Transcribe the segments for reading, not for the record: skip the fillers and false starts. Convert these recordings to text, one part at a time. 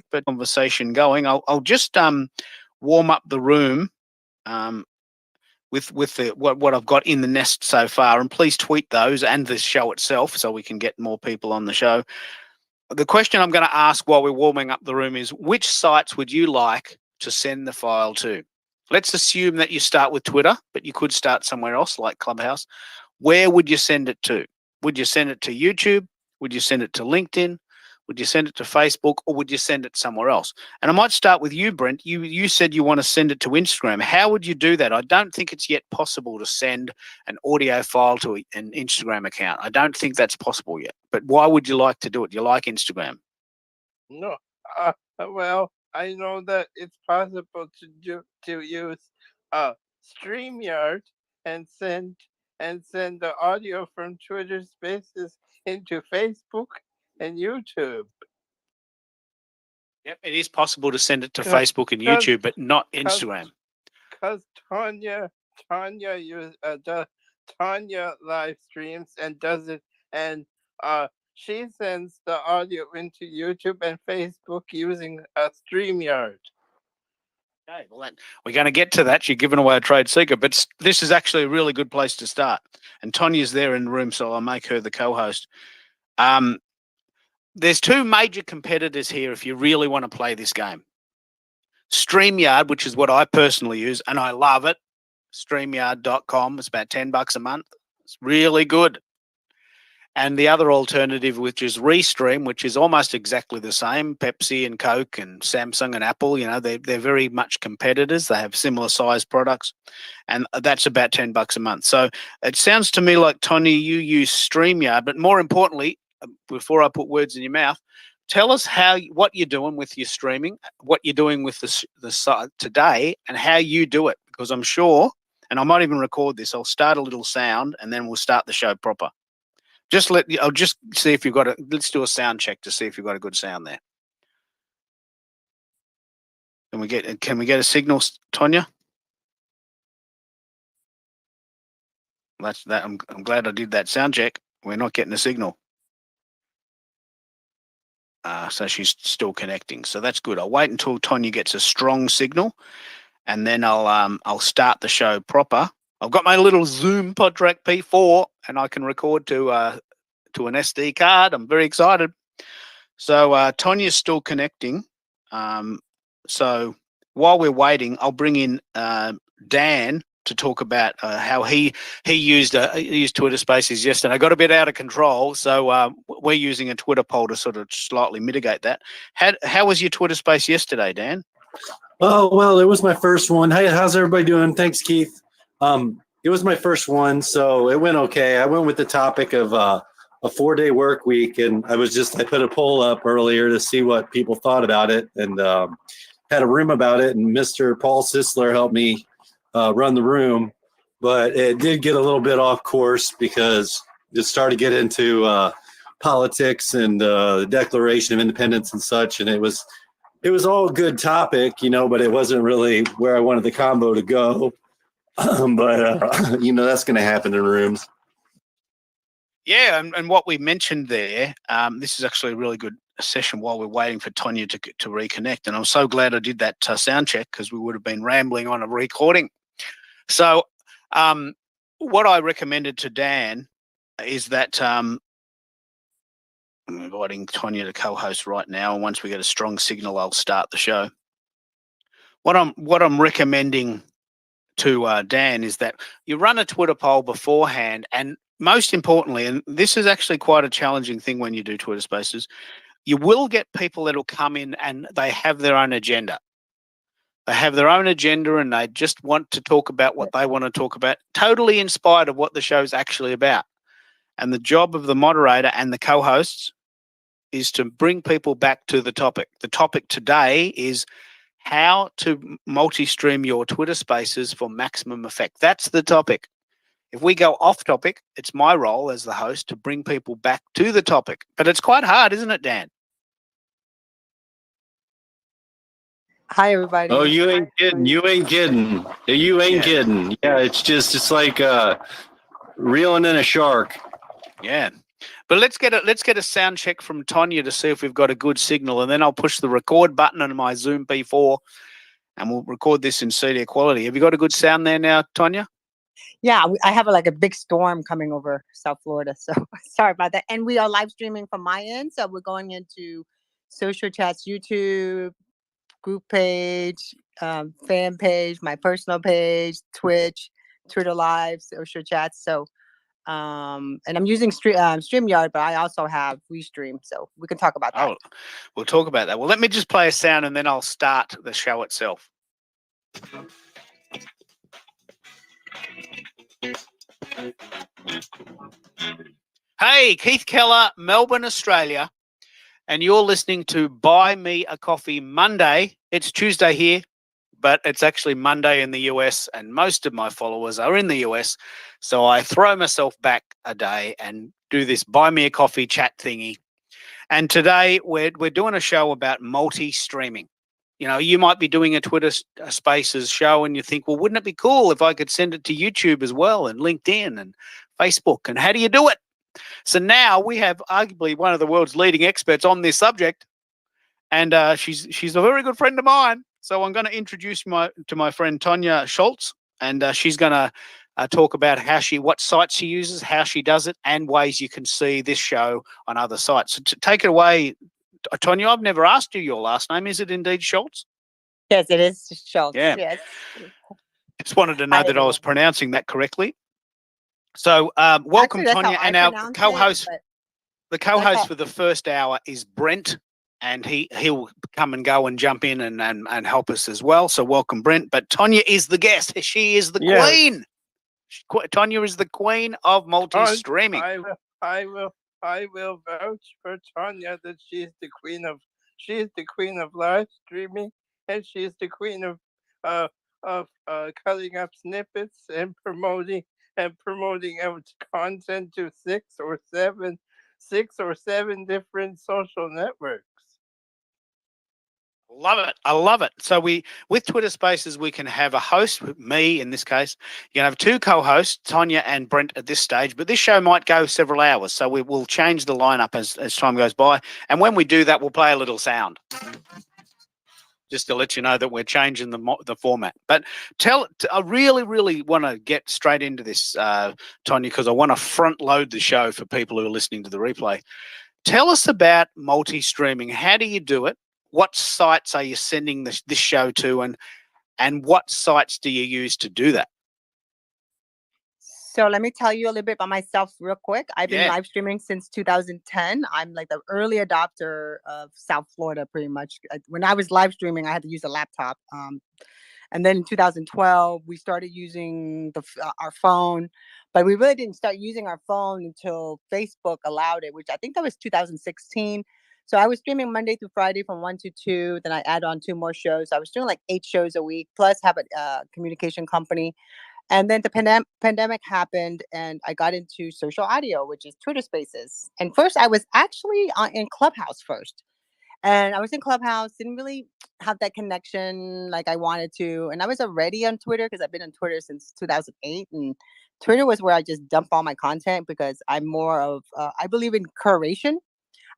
but conversation going. I'll just warm up the room with what I've got in the nest so far, and please tweet those and the show itself so we can get more people on the show. The question I'm going to ask while we're warming up the room is, which sites would you like to send the file to? Let's assume that you start with Twitter, but you could start somewhere else like Clubhouse. Where would you send it to? Would you send it to YouTube? Would you send it to LinkedIn? Would you send it to Facebook, or would you send it somewhere else? And I might start with you, Brent. You said you want to send it to Instagram. How would you do that? I don't think it's yet possible to send an audio file to an Instagram account. I don't think that's possible yet. But why would you like to do it? You like Instagram? No. Well, I know that it's possible to use StreamYard and send the audio from Twitter Spaces into Facebook and YouTube. Yep, it is possible to send it to Facebook and YouTube, but not Instagram. Because Tonya live streams and does it, and she sends the audio into YouTube and Facebook using a StreamYard. Okay, well, we're going to get to that. You're giving away a trade secret, but this is actually a really good place to start. And Tonya's there in the room, so I'll make her the co-host. There's two major competitors here if you really want to play this game. StreamYard, which is what I personally use, and I love it. StreamYard.com. It's about $10 a month. It's really good. And the other alternative, which is Restream, which is almost exactly the same. Pepsi and Coke and Samsung and Apple, you know, they're very much competitors. They have similar size products, and that's about $10 a month. So it sounds to me like, Tonya, you use StreamYard, but more importantly, before I put words in your mouth, tell us what you're doing with your streaming, what you're doing with the site today, and how you do it. Because I'm sure, and I might even record this, I'll start a little sound and then we'll start the show proper. I'll just see if you've got it. Let's do a sound check to see if you've got a good sound there. Can we get a signal, Tonya? That's that. I'm glad I did that sound check. We're not getting a signal. So she's still connecting. So that's good. I'll wait until Tonya gets a strong signal, and then I'll start the show proper. I've got my little Zoom PodTrack P4, and I can record to an SD card. I'm very excited. So Tonya's still connecting. So while we're waiting, I'll bring in Dan to talk about how he used Twitter Spaces yesterday. I got a bit out of control, so we're using a Twitter poll to sort of slightly mitigate that. How was your Twitter Space yesterday, Dan? Oh, well, it was my first one. Hey, how's everybody doing? Thanks, Keith. It was my first one, so it went okay. I went with the topic of a 4-day work week, and I put a poll up earlier to see what people thought about it, and had a room about it, and Mr. Paul Sisler helped me run the room, but it did get a little bit off course because it started to get into politics and the Declaration of Independence and such, and it was all a good topic, but it wasn't really where I wanted the combo to go. But that's going to happen in rooms. Yeah, and what we mentioned there, this is actually a really good session while we're waiting for Tonya to reconnect, and I'm so glad I did that sound check, because we would have been rambling on a recording. So what I recommended to Dan is that I'm inviting Tonya to co-host right now, and once we get a strong signal, I'll start the show. What I'm recommending to Dan is that you run a Twitter poll beforehand, and most importantly, and this is actually quite a challenging thing when you do Twitter Spaces, you will get people that will come in and they have their own agenda. They have their own agenda and they just want to talk about what they want to talk about, totally in spite of what the show's actually about. And the job of the moderator and the co-hosts is to bring people back to the topic. The topic today is how to multi-stream your Twitter Spaces for maximum effect. That's the topic. If we go off topic, it's my role as the host to bring people back to the topic. But it's quite hard, isn't it, Dan? Hi, everybody. Oh, you ain't kidding. You ain't kidding. You ain't kidding. Yeah, it's like reeling in a shark. Yeah. But let's get a sound check from Tonya to see if we've got a good signal, and then I'll push the record button on my Zoom P4, and we'll record this in CD quality. Have you got a good sound there now, Tonya? Yeah, I have like a big storm coming over South Florida, so sorry about that. And we are live streaming from my end, so we're going into social chats, YouTube, group page, fan page, my personal page, Twitch, Twitter Live, social chats. So, and I'm using StreamYard, but I also have Restream, so we can talk about that. Oh, we'll talk about that. Well, let me just play a sound, and then I'll start the show itself. Hey, Keith Keller, Melbourne, Australia, and you're listening to Buy Me a Coffee Monday. It's Tuesday here, but it's actually Monday in the US, and most of my followers are in the US. So I throw myself back a day and do this Buy Me a Coffee chat thingy. And today we're doing a show about multi-streaming. You know, you might be doing a Twitter Spaces show and you think, well, wouldn't it be cool if I could send it to YouTube as well, and LinkedIn and Facebook? And how do you do it? So now we have arguably one of the world's leading experts on this subject, and she's a very good friend of mine. So I'm going to introduce to my friend Tonya Scholz, and she's going to talk about what sites she uses, how she does it, and ways you can see this show on other sites. So take it away, Tonya. I've never asked you your last name. Is it indeed Scholz? Yes, it is Scholz. Yeah. Yes. Just wanted to know that I was pronouncing that correctly. So welcome, Actually, Tonya, and our co-host. The co-host Okay. for the first hour is Brent, and he'll come and go and jump in and help us as well. So welcome, Brent. But Tonya is the guest. She is the queen. Tonya is the queen of multi-streaming. I will vouch for Tonya that she's the queen of live streaming, and she's the queen of cutting up snippets and promoting out content to six or seven different social networks. Love it. I love it. So with Twitter Spaces, we can have a host, me in this case. You can have two co-hosts, Tonya and Brent at this stage, but this show might go several hours. So we will change the lineup as time goes by. And when we do that, we'll play a little sound, just to let you know that we're changing the format. But I really, really want to get straight into this, Tonya, because I want to front load the show for people who are listening to the replay. Tell us about multi-streaming. How do you do it? What sites are you sending this show to, and what sites do you use to do that? So let me tell you a little bit about myself real quick. I've been live streaming since 2010. I'm like the early adopter of South Florida, pretty much. When I was live streaming, I had to use a laptop. And then in 2012, we started using our phone, but we really didn't start using our phone until Facebook allowed it, which I think that was 2016. So I was streaming Monday through Friday from 1 to 2. Then I add on 2 more shows. I was doing like 8 shows a week, plus have a communication company. And then the pandemic happened, and I got into social audio, which is Twitter Spaces. And first, I was actually in Clubhouse first. And I was in Clubhouse, didn't really have that connection like I wanted to. And I was already on Twitter because I've been on Twitter since 2008. And Twitter was where I just dump all my content because I'm more of, I believe in curation.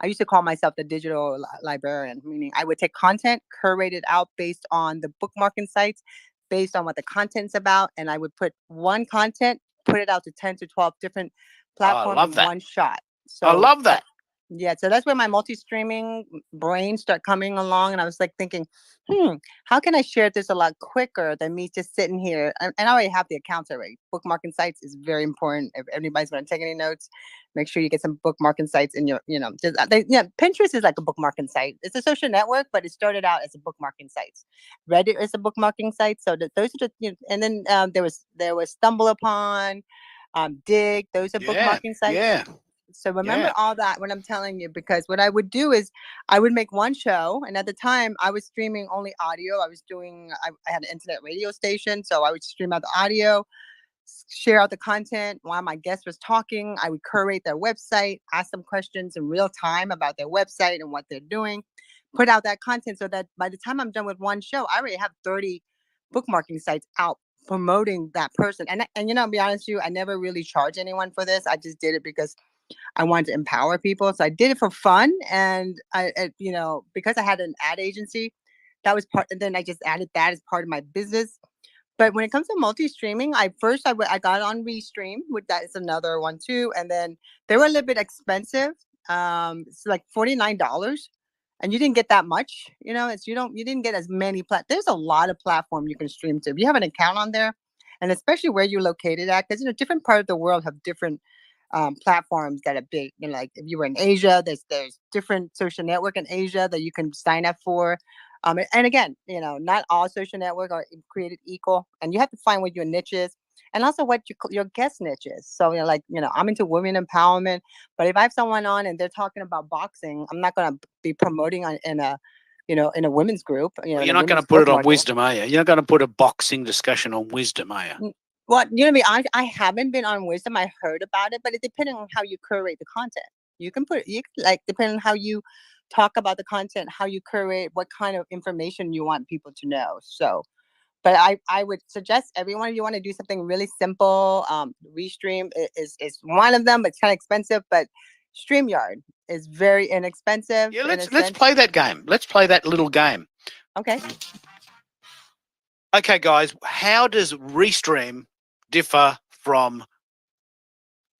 I used to call myself the digital librarian, meaning I would take content, curate it out based on the bookmarking sites, based on what the content's about. And I would put one content, put it out to 10 to 12 different platforms in one shot. So I love that. Yeah, so that's where my multi-streaming brain started coming along, and I was like thinking, how can I share this a lot quicker than me just sitting here? And I already have the accounts already. Bookmarking sites is very important. If anybody's going to take any notes, make sure you get some bookmarking sites in your, Pinterest is like a bookmarking site. It's a social network, but it started out as a bookmarking site. Reddit is a bookmarking site. So those are the, and then there was Stumble Upon, Dig. Those are bookmarking sites. Yeah. So remember all that when I'm telling you, because what I would do is I would make one show. And at the time I was streaming only audio. I had an internet radio station. So I would stream out the audio, share out the content while my guest was talking. I would curate their website, ask them questions in real time about their website and what they're doing, put out that content so that by the time I'm done with one show, I already have 30 bookmarking sites out promoting that person. And to be honest with you, I never really charged anyone for this. I just did it because I wanted to empower people. So I did it for fun. And because I had an ad agency, that was part, and then I just added that as part of my business. But when it comes to multi-streaming, I got on Restream, which that is another one too. And then they were a little bit expensive. It's like $49. And you didn't get that much, you didn't get as many there's a lot of platform you can stream to. If you have an account on there, and especially where you're located at, because different part of the world have different platforms that are big. Like if you were in Asia, there's different social network in Asia that you can sign up for. And again, not all social network are created equal, and you have to find what your niche is, and also what your guest niche is. So, I'm into women empowerment, but if I have someone on and they're talking about boxing, I'm not going to be promoting in a women's group. You're not going to put it on wisdom, are you? You're not going to put a boxing discussion on wisdom, are you? Well, I haven't been on wisdom. I heard about it, but it depends on how you curate the content. Depending on how you talk about the content, how you curate, what kind of information you want people to know. So, but I would suggest everyone, if you want to do something really simple, Restream is one of them, but it's kind of expensive. But StreamYard is very inexpensive. Yeah, let's play that game. Let's play that little game. Okay. Okay, guys, how does Restream differ from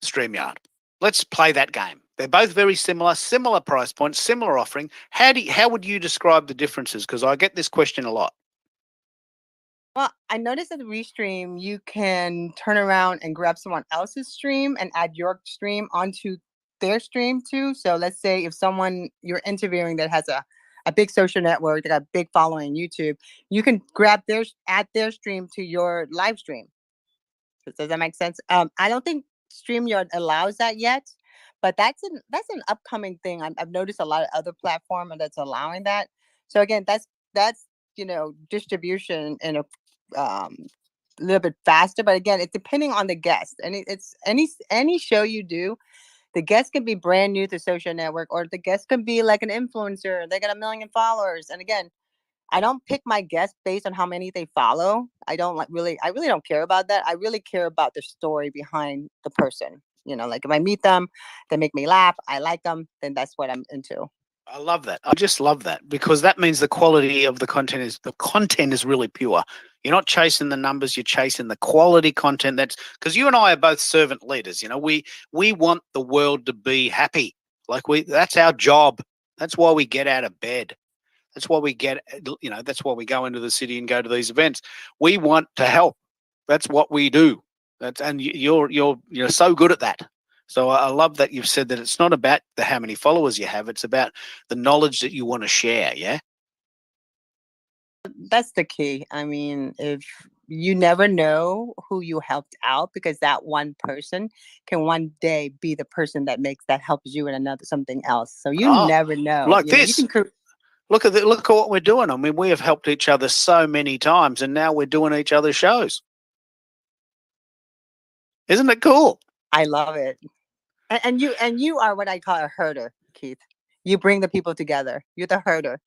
StreamYard? Let's play that game. They're both very similar price points, similar offering. How would you describe the differences? Because I get this question a lot. Well, I noticed that Restream, you can turn around and grab someone else's stream and add your stream onto their stream too. So let's say if someone you're interviewing that has a big social network, that got a big following on YouTube, you can add their stream to your live stream. Does that make sense? I don't think StreamYard allows that yet, but that's an upcoming thing. I've noticed a lot of other platforms that's allowing that. So again, that's distribution in a little bit faster. But again, it's depending on the guest, and it's any show you do. The guest can be brand new to social network, or the guest can be like an influencer. They got 1 million followers. And again, I don't pick my guests based on how many they follow. I really don't care about that. I really care about the story behind the person. Like if I meet them, they make me laugh, I like them, then that's what I'm into. I love that. I just love that, because that means the quality of the content is really pure. You're not chasing the numbers, you're chasing the quality content. That's because you and I are both servant leaders. We want the world to be happy. That's our job. That's why we get out of bed. That's why that's why we go into the city and go to these events. We want to help. That's what we do. And you're so good at that. So I love that you've said that it's not about how many followers you have. It's about the knowledge that you want to share. Yeah. That's the key. I mean, if you never know who you helped out, because that one person can one day be the person that helps you in something else. So you never know. Like this. Look at what we're doing. I mean, we have helped each other so many times, and now we're doing each other's shows. Isn't it cool? I love it. And you are what I call a herder, Keith. You bring the people together. You're the herder.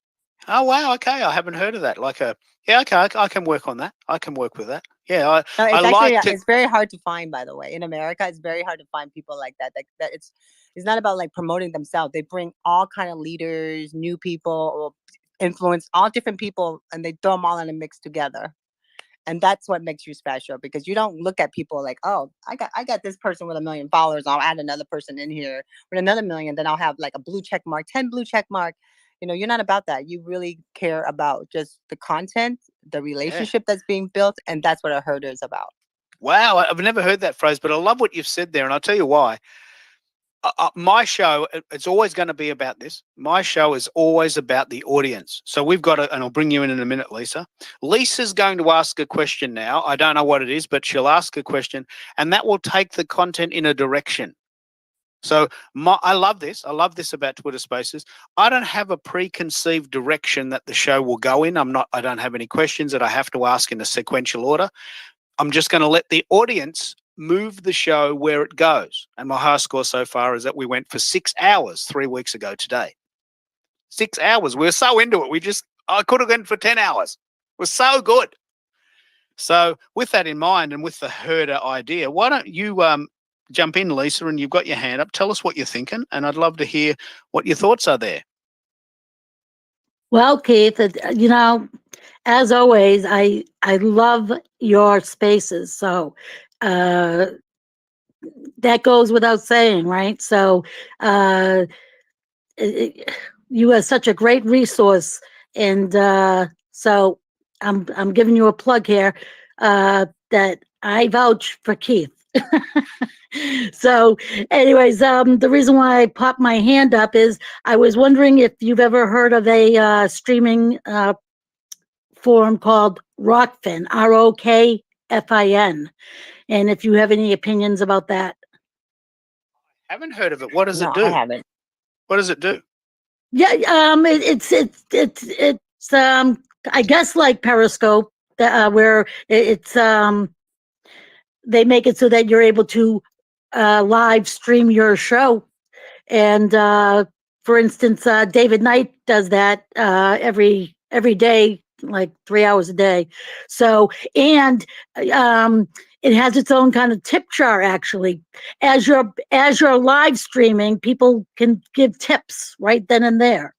Oh wow, okay. I haven't heard of that. Okay, I can work on that. I can work with that. Yeah, it's very hard to find, by the way. In America, it's very hard to find people like that. That it's not about like promoting themselves. They bring all kind of leaders, new people, or influence, all different people, and they throw them all in a mix together. And that's what makes you special, because you don't look at people like, oh, I got this person with 1 million followers. I'll add another person in here with another million. Then I'll have like a blue check mark, 10 blue check mark. You're not about that. You really care about just the content, the relationship that's being built. And that's what a herder is about. Wow. I've never heard that phrase, but I love what you've said there. And I'll tell you why. My show, it's always going to be about this. My show is always about the audience. So we've got and I'll bring you in a minute, Lisa. Lisa's going to ask a question now. I don't know what it is, but she'll ask a question, and that will take the content in a direction. So I love this. I love this about Twitter Spaces. I don't have a preconceived direction that the show will go in. I don't have any questions that I have to ask in a sequential order. I'm just going to let the audience move the show where it goes. And my highest score so far is that we went for 6 hours 3 weeks ago today. 6 hours. We were so into it. I could have gone for 10 hours. It was so good. So with that in mind, and with the herder idea, why don't you jump in, Lisa, and you've got your hand up. Tell us what you're thinking, and I'd love to hear what your thoughts are there. Well, Keith, as always, I love your spaces. So that goes without saying, right? So you are such a great resource, and so I'm giving you a plug here that I vouch for Keith. So anyways, the reason why I popped my hand up is I was wondering if you've ever heard of a streaming forum called Rockfin, ROKFIN, and if you have any opinions about that. Haven't heard of it. What does No, it do? I haven't. What does it do? Yeah, it's I guess like Periscope, where it's they make it so that you're able to live stream your show. And for instance, David Knight does that every day, like 3 hours a day. So, and it has its own kind of tip jar actually. As you're live streaming, people can give tips right then and there.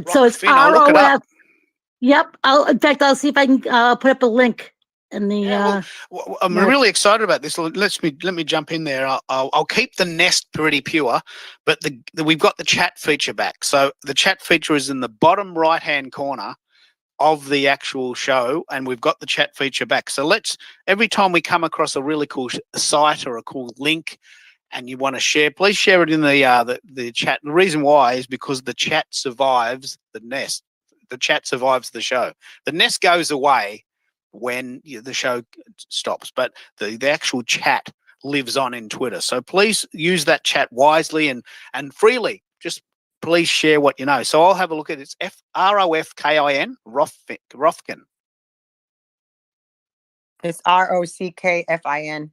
So it's I'll look it up. ROF. Yep. In fact, I'll see if I can put up a link in the. Yeah, well, I'm really excited about this. Let me jump in there. I'll keep the nest pretty pure, but we've got the chat feature back. So the chat feature is in the bottom right-hand corner of the actual show, and we've got the chat feature back. So every time we come across a really cool site or a cool link, and you want to share, please share it in the chat. The reason why is because the chat survives the nest. The chat survives the show. The nest goes away when the show stops, but the actual chat lives on in Twitter. So please use that chat wisely and freely. Just please share what you know. So I'll have a look at it. It's ROFKIN, Rothkin. It's ROCKFIN.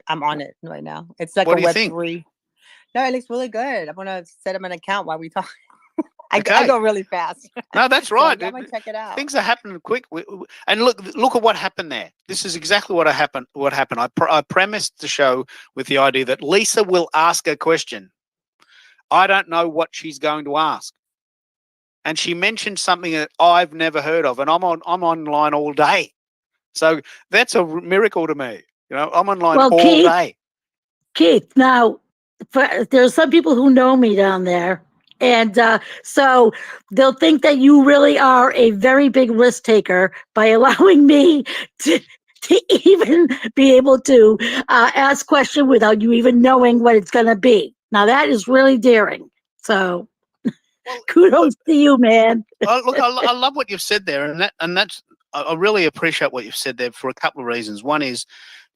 I'm on it right now. It's like What a do you Web think? 3. No, it looks really good. I'm gonna set up an account while we talk. I Okay. go really fast. No, that's So right. I'm gonna check it out. Things are happening quick. And look at what happened there. This is exactly what happened. I premised the show with the idea that Lisa will ask a question. I don't know what she's going to ask. And she mentioned something that I've never heard of, and I'm online all day. So that's a miracle to me. I'm online all day. Keith, now there's some people who know me down there, and so they'll think that you really are a very big risk taker by allowing me to even be able to ask question without you even knowing what it's going to be. Now that is really daring. So kudos to you, man. Look, I love what you've said there, and that's I really appreciate what you've said there for a couple of reasons. One is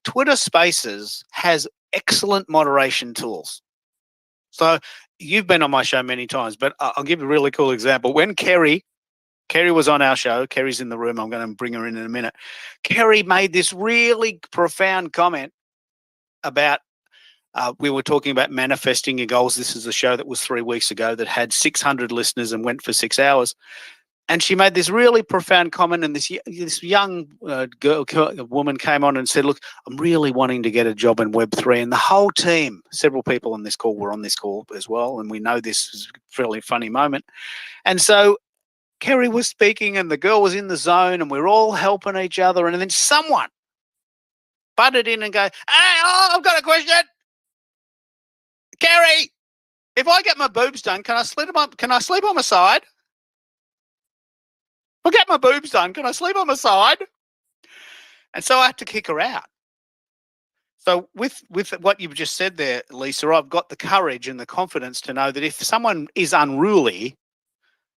Twitter Spaces has excellent moderation tools. So you've been on my show many times, but I'll give you a really cool example. When Kerry was on our show, Kerry's in the room. I'm going to bring her in a minute. Kerry made this really profound comment about we were talking about manifesting your goals. This is a show that was 3 weeks ago that had 600 listeners and went for 6 hours. And she made this really profound comment, and this young woman came on and said, look, I'm really wanting to get a job in Web3. And the whole team, several people on this call were on this call as well, and we know this is a fairly funny moment. And so Kerry was speaking, and the girl was in the zone, and we're all helping each other. And then someone butted in and go, hey, I've got a question. Kerry, if I get my boobs done, can I sleep on my side? I'll get my boobs done. Can I sleep on my side? And so I had to kick her out. So with what you've just said there, Lisa, I've got the courage and the confidence to know that if someone is unruly,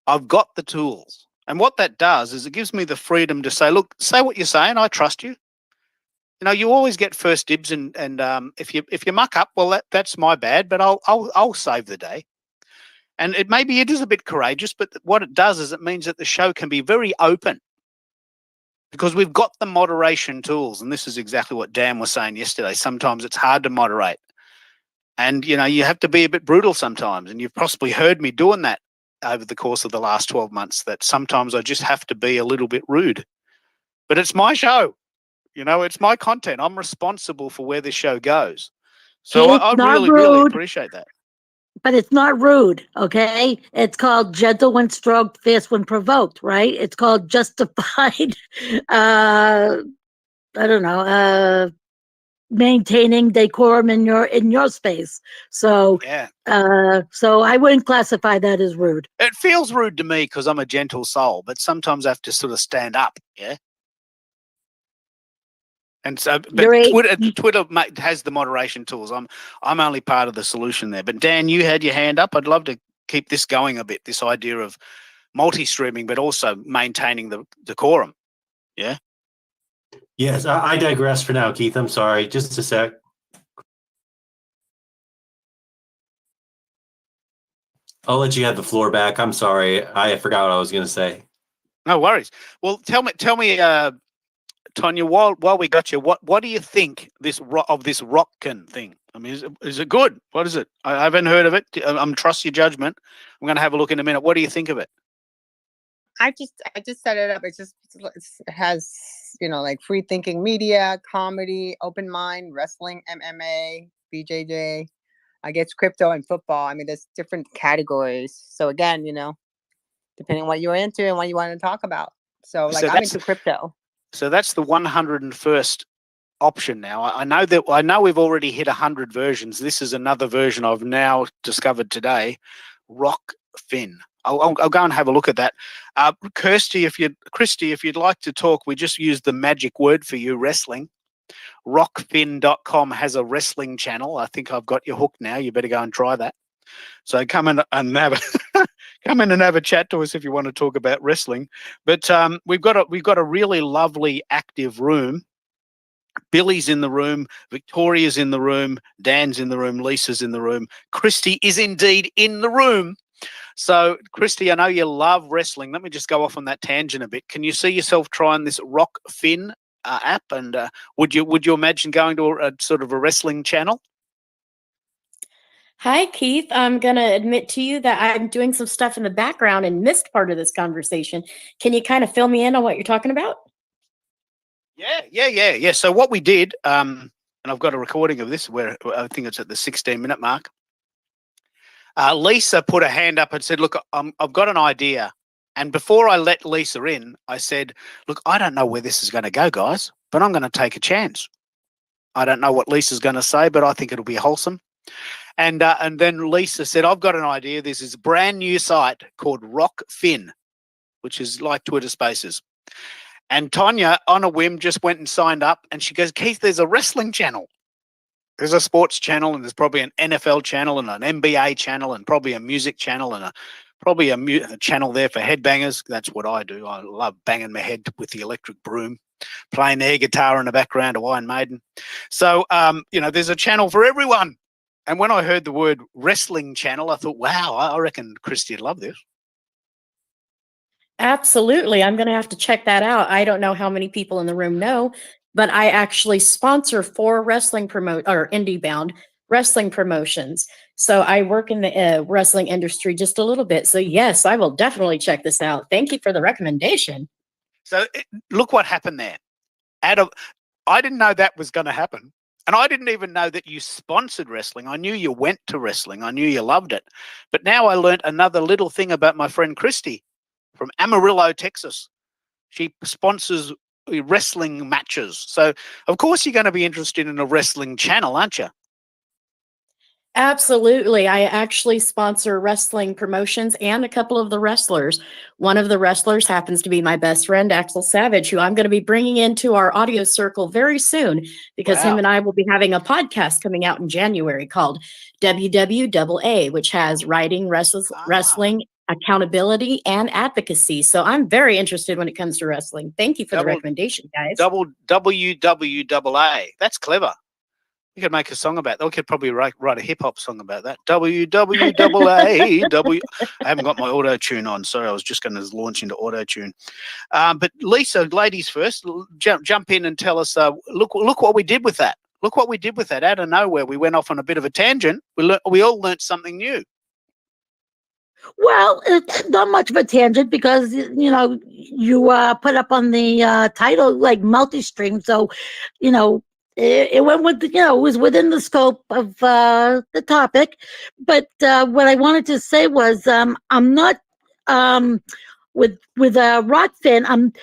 I've got the tools. And what that does is it gives me the freedom to say, look, say what you're saying. I trust you. You always get first dibs, and if you muck up, well, that's my bad, but I'll save the day. And it is a bit courageous, but what it does is it means that the show can be very open because we've got the moderation tools. And this is exactly what Dan was saying yesterday. Sometimes it's hard to moderate. And, you have to be a bit brutal sometimes. And you've possibly heard me doing that over the course of the last 12 months, that sometimes I just have to be a little bit rude. But it's my show. You know, it's my content. I'm responsible for where this show goes. So Keith, I not really, really rude. appreciate that. But it's not rude, okay? It's called gentle when stroked, fierce when provoked, right? It's called justified, I don't know, maintaining decorum in your space. So, Yeah. so I wouldn't classify that as rude. It feels rude to me because I'm a gentle soul, but sometimes I have to sort of stand up. Yeah. And so, but Twitter has the moderation tools. I'm only part of the solution there. But Dan, you had your hand up. I'd love to keep this going a bit. This idea of multi-streaming, but also maintaining the decorum. Yeah. Yes, I digress for now, Keith. I'm sorry. Just a sec. I'll let you have the floor back. I'm sorry. I forgot what I was going to say. No worries. Well, tell me, Tonya, while we got you, what do you think of this Rockkin thing? I mean, is it good? What is it? I haven't heard of it. I'm trust your judgment. I'm going to have a look in a minute. What do you think of it? I just set it up. It has, you know, like free thinking media, comedy, open mind, wrestling, MMA, BJJ. I guess crypto and football. I mean, there's different categories. So again, you know, depending on what you're into and what you want to talk about. So like I'm into crypto. So that's the 101st option now. I know we've already hit 100 versions. This is another version I've now discovered today. Rockfin. I'll go and have a look at that. Christy, if you'd like to talk, we just used the magic word for you, wrestling. Rockfin.com has a wrestling channel. I think I've got you hooked now. You better go and try that. So come in and have a chat to us if you want to talk about wrestling. But we've got a really lovely active room. Billy's in the room, Victoria's in the room, Dan's in the room, Lisa's in the room. Christy is indeed in the room. So, Christy, I know you love wrestling. Let me just go off on that tangent a bit. Can you see yourself trying this Rockfin app? And would you imagine going to a sort of a wrestling channel? Hi, Keith. I'm going to admit to you that I'm doing some stuff in the background and missed part of this conversation. Can you kind of fill me in on what you're talking about? Yeah. So what we did, and I've got a recording of this where I think it's at the 16-minute mark. Lisa put a hand up and said, look, I've got an idea. And before I let Lisa in, I said, look, I don't know where this is going to go, guys, but I'm going to take a chance. I don't know what Lisa's going to say, but I think it'll be wholesome. And then Lisa said, I've got an idea. This is a brand new site called Rockfin, which is like Twitter Spaces. And Tonya, on a whim, just went and signed up. And she goes, Keith, there's a wrestling channel. There's a sports channel, and there's probably an NFL channel and an NBA channel and probably a music channel and probably a channel there for headbangers. That's what I do. I love banging my head with the electric broom, playing the air guitar in the background of Iron Maiden. So, there's a channel for everyone. And when I heard the word wrestling channel, I thought, wow, I reckon Christy would love this. Absolutely. I'm going to have to check that out. I don't know how many people in the room know, but I actually sponsor 4 wrestling indie bound wrestling promotions. So I work in the wrestling industry just a little bit. So yes, I will definitely check this out. Thank you for the recommendation. So look what happened there. I didn't know that was going to happen. And I didn't even know that you sponsored wrestling. I knew you went to wrestling. I knew you loved it. But now I learned another little thing about my friend Christy from Amarillo, Texas. She sponsors wrestling matches. So, of course, you're going to be interested in a wrestling channel, aren't you? Absolutely. I actually sponsor wrestling promotions and a couple of the wrestlers. One of the wrestlers happens to be my best friend, Axel Savage, who I'm going to be bringing into our audio circle very soon because him and I will be having a podcast coming out in January called WWAA, which has writing, wrestling, accountability, and advocacy. So I'm very interested when it comes to wrestling. Thank you for the recommendation, guys. WWAA. That's clever. You could make a song about that. We could probably write a hip-hop song about that. WWAA. I haven't got my auto-tune on. Sorry, I was just going to launch into auto-tune. But Lisa, ladies first, jump in and tell us, look what we did with that. Look what we did with that. Out of nowhere, we went off on a bit of a tangent. We all learned something new. Well, it's not much of a tangent because, you put up on the title, like multi-stream. So, it went with, it was within the scope of the topic. But what I wanted to say was, I'm not with Rockfin.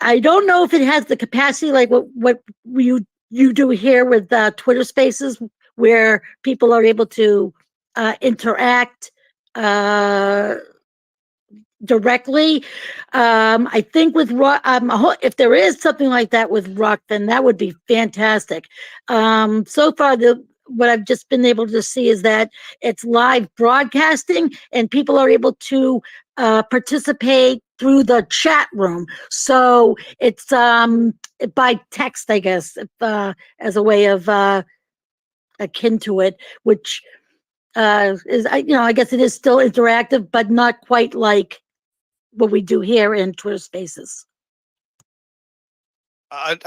I don't know if it has the capacity like what you do here with Twitter Spaces, where people are able to interact directly. I think with if there is something like that with Rockfin, that would be fantastic. So far, what I've just been able to see is that it's live broadcasting and people are able to participate through the chat room. So it's by text, I guess, as a way of akin to it, which is, I guess it is still interactive, but not quite like what we do here in Twitter Spaces. I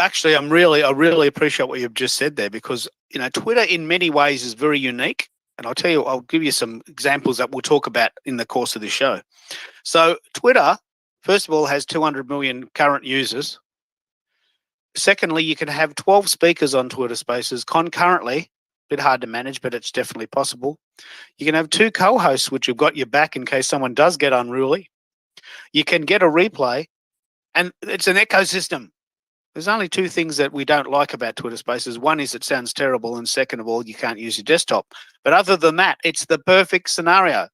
really appreciate what you've just said there, because Twitter in many ways is very unique, and I'll give you some examples that we'll talk about in the course of this show. So Twitter, first of all, has 200 million current users. Secondly, you can have 12 speakers on Twitter Spaces concurrently. A bit hard to manage, but it's definitely possible. You can have 2 co-hosts, which have got your back in case someone does get unruly. You can get a replay, and it's an ecosystem. There's only 2 things that we don't like about Twitter Spaces. One is it sounds terrible, and second of all, you can't use your desktop. But other than that, it's the perfect scenario.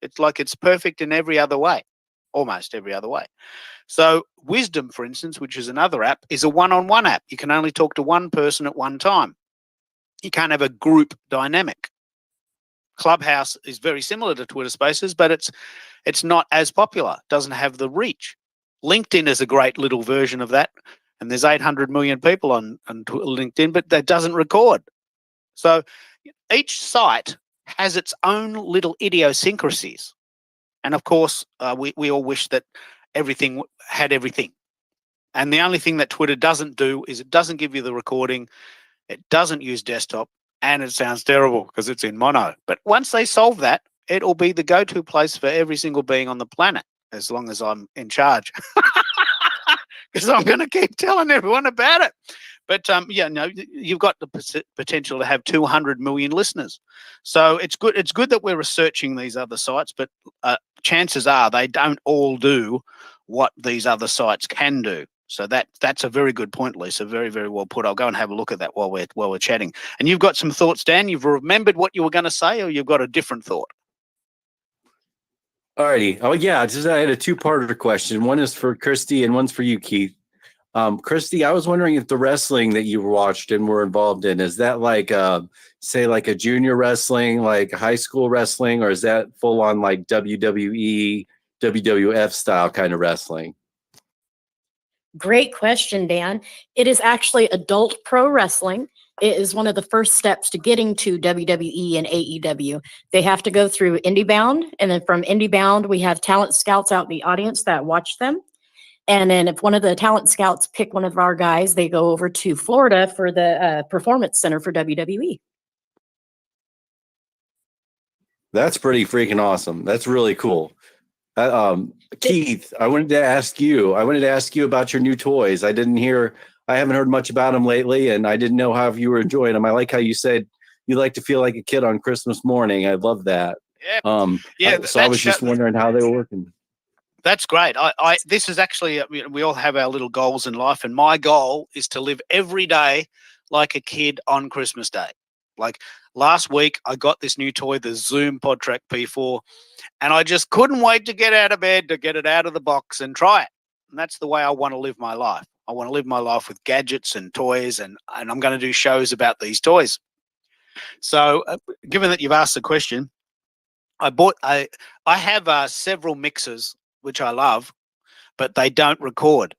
It's perfect in every other way, almost every other way. So Wisdom, for instance, which is another app, is a one-on-one app. You can only talk to one person at one time. You can't have a group dynamic. Clubhouse is very similar to Twitter Spaces, but it's not as popular, doesn't have the reach. LinkedIn is a great little version of that, and there's 800 million people on LinkedIn, but that doesn't record. So each site has its own little idiosyncrasies. And of course, we all wish that everything had everything. And the only thing that Twitter doesn't do is it doesn't give you the recording, it doesn't use desktop, and it sounds terrible because it's in mono. But once they solve that, it'll be the go-to place for every single being on the planet, as long as I'm in charge. Because I'm going to keep telling everyone about it. But you've got the potential to have 200 million listeners. So it's good. It's good that we're researching these other sites, but chances are they don't all do what these other sites can do. So that's a very good point, Lisa. Very, very well put. I'll go and have a look at that while we're chatting. And you've got some thoughts, Dan. You've remembered what you were going to say, or you've got a different thought? Alrighty. Oh yeah, I had a 2-parter question. One is for Christy and one's for you, Keith. Christy, I was wondering if the wrestling that you watched and were involved in, is that like say like a junior wrestling, like high school wrestling, or is that full on like WWE, WWF style kind of wrestling? Great question, Dan. It is actually adult pro wrestling. It is one of the first steps to getting to WWE and AEW. They have to go through IndieBound, and then from IndieBound, we have talent scouts out in the audience that watch them. And then if one of the talent scouts pick one of our guys, they go over to Florida for the Performance Center for WWE. That's pretty freaking awesome. That's really cool. Keith, I wanted to ask you about your new toys. I haven't heard much about them lately, and I didn't know how you were enjoying them. I like how you said you like to feel like a kid on Christmas morning. I love that. Yeah. So I was just wondering how they were working. That's great. This is actually, we all have our little goals in life, and my goal is to live every day like a kid on Christmas Day. Like last week, I got this new toy, the Zoom PodTrack P4, and I just couldn't wait to get out of bed, to get it out of the box and try it. And that's the way I want to live my life. I want to live my life with gadgets and toys, and I'm going to do shows about these toys. So given that you've asked the question, I have several mixers, which I love, but they don't record.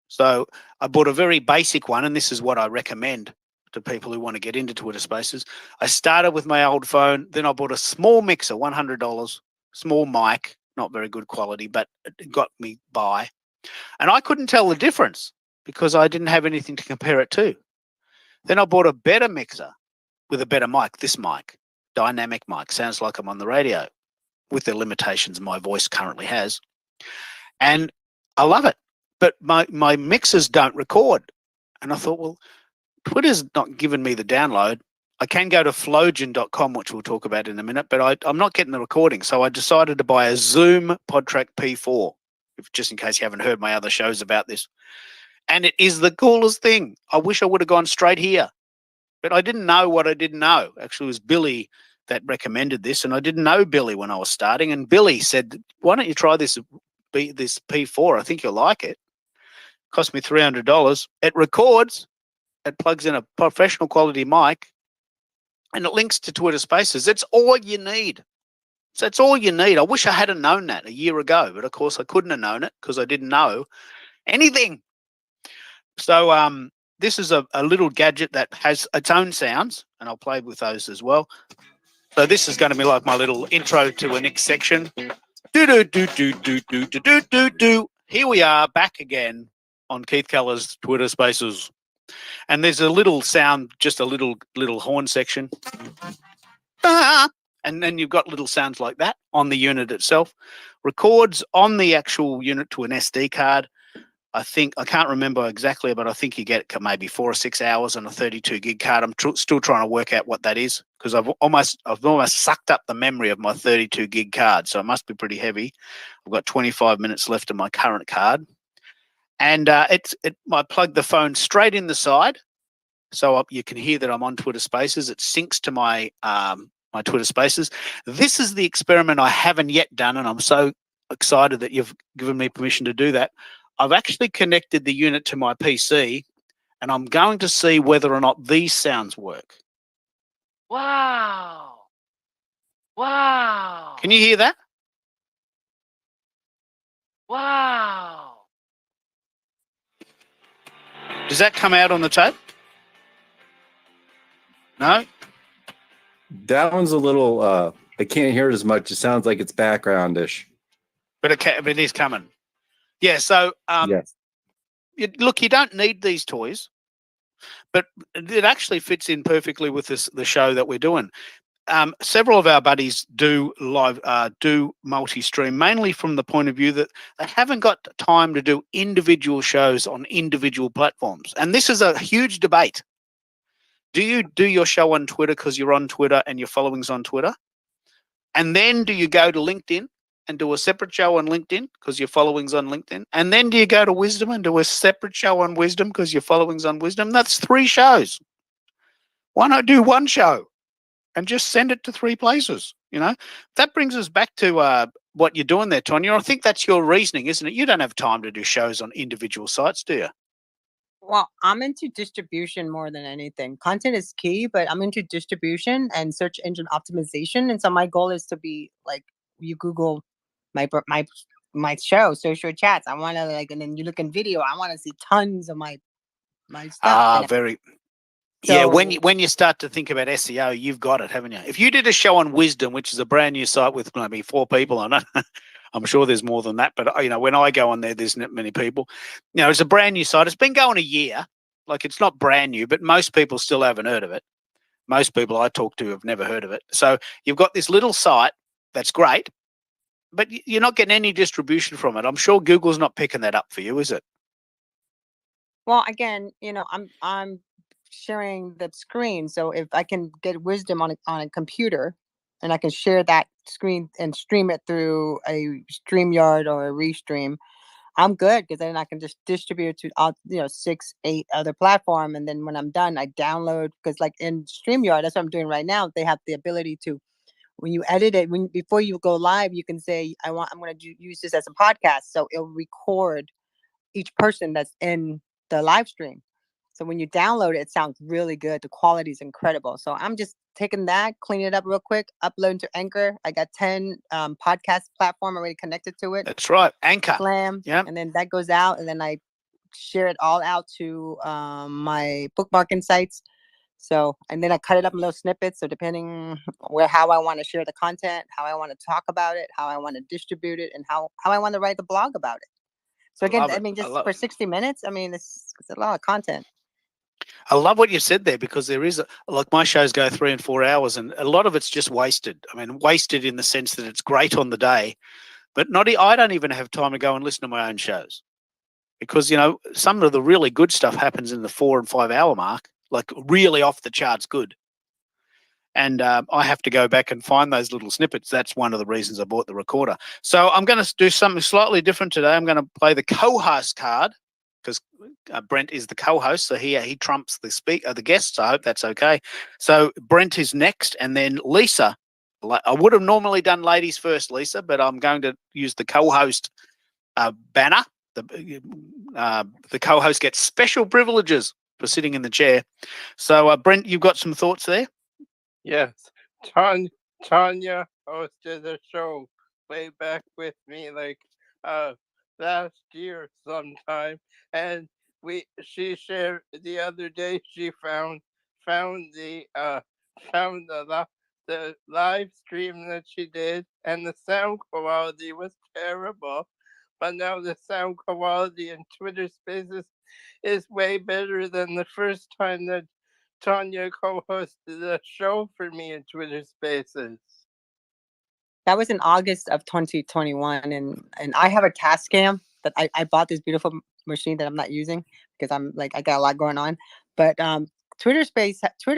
So I bought a very basic one, and this is what I recommend to people who want to get into Twitter Spaces. I started with my old phone, then I bought a small mixer, $100, small mic, not very good quality, but it got me by. And I couldn't tell the difference because I didn't have anything to compare it to. Then I bought a better mixer with a better mic, this mic, dynamic mic, sounds like I'm on the radio with the limitations my voice currently has. And I love it. But my mixers don't record. And I thought, well, Twitter's not giving me the download. I can go to flogen.com, which we'll talk about in a minute, but I'm not getting the recording. So I decided to buy a Zoom PodTrack P4, just in case you haven't heard my other shows about this. And it is the coolest thing. I wish I would have gone straight here, but I didn't know what I didn't know. Actually, it was Billy that recommended this, and I didn't know Billy when I was starting. And Billy said, why don't you try this P4? I think you'll like it. Cost me $300. It records, it plugs in a professional quality mic, and it links to Twitter Spaces. That's all you need. So that's all you need. I wish I hadn't known that a year ago, but of course I couldn't have known it because I didn't know anything. So this is a little gadget that has its own sounds, and I'll play with those as well. So this is going to be like my little intro to a next section. Do do do do do do do do do do. Here we are back again on Keith Keller's Twitter Spaces. And there's a little sound, just a little horn section. And then you've got little sounds like that on the unit itself. Records on the actual unit to an SD card. I can't remember exactly, but I think you get maybe 4 or 6 hours on a 32 gig card. I'm still trying to work out what that is because I've almost sucked up the memory of my 32 gig card. So it must be pretty heavy. I've got 25 minutes left of my current card. And I plug the phone straight in the side, so you can hear that I'm on Twitter Spaces. It syncs to my my Twitter Spaces. This is the experiment I haven't yet done, and I'm so excited that you've given me permission to do that. I've actually connected the unit to my PC, and I'm going to see whether or not these sounds work. Wow! Wow! Can you hear that? Wow! Does that come out on the tape? No? That one's a little, I can't hear it as much. It sounds like it's backgroundish. But it is coming. Yeah, so Yes. Look, you don't need these toys, but it actually fits in perfectly with the show that we're doing. Several of our buddies do multi-stream, mainly from the point of view that they haven't got time to do individual shows on individual platforms. And this is a huge debate. Do you do your show on Twitter because you're on Twitter and your following's on Twitter? And then do you go to LinkedIn and do a separate show on LinkedIn because your following's on LinkedIn? And then do you go to Wisdom and do a separate show on Wisdom because your following's on Wisdom? That's 3 shows. Why not do one show and just send it to 3 places? You know, that brings us back to what you're doing there, Tonya. I think that's your reasoning, isn't it? You don't have time to do shows on individual sites, do you? Well, I'm into distribution more than anything. Content is key, but I'm into distribution and search engine optimization. And so my goal is to be like, you Google my show, social chats. I want to and then you look in video. I want to see tons of my stuff. Yeah, when you start to think about SEO, you've got it, haven't you? If you did a show on Wisdom, which is a brand new site with maybe 4 people on it, I'm sure there's more than that, but when I go on there's not many people. It's a brand new site. It's been going a year. Like, it's not brand new, but most people still haven't heard of it. Most people I talk to have never heard of it. So you've got this little site that's great, but you're not getting any distribution from it. I'm sure Google's not picking that up for you, is it? Well, again, I'm sharing the screen. So if I can get Wisdom on a computer and I can share that screen and stream it through a StreamYard or a Restream, I'm good, because then I can just distribute it to 6, 8 other platforms. And then when I'm done, I download, because like in StreamYard, that's what I'm doing right now. They have the ability to, when you edit it, before you go live, you can say, I'm going to use this as a podcast. So it'll record each person that's in the live stream. So when you download it, it sounds really good. The quality is incredible. So I'm just taking that, cleaning it up real quick, uploading to Anchor. I got 10 podcast platform already connected to it. That's right, Anchor. Slam. Yeah. And then that goes out, and then I share it all out to my bookmarking sites. So, and then I cut it up in little snippets. So depending how I want to share the content, how I want to talk about it, how I want to distribute it, and how I want to write the blog about it. So again, just for 60 minutes, it's a lot of content. I love what you said there, because there is like my shows go 3 and 4 hours, and a lot of it's just wasted. Wasted in the sense that it's great on the day, but I don't even have time to go and listen to my own shows. because, you know, some of the really good stuff happens in the 4 and 5 hour mark, like really off the charts good. And I have to go back and find those little snippets. That's one of the reasons I bought the recorder. So I'm going to do something slightly different today. I'm going to play the co-host card because Brent is the co-host. So he trumps the guests. I hope that's okay. So Brent is next, and then Lisa. I would have normally done ladies first, Lisa, but I'm going to use the co-host banner. The co-host gets special privileges for sitting in the chair. So Brent, you've got some thoughts there? Yes. Tanya hosted a show way back with me like last year sometime, and she shared the other day she found the live stream that she did, and the sound quality was terrible. But now the sound quality in Twitter Spaces is way better than the first time that Tonya co-hosted a show for me in Twitter Spaces. That was in August of 2021, and I have a Tascam that I bought this beautiful machine that I'm not using because I got a lot going on. But Twitter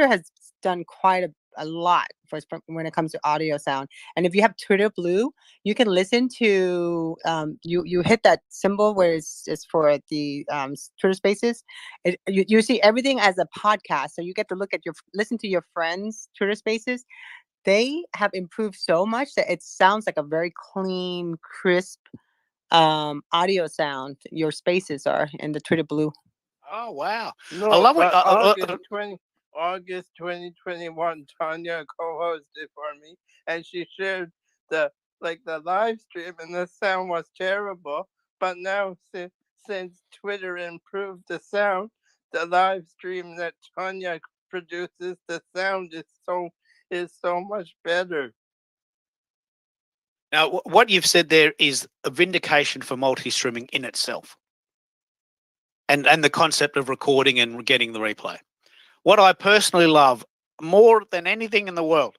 has done quite a lot when it comes to audio sound. And if you have Twitter Blue, you can listen to you hit that symbol where it's for the Twitter Spaces. You see everything as a podcast, so you get to listen to your friends' Twitter Spaces. They have improved so much that it sounds like a very clean, crisp audio sound. Your spaces are in the Twitter Blue. Oh wow! No, I love but it. August 2021, Tanya co-hosted for me, and she shared the live stream, and the sound was terrible. But now, since Twitter improved the sound, the live stream that Tanya produces, the sound is so much better. Now, what you've said there is a vindication for multi-streaming in itself, and the concept of recording and getting the replay. What I personally love more than anything in the world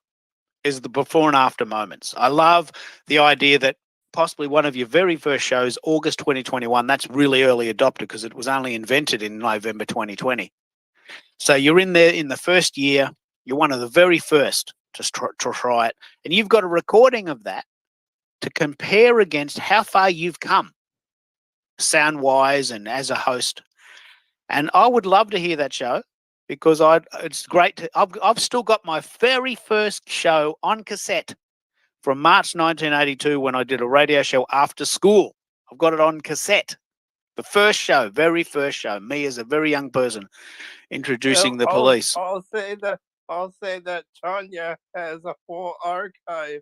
is the before and after moments. I love the idea that possibly one of your very first shows, August 2021, that's really early adopter because it was only invented in November 2020. So you're in there in the first year, you're one of the very first to try it, and you've got a recording of that to compare against how far you've come sound-wise and as a host. And I would love to hear that show because it's great. I've still got my very first show on cassette from March 1982 when I did a radio show after school. I've got it on cassette. The first show, very first show, me as a very young person introducing the police. I'll say that Tanya has a full archive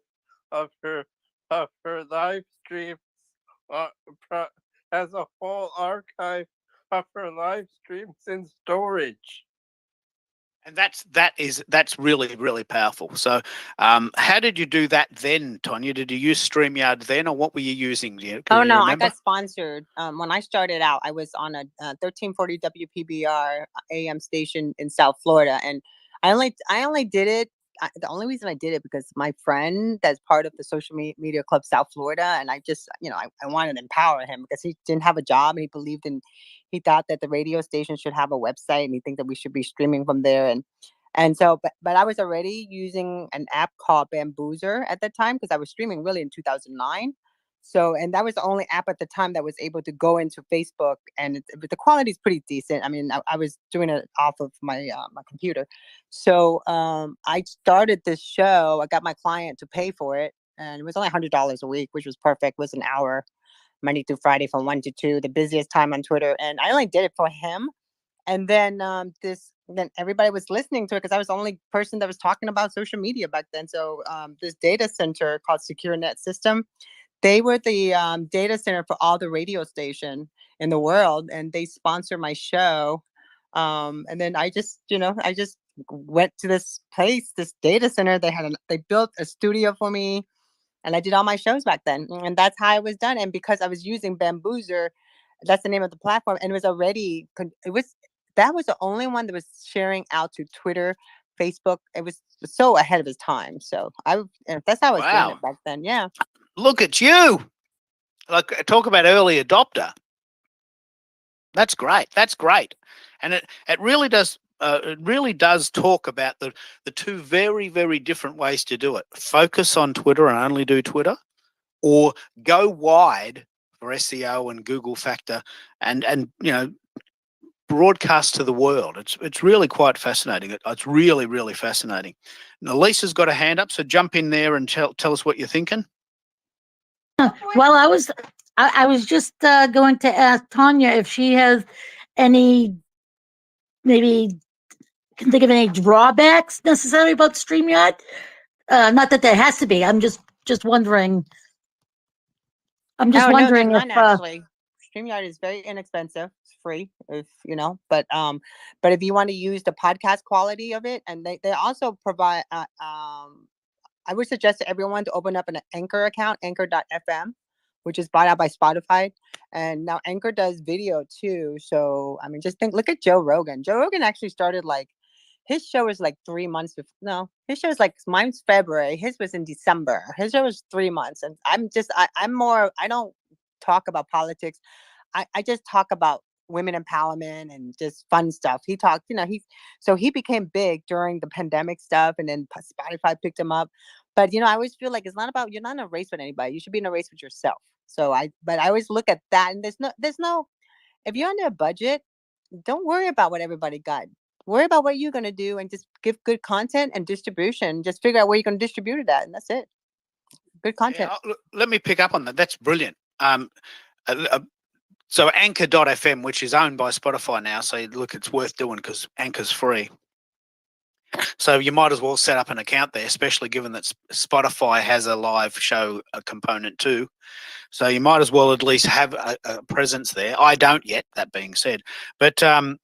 of her live streams. Has a full archive of her live streams in storage. And that's really, really powerful. So how did you do that then, Tonya? Did you use StreamYard then, or what were you using? Oh, no, I got sponsored. When I started out, I was on a 1340 WPBR AM station in South Florida. And I only did it. The only reason I did it because my friend that's part of the social media club South Florida, and I just, I wanted to empower him because he didn't have a job and he thought that the radio station should have a website and he think that we should be streaming from there. And so, but I was already using an app called Bamboozer at that time because I was streaming really in 2009. So, and that was the only app at the time that was able to go into Facebook, and the quality is pretty decent. I mean, I was doing it off of my computer. So I started this show. I got my client to pay for it, and it was only $100 a week, which was perfect. It was an hour, Monday through Friday from 1 to 2, the busiest time on Twitter. And I only did it for him. And then then everybody was listening to it because I was the only person that was talking about social media back then. So this data center called Secure Net System, they were the data center for all the radio station in the world, and they sponsor my show. And then I just went to this place, this data center. They built a studio for me, and I did all my shows back then. And that's how it was done. And because I was using Bamboozer, that's the name of the platform, and that was the only one that was sharing out to Twitter, Facebook. It was so ahead of its time. So that's how I was doing it back then. Yeah. Look at you. Like, talk about early adopter. That's great. That's great. And it really does talk about the two very, very different ways to do it. Focus on Twitter and only do Twitter, or go wide for SEO and Google factor and broadcast to the world. It's really quite fascinating. It's really, really fascinating. Now, Lisa's got a hand up, so jump in there and tell us what you're thinking. Well, I was just going to ask Tanya if she has any, maybe can think of any drawbacks necessarily about StreamYard. Not that there has to be. I'm just wondering. I'm just Oh, no, there's wondering none if actually. StreamYard is very inexpensive. It's free, if you know. But if you want to use the podcast quality of it, and they also provide. I would suggest to everyone to open up an Anchor account, Anchor.fm, which is bought out by Spotify, and now Anchor does video too. So I mean, just look at Joe Rogan. Joe Rogan actually started like. His show was like 3 months. His show was like, mine's February. His was in December. His show was 3 months. And I'm more, I don't talk about politics. I just talk about women empowerment and just fun stuff. He talked, so he became big during the pandemic stuff, and then Spotify picked him up. But, I always feel like it's not about, you're not in a race with anybody. You should be in a race with yourself. But I always look at that, and there's no, if you're under a budget, don't worry about what everybody got. Worry about what you're going to do and just give good content and distribution. Just figure out where you're going to distribute it at, and that's it. Good content. Yeah, let me pick up on that. That's brilliant. So Anchor.fm, which is owned by Spotify now, so look, it's worth doing because Anchor's free. So you might as well set up an account there, especially given that Spotify has a live show component too. So you might as well at least have a presence there. I don't yet, that being said. But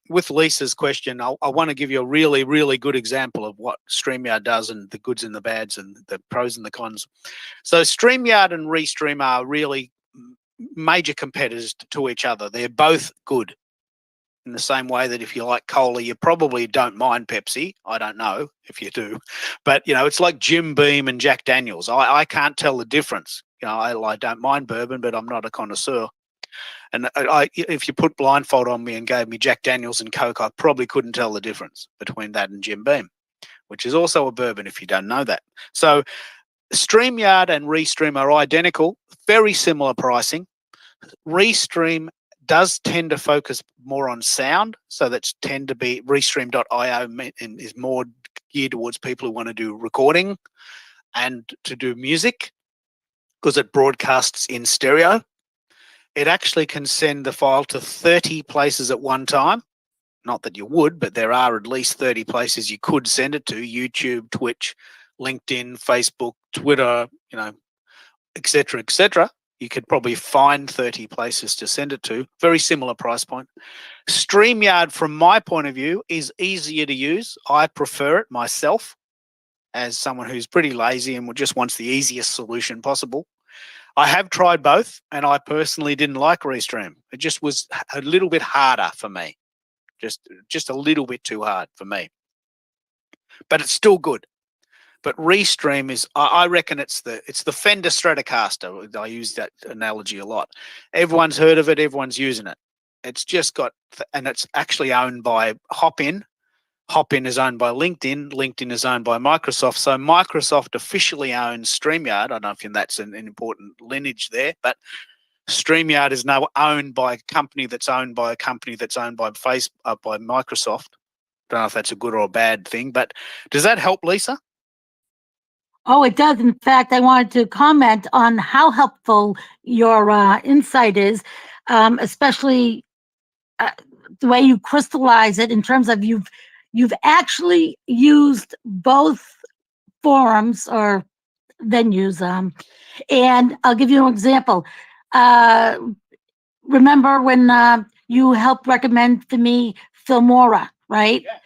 with Lisa's question, I want to give you a really, really good example of what StreamYard does and the goods and the bads and the pros and the cons. So StreamYard and Restream are really major competitors to each other. They're both good. In the same way that if you like cola, you probably don't mind Pepsi. I don't know if you do. But, it's like Jim Beam and Jack Daniels. I can't tell the difference. I don't mind bourbon, but I'm not a connoisseur. And if you put blindfold on me and gave me Jack Daniels and Coke, I probably couldn't tell the difference between that and Jim Beam, which is also a bourbon if you don't know that. So StreamYard and Restream are identical, very similar pricing. Restream does tend to focus more on sound, so that's tend to be Restream.io is more geared towards people who want to do recording and to do music, because it broadcasts in stereo. It actually can send the file to 30 places at one time. Not that you would, but there are at least 30 places you could send it to: YouTube, Twitch, LinkedIn, Facebook, Twitter, et cetera, et cetera. You could probably find 30 places to send it to. Very similar price point. StreamYard, from my point of view, is easier to use. I prefer it myself as someone who's pretty lazy and just wants the easiest solution possible. I have tried both, and I personally didn't like Restream. It just was a little bit harder for me. Just a little bit too hard for me. But it's still good. But Restream is, I reckon it's the Fender Stratocaster. I use that analogy a lot. Everyone's heard of it. Everyone's using it. It's just got, and it's actually owned by Hopin. Hopin is owned by LinkedIn. LinkedIn is owned by Microsoft. So Microsoft officially owns StreamYard. I don't know if that's an important lineage there, but StreamYard is now owned by a company that's owned by a company that's owned by by Microsoft. Don't know if that's a good or a bad thing, but does that help, Lisa? Oh, it does. In fact, I wanted to comment on how helpful your insight is, especially the way you crystallize it in terms of you've actually used both forums or venues. And I'll give you an example. Remember when you helped recommend to me Filmora, right? Yeah.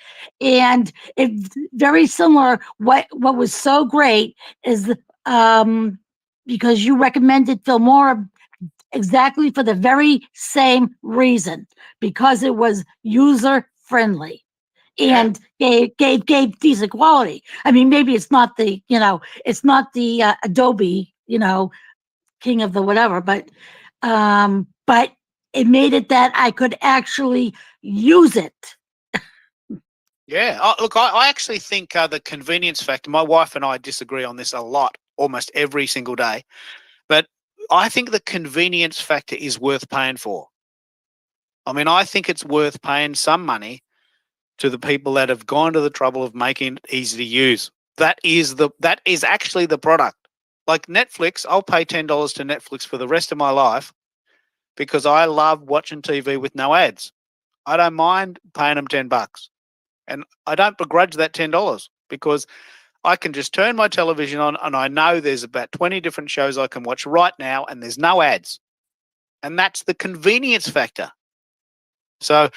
And it's very similar. What was so great is because you recommended Filmora exactly for the very same reason, because it was user friendly and gave decent quality. I mean, maybe it's not the Adobe, king of the whatever, but it made it that I could actually use it. Yeah. Look, I actually think the convenience factor, my wife and I disagree on this a lot, almost every single day. But I think the convenience factor is worth paying for. I mean, I think it's worth paying some money to the people that have gone to the trouble of making it easy to use. That is actually the product. Like Netflix, I'll pay $10 to Netflix for the rest of my life because I love watching TV with no ads. I don't mind paying them $10. And I don't begrudge that $10 because I can just turn my television on and I know there's about 20 different shows I can watch right now and there's no ads. And that's the convenience factor. So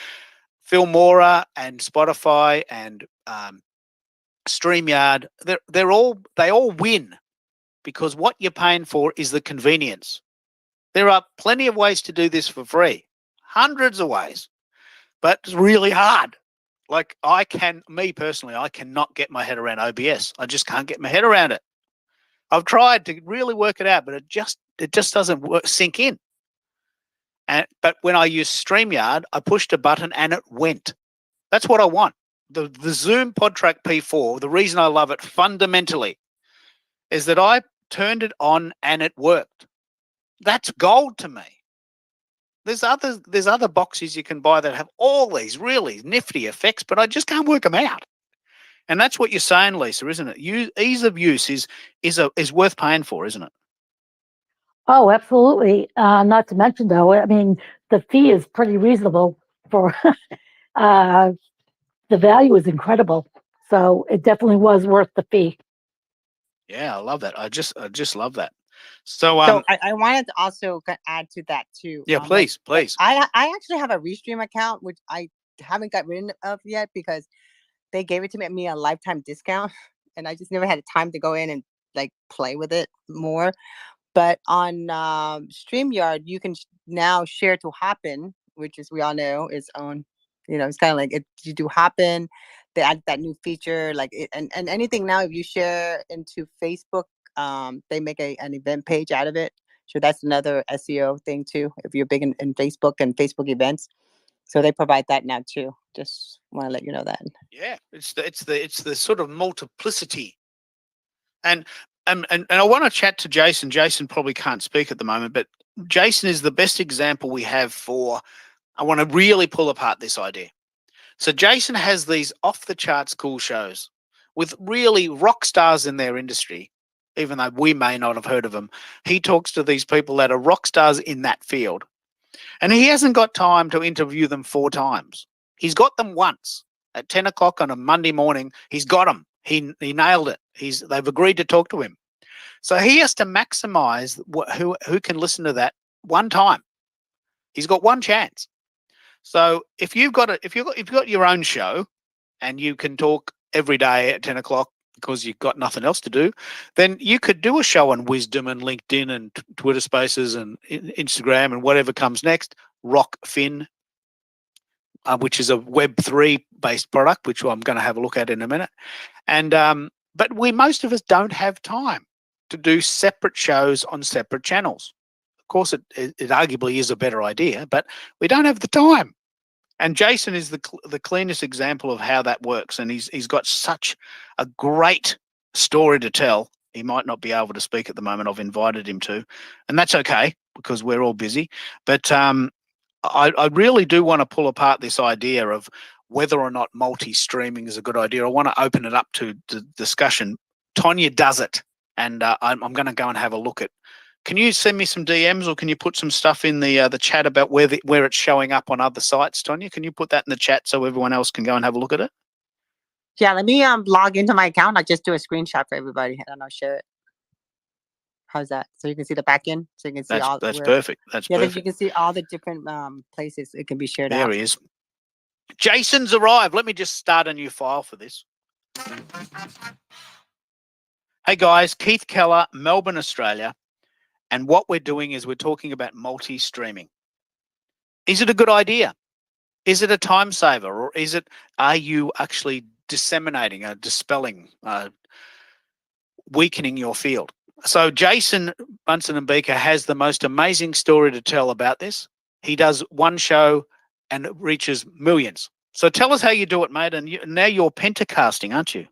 Filmora and Spotify and StreamYard, they all win because what you're paying for is the convenience. There are plenty of ways to do this for free, hundreds of ways, but it's really hard. Like me personally, I cannot get my head around OBS. I just can't get my head around it. I've tried to really work it out, but it just doesn't sink in. But when I use StreamYard, I pushed a button and it went. That's what I want. The Zoom PodTrack P4, the reason I love it fundamentally is that I turned it on and it worked. That's gold to me. There's other boxes you can buy that have all these really nifty effects, but I just can't work them out. And that's what you're saying, Lisa, isn't it? Ease of use is worth paying for, isn't it? Oh, absolutely. Not to mention, though, I mean, the fee is pretty reasonable for the value is incredible. So it definitely was worth the fee. Yeah, I love that. I just love that. So I wanted to also add to that too. Yeah, please. I actually have a Restream account which I haven't got rid of yet because they gave it to me a lifetime discount, and I just never had time to go in and like play with it more. But on StreamYard, you can now share to Hopin, which is we all know is on. It's kind of like you do Hopin. They add that new feature, and anything now if you share into Facebook. They make an event page out of it. So that's another SEO thing too, if you're big in Facebook and Facebook events. So they provide that now too. Just want to let you know that. Yeah, it's the sort of multiplicity. And I want to chat to Jason. Jason probably can't speak at the moment, but Jason is the best example we have for, I want to really pull apart this idea. So Jason has these off the charts cool shows with really rock stars in their industry. Even though we may not have heard of them, he talks to these people that are rock stars in that field. And he hasn't got time to interview them 4 times. He's got them once at 10 o'clock on a Monday morning. He's got them. He nailed it. They've agreed to talk to him. So he has to maximize who can listen to that one time. He's got one chance. So if you've got your own show and you can talk every day at 10 o'clock, because you've got nothing else to do, then you could do a show on Wisdom and LinkedIn and Twitter Spaces and Instagram and whatever comes next, Rockfin, which is a Web3 based product, which I'm going to have a look at in a minute. And but most of us don't have time to do separate shows on separate channels. Of course, it arguably is a better idea, but we don't have the time. And Jason is the cleanest example of how that works. And he's got such a great story to tell. He might not be able to speak at the moment. I've invited him to, and that's okay because we're all busy. But I really do want to pull apart this idea of whether or not multi-streaming is a good idea. I want to open it up to discussion. Tonya does it, and I'm going to go and have a look at. Can you send me some DMs, or can you put some stuff in the chat about where it's showing up on other sites, Tonya? Can you put that in the chat so everyone else can go and have a look at it? Yeah, let me log into my account. I'll just do a screenshot for everybody and I'll share it. How's that? So you can see the back end. So you can see that's perfect. That's perfect. You can see all the different places it can be shared out. There he is. Jason's arrived. Let me just start a new file for this. Hey guys, Keith Keller, Melbourne, Australia. And what we're doing is we're talking about multi-streaming. Is it a good idea? Is it a time saver? Or are you actually disseminating, dispelling, weakening your field? So Jason Bunsen and Beaker has the most amazing story to tell about this. he does one show and it reaches millions. So tell us how you do it, mate. And now you're pentacasting, aren't you?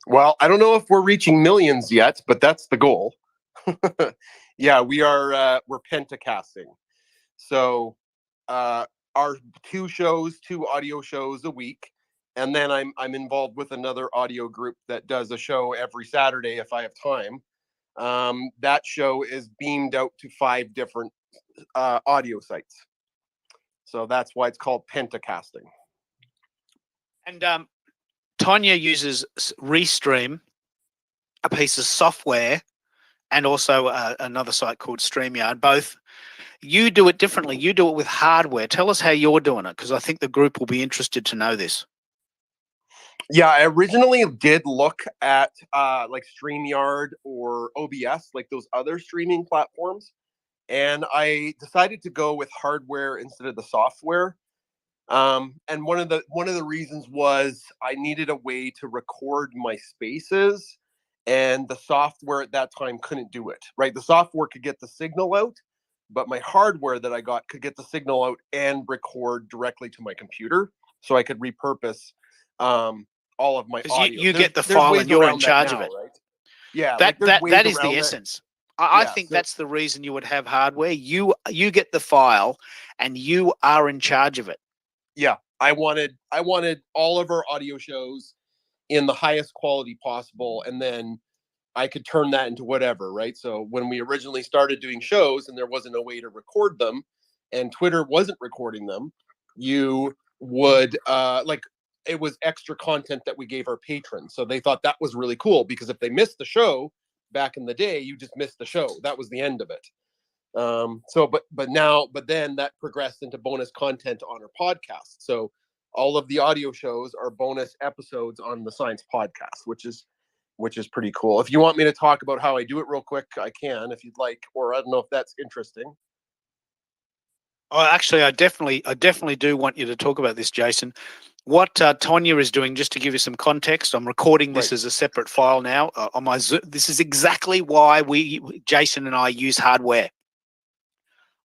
Well, I don't know if we're reaching millions yet, but that's the goal. Yeah, we're pentacasting. So our two audio shows a week, and then I'm involved with another audio group that does a show every Saturday if I have time. That show is beamed out to 5 different audio sites. So that's why it's called pentacasting. And Tonya uses Restream, a piece of software, and also another site called StreamYard. Both, you do it differently. You do it with hardware. Tell us how you're doing it, because I think the group will be interested to know this. Yeah, I originally did look at like StreamYard or OBS, like those other streaming platforms. And I decided to go with hardware instead of the software. And one of the reasons was I needed a way to record my spaces, and the software at that time couldn't do it. Right, the software could get the signal out, but my hardware that I got could get the signal out and record directly to my computer, so I could repurpose all of my audio. You get the file and you're in charge of it. Right? Yeah, that is the essence. I think that's the reason you would have hardware. You get the file and you are in charge of it. Yeah, I wanted all of our audio shows in the highest quality possible, and then I could turn that into whatever, right? So when we originally started doing shows and there wasn't a way to record them and Twitter wasn't recording them, you would it was extra content that we gave our patrons. So they thought that was really cool, because if they missed the show back in the day, you just missed the show. That was the end of it. But then that progressed into bonus content on our podcast. So all of the audio shows are bonus episodes on the Science Podcast, which is pretty cool. If you want me to talk about how I do it real quick, I can, if you'd like, or I don't know if that's interesting. Oh, actually, I definitely do want you to talk about this, Jason. What Tonya is doing, just to give you some context, I'm recording this as a separate file now on my Zoom. This is exactly why Jason and I use hardware.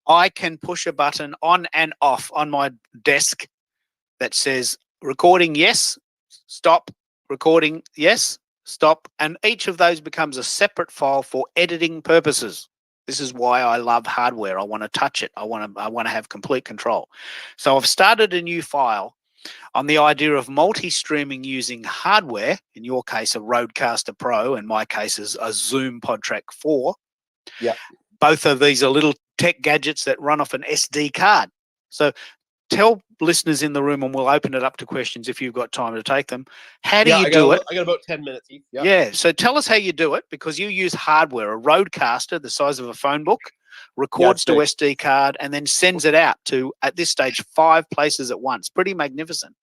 I can push a button on and off on my desk that says recording, yes, stop, recording, yes, stop. And each of those becomes a separate file for editing purposes. This is why I love hardware. I want to touch it. I want to have complete control. So I've started a new file on the idea of multi-streaming using hardware, in your case, a Rodecaster Pro, in my case is a Zoom PodTrack 4. Yeah. Both of these are little tech gadgets that run off an SD card. So tell listeners in the room, and we'll open it up to questions if you've got time to take them. How do you do it? I got about 10 minutes. Yeah. So tell us how you do it, because you use hardware, a Rodecaster the size of a phone book, records to SD card, and then sends it out to, at this stage, 5 places at once. Pretty magnificent.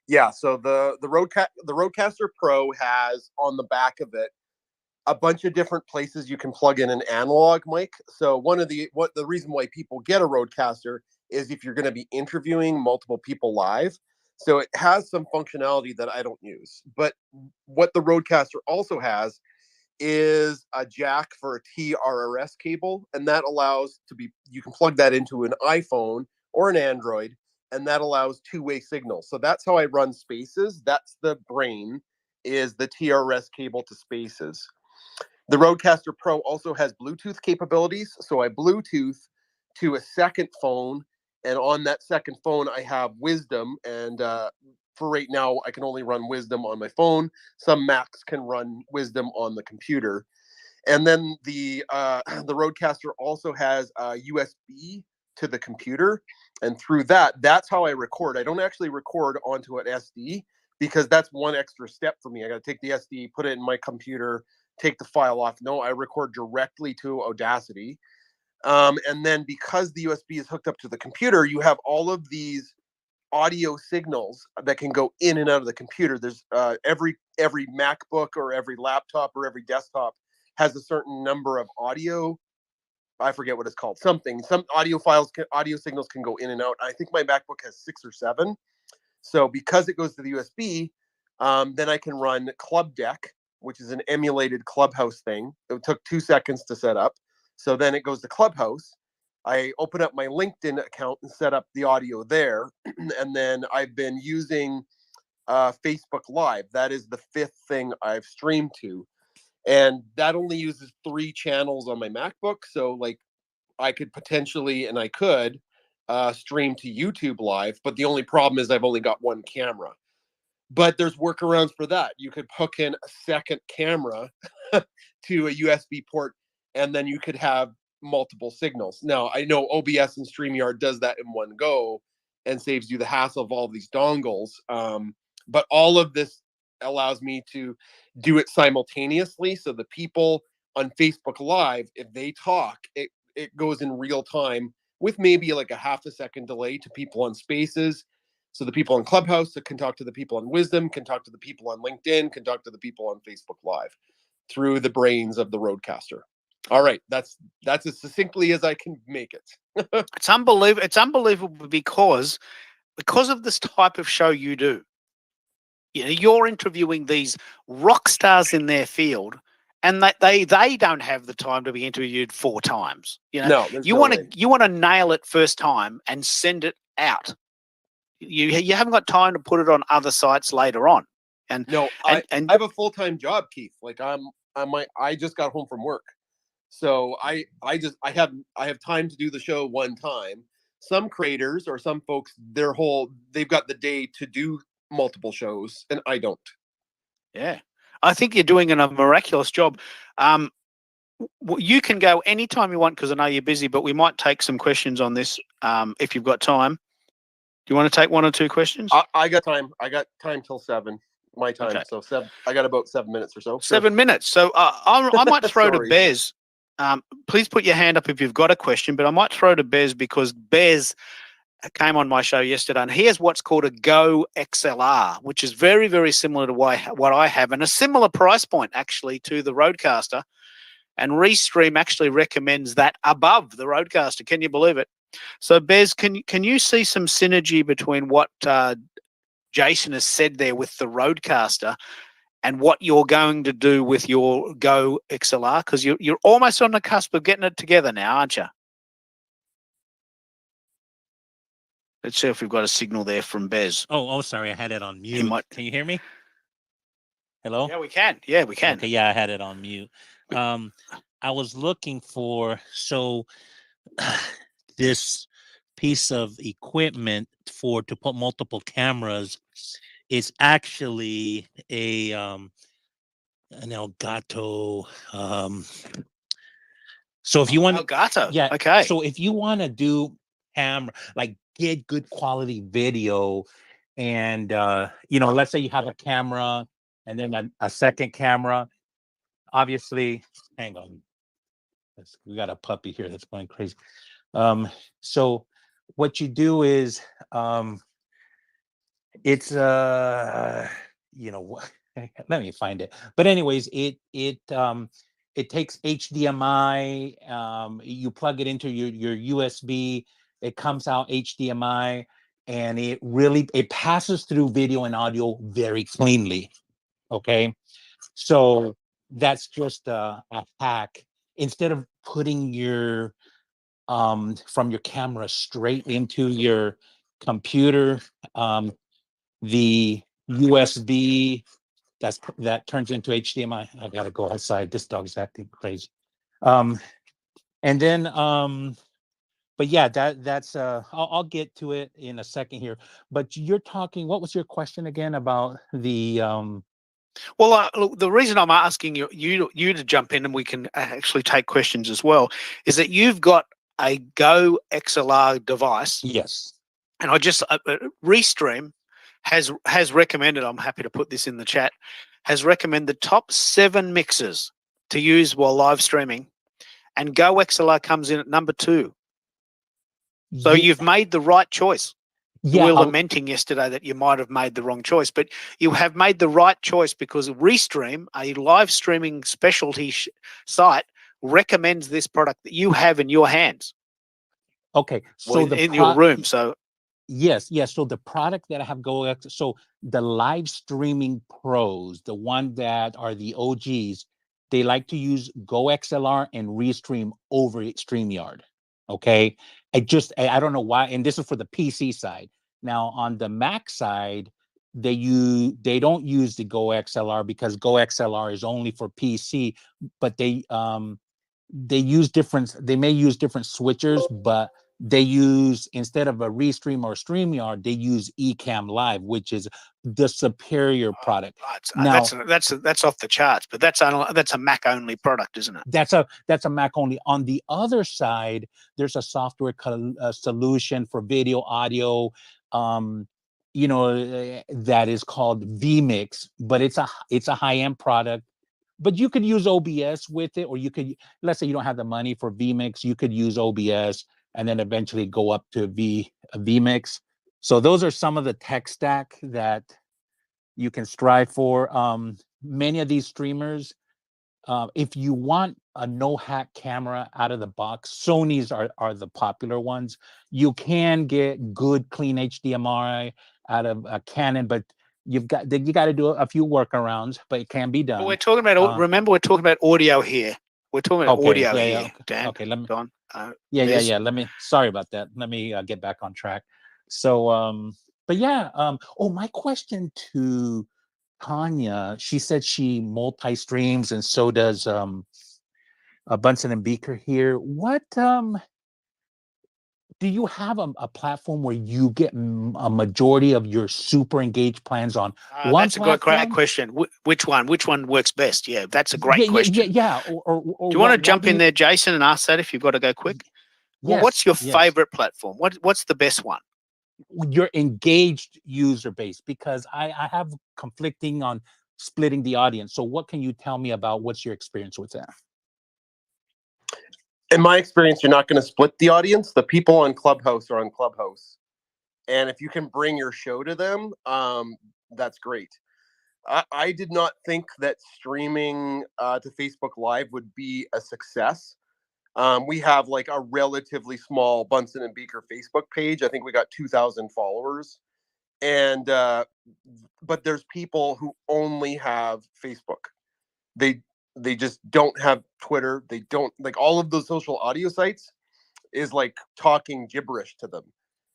Yeah. So the Rodecaster Pro has on the back of it a bunch of different places you can plug in an analog mic. So the reason why people get a Rodecaster is if you're going to be interviewing multiple people live. So it has some functionality that I don't use. But what the Rodecaster also has is a jack for a TRRS cable, and that allows you can plug that into an iPhone or an Android, and that allows 2-way signals. So that's how I run Spaces. That's the brain, is the TRS cable to Spaces. The Rodecaster Pro also has Bluetooth capabilities. So I Bluetooth to a second phone, and on that second phone, I have Wisdom. And for right now, I can only run Wisdom on my phone. Some Macs can run Wisdom on the computer. And then the Rodecaster also has USB to the computer. And through that's how I record. I don't actually record onto an SD, because that's one extra step for me. I got to take the SD, put it in my computer, take the file off. No, I record directly to Audacity. And then because the USB is hooked up to the computer, you have all of these audio signals that can go in and out of the computer. There's every MacBook or every laptop or every desktop has a certain number of audio. I forget what it's called. Some audio signals can go in and out. I think my MacBook has 6 or 7. So because it goes to the USB, then I can run Club Deck, which is an emulated Clubhouse thing. It took 2 seconds to set up. So then it goes to Clubhouse, I open up my LinkedIn account and set up the audio there. And then I've been using Facebook Live. That is the 5th thing I've streamed to. And that only uses 3 channels on my MacBook. So like I could potentially, and I could stream to YouTube Live, but the only problem is I've only got 1 camera. But there's workarounds for that. You could hook in a second camera to a USB port, and then you could have multiple signals. Now, I know OBS and StreamYard does that in one go and saves you the hassle of all these dongles. But all of this allows me to do it simultaneously. So the people on Facebook Live, if they talk, it goes in real time with maybe like a half a second delay to people on Spaces. So the people on Clubhouse that can talk to the people on Wisdom, can talk to the people on LinkedIn, can talk to the people on Facebook Live through the brains of the Roadcaster. All right, that's as succinctly as I can make it. It's unbelievable. It's unbelievable because of this type of show you do. You know, you're interviewing these rock stars in their field, and that they don't have the time to be interviewed 4 times. You know, No, there's you no want way. to nail it first time and send it out. You haven't got time to put it on other sites later on. And No, I have a full-time job, Keith. Like I just got home from work. So I have time to do the show one time. Some creators or some folks, they've got the day to do multiple shows, and I don't. Yeah, I think you're doing a miraculous job. You can go anytime you want because I know you're busy, but we might take some questions on this if you've got time. Do you want to take 1 or 2 questions? I got time. I got time till 7 my time. Okay. So 7. I got about 7 minutes or so. 7 minutes. So I might throw to Sorry. Bez. Please put your hand up if you've got a question, but I might throw to Bez because Bez came on my show yesterday and he has what's called a Go XLR, which is very, very similar to what I have and a similar price point actually to the Roadcaster. And Restream actually recommends that above the Roadcaster. Can you believe it? So Bez, can you see some synergy between what Jason has said there with the Roadcaster and what you're going to do with your Go XLR? Because you're almost on the cusp of getting it together now, aren't you? Let's see if we've got a signal there from Bez. Oh, sorry, I had it on mute. Can you hear me? Hello? Yeah, we can. Yeah, we can. Okay, yeah, I had it on mute. I was looking for this piece of equipment to put multiple cameras is actually an Elgato. So if you want Elgato, yeah, okay. So if you want to do camera, like get good quality video, and let's say you have a camera and then a second camera. Obviously, hang on. We got a puppy here that's going crazy. So what you do is it's let me find it. But anyways, it takes HDMI, you plug it into your USB, it comes out HDMI, and it passes through video and audio very cleanly. Okay. So that's just a hack. Instead of putting your from your camera straight into your computer, the USB that turns into HDMI. I gotta go outside. This dog's acting crazy. And then but yeah, that's I'll get to it in a second here. But you're talking, what was your question again about the Well, look, the reason I'm asking you to jump in and we can actually take questions as well is that you've got a Go XLR device. Yes. And I just Restream has recommended. I'm happy to put this in the chat. Has recommended the top 7 mixers to use while live streaming, and Go XLR comes in at number 2. So you've made the right choice. Yeah, we were lamenting yesterday that you might have made the wrong choice, but you have made the right choice because Restream, a live streaming specialty site, recommends this product that you have in your hands. Okay, so in your room. So yes. So the product that I have so the live streaming pros, the one that are the OGs, they like to use Go XLR and Restream over StreamYard. Okay. I don't know why. And this is for the PC side. Now on the Mac side, they don't use the Go XLR because Go XLR is only for PC, but they may use different switchers, but they use, instead of a Restream or StreamYard, they use Ecamm Live, which is the superior product. Now, that's off the charts, but that's a Mac only product, isn't it? that's a Mac only. On the other side, there's a software solution for video, audio, that is called vMix, but it's a high-end product. But you could use OBS with it, or you could, let's say you don't have the money for vMix, you could use OBS and then eventually go up to vMix. So those are some of the tech stack that you can strive for. Many of these streamers, if you want a no hack camera out of the box, Sony's are the popular ones. You can get good clean HDMI out of a Canon, but you got to do a few workarounds, but it can be done. But we're talking about remember, we're talking about audio here. We're talking about audio here. Okay. Dan, okay, let me go on. yeah. Sorry about that. Let me get back on track. So but yeah, my question to Tanya, she said she multi-streams and so does Bunsen and Beaker here. What do you have a platform where you get a majority of your super engaged plans on one that's platform? a great question. Which one works best? Yeah, that's a great question. Yeah. Do you want to jump in there, Jason, and ask that if you've got to go quick? Well, what's your favorite platform? What's the best one? Your engaged user base, because I have conflicting on splitting the audience. So what can you tell me about what's your experience with that? In my experience, you're not going to split the audience. The people on Clubhouse are on Clubhouse. And if you can bring your show to them, that's great. I did not think that streaming to Facebook Live would be a success. We have like a relatively small Bunsen and Beaker Facebook page. I think we got 2,000 followers. And but there's people who only have Facebook. They just don't have Twitter. They don't, like, all of those social audio sites is like talking gibberish to them.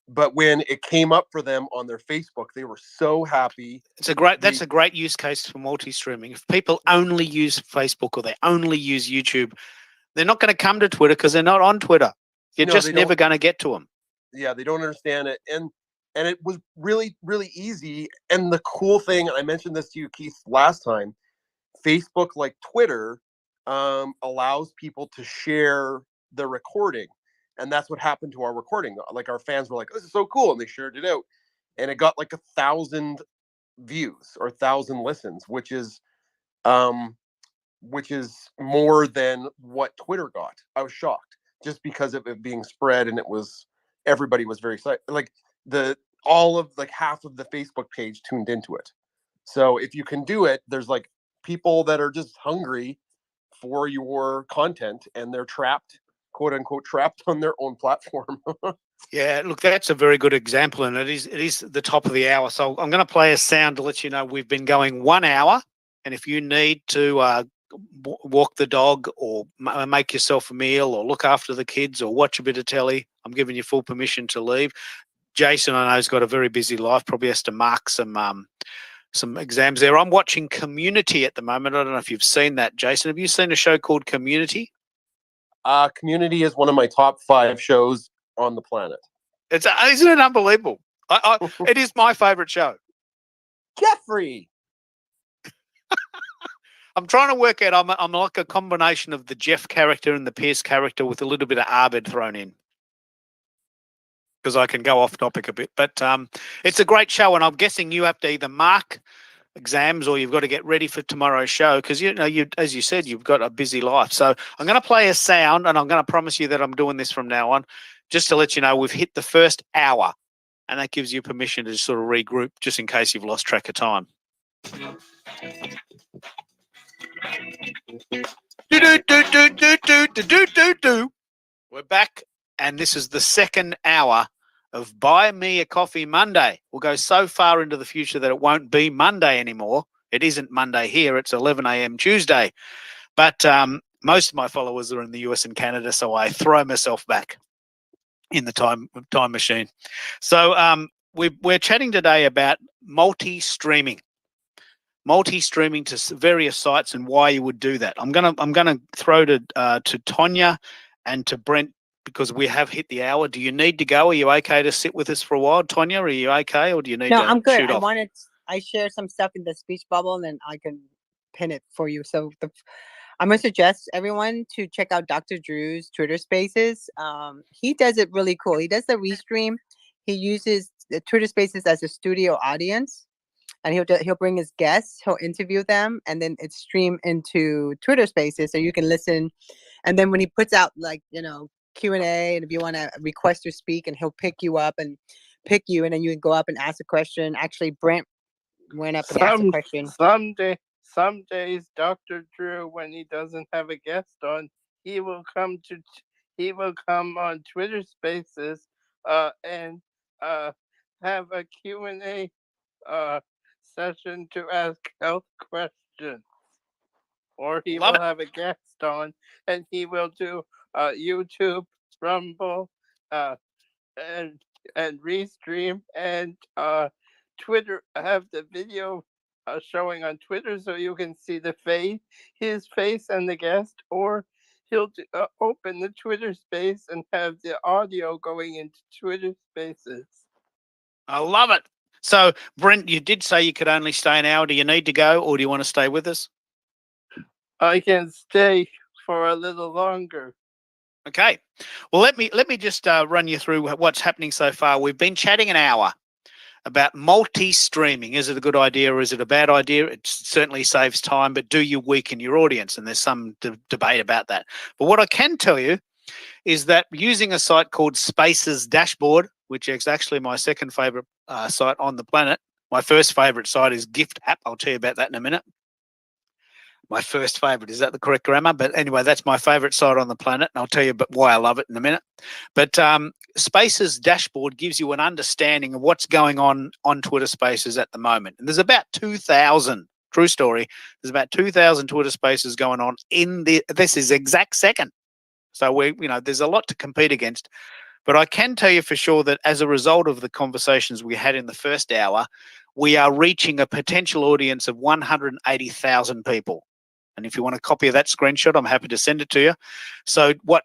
But when it came up for them on their Facebook, they were so happy. That's a great use case for multi-streaming. If people only use Facebook or they only use YouTube, they're not going to come to Twitter because they're not on Twitter. You're just never going to get to them. Yeah, they don't understand it. And it was really, really easy. And the cool thing, I mentioned this to you, Keith, last time, Facebook, like Twitter, allows people to share the recording. And that's what happened to our recording. Like, our fans were like, this is so cool. And they shared it out. And it got like 1,000 views or 1,000 listens, which is more than what Twitter got. I was shocked just because of it being spread, and everybody was very excited. Like, half of the Facebook page tuned into it. So if you can do it, there's like people that are just hungry for your content, and they're trapped, quote unquote, trapped on their own platform. Yeah, look, that's a very good example, and it is the top of the hour. So I'm going to play a sound to let you know we've been going 1 hour, and if you need to walk the dog or make yourself a meal or look after the kids or watch a bit of telly, I'm giving you full permission to leave. Jason, I know, has got a very busy life, probably has to mark some exams there. I'm watching Community at the moment. I don't know if you've seen that, Jason. Have you seen a show called Community? Community is one of my top 5 shows on the planet. Isn't it unbelievable? It is my favorite show. Jeffrey. I'm trying to work out. I'm like a combination of the Jeff character and the Pierce character with a little bit of Abed thrown in, because I can go off topic a bit. But it's a great show, and I'm guessing you have to either mark exams or you've got to get ready for tomorrow's show because, as you said, you've got a busy life. So I'm going to play a sound, and I'm going to promise you that I'm doing this from now on, just to let you know we've hit the first hour, and that gives you permission to sort of regroup just in case you've lost track of time. We're back, and this is the second hour of Buy Me a Coffee Monday. We'll go so far into the future that it won't be Monday anymore. It isn't Monday here. It's 11 a.m. Tuesday. But most of my followers are in the US and Canada, so I throw myself back. in the time machine. So we're chatting today about multi-streaming to various sites and why you would do that. I'm gonna throw to Tonya and to Brent because we have hit the hour. Do you need to go? Are you okay to sit with us for a while, Tonya? Are you okay, or do you need No, to I'm good. shoot off? I share some stuff in the speech bubble, and then I can pin it for you. So I'm gonna suggest everyone to check out Dr. Drew's Twitter Spaces. He does it really cool. He does the Restream. He uses the Twitter Spaces as a studio audience, and he'll bring his guests. He'll interview them, and then it's streamed into Twitter Spaces, so you can listen. And then when he puts out Q&A, and if you want to request to speak, and he'll pick you, and then you can go up and ask a question. Actually, Brent went up and asked a question. Some days, Dr. Drew, when he doesn't have a guest on, he will come on Twitter Spaces, and have a Q&A session to ask health questions. Or he will have a guest on, and he will do YouTube, Rumble, and Restream, and Twitter. Have the video showing on Twitter so you can see his face and the guest, or he'll open the Twitter space and have the audio going into Twitter Spaces. I love it. So, Brent, you did say you could only stay an hour. Do you need to go, or do you want to stay with us? I can stay for a little longer. Okay. Well, let me just run you through what's happening so far. We've been chatting an hour about multi-streaming. Is it a good idea or is it a bad idea? It certainly saves time, but do you weaken your audience? And there's some debate about that. But what I can tell you is that using a site called Spaces Dashboard, which is actually my second favorite site on the planet. My first favorite site is Gift App. I'll tell you about that in a minute. My first favorite, is that the correct grammar? But anyway, that's my favorite site on the planet, and I'll tell you why I love it in a minute. But Spaces Dashboard gives you an understanding of what's going on Twitter Spaces at the moment. And there's about 2,000, true story, there's about 2,000 Twitter Spaces going on this is exact second. So there's a lot to compete against. But I can tell you for sure that as a result of the conversations we had in the first hour, we are reaching a potential audience of 180,000 people. And if you want a copy of that screenshot, I'm happy to send it to you. So what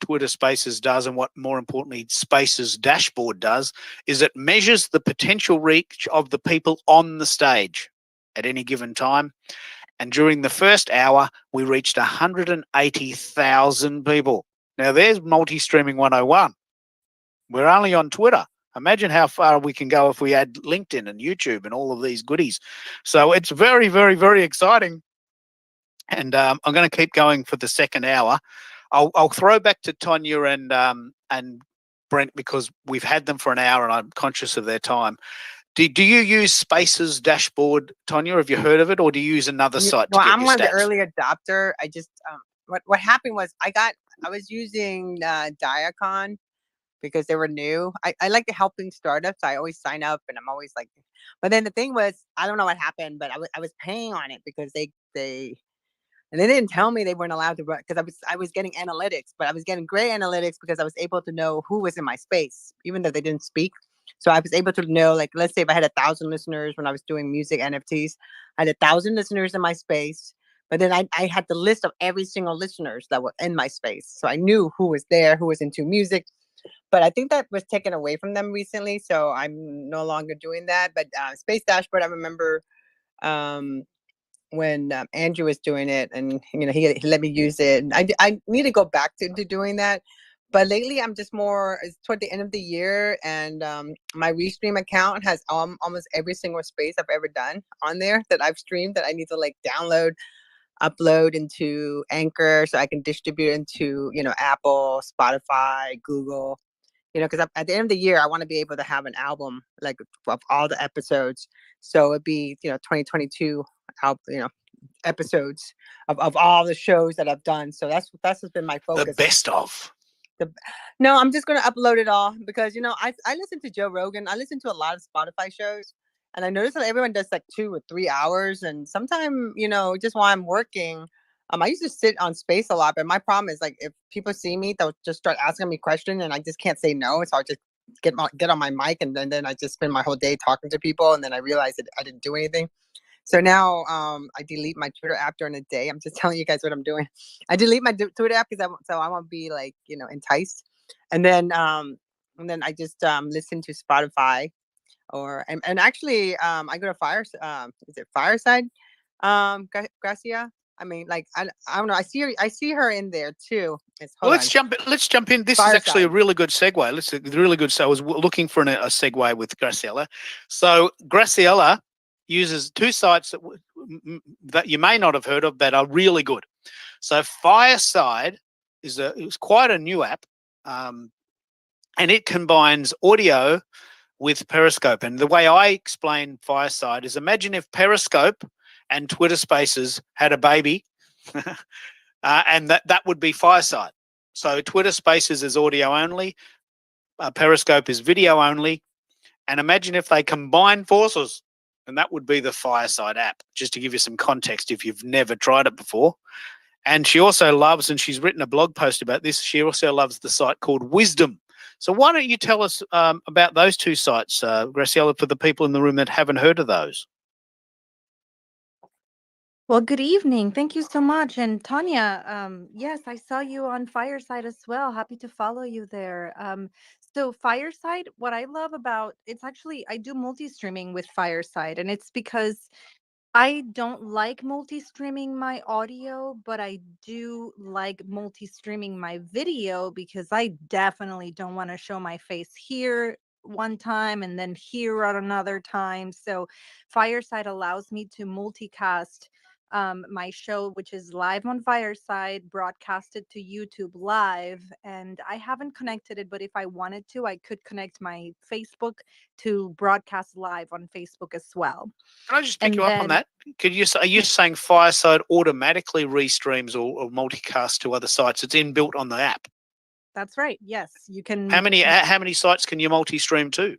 Twitter Spaces does, and what more importantly Spaces Dashboard does, is it measures the potential reach of the people on the stage at any given time. And during the first hour, we reached 180,000 people. Now there's multi-streaming 101. We're only on Twitter. Imagine how far we can go if we add LinkedIn and YouTube and all of these goodies. So it's very, very, very exciting. And I'm going to keep going for the second hour. I'll throw back to Tonya and Brent because we've had them for an hour and I'm conscious of their time. Do you use Spaces Dashboard, Tonya? Have you heard of it, or do you use another site to get I'm your one of the stats? early adopter. I just what happened was I was using Diacon because they were new. I like helping startups. I always sign up, and I'm always like, but then the thing was, I don't know what happened, but I was paying on it because they didn't tell me they weren't allowed to run, because I was getting analytics, but I was getting great analytics because I was able to know who was in my space, even though they didn't speak. So I was able to know, like, let's say if I had 1,000 listeners when I was doing music NFTs, I had 1,000 listeners in my space, but then I had the list of every single listeners that were in my space. So I knew who was there, who was into music. But I think that was taken away from them recently, so I'm no longer doing that. But Space Dashboard, I remember when Andrew was doing it, and he let me use it. And I need to go back to doing that. But lately, I'm just more toward the end of the year, and my Restream account has almost every single space I've ever done on there that I've streamed that I need to like download, upload into Anchor so I can distribute into Apple, Spotify, Google. Because at the end of the year, I want to be able to have an album like of all the episodes. So it'd be 2022 episodes of all the shows that I've done. So that's what's been my focus. The best of. No, I'm just gonna upload it all because I listen to Joe Rogan. I listen to a lot of Spotify shows, and I notice that everyone does like 2 or 3 hours, and sometimes just while I'm working, I used to sit on space a lot, but my problem is like if people see me, they'll just start asking me questions, and I just can't say no. So I just get on my mic, and then I just spend my whole day talking to people, and then I realize that I didn't do anything. So now I delete my Twitter app during the day. I'm just telling you guys what I'm doing. I delete my Twitter app because I won't be like enticed, and then I just listen to Spotify and actually I go to is it Fireside Gracia. I mean, like I don't know. I see her in there too. Well, let's jump in. This is actually a really good segue. Really good. So I was looking for a segue with Graciela. So Graciela uses two sites that you may not have heard of that are really good. So Fireside is quite a new app, and it combines audio with Periscope. And the way I explain Fireside is, imagine if Periscope and Twitter Spaces had a baby, and that would be Fireside. So Twitter Spaces is audio only, Periscope is video only, and imagine if they combine forces, and that would be the Fireside app, just to give you some context if you've never tried it before. And she also loves, and she's written a blog post about this, she also loves the site called Wisdom. So why don't you tell us about those two sites, Graciela, for the people in the room that haven't heard of those? Well, good evening. Thank you so much. And Tanya, yes, I saw you on Fireside as well. Happy to follow you there. So Fireside, what I love about it's actually I do multi-streaming with Fireside, and it's because I don't like multi-streaming my audio, but I do like multi-streaming my video because I definitely don't want to show my face here one time and then here at another time. So Fireside allows me to multicast my show, which is live on Fireside, broadcasted to YouTube live. And I haven't connected it, but if I wanted to, I could connect my Facebook to broadcast live on Facebook as well. Can I just pick you up on that? Are you saying Fireside automatically restreams or multicast to other sites? It's inbuilt on the app. That's right. Yes, you can. How many sites can you multi-stream to?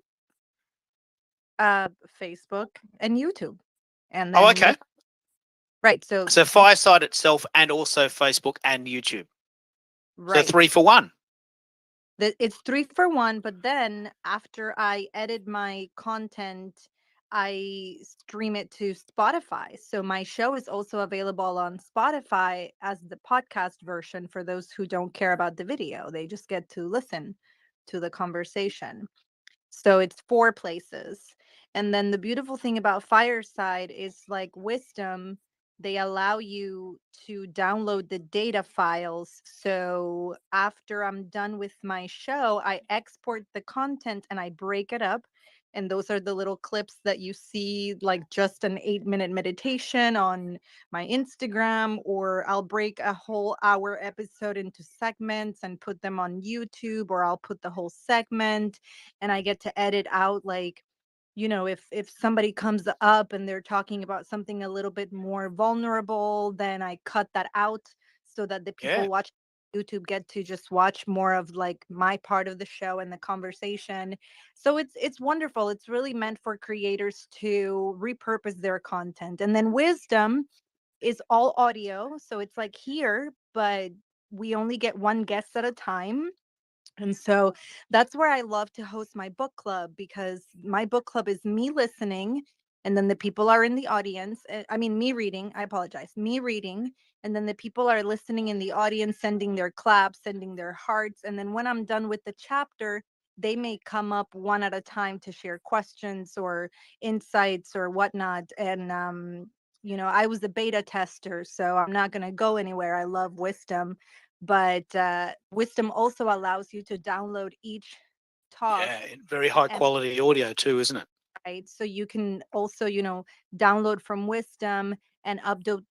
Facebook and YouTube, and then okay. Right. So Fireside itself and also Facebook and YouTube. Right. So 3 for 1. It's 3 for 1, but then after I edit my content, I stream it to Spotify. So my show is also available on Spotify as the podcast version for those who don't care about the video. They just get to listen to the conversation. So it's 4 places. And then the beautiful thing about Fireside is like Wisdom, they allow you to download the data files. So after I'm done with my show, I export the content and I break it up. And those are the little clips that you see, like just an 8-minute meditation on my Instagram, or I'll break a whole hour episode into segments and put them on YouTube, or I'll put the whole segment and I get to edit out, like, if somebody comes up and they're talking about something a little bit more vulnerable, then I cut that out so that the people watch YouTube get to just watch more of like my part of the show and the conversation. So it's wonderful. It's really meant for creators to repurpose their content. And then Wisdom is all audio. So it's like here, but we only get one guest at a time. And so that's where I love to host my book club, because my book club is me listening, and then the people are in the audience. Me reading, I apologize, me reading. And then the people are listening in the audience, sending their claps, sending their hearts. And then when I'm done with the chapter, they may come up one at a time to share questions or insights or whatnot. And, I was a beta tester, so I'm not going to go anywhere. I love Wisdom. But Wisdom also allows you to download each talk. Yeah, very high quality audio too, isn't it? Right. So you can also, download from Wisdom and upload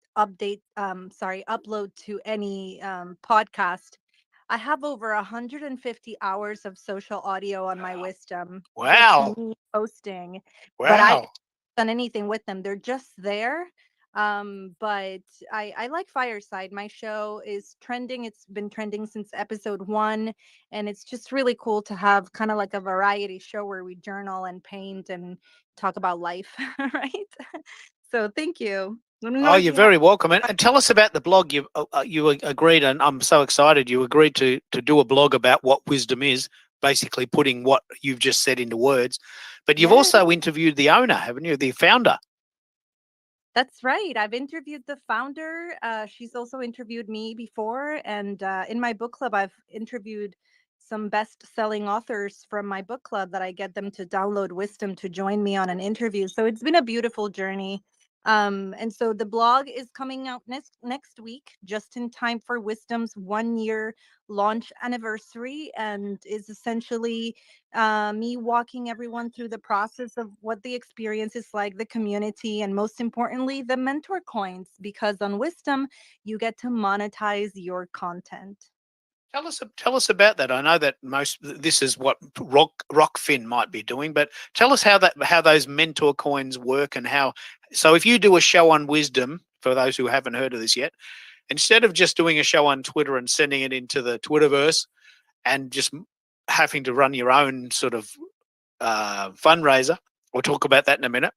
to any podcast. I have over 150 hours of social audio on my Wisdom. Wow. Me hosting. Wow. But I haven't done anything with them. They're just there. But I like Fireside. My show is trending. It's been trending since episode 1, and it's just really cool to have kind of like a variety show where we journal and paint and talk about life, right? So thank you. Let me know Oh, if you're you very welcome. And tell us about the blog. You agreed, and I'm so excited. You agreed to do a blog about what wisdom is, basically putting what you've just said into words. But you've Yes. also interviewed the owner, haven't you? The founder. That's right. I've interviewed the founder. She's also interviewed me before. And in my book club, I've interviewed some best-selling authors from my book club that I get them to download Wisdom to join me on an interview. So it's been a beautiful journey. And so the blog is coming out next week, just in time for Wisdom's 1-year launch anniversary, and is essentially me walking everyone through the process of what the experience is like, the community, and most importantly, the mentor coins, because on Wisdom, you get to monetize your content. Tell us about that. I know that this is what Rockfin might be doing, but tell us how those mentor coins work and how. So if you do a show on Wisdom, for those who haven't heard of this yet, instead of just doing a show on Twitter and sending it into the Twitterverse and just having to run your own sort of fundraiser, we'll talk about that in a minute.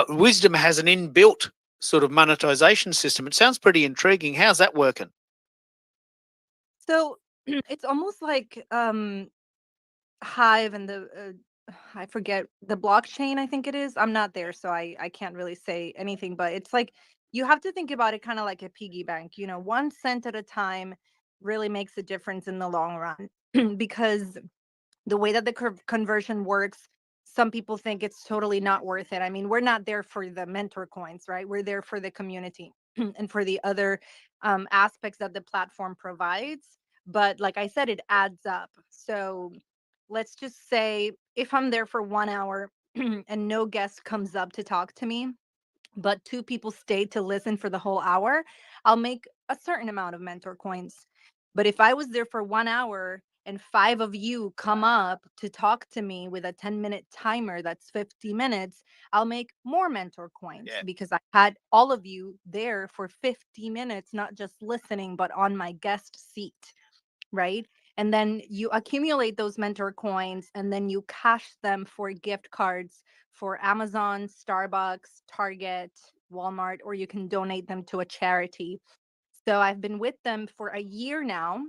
Wisdom has an inbuilt sort of monetization system. It sounds pretty intriguing. How's that working? So it's almost like Hive and the I forget the blockchain, I think it is. I'm not there, so I can't really say anything, but it's like you have to think about it kind of like a piggy bank. 1 cent at a time really makes a difference in the long run because the way that the conversion works, some people think it's totally not worth it. I mean, we're not there for the mentor coins, right? We're there for the community and for the other aspects that the platform provides. But like I said, it adds up. So let's just say if I'm there for 1 hour and no guest comes up to talk to me, but 2 people stay to listen for the whole hour, I'll make a certain amount of mentor coins. But if I was there for 1 hour and 5 of you come up to talk to me with a 10-minute timer, that's 50 minutes, I'll make more mentor coins because I had all of you there for 50 minutes, not just listening, but on my guest seat, right? And then you accumulate those mentor coins and then you cash them for gift cards for Amazon, Starbucks, Target, Walmart, or you can donate them to a charity. So I've been with them for a year now.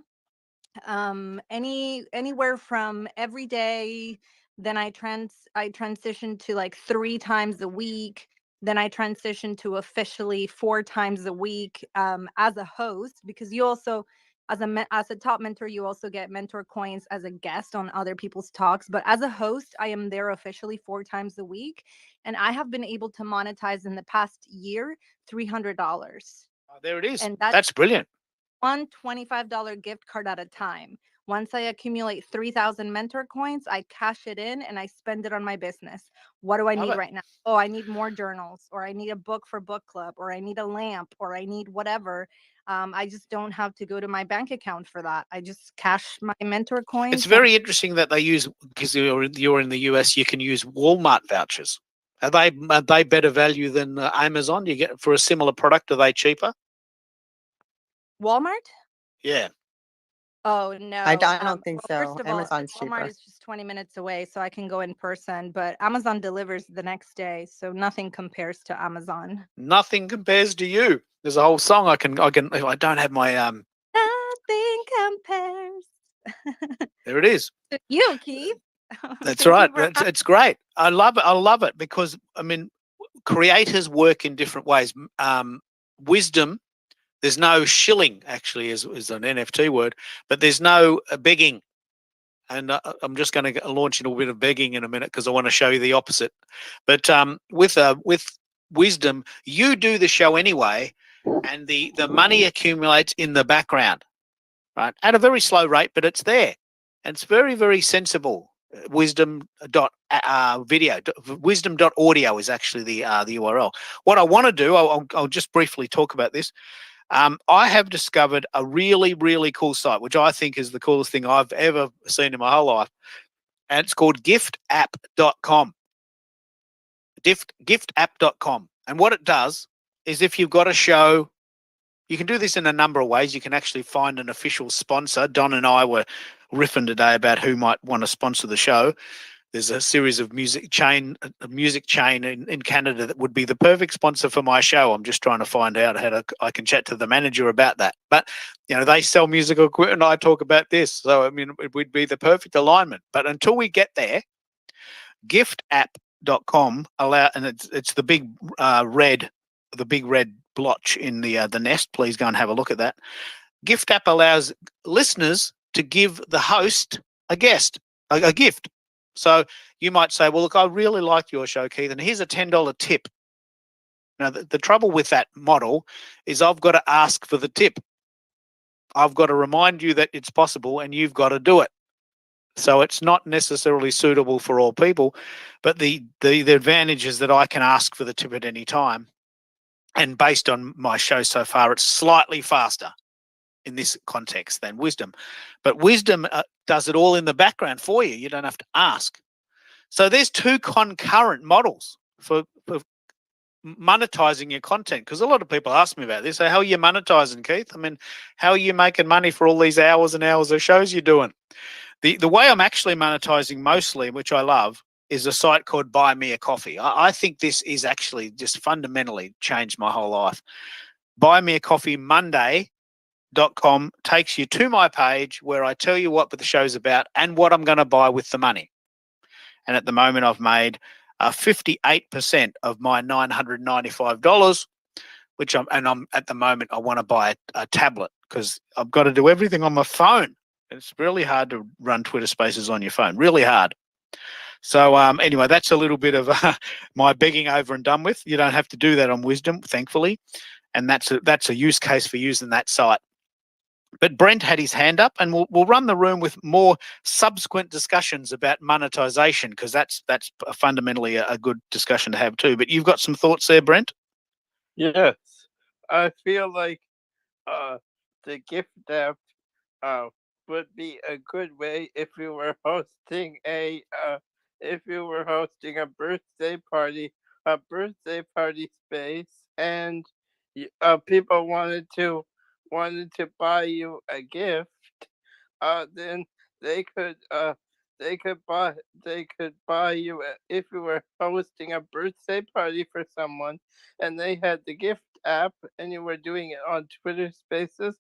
Anywhere from every day, then I transitioned to like 3 times a week, then I transitioned to officially 4 times a week as a host, because you also as a top mentor, you also get mentor coins as a guest on other people's talks. But as a host, I am there officially 4 times a week. And I have been able to monetize in the past year $300. There it is. And that's brilliant. One $25 gift card at a time. Once I accumulate 3,000 mentor coins, I cash it in and I spend it on my business. What do I need right now? Oh, I need more journals, or I need a book for book club, or I need a lamp, or I need whatever. I just don't have to go to my bank account for that. I just cash my mentor coins. It's very interesting that they use, because you're in the US, you can use Walmart vouchers. Are they better value than Amazon? You get for a similar product? Are they cheaper? Walmart? Yeah. Oh no, I don't think so. First of all, Amazon's Walmart cheaper. is just 20 minutes away, so I can go in person. But Amazon delivers the next day, so nothing compares to Amazon. Nothing compares to you. There's a whole song I don't have my Nothing compares. There it is. To you, Keith. That's Thank you right. very much. It's great. I love it. I love it because I mean, creators work in different ways. Wisdom. There's no shilling, actually, is an NFT word, but there's no begging. And I'm just going to launch into a bit of begging in a minute because I want to show you the opposite. But with Wisdom, you do the show anyway, and the money accumulates in the background, right? At a very slow rate, but it's there. And it's very, very sensible. Wisdom.video, wisdom.audio is actually the URL. What I want to do, I'll just briefly talk about this. I have discovered a really, really cool site, which I think is the coolest thing I've ever seen in my whole life. And it's called giftapp.com. Giftapp.com. And what it does is if you've got a show, you can do this in a number of ways. You can actually find an official sponsor. Don and I were riffing today about who might want to sponsor the show. there's a series of music chain in Canada that would be the perfect sponsor for my show. I'm just trying to find out I can chat to the manager about that. But they sell musical equipment, and I talk about this. So it would be the perfect alignment. But until we get there, giftapp.com and it's the big red blotch in the nest. Please go and have a look at that. Gift app allows listeners to give the host a gift. So you might say, well, look, I really like your show, Keith, and here's a $10 tip. Now, the trouble with that model is I've got to ask for the tip. I've got to remind you that it's possible, and you've got to do it. So it's not necessarily suitable for all people, but the advantage is that I can ask for the tip at any time. And based on my show so far, it's slightly faster in this context than Wisdom. But Wisdom does it all in the background for you. You don't have to ask. So there's two concurrent models for monetizing your content, because a lot of people ask me about this. So how are you monetizing, Keith? I mean, how are you making money for all these hours and hours of shows you're doing? The way I'm actually monetizing mostly, which I love, is a site called Buy Me a Coffee. I think this is actually just fundamentally changed my whole life. Buy Me a Coffee Monday.com takes you to my page where I tell you what the show's about and what I'm going to buy with the money. And at the moment, I've made 58% of my $995, which I'm at the moment, I want to buy a tablet because I've got to do everything on my phone. It's really hard to run Twitter Spaces on your phone, really hard. So anyway, that's a little bit of my begging over and done with. You don't have to do that on Wisdom, thankfully. And that's a use case for using that site. But Brent had his hand up, and we'll run the room with more subsequent discussions about monetization, because that's fundamentally a good discussion to have too. But you've got some thoughts there, Brent? Yes, I feel like the gift app would be a good way if you were hosting a birthday party space, and people wanted to buy you a gift. Then they could buy you if you were hosting a birthday party for someone, and they had the gift app, and you were doing it on Twitter Spaces.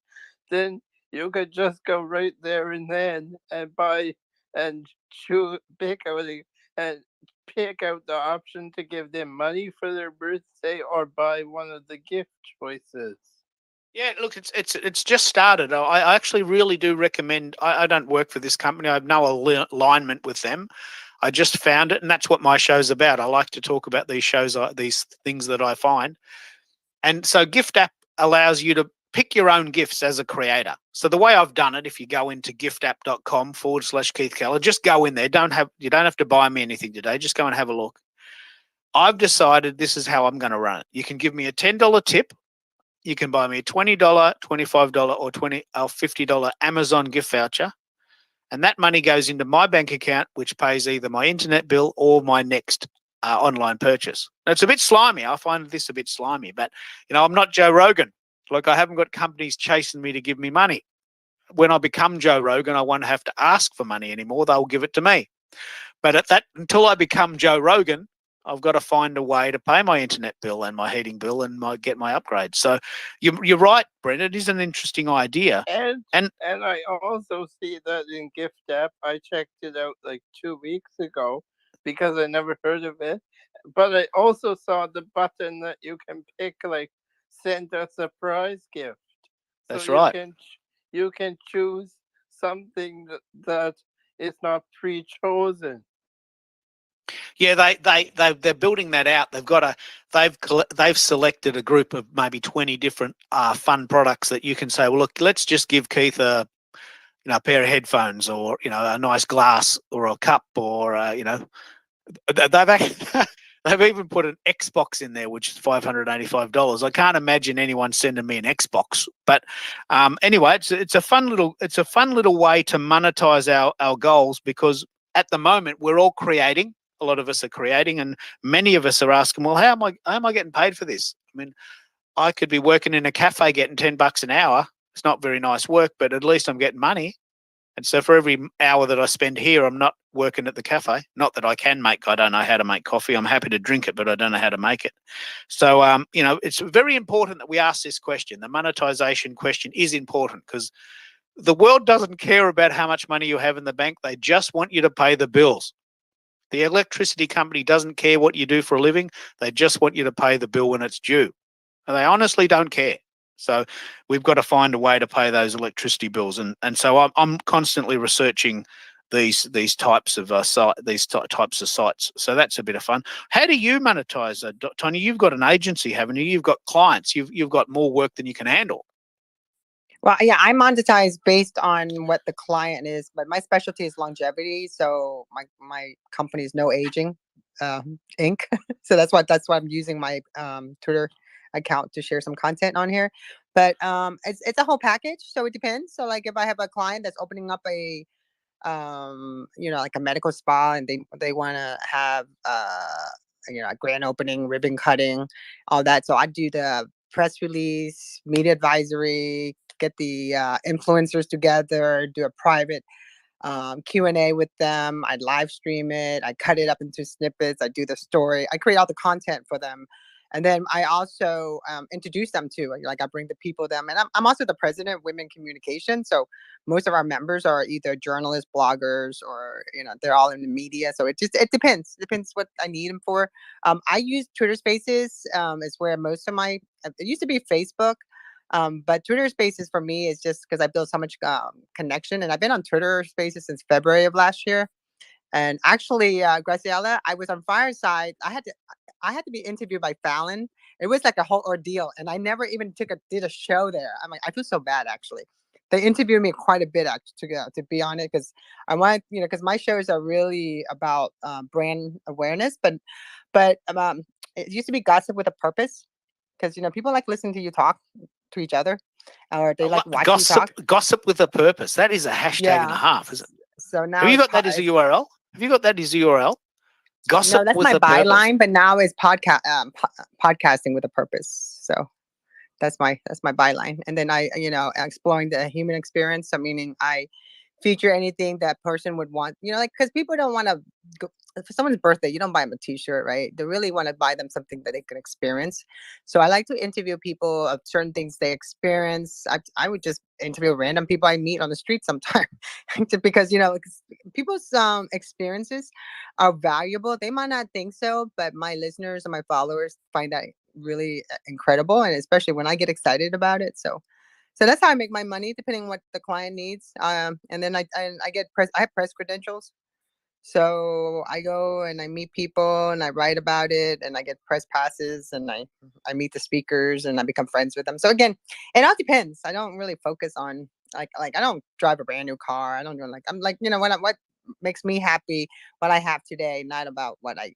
Then you could just go right there and then and buy and pick out the option to give them money for their birthday or buy one of the gift choices. Yeah, look, it's just started. I actually really do recommend. I don't work for this company. I have no alignment with them. I just found it, and that's what my show's about. I like to talk about these shows, these things that I find. And so Gift App allows you to pick your own gifts as a creator. So the way I've done it, if you go into giftapp.com/Keith Keller, just go in there. You don't have to buy me anything today. Just go and have a look. I've decided this is how I'm going to run it. You can give me a $10 tip. You can buy me a $20, $25, or $50 Amazon gift voucher. And that money goes into my bank account, which pays either my internet bill or my next online purchase. Now, it's a bit slimy. I find this a bit slimy, but I'm not Joe Rogan. Like, I haven't got companies chasing me to give me money. When I become Joe Rogan, I won't have to ask for money anymore. They'll give it to me. But until I become Joe Rogan, I've got to find a way to pay my internet bill and my heating bill and get my upgrades. So you're right, Brent. It is an interesting idea. And I also see that in Gift App. I checked it out like 2 weeks ago because I never heard of it. But I also saw the button that you can pick, like, send a surprise gift. That's so right. You can choose something that is not pre-chosen. Yeah, they're building that out. They've selected a group of maybe 20 different fun products that you can say, well, look, let's just give Keith a pair of headphones, or a nice glass, or a cup, or they've even put an Xbox in there, which is $585. I can't imagine anyone sending me an Xbox, but anyway, it's a fun little way to monetize our goals, because at the moment we're all creating. A lot of us are creating, and many of us are asking, well, how am I getting paid for this? I mean, I could be working in a cafe getting $10 an hour. It's not very nice work, but at least I'm getting money. And so for every hour that I spend here, I'm not working at the cafe. Not that I can make, I don't know how to make coffee. I'm happy to drink it, but I don't know how to make it. So, it's very important that we ask this question. The monetization question is important because the world doesn't care about how much money you have in the bank. They just want you to pay the bills. The electricity company doesn't care what you do for a living. They just want you to pay the bill when it's due. And they honestly don't care. So we've got to find a way to pay those electricity bills, and so I'm constantly researching these types of types of sites. So that's a bit of fun. How do you monetize, Tonya? You've got an agency, haven't you? You've got clients. You've got more work than you can handle. Well, yeah, I monetize based on what the client is, but my specialty is longevity. So my company is No Aging Inc. So that's why I'm using my Twitter account to share some content on here. But it's a whole package, so it depends. So like if I have a client that's opening up a like a medical spa, and they want to have a grand opening, ribbon cutting, all that. So I do the press release, media advisory, get the influencers together, do a private Q&A with them. I live stream it. I cut it up into snippets. I do the story. I create all the content for them. And then I also introduce them to, like I bring the people them. And I'm also the president of Women Communication. So most of our members are either journalists, bloggers, or, they're all in the media. So it depends. It depends what I need them for. I use Twitter Spaces is where most of it used to be Facebook. But Twitter Spaces for me is just because I built so much connection. And I've been on Twitter Spaces since February of last year. And actually, Graciela, I was on Fireside. I had to be interviewed by Fallon. It was like a whole ordeal, and I never even did a show there. I'm like, I feel so bad actually. They interviewed me quite a bit to be on it because I want, because my shows are really about brand awareness, but it used to be Gossip with a Purpose because people like listening to you talk to each other, or they like watching you talk. Gossip with a Purpose. That is a hashtag and a half, is it? So now have you got that as a URL? Have you got that as a URL? Gossip No, that's with my a Purpose. byline, but now it's podcasting with a purpose. So that's my byline. And then I, exploring the human experience. So meaning I feature anything that person would want, because people don't want to go for someone's birthday. You don't buy them a t-shirt, right? They really want to buy them something that they can experience. So I like to interview people of certain things they experience. I would just interview random people I meet on the street sometime because, people's experiences are valuable. They might not think so, but my listeners and my followers find that really incredible. And especially when I get excited about it. So that's how I make my money, depending on what the client needs. And then I get I have press credentials. So I go and I meet people and I write about it and I get press passes and I meet the speakers and I become friends with them. So again, it all depends. I don't really focus on like I don't drive a brand new car. I don't do I'm like, what makes me happy, what I have today, not about what I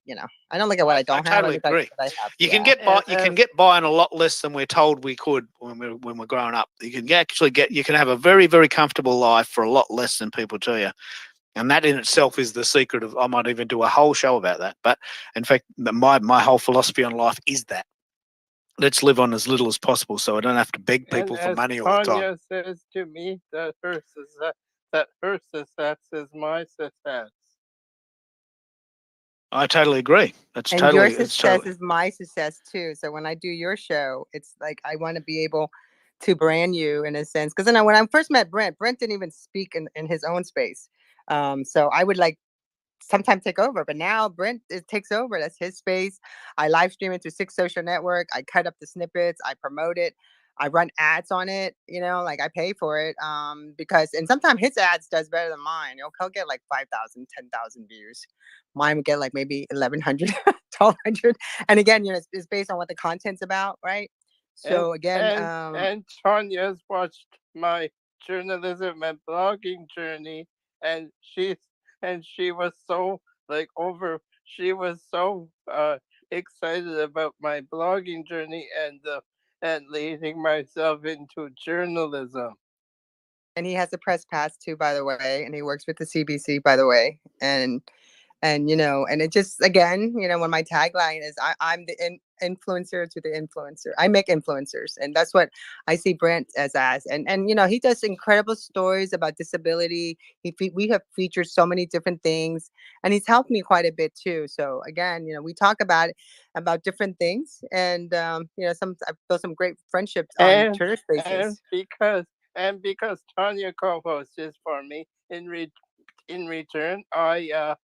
don't look at what I don't have. Totally agree. What I have. You can get by. You can get by on a lot less than we're told we could when we're growing up. You can you can have a very, very comfortable life for a lot less than people tell you. And that in itself is the secret of, I might even do a whole show about that. But in fact, my whole philosophy on life is that. Let's live on as little as possible so I don't have to beg people for money all the time. Tanya says to me that her success is my success. I totally agree. Your success is my success too. So when I do your show, it's like I want to be able to brand you in a sense. Because when I first met Brent didn't even speak in his own space. So I would sometimes take over, but now Brent takes over. That's his space. I live stream it through 6 Social Network. I cut up the snippets. I promote it. I run ads on it. I pay for it. Because sometimes his ads does better than mine. He'll get 5,000, 10,000 views. Mine would get maybe 1,100, 1,200. And again, it's based on what the content's about, right? So again, and Tanya's watched my journalism and blogging journey, and she was so excited about my blogging journey and leading myself into journalism. And he has a press pass too, by the way, and he works with the CBC, by the way, and And, and it just, again, when my tagline is I'm the influencer to the influencer. I make influencers. And that's what I see Brent as. And he does incredible stories about disability. We have featured so many different things, and he's helped me quite a bit too. So again, we talk about different things, and I've built some great friendships on Twitter Spaces. And because Tanya co-hosts this for me, in return, I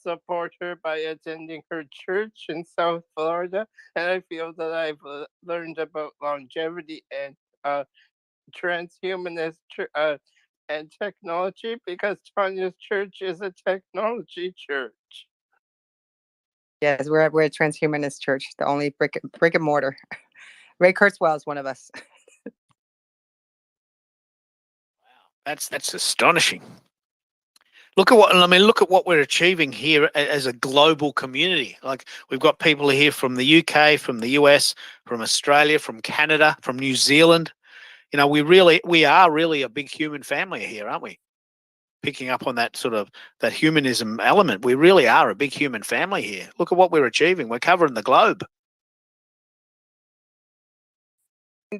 support her by attending her church in South Florida, and I feel that I've learned about longevity and transhumanist and technology, because Tanya's church is a technology church. Yes, we're a transhumanist church, the only brick and mortar. Ray Kurzweil is one of us. That's astonishing. Look at what we're achieving here as a global community. Like, we've got people here from the UK, from the US, from Australia, from Canada, from New Zealand. We are really a big human family here, aren't we? Picking up on that sort of that humanism element. We really are a big human family here. Look at what we're achieving. We're covering the globe.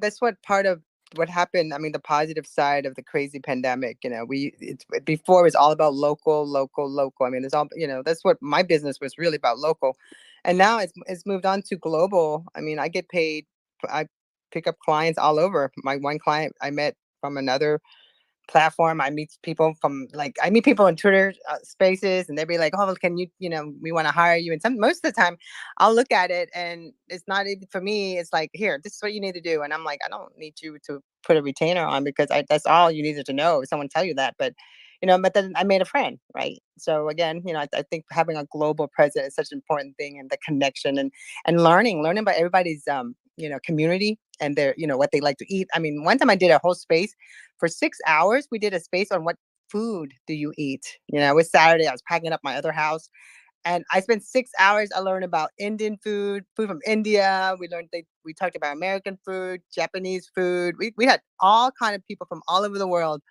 That's what part of what happened. I mean, the positive side of the crazy pandemic, before it was all about local. I mean, that's what my business was really about, local. And now it's moved on to global. I mean, I get paid. I pick up clients all over. My one client I met from another platform. I meet people in Twitter spaces, and they'd be like, "Oh, can you, we want to hire you." And most of the time I'll look at it, and it's not even for me. It's like, "Here, this is what you need to do." And I'm like, "I don't need you to put a retainer on, because that's all you needed to know, if someone tell you that." But then I made a friend, right? So again, I think having a global presence is such an important thing, and the connection and learning about everybody's community and their what they like to eat. I mean, one time I did a whole space for 6 hours. We did a space on what food do you eat. It was Saturday. I was packing up my other house, and I spent 6 hours. I learned about Indian food from India. We talked about American food, Japanese food. We had all kind of people from all over the world.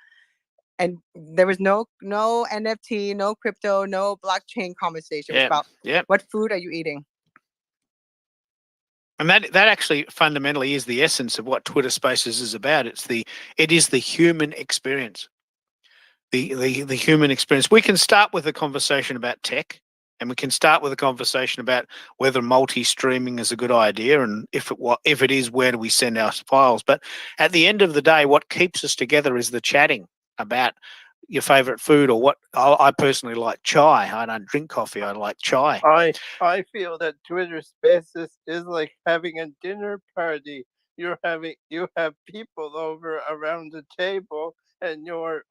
And there was no NFT, no crypto, no blockchain conversation. It was about what food are you eating? And that actually fundamentally is the essence of what Twitter Spaces is about. It is the human experience. The human experience. We can start with a conversation about tech, and we can start with a conversation about whether multi-streaming is a good idea, and if it is, where do we send our files? But at the end of the day, what keeps us together is the chatting about your favorite food, or what. I personally like chai. I don't drink coffee. I like chai. I feel that Twitter Spaces is like having a dinner party. You have people over around the table, and you're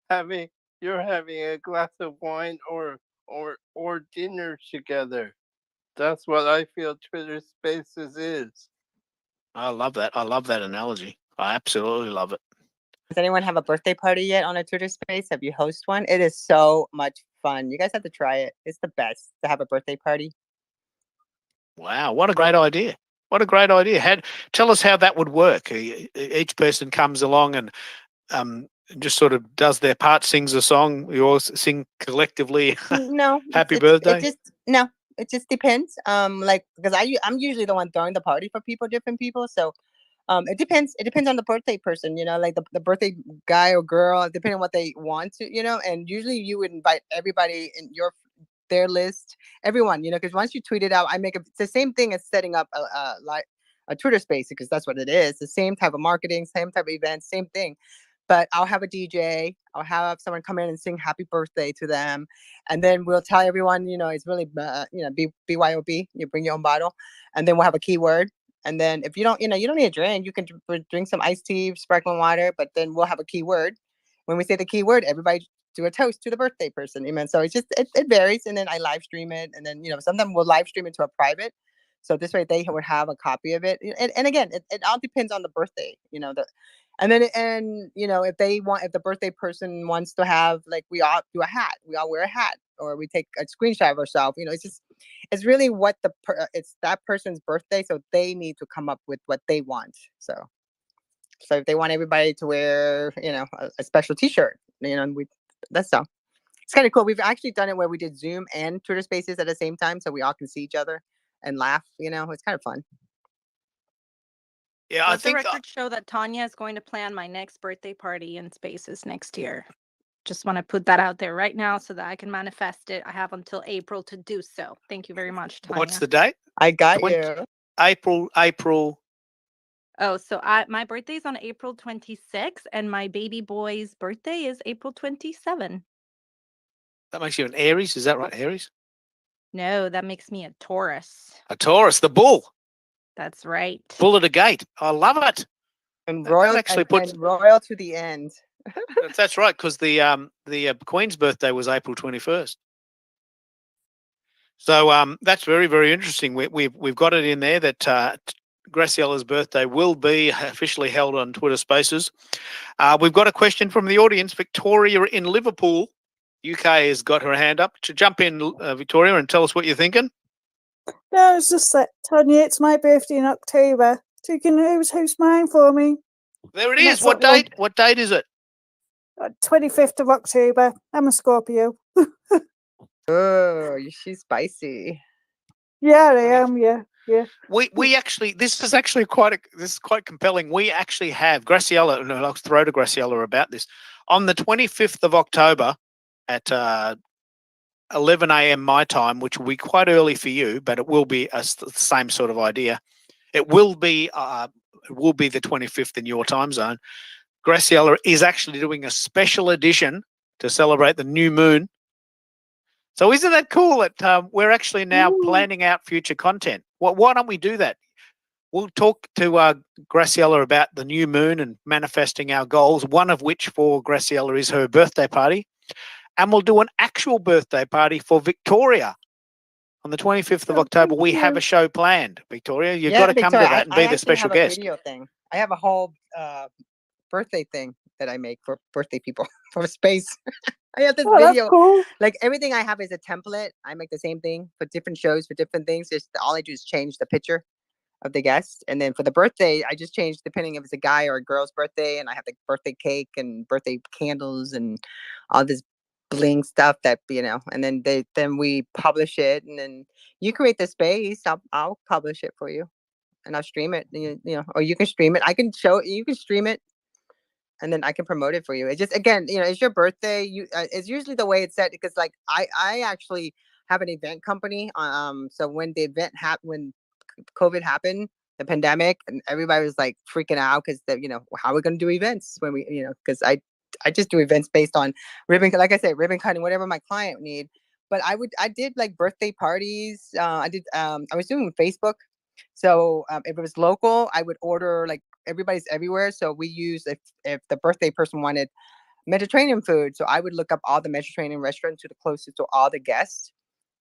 having a glass of wine or dinner together. That's what I feel Twitter Spaces is. I love that. I love that analogy. I absolutely love it. Does anyone have a birthday party yet on a Twitter Space? Have you host one? It is so much fun. You guys have to try it. It's the best to have a birthday party. Wow, what a great idea. What a great idea. Tell us how that would work. Each person comes along and just sort of does their part, sings a song. You all sing collectively. No. Happy birthday. It just depends. Because I'm usually the one throwing the party for different people. So it depends. It depends on the birthday person, like the birthday guy or girl, depending on what they want to, and usually you would invite everybody in their list, everyone, because once you tweet it out, it's the same thing as setting up a Twitter Space, because that's what it is. The same type of marketing, same type of event, same thing. But I'll have a DJ. I'll have someone come in and sing happy birthday to them. And then we'll tell everyone, it's really, BYOB, you bring your own bottle. And then we'll have a keyword. And then if you don't, you don't need a drink, you can drink some iced tea, sparkling water, but then we'll have a keyword. When we say the keyword, everybody do a toast to the birthday person. Amen. So it's just, it varies. And then I live stream it. And then, sometimes we'll live stream it to a private. So this way they would have a copy of it. And again, it all depends on the birthday, and if the birthday person wants to have, like, we all do a hat, we all wear a hat, or we take a screenshot of ourselves, it's really what it's that person's birthday. So they need to come up with what they want. So if they want everybody to wear, a special t-shirt, that's all. It's kind of cool. We've actually done it where we did Zoom and Twitter Spaces at the same time, so we all can see each other and laugh. It's kind of fun. Yeah, I Let the think record show that Tanya is going to plan my next birthday party in Spaces next year. Just want to put that out there right now so that I can manifest it. I have until April to do so. Thank you very much, Tanya. what's the date? I got 20 you. April. Oh, so my birthday is on April 26th, and my baby boy's birthday is April 27. That makes you an Aries, is that right? Aries? No, that makes me a Taurus. A Taurus, the bull. That's right. Bull at a gate. I love it. And That royal, actually puts. and royal to the end. That's right, because the Queen's birthday was April 21st. So that's very, very interesting. We've got it in there that Graciella's birthday will be officially held on Twitter Spaces. We've got a question from the audience. Victoria in Liverpool, UK, has got her hand up. To jump in, Victoria, and tell us what you're thinking. No, it's just that, Tanya, it's my birthday in October. So you can who's mine for me? There it And is. that's What what date? What date is it? 25th of October. I'm a Scorpio. Oh, she's spicy. Yeah, I am. Yeah. We actually, this is quite compelling. We actually have Graciela, and I'll throw to Graciela about this, on the 25th of October at 11 a.m. my time, which will be quite early for you, but it will be the same sort of idea. It will be the 25th in your time zone. Graciela is actually doing a special edition to celebrate the new moon. So isn't that cool that we're actually now planning out future content? Why don't we do that? We'll talk to Graciela about the new moon and manifesting our goals, one of which for Graciela is her birthday party. And we'll do an actual birthday party for Victoria on the 25th of October. We have a show planned. Victoria, you've got to come to Victoria, that and I be the actually special have a guest. video thing. I have a whole birthday thing that I make for birthday people for space. I have this Oh, video. that's cool. Like everything I have is a template. I make the same thing for different shows for different things. Just all I do is change the picture of the guest, and then for the birthday, I just change depending if it's a guy or a girl's birthday, and I have the birthday cake and birthday candles and all this bling stuff that and then we publish it, and then you create the space. I'll publish it for you, and I'll stream it. Or you can stream it. I can show it. You can stream it. And then I can promote it for you. It's just, again, it's your birthday. It's usually the way it's set because like I actually have an event company. So when the event when COVID happened, the pandemic, and everybody was like freaking out because how are we going to do events when we, because I just do events based on ribbon, like I said, ribbon cutting, whatever my client need. But I did like birthday parties. I was doing Facebook. So if it was local, I would order, like everybody's everywhere. So we use, if the birthday person wanted Mediterranean food, so I would look up all the Mediterranean restaurants to the closest to all the guests.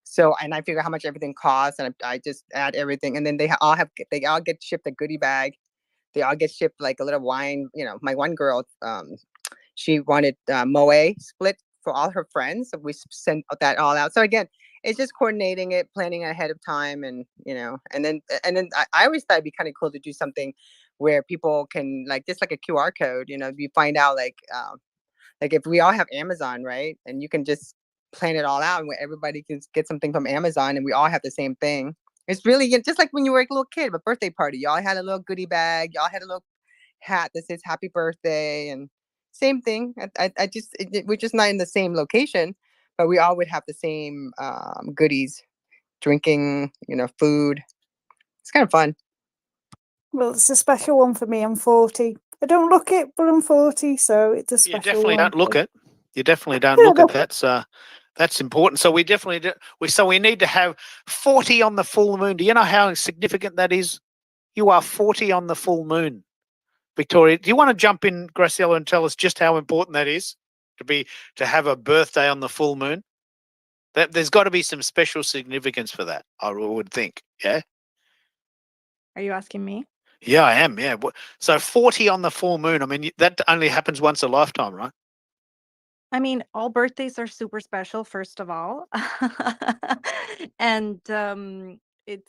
So, and I figure how much everything costs, and I just add everything. And then they all get shipped a goodie bag. They all get shipped like a little wine. My one girl, she wanted Moe split for all her friends. So we sent that all out. So again, it's just coordinating it, planning ahead of time, and and then I always thought it'd be kind of cool to do something where people can, like, just like a QR code. You find out like if we all have Amazon, right, and you can just plan it all out, and where everybody can get something from Amazon, and we all have the same thing. It's really just like when you were a little kid, a birthday party. Y'all had a little goodie bag. Y'all had a little hat that says "Happy Birthday," and same thing. We're just not in the same location, but we all would have the same goodies, drinking, food. It's kind of fun. Well, it's a special one for me. I'm 40. I don't look it, but I'm 40, so it's a special You definitely one. don't look it. You definitely don't look it. That's important. So we definitely do. We need to have 40 on the full moon. Do you know how significant that is? You are 40 on the full moon. Victoria, do you want to jump in, Graciela, and tell us just how important that is to have a birthday on the full moon? There's got to be some special significance for that, I would think. Yeah. Are you asking me? Yeah, I am. Yeah. So 40 on the full moon. I mean, that only happens once a lifetime, right? I mean, all birthdays are super special, first of all. And it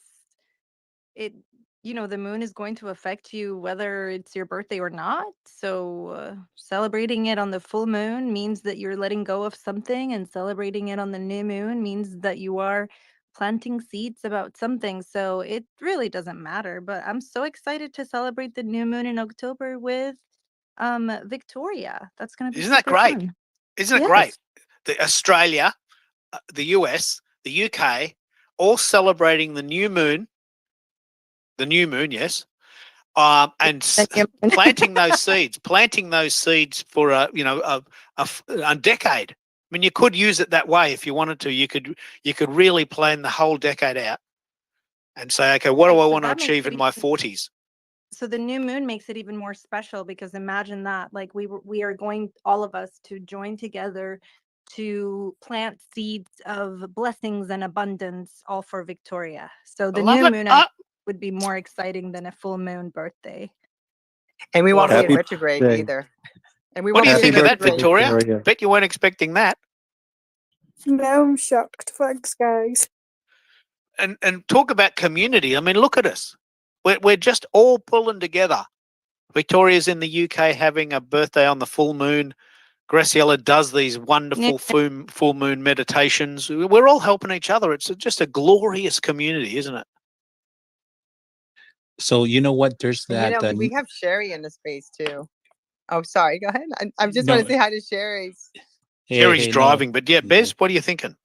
the moon is going to affect you whether it's your birthday or not. So celebrating it on the full moon means that you're letting go of something, and celebrating it on the new moon means that you are planting seeds about something. So it really doesn't matter. But I'm so excited to celebrate the new moon in October with Victoria. That's going to be Isn't that super great? fun. Isn't it Yes. great? The Australia, the US, the UK, all celebrating the new moon. The new moon, yes. And planting those seeds for a decade. I mean, you could use it that way if you wanted to. You could really plan the whole decade out and say, okay, what do I Right, so want to that makes achieve it in my even- 40s? So the new moon makes it even more special, because imagine that, like we are going, all of us, to join together to plant seeds of blessings and abundance, all for Victoria. So the love new it. moon would be more exciting than a full moon birthday. And we won't be in Happy retrograde birthday. either. And we What won't do you be in think of that, retrograde. Victoria? Victoria. Bet you weren't expecting that. No, I'm shocked. Thanks, guys. And talk about community. I mean, look at us. We're just all pulling together. Victoria's in the UK having a birthday on the full moon. Graciela does these wonderful full moon meditations. We're all helping each other. It's just a glorious community, isn't it? So you know what? There's And, that. we have Sherry in the space too. Oh, sorry. Go ahead. I just No. want to say hi to Sherry. Sherry's no. driving, but yeah, Bez, what are you thinking?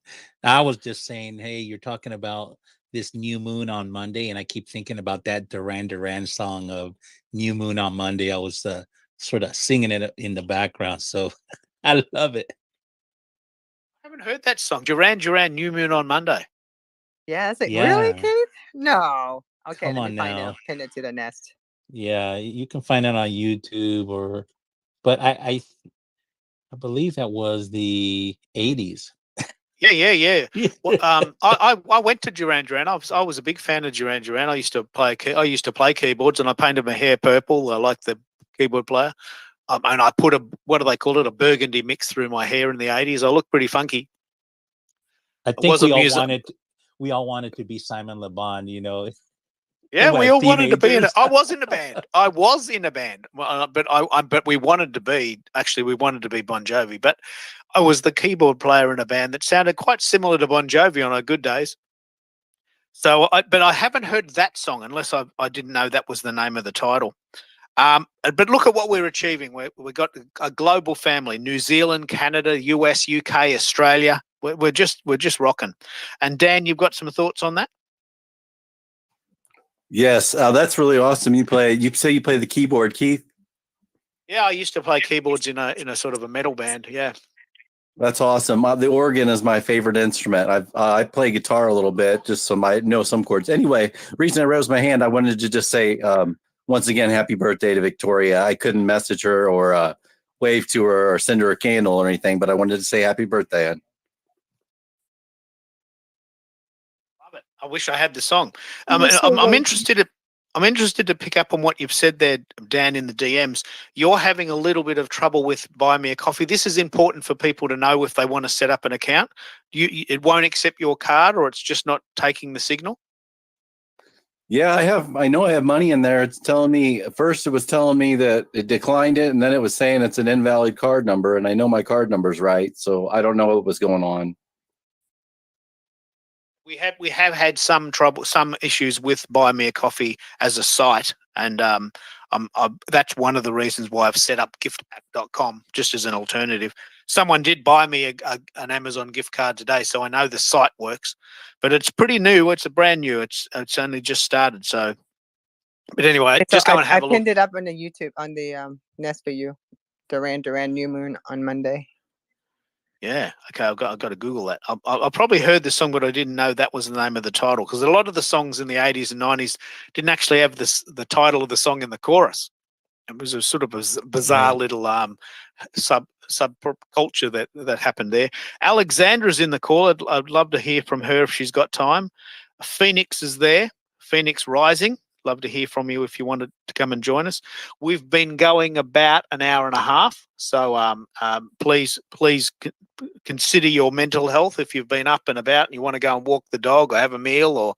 I was just saying, hey, you're talking about this new moon on Monday, and I keep thinking about that Duran song of New Moon on Monday. I was sort of singing it in the background, so I love it. I haven't heard that song. Duran Duran, New Moon on Monday. Yeah, it's like, Yeah. really, Keith? No. Okay, Come let on me find now. it. Pin it to the nest. Yeah, you can find it on YouTube but I believe that was the 80s. Yeah. Well, I went to Duran Duran. I was a big fan of Duran Duran. I used to play keyboards, and I painted my hair purple, like the keyboard player. And I put what do they call it? A burgundy mix through my hair in the 80s. I looked pretty funky. I It think wasn't we all music. wanted to be Simon Le Bon, Yeah, we as all wanted to be in it. teenagers. I was in a band. I was in a band, but we wanted to be. Actually, we wanted to be Bon Jovi. But I was the keyboard player in a band that sounded quite similar to Bon Jovi on our good days. So, but I haven't heard that song unless I didn't know that was the name of the title. But look at what we're achieving. We got a global family: New Zealand, Canada, US, UK, Australia. We're just rocking. And Dan, you've got some thoughts on that? Yes, that's really awesome. You say you play the keyboard, Keith? Yeah, I used to play keyboards in a sort of a metal band. Yeah. That's awesome. The organ is my favorite instrument. I play guitar a little bit, just so I know some chords. Anyway, reason I raised my hand, I wanted to just say once again, happy birthday to Victoria. I couldn't message her or wave to her or send her a candle or anything, but I wanted to say happy birthday. Love it. I wish I had the song. You're so I'm welcome. interested to pick up on what you've said there, Dan, in the DMs. You're having a little bit of trouble with Buy Me a Coffee. This is important for people to know if they want to set up an account. It won't accept your card, or it's just not taking the signal. Yeah, I know I have money in there. It's telling me first it was telling me that it declined it, and then it was saying it's an invalid card number, and I know my card number's right, so I don't know what was going on. We have had some trouble, some issues with Buy Me a Coffee as a site, and that's one of the reasons why I've set up giftpack.com just as an alternative. Someone did buy me an Amazon gift card today, so I know the site works, but it's pretty new. It's a brand new. It's only just started. So, but anyway, just go and have a I look. pinned it up on the YouTube on the nest for you. Duran Duran New Moon on Monday. Yeah. Okay. I've got to Google that. I probably heard the song, but I didn't know that was the name of the title, because a lot of the songs in the 80s and 90s didn't actually have the title of the song in the chorus. It was a sort of a bizarre little subculture that happened there. Alexandra's in the call. I'd love to hear from her if she's got time. Phoenix is there. Phoenix Rising. Love to hear from you if you wanted to come and join us. We've been going about an hour and a half, so please consider your mental health if you've been up and about and you want to go and walk the dog or have a meal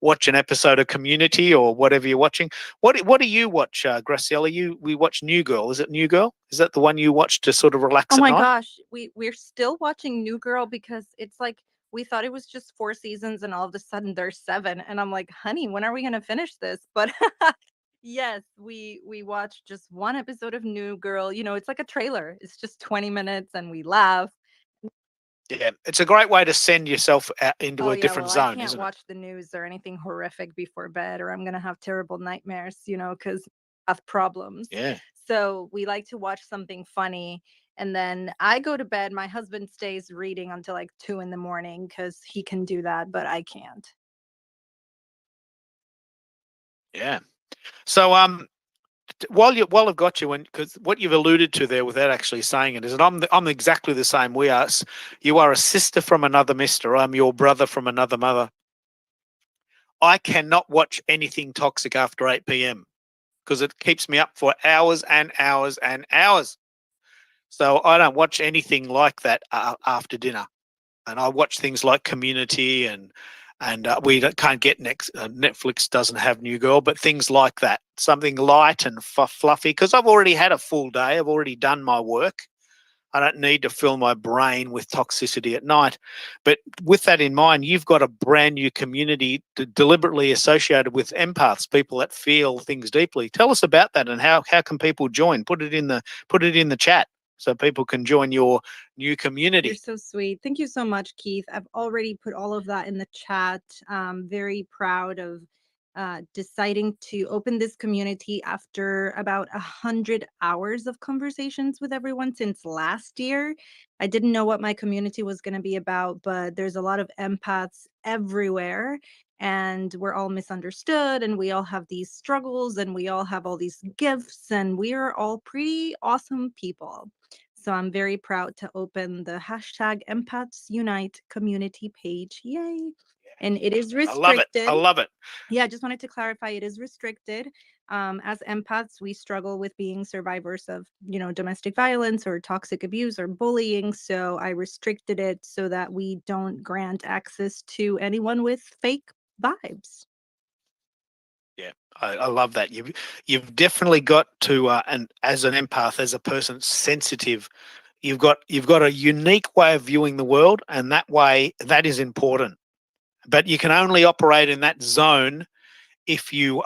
watch an episode of Community or whatever you're watching. What do you watch, Graciela? We watch New Girl. Is it New Girl? Is that the one you watch to sort of relax Oh at my night? gosh, we're still watching New Girl because it's like we thought it was just 4 seasons and all of a sudden there's 7 and I'm like, "Honey, when are we going to finish this?" But yes, we watched just one episode of New Girl. You know, it's like a trailer. It's just 20 minutes and we laugh. Yeah, it's a great way to send yourself out into Oh a yeah, different well, I zone, can't isn't it? watch the news or anything horrific before bed or I'm going to have terrible nightmares, you know, cuz I have problems. Yeah. So, we like to watch something funny and then I go to bed. My husband stays reading until like 2 in the morning cuz he can do that, but I can't. Yeah. So while I've got you, and because what you've alluded to there without actually saying it is that I'm exactly the same. You are a sister from another mister. I'm your brother from another mother. I cannot watch anything toxic after 8 p.m. because it keeps me up for hours and hours and hours. So I don't watch anything like that after dinner, and I watch things like Community and can't get Netflix doesn't have New Girl, but things like that, something light and fluffy. Because I've already had a full day, I've already done my work. I don't need to fill my brain with toxicity at night. But with that in mind, you've got a brand new community deliberately associated with empaths, people that feel things deeply. Tell us about that and how can people join? Put it in the chat so people can join your new community. You're so sweet. Thank you so much, Keith. I've already put all of that in the chat. Very proud of deciding to open this community after about 100 hours of conversations with everyone since last year. I didn't know what my community was going to be about, but there's a lot of empaths everywhere and we're all misunderstood and we all have these struggles and we all have all these gifts and we are all pretty awesome people. So I'm very proud to open the hashtag Empaths Unite community page. Yay. And it is I love it. restricted. I love it. Yeah, I just wanted to clarify it is restricted. As empaths, we struggle with being survivors of, you know, domestic violence or toxic abuse or bullying. So I restricted it so that we don't grant access to anyone with fake vibes. Yeah, I love that. You've definitely got to, and as an empath, as a person sensitive, you've got a unique way of viewing the world, and that is important. But you can only operate in that zone if you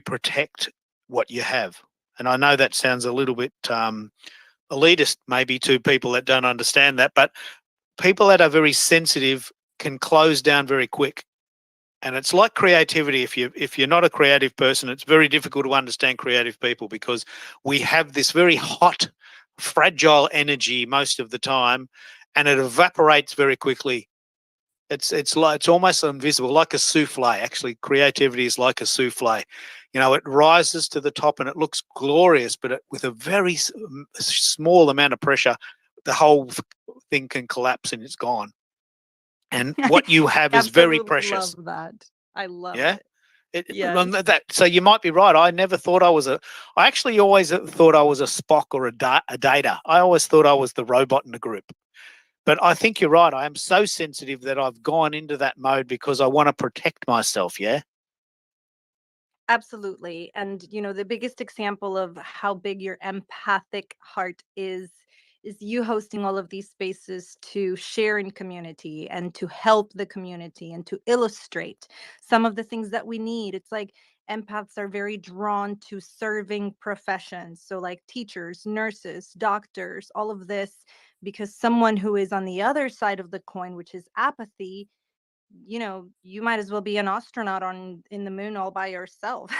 protect what you have. And I know that sounds a little bit elitist, maybe, to people that don't understand that, but people that are very sensitive can close down very quick. And it's like creativity. If you're not a creative person, it's very difficult to understand creative people because we have this very hot, fragile energy most of the time, and it evaporates very quickly. It's almost invisible, like a souffle. Actually, creativity is like a souffle. You know, it rises to the top and it looks glorious, but with a very small amount of pressure, the whole thing can collapse and it's gone. And what you have is very Absolutely precious. love that. I love Yeah. it. Yes. So you might be right. I never thought I actually always thought I was a Spock or a Data. I always thought I was the robot in the group. But I think you're right. I am so sensitive that I've gone into that mode because I want to protect myself. Yeah. Absolutely. And you know, the biggest example of how big your empathic heart is you hosting all of these spaces to share in community and to help the community and to illustrate some of the things that we need. It's like empaths are very drawn to serving professions. So like teachers, nurses, doctors, all of this, because someone who is on the other side of the coin, which is apathy, you know, you might as well be an astronaut in the moon all by yourself.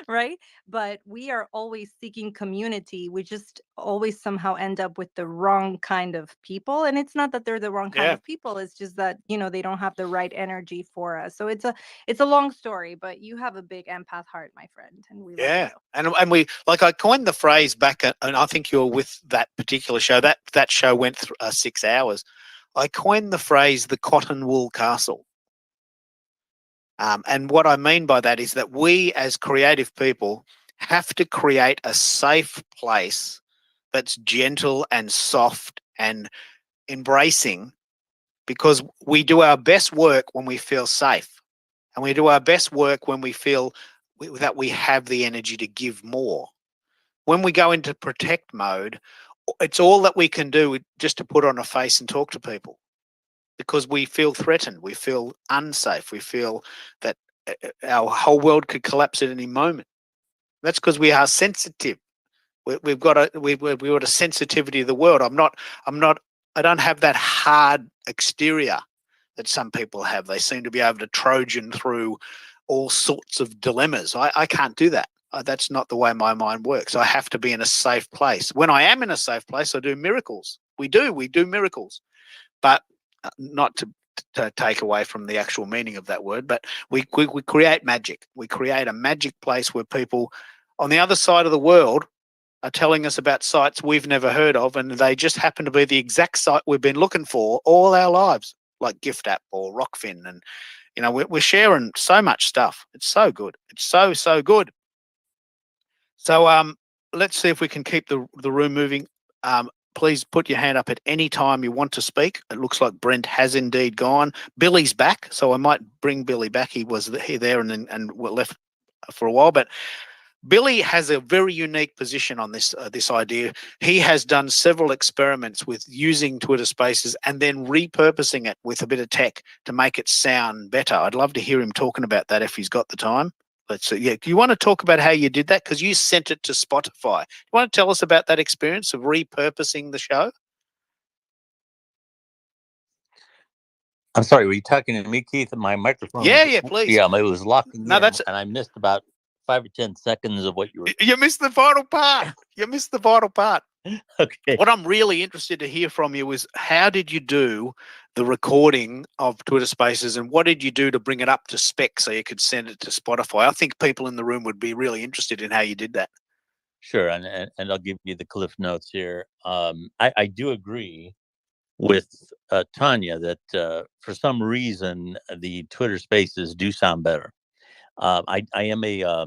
Right? But we are always seeking community. We just always somehow end up with the wrong kind of people. And it's not that they're the wrong kind Yeah. of people. It's just that, you know, they don't have the right energy for us. So it's a long story, but you have a big empath heart, my friend. And we love Yeah. you. And we, like, I coined the phrase back and I think you're with that particular show. That show went 6 hours. I coined the phrase the cotton wool castle. And what I mean by that is that we as creative people have to create a safe place that's gentle and soft and embracing, because we do our best work when we feel safe. And we do our best work when we feel that we have the energy to give more. When we go into protect mode, it's all that we can do just to put on a face and talk to people, because we feel threatened, we feel unsafe, we feel that our whole world could collapse at any moment. That's because we are sensitive. We've got a sensitivity of the world. I don't have that hard exterior that some people have. They seem to be able to Trojan through all sorts of dilemmas. I can't do that. That's not the way my mind works. I have to be in a safe place. When I am in a safe place, I do miracles. We do miracles, but not to take away from the actual meaning of that word, but we create magic. We create a magic place where people on the other side of the world are telling us about sites we've never heard of, and they just happen to be the exact site we've been looking for all our lives, like Gift App or Rockfin. And, we're sharing so much stuff. It's so good. It's so good. So let's see if we can keep the room moving. Please put your hand up at any time you want to speak. It looks like Brent has indeed gone. Billy's back, so I might bring Billy back. He was there and left for a while, but Billy has a very unique position on this idea. He has done several experiments with using Twitter Spaces and then repurposing it with a bit of tech to make it sound better. I'd love to hear him talking about that if he's got the time. Let's see. Yeah, do you want to talk about how you did that? Because you sent it to Spotify. You want to tell us about that experience of repurposing the show? I'm sorry, were you talking to me, Keith? My microphone. Yeah, please. Yeah, it was locking No, in, that's and I missed about 5 or 10 seconds of what you were. You missed the vital part. You missed the vital part. Okay. What I'm really interested to hear from you is, how did you do the recording of Twitter Spaces, and what did you do to bring it up to spec so you could send it to Spotify? I think people in the room would be really interested in how you did that. Sure, and I'll give you the cliff notes here. I do agree with Tanya that for some reason the Twitter Spaces do sound better. I am a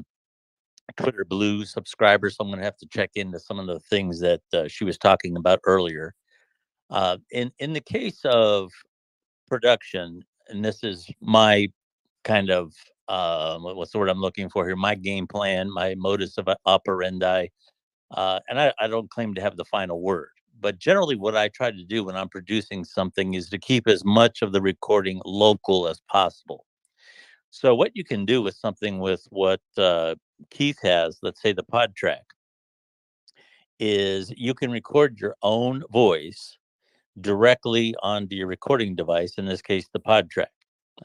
Twitter Blue subscriber, so I'm going to have to check into some of the things that she was talking about earlier. In the case of production, and this is my kind of what's the word I'm looking for here? My game plan, my modus of operandi, and I don't claim to have the final word. But generally, what I try to do when I'm producing something is to keep as much of the recording local as possible. So what you can do with something with what Keith has, let's say the pod track, is you can record your own voice directly onto your recording device, in this case, the pod track.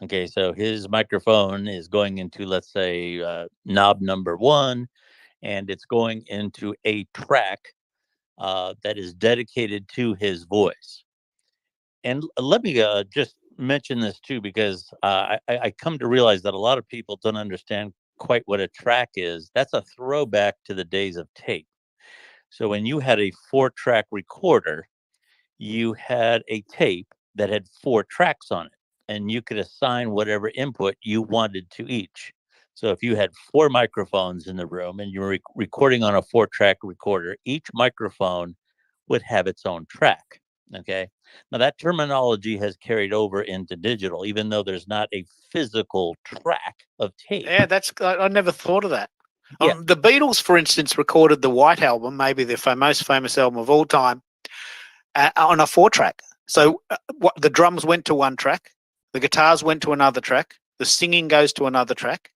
Okay, so his microphone is going into, let's say, knob number 1, and it's going into a track that is dedicated to his voice. And let me just mention this too, because I come to realize that a lot of people don't understand quite what a track is. That's a throwback to the days of tape. So when you had a 4-track recorder, you had a tape that had 4 tracks on it, and you could assign whatever input you wanted to each. So if you had 4 microphones in the room and you were recording on a 4-track recorder, each microphone would have its own track. Okay. Now that terminology has carried over into digital, even though there's not a physical track of tape. Yeah, I never thought of that. Yeah. The Beatles, for instance, recorded the White Album, maybe their most famous album of all time, on a 4-track. So the drums went to one track, the guitars went to another track, the singing goes to another track,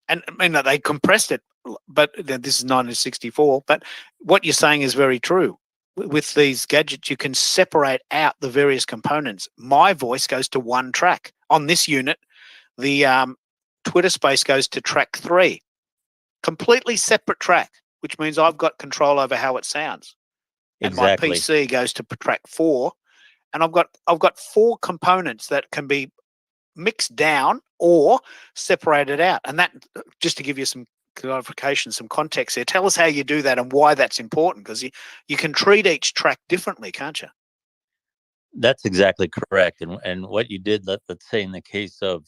and they compressed it. But this is 1964. But what you're saying is very true. With these gadgets, you can separate out the various components. My voice goes to one track. On this unit, the Twitter Space goes to track 3, completely separate track, which means I've got control over how it sounds. Exactly. And my PC goes to track 4, and I've got 4 components that can be mixed down or separated out. And that, just to give you some clarification, some context there, tell us how you do that and why that's important, because you can treat each track differently, can't you? That's exactly correct. And what you did, let's say in the case of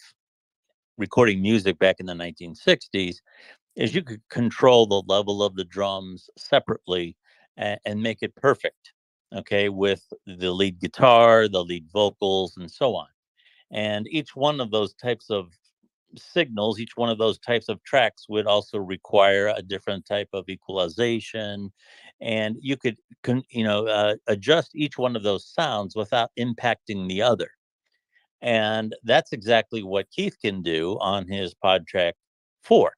recording music back in the 1960s, is you could control the level of the drums separately and make it perfect, okay, with the lead guitar, the lead vocals, and so on. And each one of those types of signals, each one of those types of tracks would also require a different type of equalization, and you could adjust each one of those sounds without impacting the other. And that's exactly what Keith can do on his PodTrack 4,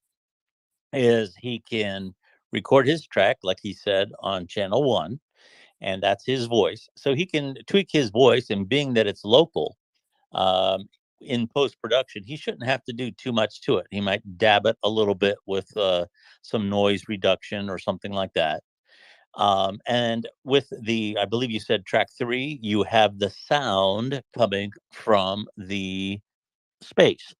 is he can record his track, like he said, on channel 1, and that's his voice. So he can tweak his voice, and being that it's local, in post-production, he shouldn't have to do too much to it. He might dab it a little bit with some noise reduction or something like that. And with I believe you said track 3, you have the sound coming from the space.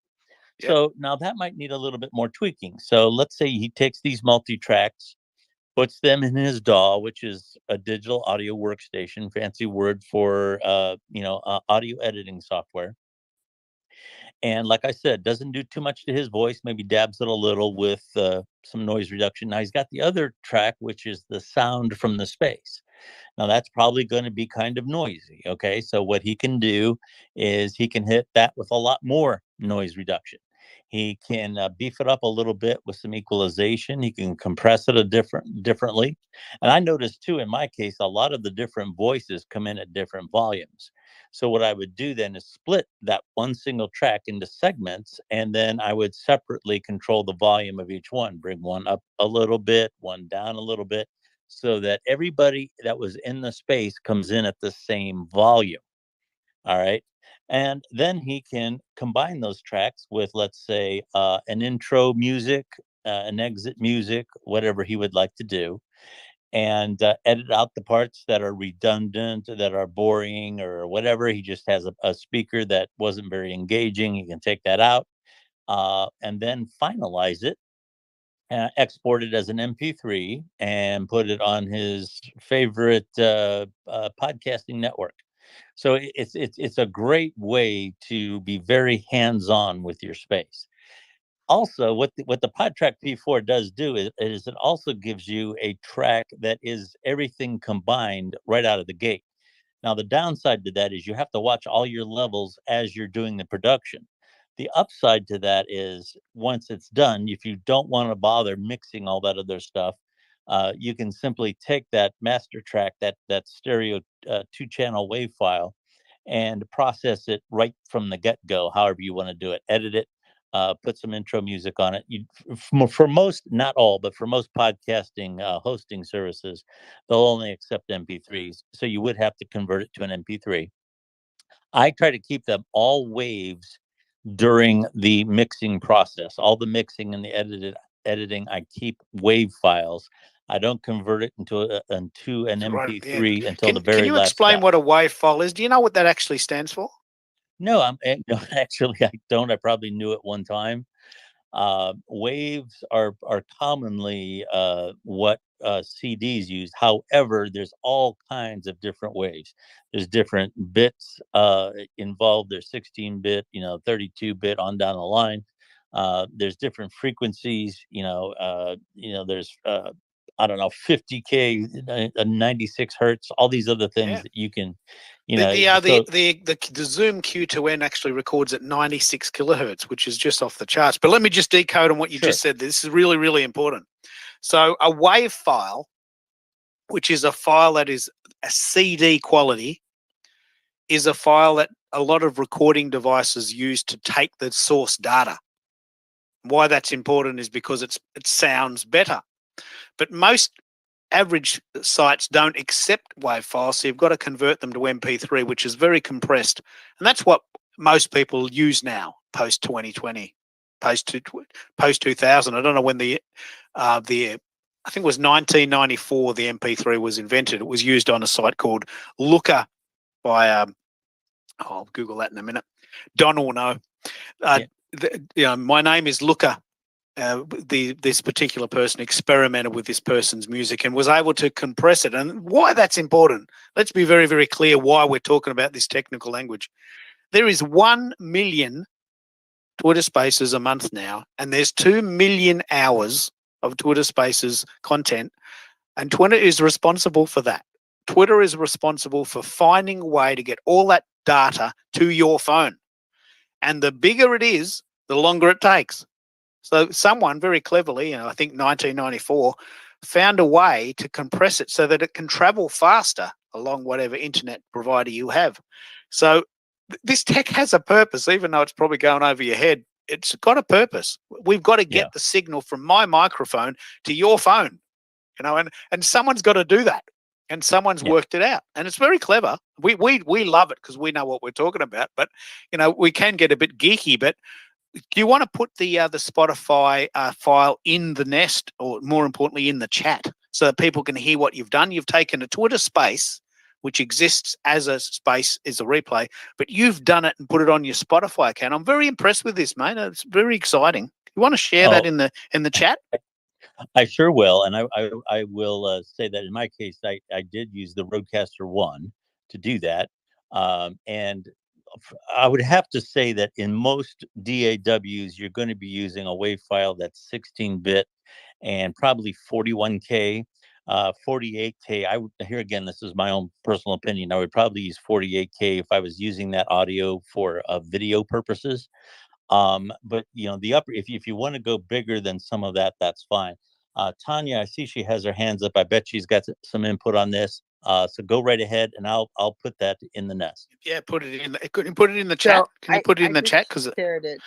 Yep. So now that might need a little bit more tweaking. So let's say he takes these multi-tracks, puts them in his DAW, which is a digital audio workstation, fancy word for audio editing software. And like I said, doesn't do too much to his voice, maybe dabs it a little with some noise reduction. Now he's got the other track, which is the sound from the space. Now that's probably going to be kind of noisy. Okay. So what he can do is he can hit that with a lot more noise reduction. He can beef it up a little bit with some equalization. He can compress it differently. And I noticed too, in my case, a lot of the different voices come in at different volumes. So what I would do then is split that one single track into segments, and then I would separately control the volume of each one, bring one up a little bit, one down a little bit, so that everybody that was in the space comes in at the same volume. All right. And then he can combine those tracks with, let's say, an intro music, an exit music, whatever he would like to do, and edit out the parts that are redundant, that are boring, or whatever. He just has a speaker that wasn't very engaging. He can take that out, and then finalize it, export it as an MP3, and put it on his favorite podcasting network. So it's a great way to be very hands-on with your space. Also, what the PodTrack P4 does do is it also gives you a track that is everything combined right out of the gate. Now, the downside to that is you have to watch all your levels as you're doing the production. The upside to that is once it's done, if you don't want to bother mixing all that other stuff, you can simply take that master track, that stereo 2-channel WAV file, and process it right from the get-go, however you want to do it. Edit it, put some intro music on it. For most, not all, but for most podcasting hosting services, they'll only accept MP3s. So you would have to convert it to an MP3. I try to keep them all waves during the mixing process. All the mixing and the editing, I keep WAV files. I don't convert it into an MP3 until the very last. Can you explain step. what a WAV file is? Do you know what that actually stands for? No, actually, I don't. I probably knew it one time. Waves are commonly what CDs use. However, there's all kinds of different waves. There's different bits involved. There's 16-bit, 32-bit on down the line. There's different frequencies. There's I don't know, 50K, 96 hertz, all these other things that you can, the Zoom Q2N actually records at 96 kilohertz, which is just off the charts. But let me just decode on what you just said. This is really, really important. So a WAV file, which is a file that is a CD quality, is a file that a lot of recording devices use to take the source data. Why that's important is because it sounds better. But most average sites don't accept WAV files, so you've got to convert them to MP3, which is very compressed. And that's what most people use now, post 2020, post 2000. I don't know when I think it was 1994 the MP3 was invented. It was used on a site called Looker by, I'll Google that in a minute. Don will know. My name is Looker. This particular person experimented with this person's music and was able to compress it. And why that's important, let's be very, very clear why we're talking about this technical language. There is 1 million Twitter Spaces a month now, and there's 2 million hours of Twitter Spaces content, and Twitter is responsible for that. Twitter is responsible for finding a way to get all that data to your phone. And the bigger it is, the longer it takes. So someone very cleverly, I think 1994, found a way to compress it so that it can travel faster along whatever internet provider you have. So this tech has a purpose, even though it's probably going over your head. It's got a purpose. We've got to get the signal from my microphone to your phone, and someone's got to do that. And someone's worked it out, and it's very clever. We love it because we know what we're talking about. But we can get a bit geeky. But do you want to put the Spotify file in the nest, or more importantly, in the chat, so that people can hear what you've done? You've taken a Twitter space, which exists as a space, is a replay, but you've done it and put it on your Spotify account. I'm very impressed with this, mate. It's very exciting. You want to share that in the chat? I sure will, and I will say that in my case, I did use the Rodecaster 1 to do that, and I would have to say that in most DAWs, you're going to be using a WAV file that's 16-bit and probably 41K, 48K. Here again, this is my own personal opinion. I would probably use 48K if I was using that audio for video purposes. But the upper, if you want to go bigger than some of that, that's fine. Tanya, I see she has her hands up. I bet she's got some input on this. So go right ahead, and I'll put that in the nest. Yeah, put it in. Could you put it in the chat? Can you put it in the chat? Because shared it.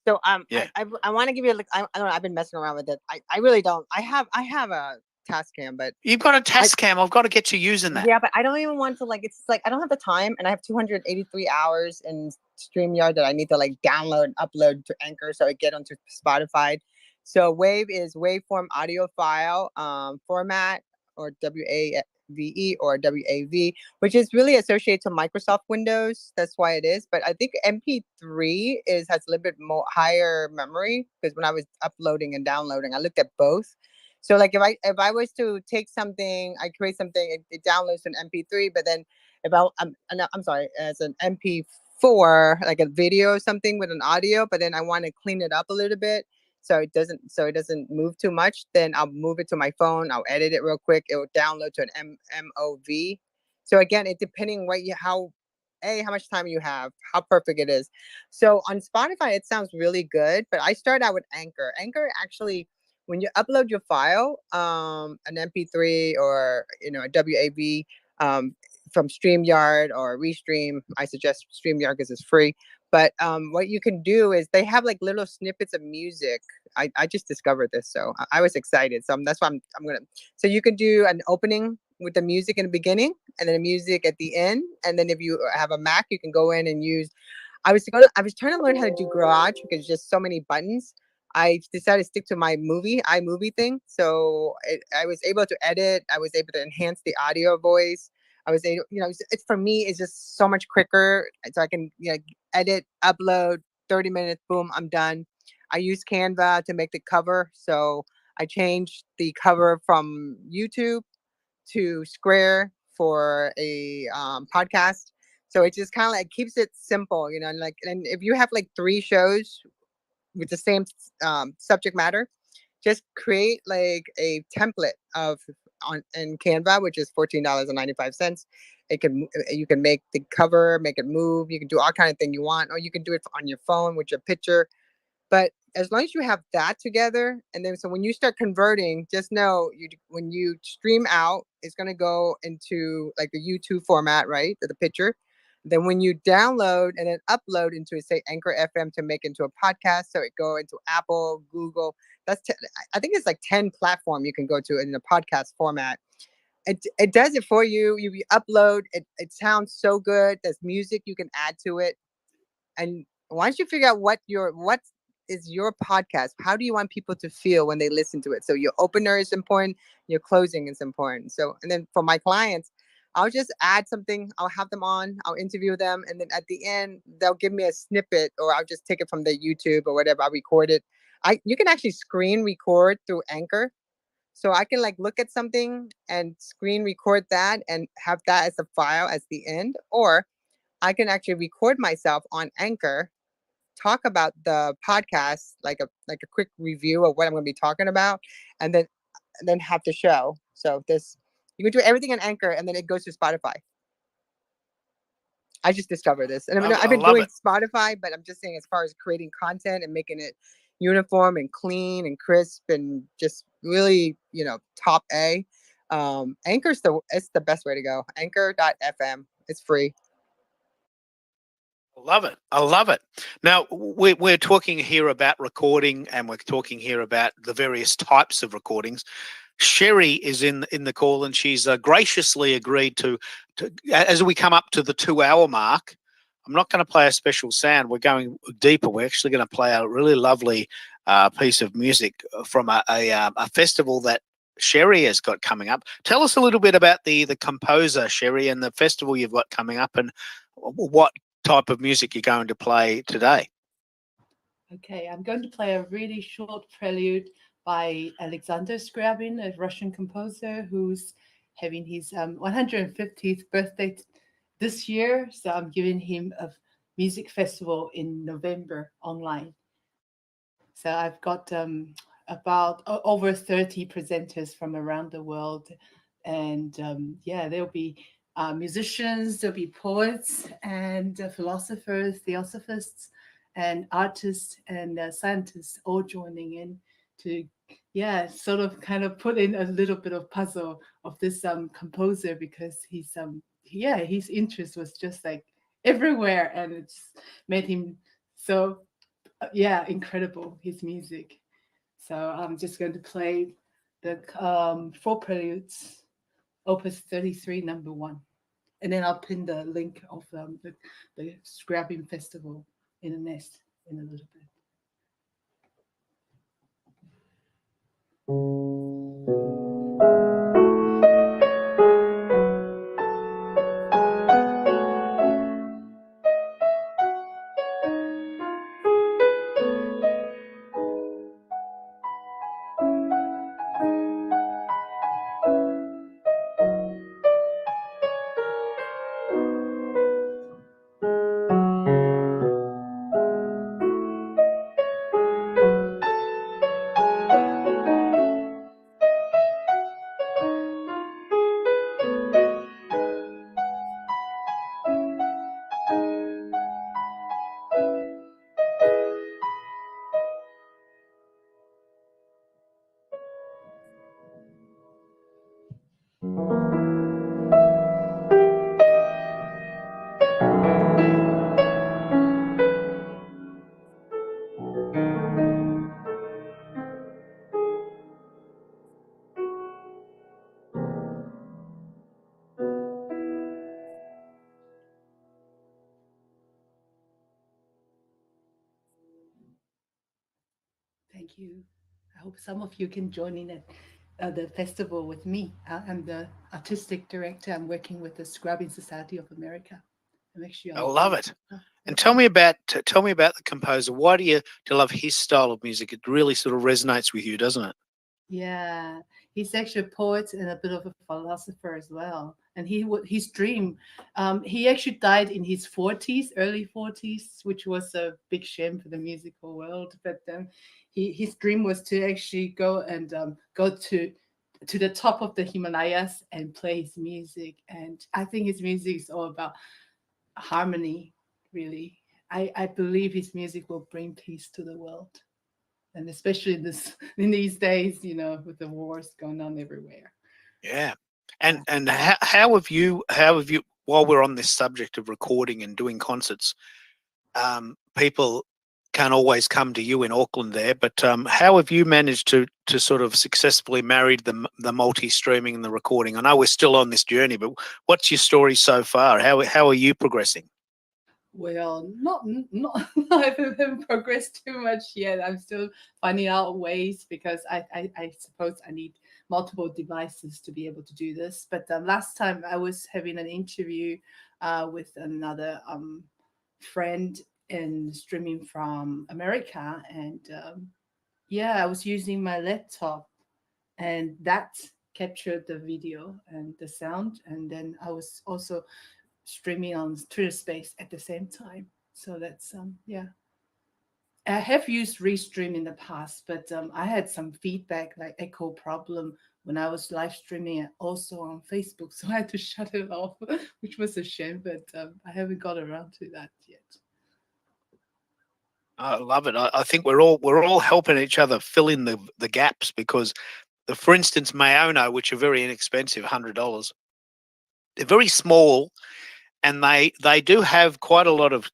So I want to give you I don't know. I've been messing around with it. I really don't. I have a task cam, but you've got a task cam. I've got to get you using that. Yeah, but I don't even want to it's like I don't have the time, and I have 283 hours in StreamYard that I need to download and upload to Anchor so I get onto Spotify. So WAV is waveform audio file format, or WAVE or WAV, which is really associated to Microsoft Windows. That's why it is. But I think MP3 has a little bit more higher memory, because when I was uploading and downloading, I looked at both. So if I was to take something, I create something, it downloads an MP3, but then I'm sorry, as an MP4, like a video or something with an audio, but then I want to clean it up a little bit so it doesn't move too much, then I'll move it to my phone. I'll edit it real quick. It will download to an MOV. So again, it depending how much time you have, how perfect it is. So on Spotify, it sounds really good, but I started out with Anchor. Anchor actually, when you upload your file, an MP3 or a WAV from StreamYard or Restream, I suggest StreamYard because it's free. But what you can do is they have little snippets of music. I just discovered this, so I was excited. So that's why I'm gonna. So you can do an opening with the music in the beginning and then the music at the end. And then if you have a Mac, you can go in and use. I was trying to learn how to do Garage because just so many buttons. I decided to stick to my iMovie thing. So I was able to edit. I was able to enhance the audio voice. I was able, it's for me, it's just so much quicker. So I can edit, upload, 30 minutes, boom, I'm done. I use Canva to make the cover. So I changed the cover from YouTube to Square for a podcast. So it just kind of keeps it simple, and if you have 3 shows with the same subject matter, just create a template in Canva, which is $14.95. You can make the cover, make it move. You can do all kind of thing you want, or you can do it on your phone with your picture. But as long as you have that together, and then so when you start converting, just know when you stream out, it's going to go into the YouTube format, right? The picture. Then when you download and then upload into say Anchor FM to make into a podcast, so it go into Apple, Google. I think it's 10 platform you can go to in the podcast format. It does it for you. You upload it. It sounds so good. There's music you can add to it. And once you figure out what is your podcast, how do you want people to feel when they listen to it? So your opener is important. Your closing is important. So, and then for my clients, I'll just add something. I'll have them on. I'll interview them. And then at the end, they'll give me a snippet, or I'll just take it from the YouTube or whatever. I'll record it. You can actually screen record through Anchor. So I can look at something and screen record that and have that as a file as the end. Or I can actually record myself on Anchor, talk about the podcast, like a quick review of what I'm going to be talking about, and then have the show. So you can do everything on Anchor, and then it goes to Spotify. I just discovered this, and I mean, I I've been love doing it. Spotify, but I'm just saying, as far as creating content and making it uniform and clean and crisp and just really, top A. Anchor's it's the best way to go. Anchor.fm. It's free. I love it. I love it. Now we're talking here about recording, and we're talking here about the various types of recordings. Sherry is in the call, and she's graciously agreed to, as we come up to the 2-hour mark. I'm not going to play a special sound. We're going deeper. We're actually going to play a really lovely piece of music from a festival that Sherry has got coming up. Tell us a little bit about the composer, Sherry, and the festival you've got coming up, and what type of music you're going to play today. Okay, I'm going to play a really short prelude by Alexander Scriabin, a Russian composer who's having his 150th birthday this year. So I'm giving him a music festival in November online. So I've got about over 30 presenters from around the world. And there'll be musicians, there'll be poets and philosophers, theosophists, and artists and scientists all joining in to sort of kind of put in a little bit of puzzle of this composer, because his interest was just like everywhere, and it's made him so incredible, his music. So I'm just going to play the 4 preludes, opus 33 number 1, and then I'll pin the link of the Scrapping Festival in a nest in a little bit. Thank you. I hope some of you can join in at the festival with me. I'm the artistic director. I'm working with the Scrubbing Society of America. I love it. And tell me about the composer. Why do you love his style of music? It really sort of resonates with you, doesn't it? Yeah, he's actually a poet and a bit of a philosopher as well. And his dream, he actually died in his 40s, early 40s, which was a big shame for the musical world. But his dream was to actually go to the top of the Himalayas and play his music. And I think his music is all about harmony, really. I believe his music will bring peace to the world. And especially in these days, with the wars going on everywhere. Yeah. And how have you, while we're on this subject of recording and doing concerts, people can't always come to you in Auckland there, but how have you managed to sort of successfully marry the multi-streaming and the recording? I know we're still on this journey, but what's your story so far? How are you progressing? Well, not I haven't progressed too much yet. I'm still finding out ways, because I suppose I need multiple devices to be able to do this. But last time I was having an interview with another friend and streaming from America, and I was using my laptop, and that captured the video and the sound, and then I was also streaming on Twitter Space at the same time. So that's I have used Restream in the past, but I had some feedback, like echo problem when I was live streaming it also on Facebook, so I had to shut it off, which was a shame, but I haven't got around to that yet. I love it. I think we're all helping each other fill in the gaps, because for instance, Mayono, which are very inexpensive, $100, they're very small, and they do have quite a lot of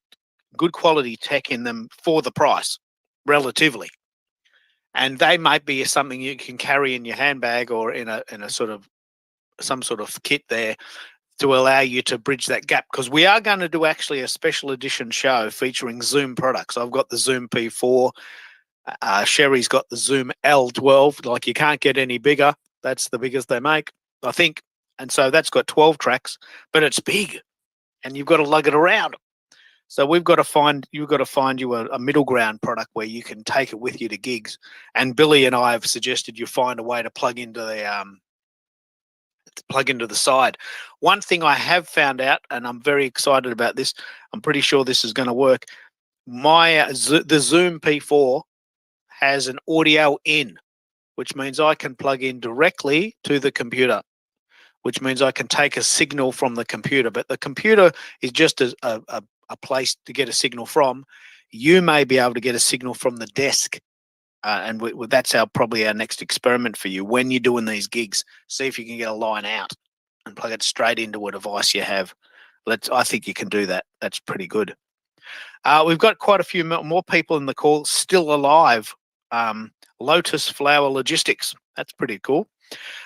good quality tech in them for the price, relatively. And they might be something you can carry in your handbag or in a sort of some sort of kit there to allow you to bridge that gap. Because we are going to do actually a special edition show featuring Zoom products. I've got the Zoom P4. Sherry's got the Zoom L12. Like, you can't get any bigger. That's the biggest they make, I think. And so that's got 12 tracks, but it's big, and you've got to lug it around. So you've got to find you a middle ground product where you can take it with you to gigs. And Billy and I have suggested you find a way to plug into the side. One thing I have found out, and I'm very excited about this, I'm pretty sure this is going to work. The Zoom P4 has an audio in, which means I can plug in directly to the computer, which means I can take a signal from the computer. But the computer is just a place to get a signal from. You may be able to get a signal from the desk. And that's probably our next experiment for you when you're doing these gigs. See if you can get a line out and plug it straight into a device you have. I think you can do that. That's pretty good. We've got quite a few more people in the call still alive. Lotus Flower Logistics. That's pretty cool.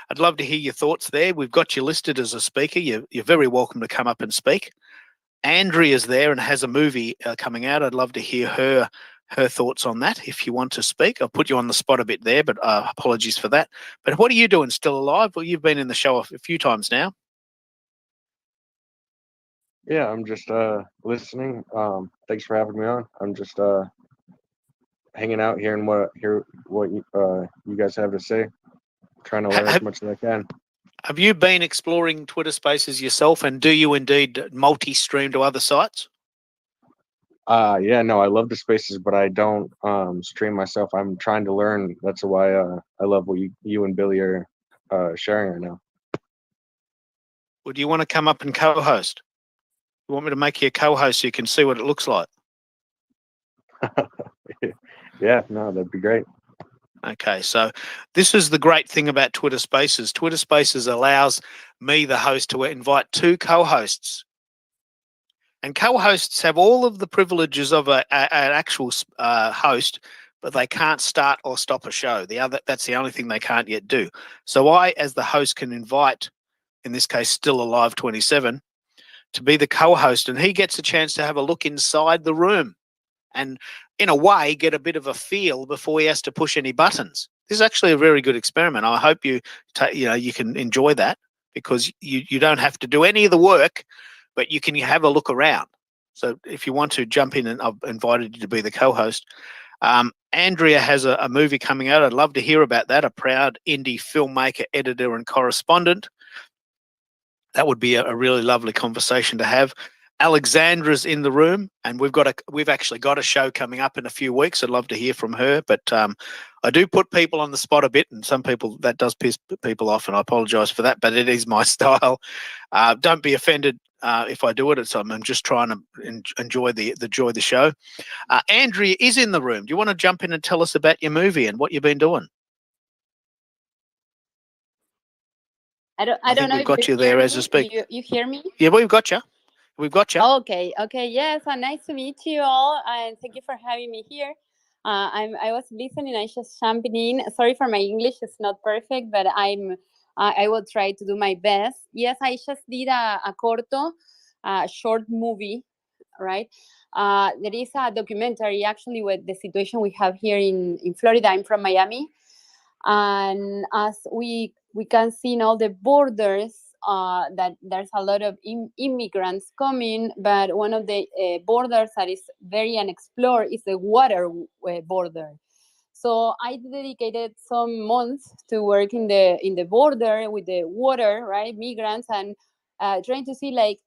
I'd love to hear your thoughts there. We've got you listed as a speaker. You're very welcome to come up and speak. Andrea's there and has a movie coming out. I'd love to hear her thoughts on that if you want to speak. I'll put you on the spot a bit there, but apologies for that. But what are you doing, still alive? Well, you've been in the show a few times now. Yeah, I'm just listening. Thanks for having me on. I'm just hanging out, hearing what you guys have to say. Trying to learn as much as I can. Have you been exploring Twitter Spaces yourself, and do you indeed multi-stream to other sites? Yeah, no, I love the spaces, but I don't stream myself. I'm trying to learn. That's why I love what you and Billy are sharing right now. Well, do you want to come up and co-host? You want me to make you a co-host so you can see what it looks like? Yeah, no, that'd be great. Okay, so this is the great thing about Twitter Spaces. Twitter Spaces allows me, the host, to invite two co-hosts. And co-hosts have all of the privileges of an actual host, but they can't start or stop a show. That's the only thing they can't yet do. So I, as the host, can invite, in this case, Still Alive 27, to be the co-host, and he gets a chance to have a look inside the room and, in a way, get a bit of a feel before he has to push any buttons. This is actually a very good experiment. I hope you can enjoy that, because you don't have to do any of the work, but you can have a look around. So if you want to jump in, and I've invited you to be the co-host. Andrea has a movie coming out. I'd love to hear about that. A proud indie filmmaker, editor, and correspondent. That would be a really lovely conversation to have. Alexandra's in the room, and we've actually got a show coming up in a few weeks. I'd love to hear from her, but I do put people on the spot a bit, and some people, that does piss people off, and I apologize for that, but it is my style. Don't be offended if I do it. I'm just trying to enjoy the show. Andrea is in the room. Do you want to jump in and tell us about your movie and what you've been doing? I don't know we've if got you there as a speaker. You hear me? Yeah, we've got you. We've got you. Okay. Yes, nice to meet you all, and thank you for having me here. I was listening. I just jumping in. Sorry for my English; it's not perfect, but I will try to do my best. Yes, I just did a corto, short movie, right? There is a documentary actually with the situation we have here in Florida. I'm from Miami, and as we can see in all the borders, that there's a lot of immigrants coming, but one of the borders that is very unexplored is the water border. So I dedicated some months to work in the border with the water, right, migrants, and trying to see like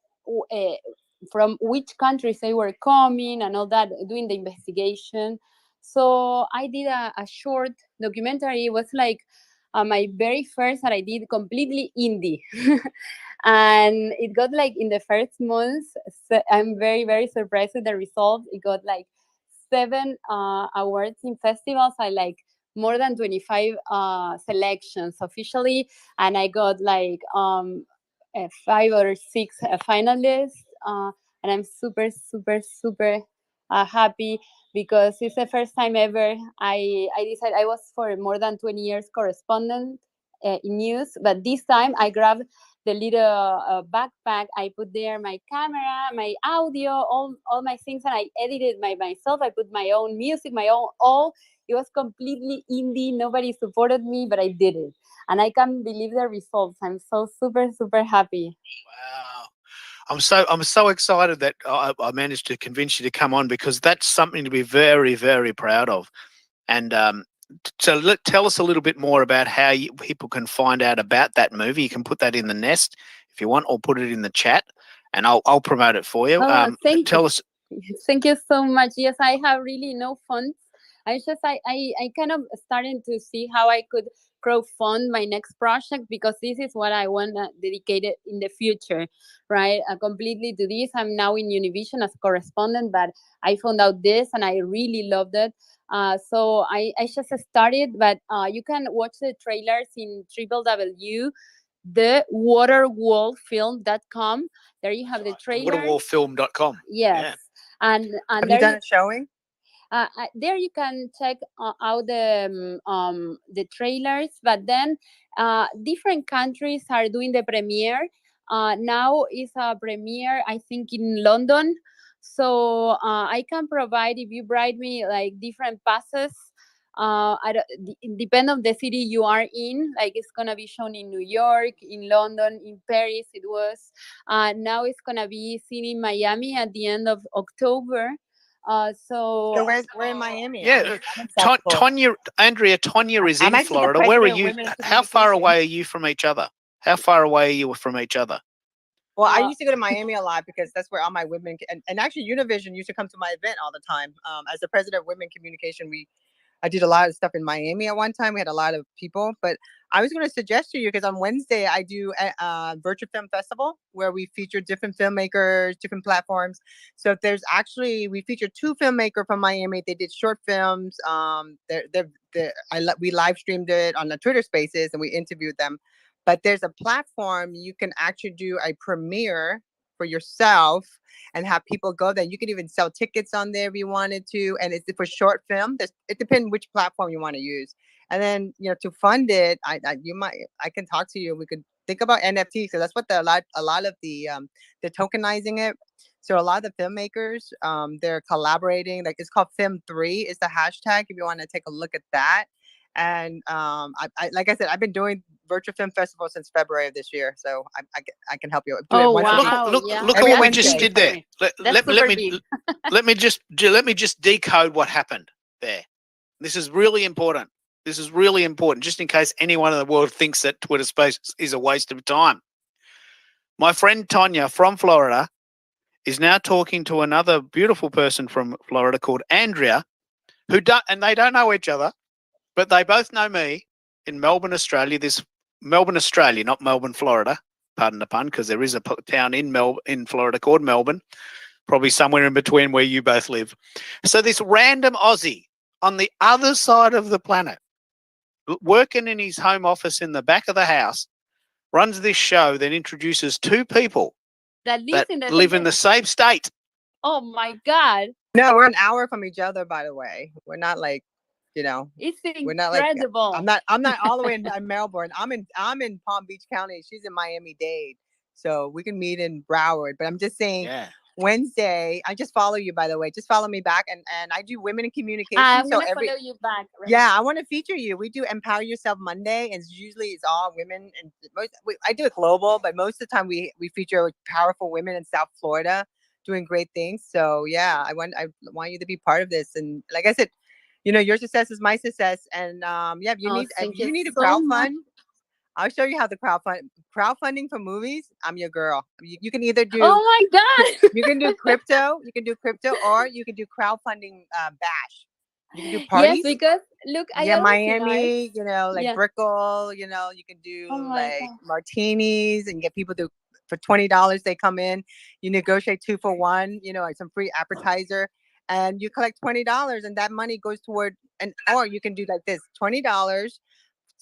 from which countries they were coming and all that, doing the investigation. So I did a short documentary. It was like my very first that I did completely indie. And it got like in the first month, so I'm very, very surprised with the results. It got like 7 awards in festivals. I like more than 25 selections officially, and I got like 5 or 6 finalists. And I'm super, super, super happy because it's the first time ever I decided. I was for more than 20 years correspondent in news, but this time I grabbed the little backpack. I put there my camera, my audio, all my things, and I edited myself. I put my own music, my own all. It was completely indie. Nobody supported me, but I did it, and I can't believe the results. I'm so super, super happy. Wow. I'm so excited that I managed to convince you to come on, because that's something to be very, very proud of. And so tell us a little bit more about how people can find out about that movie. You can put that in the nest if you want, or put it in the chat, and I'll promote it for you. Tell us. Thank you so much. Yes, I have really no funds. I kind of started to see how I could crowdfund my next project, because this is what I want to dedicate it in the future, right? Completely to this. I'm now in Univision as a correspondent, but I found out this and I really loved it. So I just started, but you can watch the trailers in www.thewaterwallfilm.com. There you have the trailer. Waterwallfilm.com. Yes. Yeah. And Have there you done a showing? there you can check out the trailers, but then different countries are doing the premiere. Now is a premiere, I think, in London. So I can provide, if you provide me like different passes. It depends on the city you are in. Like it's gonna be shown in New York, in London, in Paris. It was. Now it's gonna be seen in Miami at the end of October. So we're in Miami. Yeah, Tonya, Andrea, Tonya is I'm in actually the Florida. Where are president of you? Women in How far Communication. away are you from each other? How far away are you from each other? Well, I used to go to Miami a lot because that's where all my women and actually Univision used to come to my event all the time. As the president of Women Communication, I did a lot of stuff in Miami at one time. We had a lot of people, but I was going to suggest to you, because on Wednesday I do a virtual film festival where we feature different filmmakers, different platforms. So if there's actually, we feature 2 filmmakers from Miami. They did short films. We live streamed it on the Twitter Spaces and we interviewed them. But there's a platform you can actually do a premiere for yourself and have people go there. You can even sell tickets on there if you wanted to. And it's for short film. It depends which platform you want to use. And then, to fund it, I can talk to you. We could think about NFT. So that's what a lot of they're tokenizing it. So a lot of the filmmakers, they're collaborating. Like it's called Film3 is the hashtag if you want to take a look at that. And like I said, I've been doing virtual film festival since February of this year, so I can help you. Oh wow! Look at what we just did there. Let me just decode what happened there. This is really important. Just in case anyone in the world thinks that Twitter Space is a waste of time. My friend Tonya from Florida is now talking to another beautiful person from Florida called Andrea, and they don't know each other. But they both know me in Melbourne, Australia. This Melbourne, Australia, not Melbourne, Florida. Pardon the pun, because there is a town in Florida called Melbourne, probably somewhere in between where you both live. So this random Aussie on the other side of the planet, working in his home office in the back of the house, runs this show that introduces 2 people that live in the same state. Oh my God! No, we're an hour from each other. By the way, we're not like. It's incredible. We're not like, I'm not all the way in Melbourne. I'm in Palm Beach County. She's in Miami-Dade. So we can meet in Broward. But I'm just saying Wednesday, I just follow you, by the way. Just follow me back. And I do Women in Communication. I'm going to follow you back. Right? Yeah, I want to feature you. We do Empower Yourself Monday. And it's all women. And I do it global, but most of the time we feature powerful women in South Florida doing great things. So yeah, I want you to be part of this. And like I said, your success is my success, and if you need to crowdfund, I'll show you how to crowdfunding for movies. I'm your girl. You can either do. Oh my God! You can do crypto. You can do crypto, or you can do crowdfunding bash. You can do Yes, parties. because look, I Yeah, always in art. Miami, like Yeah. Brickell, you can do Oh my like God. martinis and get people to for $20 they come in. You negotiate 2 for 1, like some free appetizer, and you collect $20, and that money goes toward or you can do like this: $20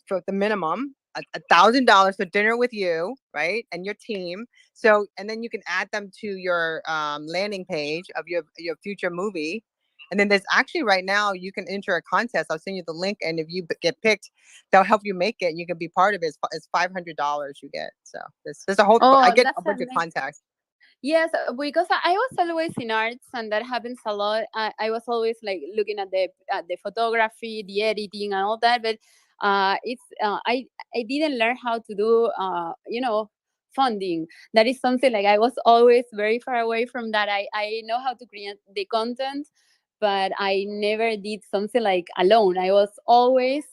for the minimum, $1,000 for dinner with you, right, and your team. So, and then you can add them to your landing page of your future movie. And then there's actually right now you can enter a contest. I'll send you the link, and if you get picked, they'll help you make it. And you can be part of it. It's $500 you get. So there's a whole. I Oh, get that's a bunch of amazing. contacts. Yes, because I was always in arts, and that happens a lot. I was always like looking at the photography, the editing, and all that. But I didn't learn how to do funding. That is something like I was always very far away from that. I know how to create the content, but I never did something like alone. I was always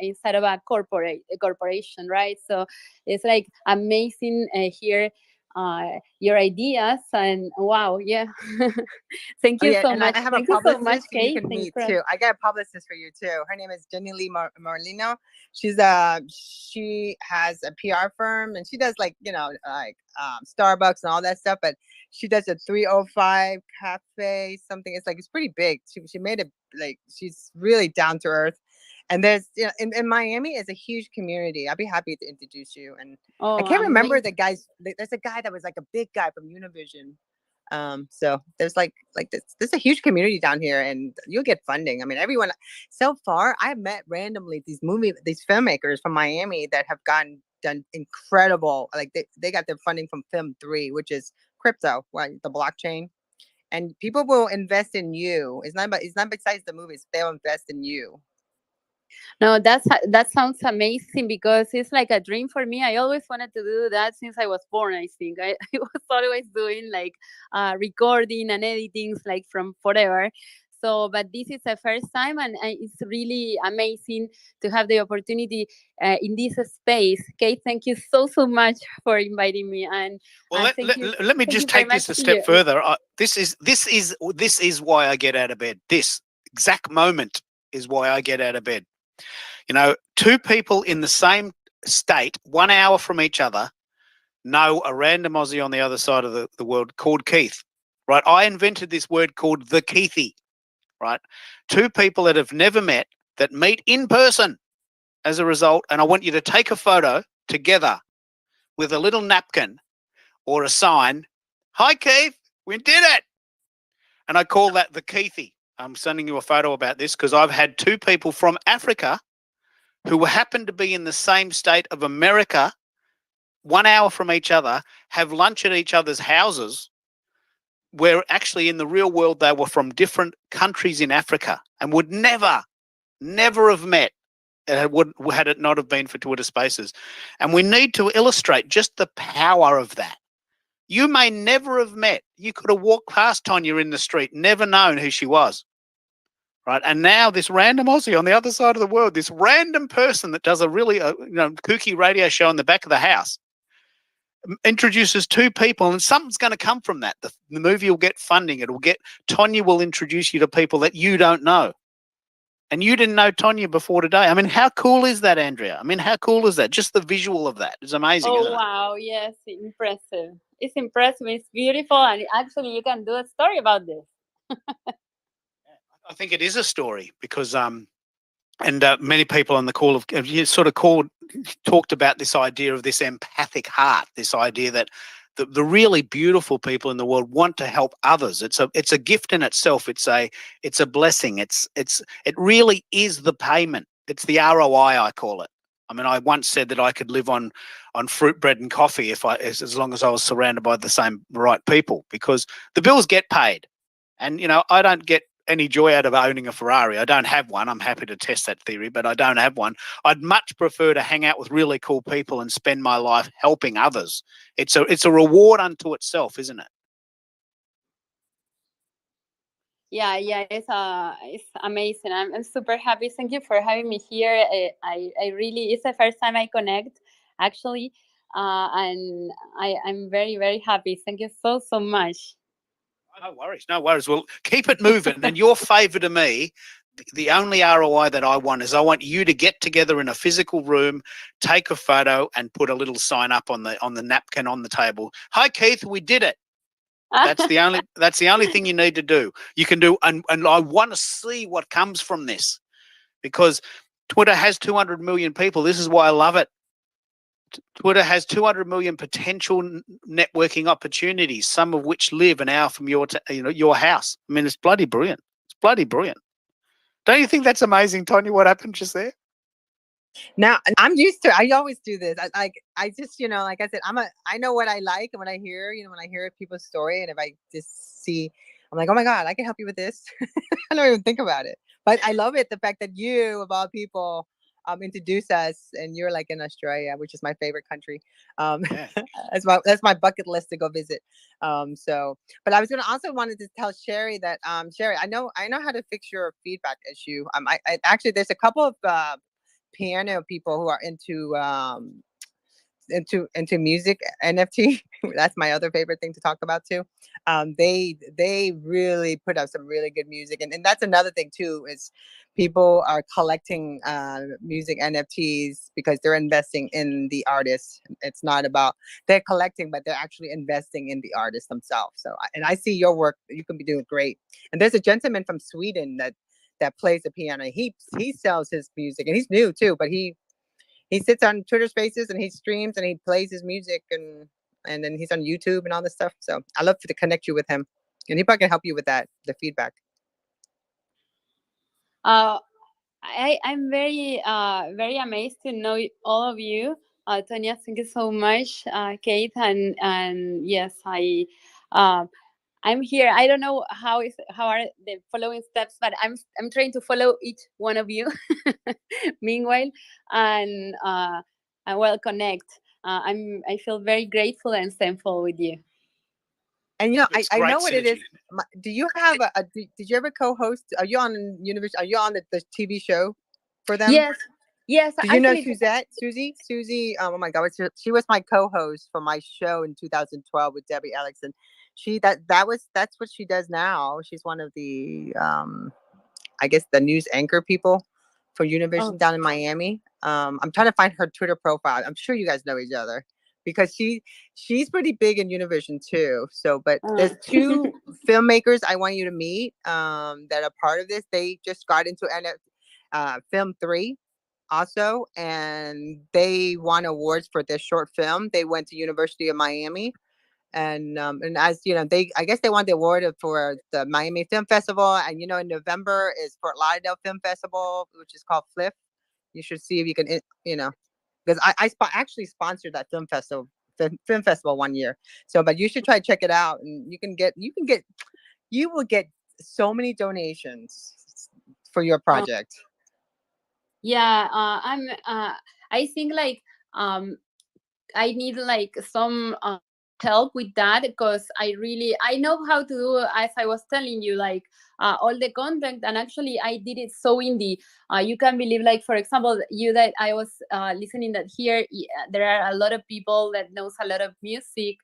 inside of a corporation, right? So it's like amazing here your ideas, and wow, yeah. Thank Oh you yeah, so and I much. have a Thank you so much, publicist who you Kate. can Thanks meet for too. I got a publicist for you too. Her name is Jenny Lee Marlino. She has a PR firm, and she does Starbucks and all that stuff. But she does a 305 cafe something. It's pretty big. She made it she's really down to earth. And there's in Miami is a huge community. I'd be happy to introduce you. And I Oh, can't remember amazing. the guys. There's a guy that was like a big guy from Univision. So there's there's a huge community down here, and you'll get funding. I mean, everyone so far I've met randomly these filmmakers from Miami that have done incredible. Like they got their funding from Film 3, which is crypto, right? The blockchain. And people will invest in you. It's not besides the movies. They'll invest in you. No, that sounds amazing, because it's like a dream for me. I always wanted to do that since I was born. I think I was always doing like recording and editing like from forever. So, but this is the first time, and it's really amazing to have the opportunity in this space. Kate, thank you so much for inviting me, and well, let me just take this a step further. This is why I get out of bed. This exact moment is why I get out of bed. Two people in the same state, 1 hour from each other, know a random Aussie on the other side of the world called Keith, right? I invented this word called the Keithy, right? Two people that have never met that meet in person as a result, and I want you to take a photo together with a little napkin or a sign. Hi, Keith, we did it. And I call that the Keithy. I'm sending you a photo about this because I've had two people from Africa who happen to be in the same state of America, 1 hour from each other, have lunch at each other's houses, where actually in the real world they were from different countries in Africa and would never have met had it not have been for Twitter Spaces. And we need to illustrate just the power of that. You may never have met. You could have walked past Tonya in the street, never known who she was. Right. And now this random Aussie on the other side of the world, this random person that does a really kooky radio show in the back of the house, introduces two people, and something's going to come from that. The movie will get funding. Tonya will introduce you to people that you don't know. And you didn't know Tonya before today. I mean, how cool is that, Andrea? I mean, how cool is that? Just the visual of that is amazing, isn't it? Oh, wow. Yes, impressive. It's impressive. It's beautiful. And actually, you can do a story about this. I think it is a story because many people on the call have talked about this idea of this empathic heart, this idea that the really beautiful people in the world want to help others. It's a gift in itself. It's a blessing. It really is the payment. It's the ROI, I call it. I mean, I once said that I could live on fruit, bread, and coffee as long as I was surrounded by the same right people, because the bills get paid, and I don't get any joy out of owning a Ferrari. I don't have one. I'm happy to test that theory, but I don't have one. I'd much prefer to hang out with really cool people and spend my life helping others. It's a reward unto itself, isn't it? Yeah, it's amazing. I'm super happy. Thank you for having me here. I really, it's the first time I connect, actually, and I'm very, very happy. Thank you so much. No worries. Well, keep it moving. And your favor to me, the only ROI that I want is I want you to get together in a physical room, take a photo, and put a little sign up on the napkin on the table. Hi, Keith, we did it. That's the only thing you need to do. You can do, and I want to see what comes from this, because Twitter has 200 million people. This is why I love it. Twitter has 200 million potential networking opportunities, some of which live an hour from your house. I mean, it's bloody brilliant. It's bloody brilliant. Don't you think that's amazing, Tonya, what happened just there? Now I'm used to. I always do this. I just, like I said, I know what I like, and when I hear people's story, and if I just see, I'm like, oh my God, I can help you with this. I don't even think about it, but I love it. The fact that you, of all people, introduce us, and you're like in Australia, which is my favorite country. Yeah. that's my bucket list to go visit. But I was gonna also wanted to tell Sherry that Sherry, I know how to fix your feedback issue. I actually, there's a couple of piano people who are into music NFT. That's my other favorite thing to talk about too. They really put out some really good music, and that's another thing too, is people are collecting music NFTs because they're investing in the artist. It's not about they're collecting, but they're actually investing in the artist themselves. So, and I see your work, you can be doing great. And there's a gentleman from Sweden that plays the piano. He sells his music, and he's new too, but he sits on Twitter Spaces and he streams and he plays his music, and then he's on YouTube and all this stuff. So I love to connect you with him, and he probably can help you with that, the feedback. I'm very very amazed to know all of you. Tonya, thank you so much. Kate, and yes, I'm here. I don't know how are the following steps, but I'm trying to follow each one of you. Meanwhile, and well connect. I feel very grateful and thankful with you. And I know what it is. Do you have did you ever co-host? Are you on Universe? Are you on the TV show for them? Yes. Do you know Suzette? Susie? Oh my God, she was my co-host for my show in 2012 with Debbie Alex. That's what she does now. She's one of the I guess the news anchor people for Univision down in Miami. I'm trying to find her Twitter profile. I'm sure you guys know each other because she's pretty big in Univision too. So, but there's two filmmakers I want you to meet that are part of this. They just got into Film 3 also, and they won awards for their short film. They went to University of Miami. And as you know, I guess they won the award for the Miami Film Festival, and in November is Fort Lauderdale Film Festival, which is called FLIF. You should see if you can, because I actually sponsored that film festival one year. So, but you should try to check it out, and you will get so many donations for your project. Yeah, I think I need some help with that, because I know how to do, as I was telling you, all the content, and actually I did it so indie. You can believe, for example, that I was listening that here there are a lot of people that knows a lot of music.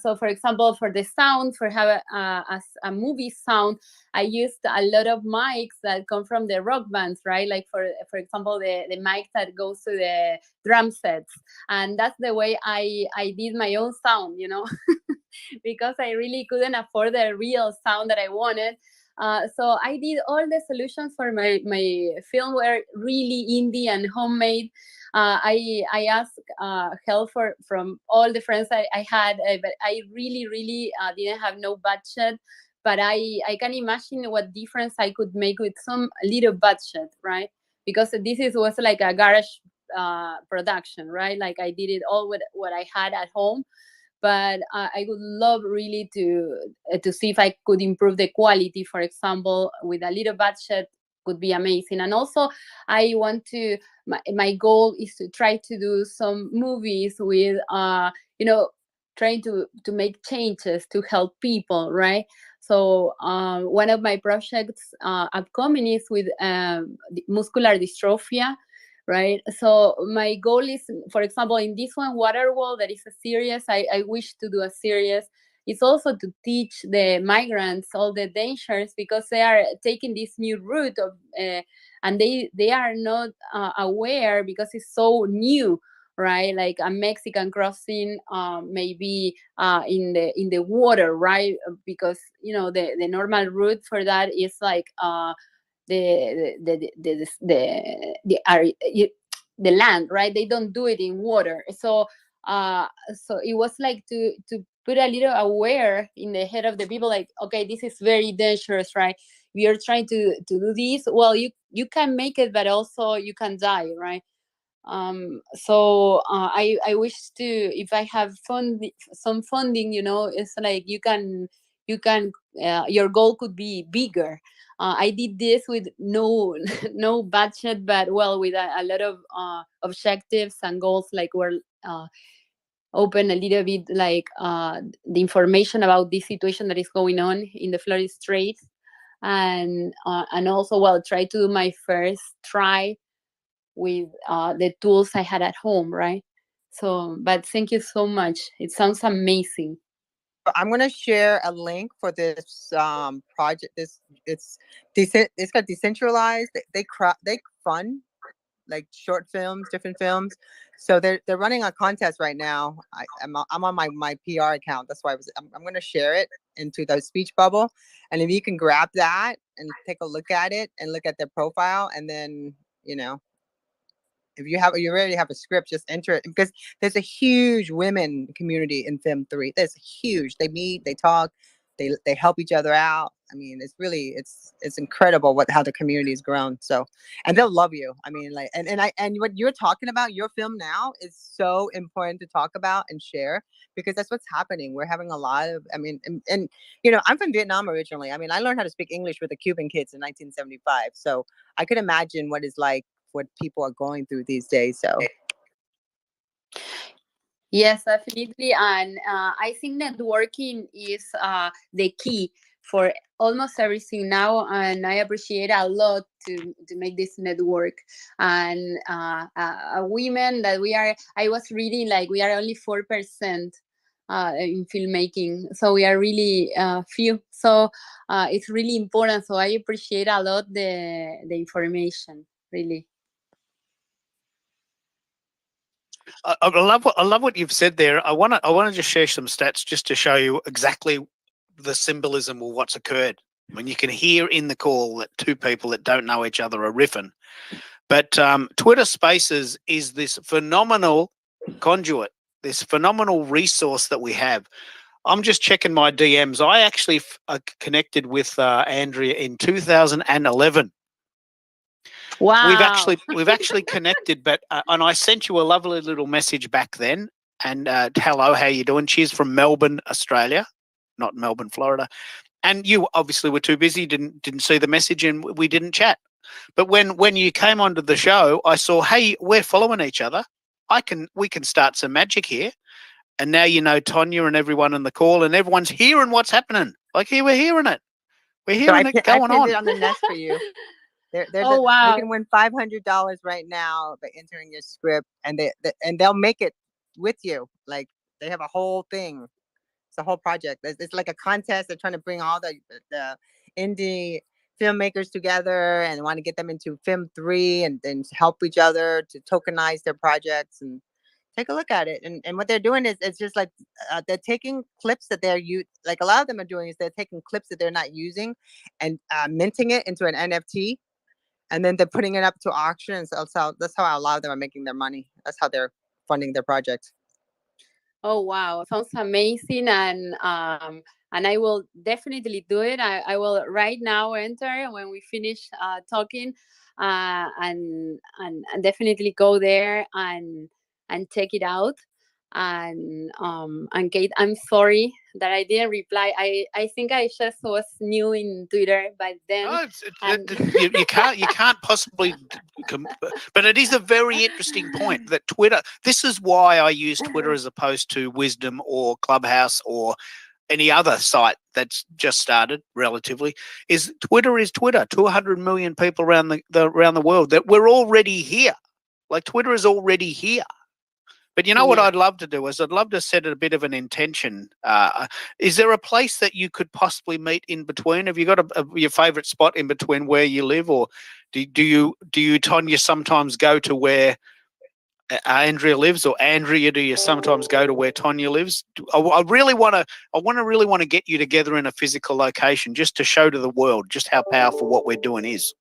So for example, for the sound, for have a movie sound, I used a lot of mics that come from the rock bands, right? Like for example, the mic that goes to the drum sets. And that's the way I did my own sound, because I really couldn't afford the real sound that I wanted. So I did all the solutions for my film were really indie and homemade. I asked help from all the friends I had, but I really didn't have no budget. But I can imagine what difference I could make with some little budget, right? Because this was like a garage production, right? Like I did it all with what I had at home. But I would love really to see if I could improve the quality, for example, with a little budget could be amazing. And also I want to, my goal is to try to do some movies with, trying to make changes to help people, right? So one of my projects upcoming is with muscular dystrophia, right? So my goal is, for example, in this one, Waterworld, that is a series. I wish to do a series it's also to teach the migrants all the dangers, because they are taking this new route of and they are not aware because it's so new, right? Like a Mexican crossing, maybe in the water, right? Because the normal route for that is like the land, right? They don't do it in water. So it was like to put a little aware in the head of the people, like, okay, this is very dangerous, right? We are trying to do this. Well, you can make it, but also you can die, right? So I wish to, if I have some funding, it's like you can your goal could be bigger. I did this with no no budget, but well, with a lot of objectives and goals, like we're open a little bit, like the information about this situation that is going on in the Florida Straits, and also, well, try to do my first try with the tools I had at home, right? So, but thank you so much. It sounds amazing. I'm gonna share a link for this project. It's got decentralized. They fund like short films, different films. So they're running a contest right now. I'm on my PR account. That's why I'm gonna share it into the speech bubble. And if you can grab that and take a look at it and look at their profile, and then if you already have a script, just enter it, because there's a huge women community in Film 3. There's huge. They meet, they talk, they help each other out. I mean, it's really it's incredible how the community has grown. So, and they'll love you. I mean, like, and what you're talking about, your film now, is so important to talk about and share, because that's what's happening. We're having a lot of, I mean, and I'm from Vietnam originally. I mean, I learned how to speak English with the Cuban kids in 1975. So I could imagine what it's like, what people are going through these days. So yes, definitely. And I think networking is the key for almost everything now, and I appreciate a lot to make this network. And women that I was reading, like, we are only 4% in filmmaking, so we are really few. So it's really important. So I appreciate a lot the information, really. I love what you've said there. I want to just share some stats just to show you exactly the symbolism of what's occurred. When you can hear in the call that two people that don't know each other are riffing. But Twitter Spaces is this phenomenal conduit, this phenomenal resource that we have. I'm just checking my DMs. I actually connected with Andrea in 2011. Wow. We've actually connected, but and I sent you a lovely little message back then. And hello, how you doing? She's from Melbourne, Australia, not Melbourne, Florida. And you obviously were too busy, didn't see the message, and we didn't chat. But when you came onto the show, I saw, hey, we're following each other. We can start some magic here. And now Tonya and everyone in the call, and everyone's hearing what's happening. Like, here we're hearing it. We're hearing it going I pinned on. it on the nest for you. Wow. You can win $500 right now by entering your script, and they'll make it with you. Like, they have a whole thing. It's a whole project. It's like a contest. They're trying to bring all the indie filmmakers together and want to get them into Film 3 and then help each other to tokenize their projects, and take a look at it. And what they're doing is, it's just like they're taking clips that like a lot of them are doing is they're taking clips that they're not using and minting it into an NFT. And then they're putting it up to auction. So that's how a lot of them are making their money. That's how they're funding their projects. Oh wow, sounds amazing, and I will definitely do it. I will right now enter when we finish talking, and definitely go there and check it out. And Kate, I'm sorry that I didn't reply. I think I just was new in Twitter, but then you can't possibly. But it is a very interesting point that Twitter. This is why I use Twitter as opposed to Wisdom or Clubhouse or any other site that's just started. Relatively, is Twitter. 200 million people around the world. That we're already here. Like, Twitter is already here. But you know what Yeah. I'd love to do is I'd love to set a bit of an intention. Is there a place that you could possibly meet in between? Have you got your favourite spot in between where you live, or do you Tonya sometimes go to where Andrea lives, or Andrea, do you sometimes go to where Tonya lives? I really want to get you together in a physical location just to show to the world just how powerful what we're doing is.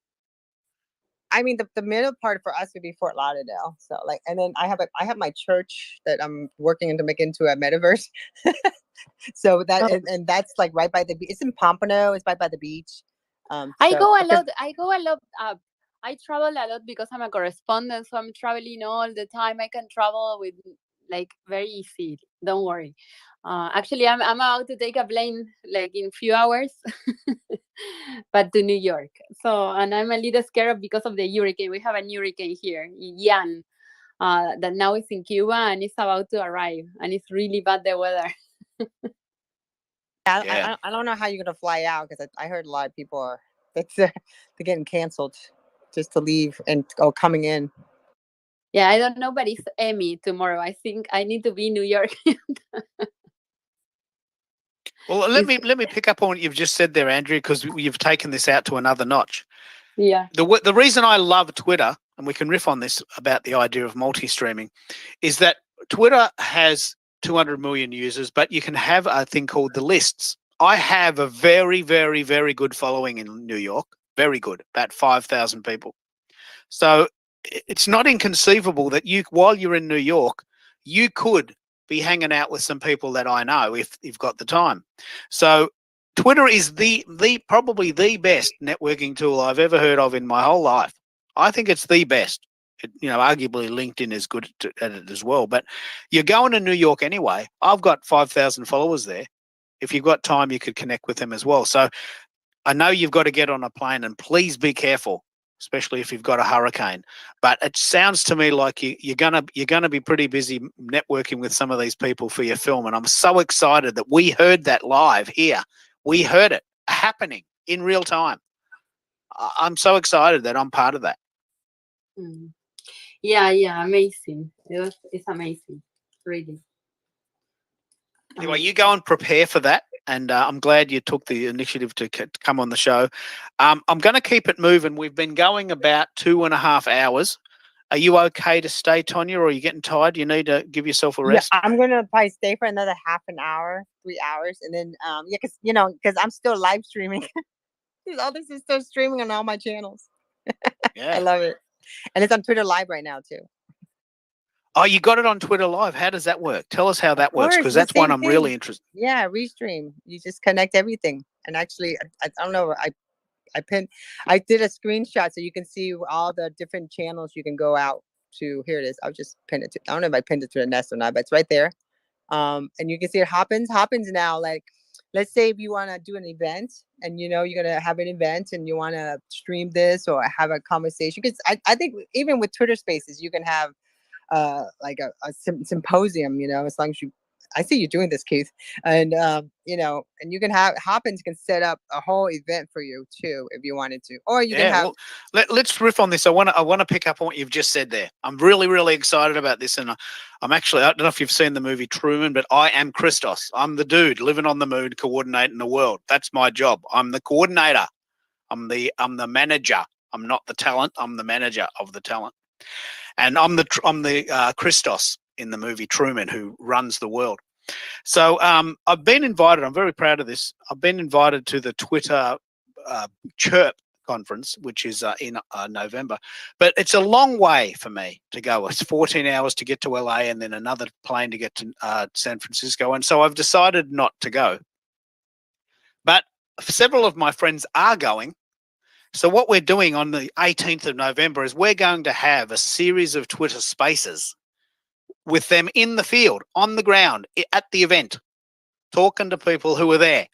I mean, the middle part for us would be Fort Lauderdale. So like, and then I have my church that I'm working to make into a metaverse. So that, Oh. and that's like right by the beach. It's in Pompano. It's right by the beach. I So go a because lot. I go a lot. I travel a lot because I'm a correspondent, so I'm traveling all the time. I can travel with like very easy. Don't worry. Actually, I'm about to take a plane like in few hours, but to New York. So, and I'm a little scared because of the hurricane. We have a hurricane here, Ian, that now is in Cuba and it's about to arrive, and it's really bad the weather. Yeah. I don't know how you're gonna fly out, because I heard a lot of people are they're getting canceled just to leave and coming in. Yeah, I don't know, but it's Emmy tomorrow. I think I need to be in New York. Well, let me pick up on what you've just said there, Andrea, because you've taken this out to another notch. Yeah. The reason I love Twitter, and we can riff on this about the idea of multi-streaming, is that Twitter has 200 million users, but you can have a thing called the lists. I have a very, very, very good following in New York. Very good, about 5,000 people. So it's not inconceivable that while you're in New York, you could be hanging out with some people that I know if you've got the time. So Twitter is the probably the best networking tool I've ever heard of in my whole life. I think it's the best. Arguably LinkedIn is good at it as well. But you're going to New York anyway. I've got 5,000 followers there. If you've got time, you could connect with them as well. So I know you've got to get on a plane, and please be careful, especially if you've got a hurricane. But it sounds to me like you're gonna be pretty busy networking with some of these people for your film. And I'm so excited that we heard that live here. We heard it happening in real time. I'm so excited that I'm part of that. Mm. Yeah, amazing. It's amazing, really. Anyway, you go and prepare for that. And I'm glad you took the initiative to come on the show. I'm going to keep it moving. We've been going about 2.5 hours. Are you okay to stay, Tonya, or are you getting tired? You need to give yourself a rest? Yeah, I'm gonna probably stay for another half an hour, 3 hours, and then because I'm still live streaming. All this is still streaming on all my channels. Yeah. I love it, and it's on Twitter Live right now too. Oh, you got it on Twitter Live. How does that work? Tell us how that works, because The that's one same I'm really thing. interested. Yeah, Restream. You just connect everything, and actually, I don't know. I did a screenshot so you can see all the different channels you can go out to. Here it is. I'll just pin it to. I don't know if I pinned it to the nest or not, but it's right there. And you can see it happens now. Like, let's say if you want to do an event, and you're gonna have an event, and you want to stream this or have a conversation. Because I think even with Twitter Spaces, you can have like a symposium. As long as I see you doing this, Keith, and and you can have Hoppins can set up a whole event for you too if you wanted to, or you can have. Well, let's riff on this. I want to pick up on what you've just said there. I'm really, really excited about this, and I'm actually, I don't know if you've seen the movie Truman, but I am Christos. I'm the dude living on the moon, coordinating the world. That's my job. I'm the coordinator. I'm the manager. I'm not the talent. I'm the manager of the talent, and I'm the Christos in the movie Truman, who runs the world. So I've been invited. I'm very proud of this. I've been invited to the Twitter Chirp conference, which is in November. But it's a long way for me to go. It's 14 hours to get to LA and then another plane to get to San Francisco. And so I've decided not to go. But several of my friends are going. So what we're doing on the 18th of November is we're going to have a series of Twitter Spaces with them in the field, on the ground, at the event, talking to people who are there.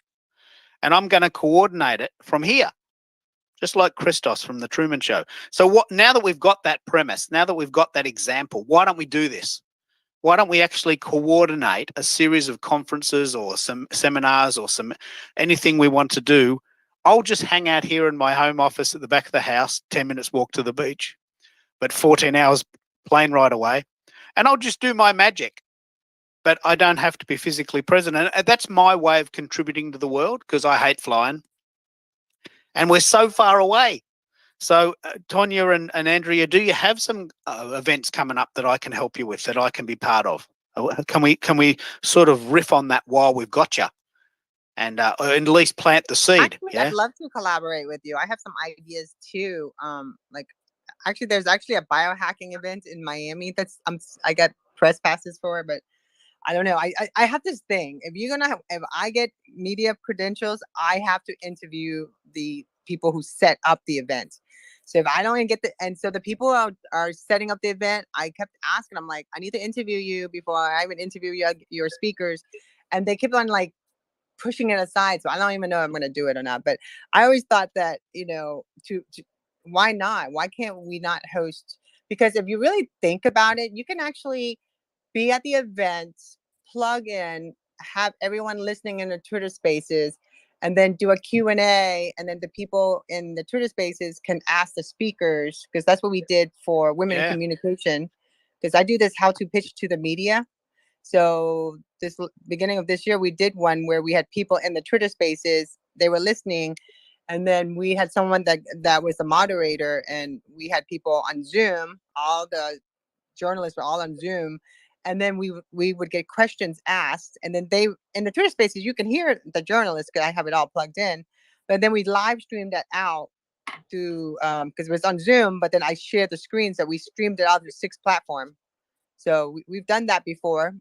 And I'm going to coordinate it from here, just like Christos from the Truman Show. So now that we've got that premise, now that we've got that example, why don't we do this? Why don't we actually coordinate a series of conferences or some seminars or anything we want to do? I'll just hang out here in my home office at the back of the house, 10 minutes walk to the beach, but 14 hours plane ride away. and I'll just do my magic. But I don't have to be physically present. And that's my way of contributing to the world, because I hate flying. And we're so far away. So, Tonya and Andrea, do you have some events coming up that I can help you with, that I can be part of? Can we sort of riff on that while we've got you, and at least plant the seed? Actually, Yeah. I'd love to collaborate with you. I have some ideas too. Actually, there's actually a biohacking event in Miami that's I got press passes for, but I don't know. I have this thing. If I get media credentials, I have to interview the people who set up the event. So if I don't even so the people are setting up the event, I kept asking, I'm like, I need to interview you before I even interview your speakers. And they keep on like pushing it aside. So I don't even know if I'm going to do it or not. But I always thought that, why not? Why can't we not host? Because if you really think about it, you can actually be at the event, plug in, have everyone listening in the Twitter spaces, and then do a Q&A, and then the people in the Twitter spaces can ask the speakers, because that's what we did for Women in Communication, because I do this how to pitch to the media. So this beginning of this year, we did one where we had people in the Twitter spaces, they were listening, and then we had someone that was the moderator, and we had people on Zoom, all the journalists were all on Zoom. And then we would get questions asked, and then in the Twitter spaces, you can hear the journalists, because I have it all plugged in. But then we live streamed that out to because it was on Zoom, but then I shared the screens that we streamed it out to 6 platforms. So we've done that before.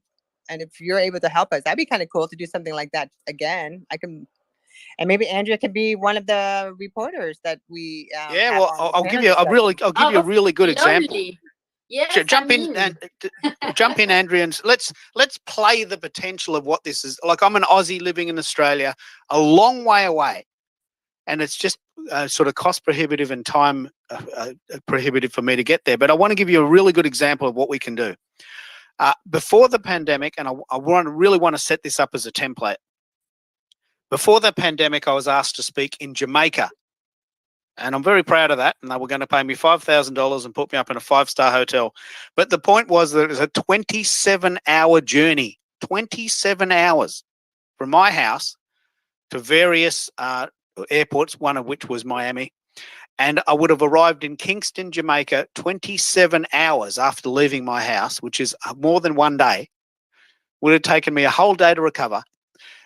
And if you're able to help us, that'd be kind of cool to do something like that again. And maybe Andrea can be one of the reporters that we I'll give you a really good example. Yes, jump in, Andrea, and let's play the potential of what this is. Like, I'm an Aussie living in Australia, a long way away, and it's just sort of cost prohibitive and time prohibitive for me to get there. But I want to give you a really good example of what we can do. Before the pandemic, and I really want to set this up as a template. Before the pandemic, I was asked to speak in Jamaica. And I'm very proud of that. And they were going to pay me $5,000 and put me up in a 5-star hotel. But the point was that it was a 27-hour journey, 27 hours from my house to various airports, one of which was Miami. And I would have arrived in Kingston, Jamaica, 27 hours after leaving my house, which is more than one day. Would have taken me a whole day to recover.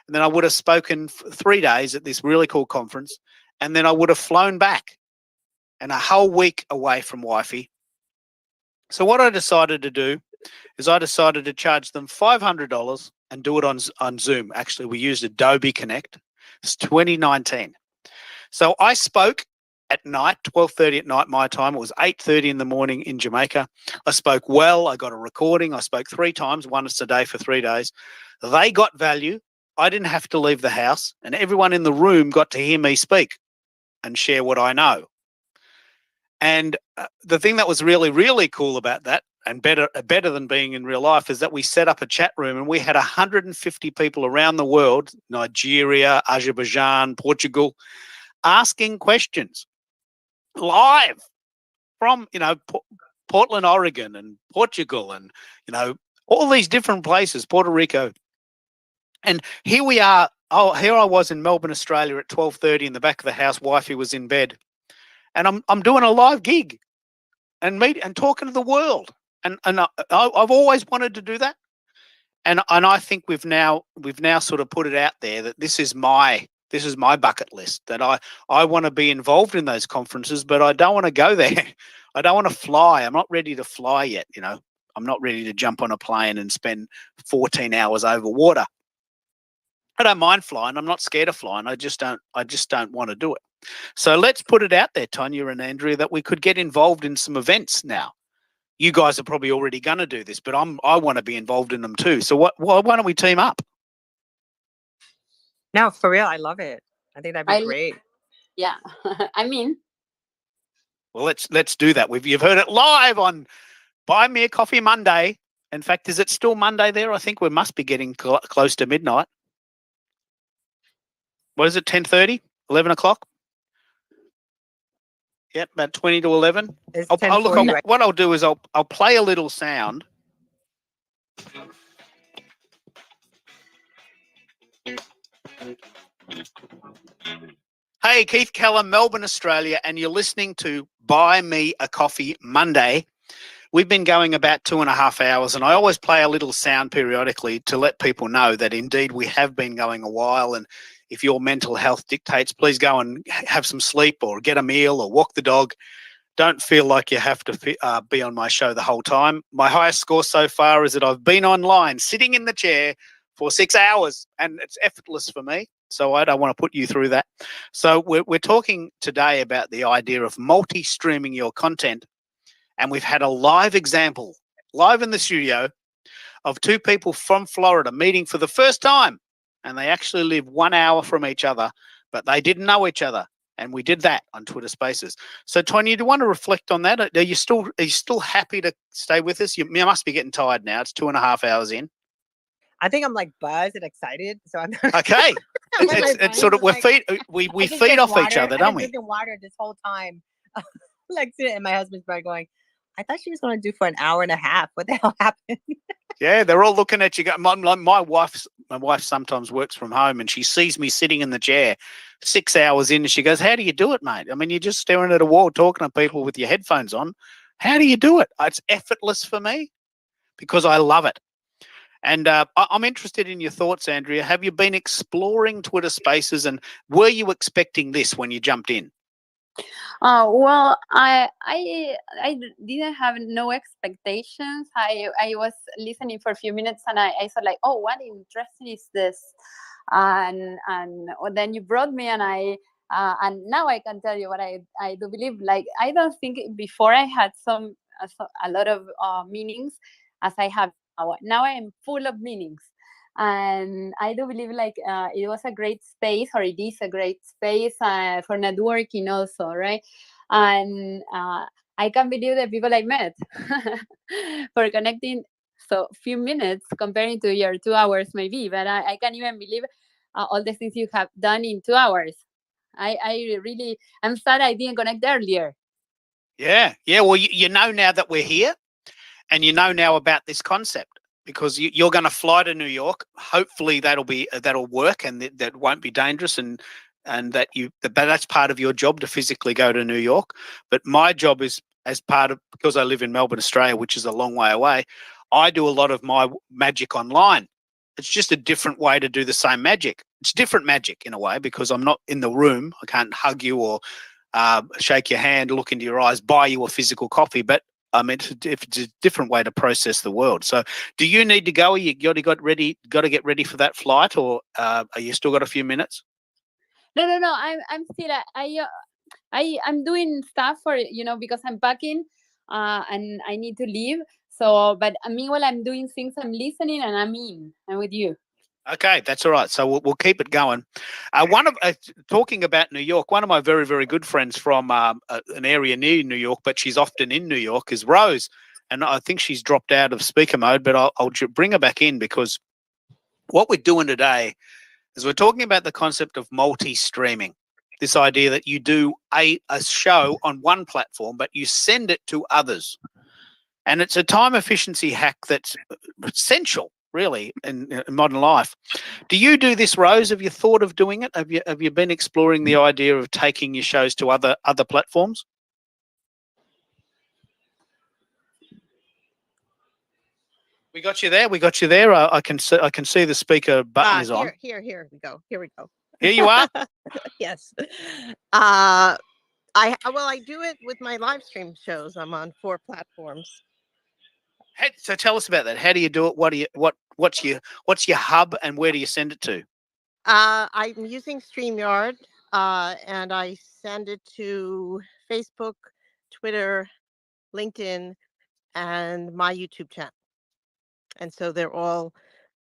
And then I would have spoken for 3 days at this really cool conference. And then I would have flown back, and a whole week away from wifey. So what I decided to do is I decided to charge them $500 and do it on Zoom. Actually, we used Adobe Connect. It's 2019. So I spoke at night, 12:30 at night my time. It was 8:30 in the morning in Jamaica. I spoke well. I got a recording. I spoke 3 times, once a day for 3 days. They got value. I didn't have to leave the house, and everyone in the room got to hear me speak and share what I know. And the thing that was really, really cool about that, and better than being in real life, is that we set up a chat room, and we had 150 people around the world, Nigeria, Azerbaijan, Portugal, asking questions live from, Portland, Oregon, and Portugal, and, all these different places, Puerto Rico. And here we are. Here I was in Melbourne, Australia at 12:30 in the back of the house. Wifey was in bed. And I'm doing a live gig and talking to the world. And I've always wanted to do that. And I think we've now sort of put it out there that this is my bucket list, that I want to be involved in those conferences, but I don't want to go there. I don't want to fly. I'm not ready to fly yet. I'm not ready to jump on a plane and spend 14 hours over water. I don't mind flying. I'm not scared of flying. I just don't want to do it. So let's put it out there, Tonya and Andrea, that we could get involved in some events now. You guys are probably already going to do this, but I want to be involved in them too. So why don't we team up? No, for real, I love it. I think that'd be great. Yeah, Well, let's do that. You've heard it live on Buy Me a Coffee Monday. In fact, is it still Monday there? I think we must be getting close to midnight. What is it, 10:30, 11 o'clock? Yep, about 20 to 11. It's What I'll do is I'll play a little sound Hey, Keith Keller, Melbourne, Australia, and you're listening to Buy Me a Coffee Monday. We've been going about 2.5 hours, and I always play a little sound periodically to let people know that indeed we have been going a while. And if your mental health dictates, please go and have some sleep or get a meal or walk the dog. Don't feel like you have to be on my show the whole time. My highest score so far is that I've been online, sitting in the chair for 6 hours, and it's effortless for me. So I don't want to put you through that. So we're talking today about the idea of multi-streaming your content. And we've had a live example, live in the studio, of two people from Florida meeting for the first time. And they actually live 1 hour from each other, but they didn't know each other. And we did that on Twitter Spaces. So, Tonya, do you want to reflect on that? Are you still happy to stay with us? You must be getting tired now. It's 2.5 hours in. I think I'm like buzzed and excited. So I'm okay. It's sort of we feed off each other, don't we? I've been drinking water this whole time, like sitting in my husband's bed going, "I thought she was going to do for an hour and a half. What the hell happened?" Yeah, they're all looking at you. My wife sometimes works from home, and she sees me sitting in the chair 6 hours in, and she goes, "How do you do it, mate? I mean, you're just staring at a wall, talking to people with your headphones on. How do you do it?" It's effortless for me because I love it. And I'm interested in your thoughts, Andrea. Have you been exploring Twitter Spaces, and were you expecting this when you jumped in? Well, I didn't have no expectations. I was listening for a few minutes, and I thought like, oh, what interesting is this? And then you brought me, and and now I can tell you what I do believe. Like, I don't think before I had a lot of meanings as I have now. Now I am full of meanings. And I do believe like it was a great space, or it is a great space for networking also, right? And I can't believe the people I met for connecting so few minutes comparing to your 2 hours maybe, but I can't even believe all the things you have done in 2 hours. I'm sad I didn't connect earlier. Yeah. Well, you know now that we're here, and you know now about this concept, because you're going to fly to New York. Hopefully that'll work, and that won't be dangerous, and that's part of your job to physically go to New York. But my job is, as part of, because I live in Melbourne, Australia, which is a long way away, I do a lot of my magic online. It's just a different way to do the same magic. It's different magic in a way, because I'm not in the room. I can't hug you or shake your hand, look into your eyes, buy you a physical coffee, but it's a different way to process the world. So, do you need to go? Are you got to get ready for that flight, or are you still got a few minutes? No. I'm still. I'm doing stuff for because I'm packing, and I need to leave. So, but meanwhile, I'm doing things. I'm listening, and I'm with you. Okay, that's all right. So we'll keep it going. Talking about New York, one of my very, very good friends from an area near New York, but she's often in New York, is Rose, and I think she's dropped out of speaker mode. But I'll bring her back in, because what we're doing today is we're talking about the concept of multi-streaming. This idea that you do a show on one platform, but you send it to others, and it's a time efficiency hack that's essential, really, in modern life. Do you do this, Rose? Have you thought of doing it? Have you been exploring the idea of taking your shows to other platforms? We got you there. I can see the speaker button is on. Here we go. Here you are. Yes. I do it with my live stream shows. I'm on 4 platforms. So tell us about that. How do you do it? What's your hub, and where do you send it to? I'm using StreamYard, and I send it to Facebook, Twitter, LinkedIn, and my YouTube channel. And so they're all,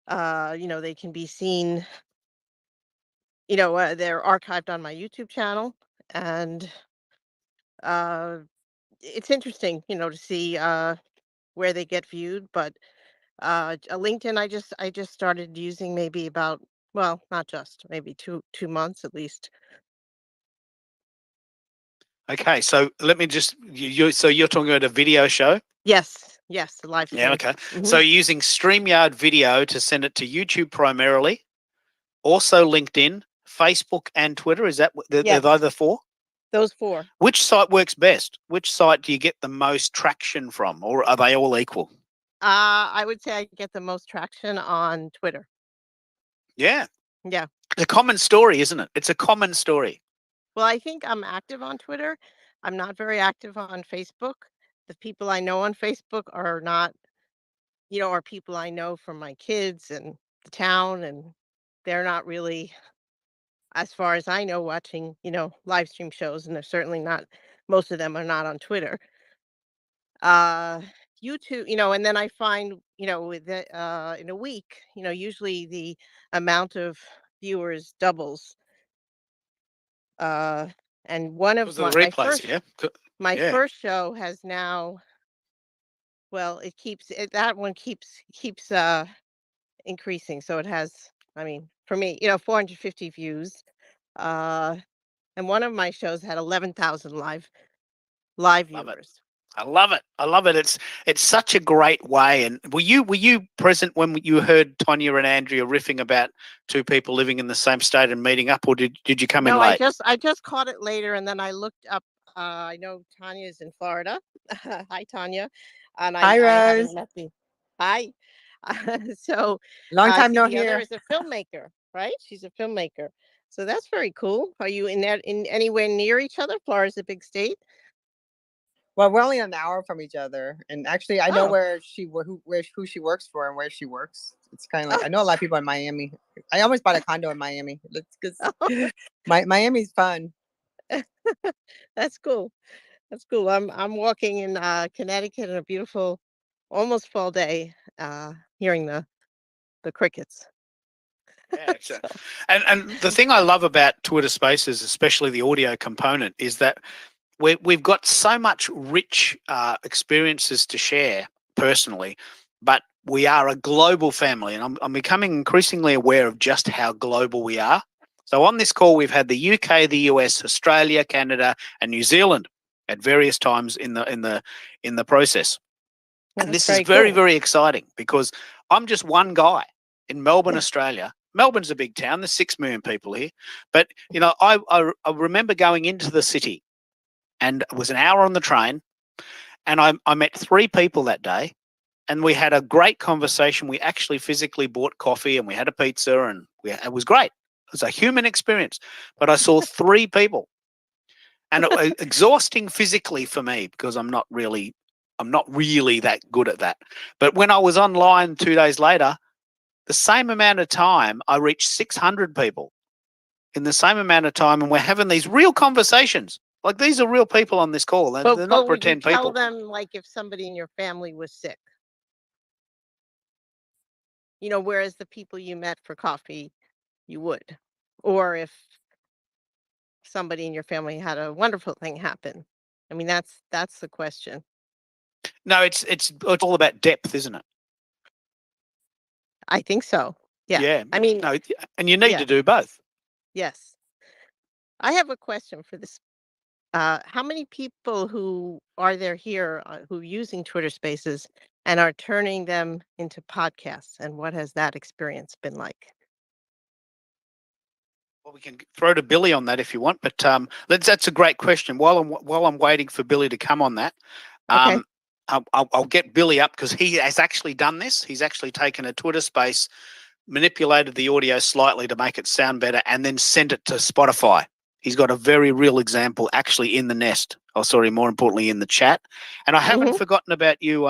they can be seen. They're archived on my YouTube channel, and it's interesting, to see where they get viewed. But LinkedIn, I just started using maybe about, well, not just, maybe two months at least. Okay, so let me just so you're talking about a video show? Yes. Yes, the live stream. Yeah, okay. So you're using StreamYard video to send it to YouTube primarily, also LinkedIn, Facebook, and Twitter. Is that Yes. they're the 4? Those 4. Which site works best? Which site do you get the most traction from, or are they all equal? I would say I get the most traction on Twitter. Yeah. Yeah. It's a common story, isn't it? It's a common story. Well, I think I'm active on Twitter. I'm not very active on Facebook. The people I know on Facebook are not, are people I know from my kids and the town, and they're not really, as far as I know, watching, live stream shows, and they're certainly not, most of them are not on Twitter. YouTube, and then I find, with in a week, usually the amount of viewers doubles. And one of The my replays, first, yeah. my Yeah. first show has now, well, that one keeps increasing. So it has, for me, 450 views. And one of my shows had 11,000 live viewers. I love it. I love it. It's such a great way. And were you present when you heard Tonya and Andrea riffing about 2 people living in the same state and meeting up, or did you come in No, late? I just caught it later, and then I looked up. I know Tanya is in Florida. Hi, Tanya. And Hi, I haven't Rose. met the. Hi. So Long time see, no the other hear. is a filmmaker, right? She's a filmmaker. So that's very cool. Are you in anywhere near each other? Florida's a big state. Well, we're only an hour from each other, and actually, I know Oh. where who she works for and where she works. It's kind of like I know a lot of people in Miami. I almost bought a condo in Miami. Miami's fun. That's cool. That's cool. I'm walking in Connecticut on a beautiful, almost fall day, hearing the crickets. Yeah, and the thing I love about Twitter Spaces, especially the audio component, is that we've got so much rich experiences to share personally, but we are a global family, and I'm becoming increasingly aware of just how global we are. So on this call, we've had the UK, the US, Australia, Canada, and New Zealand at various times in the process. Well, and this that's is very, cool. very exciting because I'm just one guy in Melbourne, Australia. Melbourne's a big town. There's 6 million people here. But, I remember going into the city, and it was an hour on the train, and I met 3 people that day, and we had a great conversation. We actually physically bought coffee, and we had a pizza, and it was great. It was a human experience. But I saw 3 people, and it was exhausting physically for me because I'm not really that good at that. But when I was online 2 days later, the same amount of time, I reached 600 people in the same amount of time, and we're having these real conversations. Like, these are real people on this call. They're not would you pretend tell people. them, like, if somebody in your family was sick? Whereas the people you met for coffee, you would. Or if somebody in your family had a wonderful thing happen. That's the question. No, it's all about depth, isn't it? I think so. Yeah. Yeah. No, and you need to do both. Yes. I have a question for this. How many people who are there here who are using Twitter Spaces and are turning them into podcasts, and what has that experience been like? Well, we can throw to Billy on that if you want, but that's a great question. While I'm waiting for Billy to come on that, Okay. I'll get Billy up because he has actually done this. He's actually taken a Twitter Space, manipulated the audio slightly to make it sound better, and then sent it to Spotify. He's got a very real example actually in the nest. Oh, sorry, more importantly in the chat. And I haven't forgotten about you,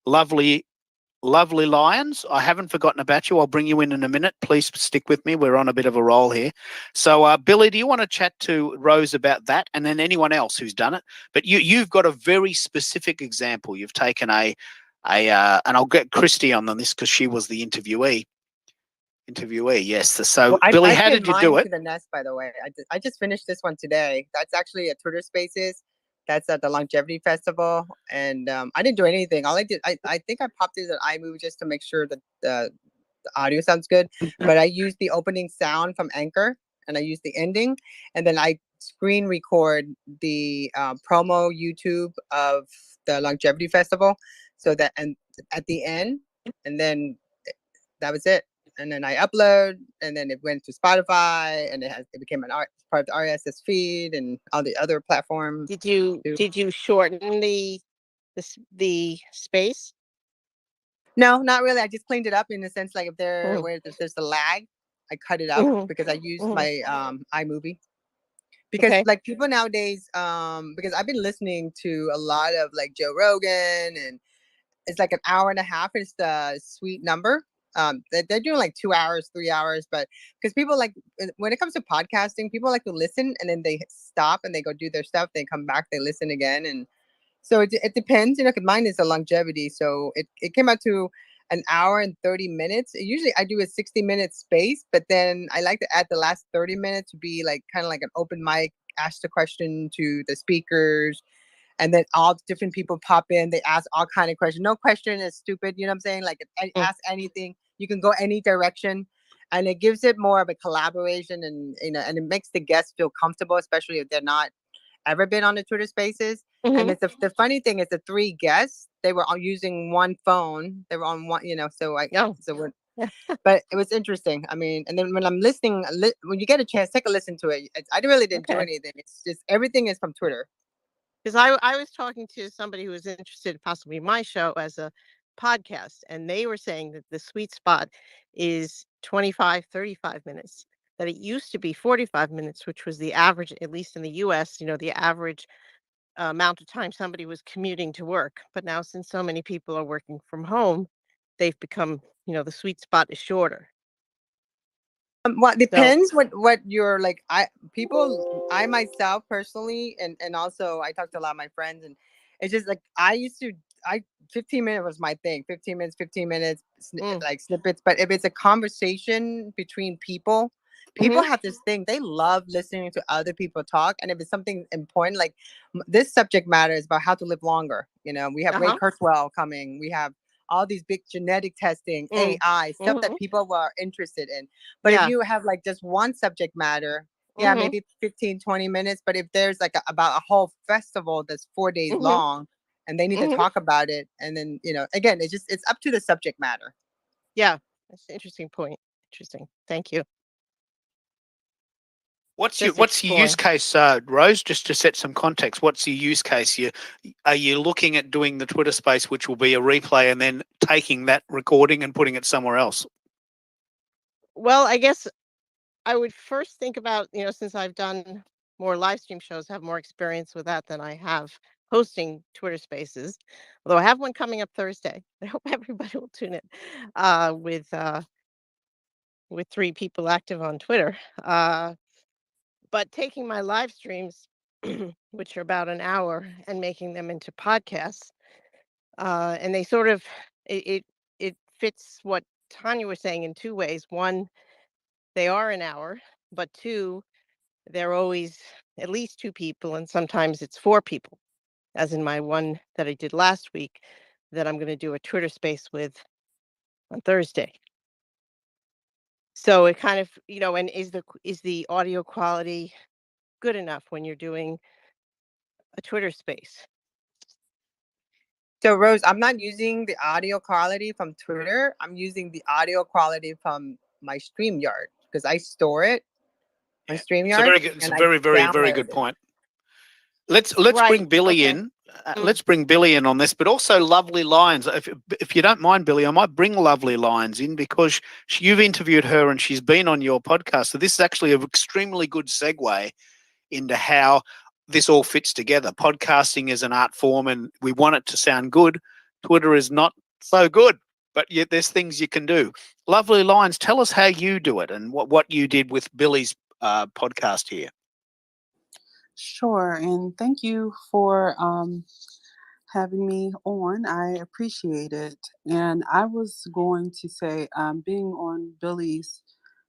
lovely Lions. I haven't forgotten about you. I'll bring you in a minute. Please stick with me. We're on a bit of a roll here. So, Billy, do you want to chat to Rose about that, and then anyone else who's done it? But you've got a very specific example. You've taken and I'll get Christy on this because she was the interviewee. Yes. So, Billy, how did you do it? To the nest, by the way. I just finished this one today. That's actually a Twitter Spaces. That's at the Longevity Festival, and I didn't do anything. All I did, I think I popped it at iMovie just to make sure that the audio sounds good. But I used the opening sound from Anchor, and I used the ending, and then I screen record the promo YouTube of the longevity festival. So that, and at the end, and then that was it. And then I upload, and then it went to Spotify, and it became part of the RSS feed and all the other platforms. Did you shorten the space? No, not really. I just cleaned it up in the sense like if Mhm. where there's a lag, I cut it out Mhm. because I used Mhm. my iMovie. Because Okay. like people nowadays, because I've been listening to a lot of like Joe Rogan, and it's like an hour and a half is the sweet number. They're doing like 2 hours, 3 hours, but because people like when it comes to podcasting, people like to listen and then they stop and they go do their stuff. They come back, they listen again, and so it depends. You know, 'cause mine is a longevity, so it came out to an hour and 30 minutes. Usually I do a 60-minute space, but then I like to add the last 30 minutes to be like kind of like an open mic, ask the question to the speakers, and then all different people pop in. They ask all kind of questions. No question is stupid. You know what I'm saying? Like ask anything. You can go any direction, and it gives it more of a collaboration, and and it makes the guests feel comfortable, especially if they're not ever been on the Twitter Spaces. And Mhm. it's the funny thing is the 3 guests, they were all using one phone. They were on one, so Oh. but it was interesting. I mean, and then when I'm listening, when you get a chance, take a listen to it. I really didn't do Okay. anything. It's just everything is from Twitter. Because I was talking to somebody who was interested in possibly my show as a podcast, and they were saying that the sweet spot is 25, 35 minutes, that it used to be 45 minutes, which was the average, at least in the US, the average amount of time somebody was commuting to work. But now, since so many people are working from home, they've become, the sweet spot is shorter. Well, So, depends what you're like. I myself personally, and also I talked to a lot of my friends, and it's just like I 15 minutes was my thing. 15 minutes, like snippets. But if it's a conversation between people mhm, have this thing. They love listening to other people talk, and if it's something important, like this subject matter is about how to live longer. We have Ray uh-huh, Kurzweil coming. We have all these big genetic testing, mm, AI stuff that mhm, people were interested in. But if yeah, you have like just one subject matter, yeah, mhm, maybe 15, 20 minutes. But if there's like about a whole festival that's 4 days mhm, long and they need to mhm, talk about it, and then, again, it's up to the subject matter. yeah, that's an interesting point. Interesting. Thank you. What's your Just what's your use exploring. case, Rose? Just to set some context, what's your use case? Are you looking at doing the Twitter space, which will be a replay, and then taking that recording and putting it somewhere else? Well, I guess I would first think about, since I've done more live stream shows, have more experience with that than I have hosting Twitter Spaces. Although I have one coming up Thursday. I hope everybody will tune in with 3 people active on Twitter. But taking my live streams, which are about an hour, and making them into podcasts, and they sort of it fits what Tanya was saying in 2 ways. One, they are an hour, but 2, they're always at least 2 people, and sometimes it's 4 people, as in my one that I did last week that I'm going to do a Twitter space with on Thursday. So it kind of, and is the audio quality good enough when you're doing a Twitter space? So Rose, I'm not using the audio quality from Twitter. I'm using the audio quality from my StreamYard because I store it on It's a StreamYard very good. It's and a I very, very, very download good it. point. Let's Right. bring Billy Okay. in. Let's bring Billy in on this, but also Lovely Lines. If you don't mind, Billy, I might bring Lovely Lines in because you've interviewed her and she's been on your podcast. So this is actually an extremely good segue into how this all fits together. Podcasting is an art form, and we want it to sound good. Twitter is not so good, but yet there's things you can do. Lovely Lines, tell us how you do it and what you did with Billy's podcast here. Sure, and thank you for having me on. I appreciate it. And I was going to say, being on Billy's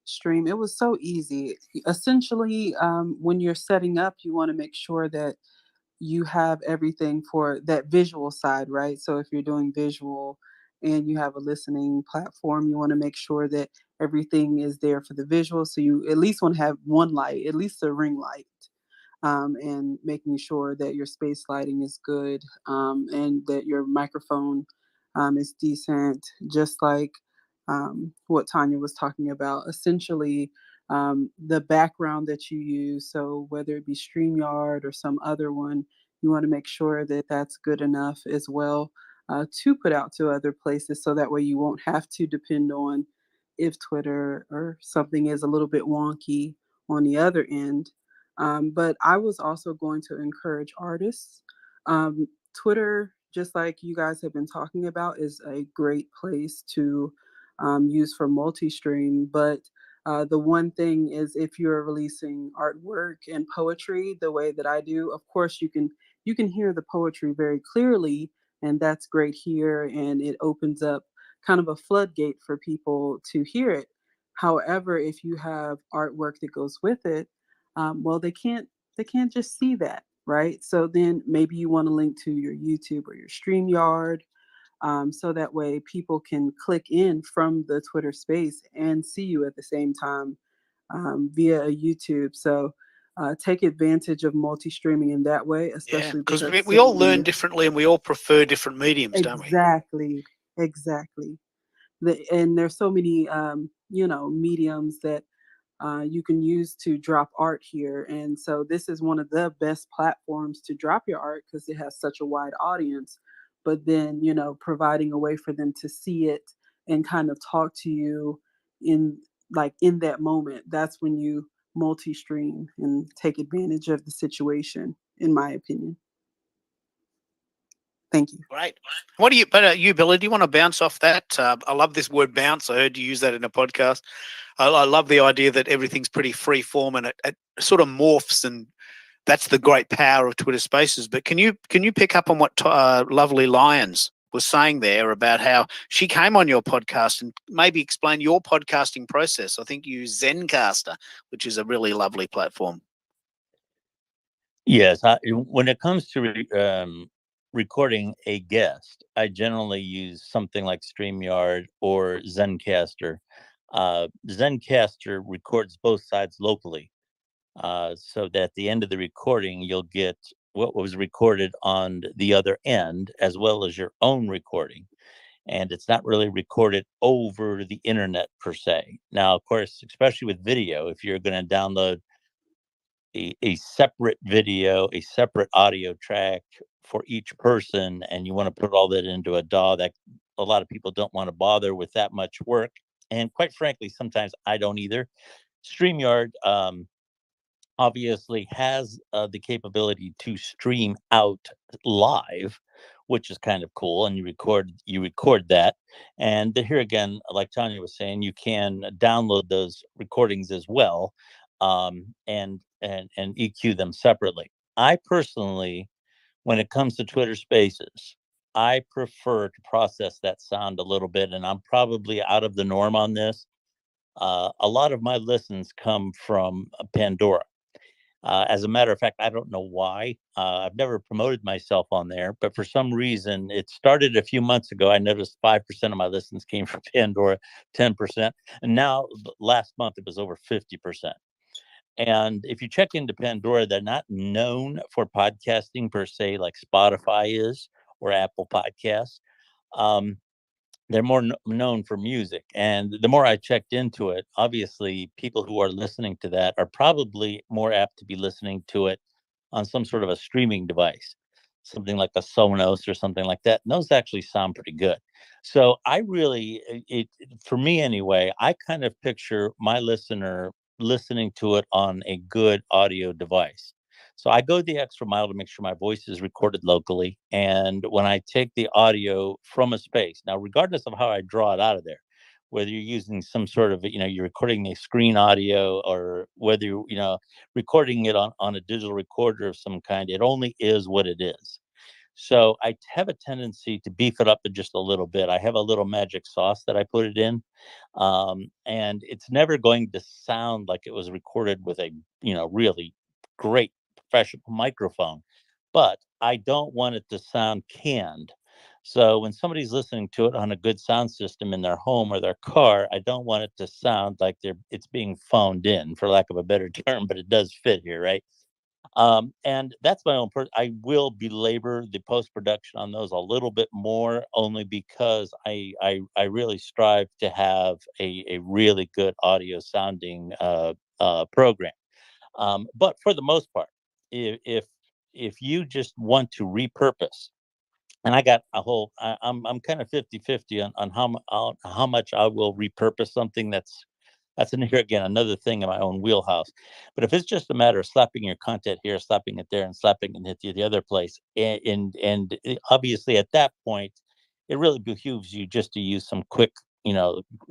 stream, it was so easy. Essentially, when you're setting up, you want to make sure that you have everything for that visual side, right? So if you're doing visual and you have a listening platform, you want to make sure that everything is there for the visual. So you at least want to have one light, at least a ring light. and making sure that your space lighting is good, and that your microphone is decent, just like what Tanya was talking about. Essentially, the background that you use, so whether it be StreamYard or some other one, you want to make sure that that's good enough as well to put out to other places, so that way you won't have to depend on if Twitter or something is a little bit wonky on the other end. But I was also going to encourage artists. Twitter, just like you guys have been talking about, is a great place to use for multi-stream. But the one thing is, if you're releasing artwork and poetry the way that I do, of course you can hear the poetry very clearly, and that's great here, and it opens up kind of a floodgate for people to hear it. However, if you have artwork that goes with it, well, they can't just see that, right? So then maybe you want to link to your YouTube or your StreamYard, so that way people can click in from the Twitter space and see you at the same time via a YouTube. So take advantage of multi-streaming in that way, Yeah, especially because because we so all learn many. differently and we all prefer different mediums, don't we? Exactly. And there's so many, mediums that you can use to drop art here. And so this is one of the best platforms to drop your art because it has such a wide audience. But then, providing a way for them to see it and kind of talk to you in in that moment, that's when you multi-stream and take advantage of the situation, in my opinion. Thank you. Great. What do you, Billy, do you want to bounce off that? I love this word bounce. I heard you use that in a podcast. I love the idea that everything's pretty free form and it sort of morphs, and that's the great power of Twitter Spaces. But can you pick up on what Lovely Lions was saying there about how she came on your podcast, and maybe explain your podcasting process? I think you use Zencaster, which is a really lovely platform. Yes, when it comes to recording a guest, I generally use something like StreamYard or Zencaster. Zencaster records both sides locally, so that at the end of the recording, you'll get what was recorded on the other end, as well as your own recording. And it's not really recorded over the internet per se. Now, of course, especially with video, if you're going to download a separate video, a separate audio track for each person, and you want to put all that into a DAW, that a lot of people don't want to bother with that much work. And quite frankly, sometimes I don't either. StreamYard obviously has the capability to stream out live, which is kind of cool, and you record that. And here again, like Tanya was saying, you can download those recordings as well, and EQ them separately. I personally, when it comes to Twitter Spaces, I prefer to process that sound a little bit, and I'm probably out of the norm on this. A lot of my listens come from Pandora. As a matter of fact, I don't know why. I've never promoted myself on there, but for some reason, it started a few months ago. I noticed 5% of my listens came from Pandora, 10%. And now, last month, it was over 50%. And if you check into Pandora, they're not known for podcasting per se, like Spotify is or Apple Podcasts. They're more known for music. And the more I checked into it, obviously people who are listening to that are probably more apt to be listening to it on some sort of a streaming device, something like a Sonos or something like that. And those actually sound pretty good. So I really, for me anyway, I kind of picture my listener listening to it on a good audio device. So I go the extra mile to make sure my voice is recorded locally. And when I take the audio from a space, now, regardless of how I draw it out of there, whether you're using some sort of, you're recording a screen audio, or whether you're, recording it on a digital recorder of some kind, it only is what it is. So I have a tendency to beef it up just a little bit. I have a little magic sauce that I put it in. And it's never going to sound like it was recorded with a, really great professional microphone, but I don't want it to sound canned. So when somebody's listening to it on a good sound system in their home or their car, I don't want it to sound like it's being phoned in, for lack of a better term, but it does fit here, right? And that's my own I will belabor the post-production on those a little bit more, only because I really strive to have a really good audio sounding program. But for the most part, if you just want to repurpose, and I got a whole, I'm kind of 50-50 on how much I will repurpose something that's in here again, another thing in my own wheelhouse. But if it's just a matter of slapping your content here, slapping it there, and slapping it at the other place, and obviously at that point, it really behooves you just to use some quick,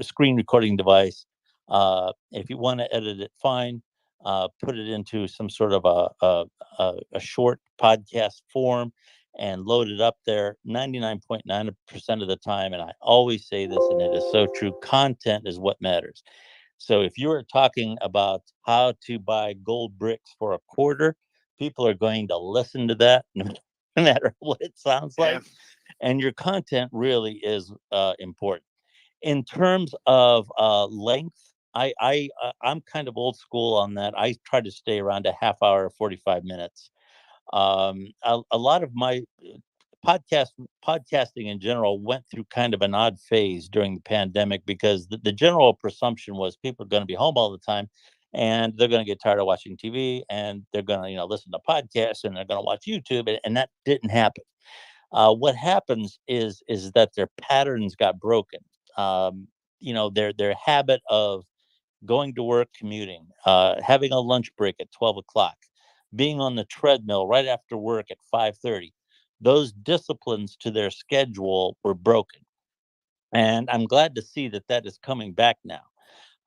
screen recording device. If you want to edit it, fine. Put it into some sort of a short podcast form and load it up there 99.9% of the time. And I always say this, and it is so true: content is what matters. So if you're talking about how to buy gold bricks for a quarter, people are going to listen to that no matter what it sounds like. And your content really is important. In terms of length, I'm kind of old school on that. I try to stay around a half hour, 45 minutes. A lot of my podcasting in general went through kind of an odd phase during the pandemic, because the general presumption was people are going to be home all the time, and they're going to get tired of watching TV, and they're going to listen to podcasts, and they're going to watch YouTube, and that didn't happen. What happens is that their patterns got broken. Their habit of going to work, commuting, having a lunch break at 12 o'clock, being on the treadmill right after work at 5:30. Those disciplines to their schedule were broken. And I'm glad to see that is coming back now.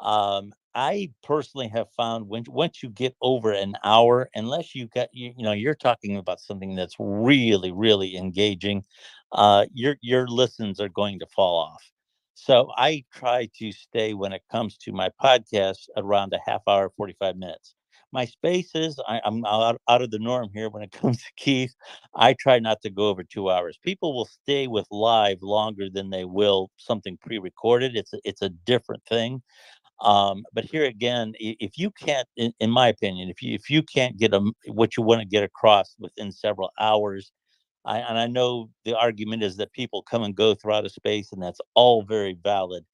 I personally have found once you get over an hour, unless you're talking about something that's really, really engaging, your listens are going to fall off. So I try to stay, when it comes to my podcast, around a half hour, 45 minutes. My spaces, I'm out of the norm here when it comes to Keith. I try not to go over 2 hours. People will stay with live longer than they will something pre-recorded. It's a different thing. But here again, if you can't, in my opinion, if you can't get what you want to get across within several hours, and I know the argument is that people come and go throughout a space, and that's all very valid.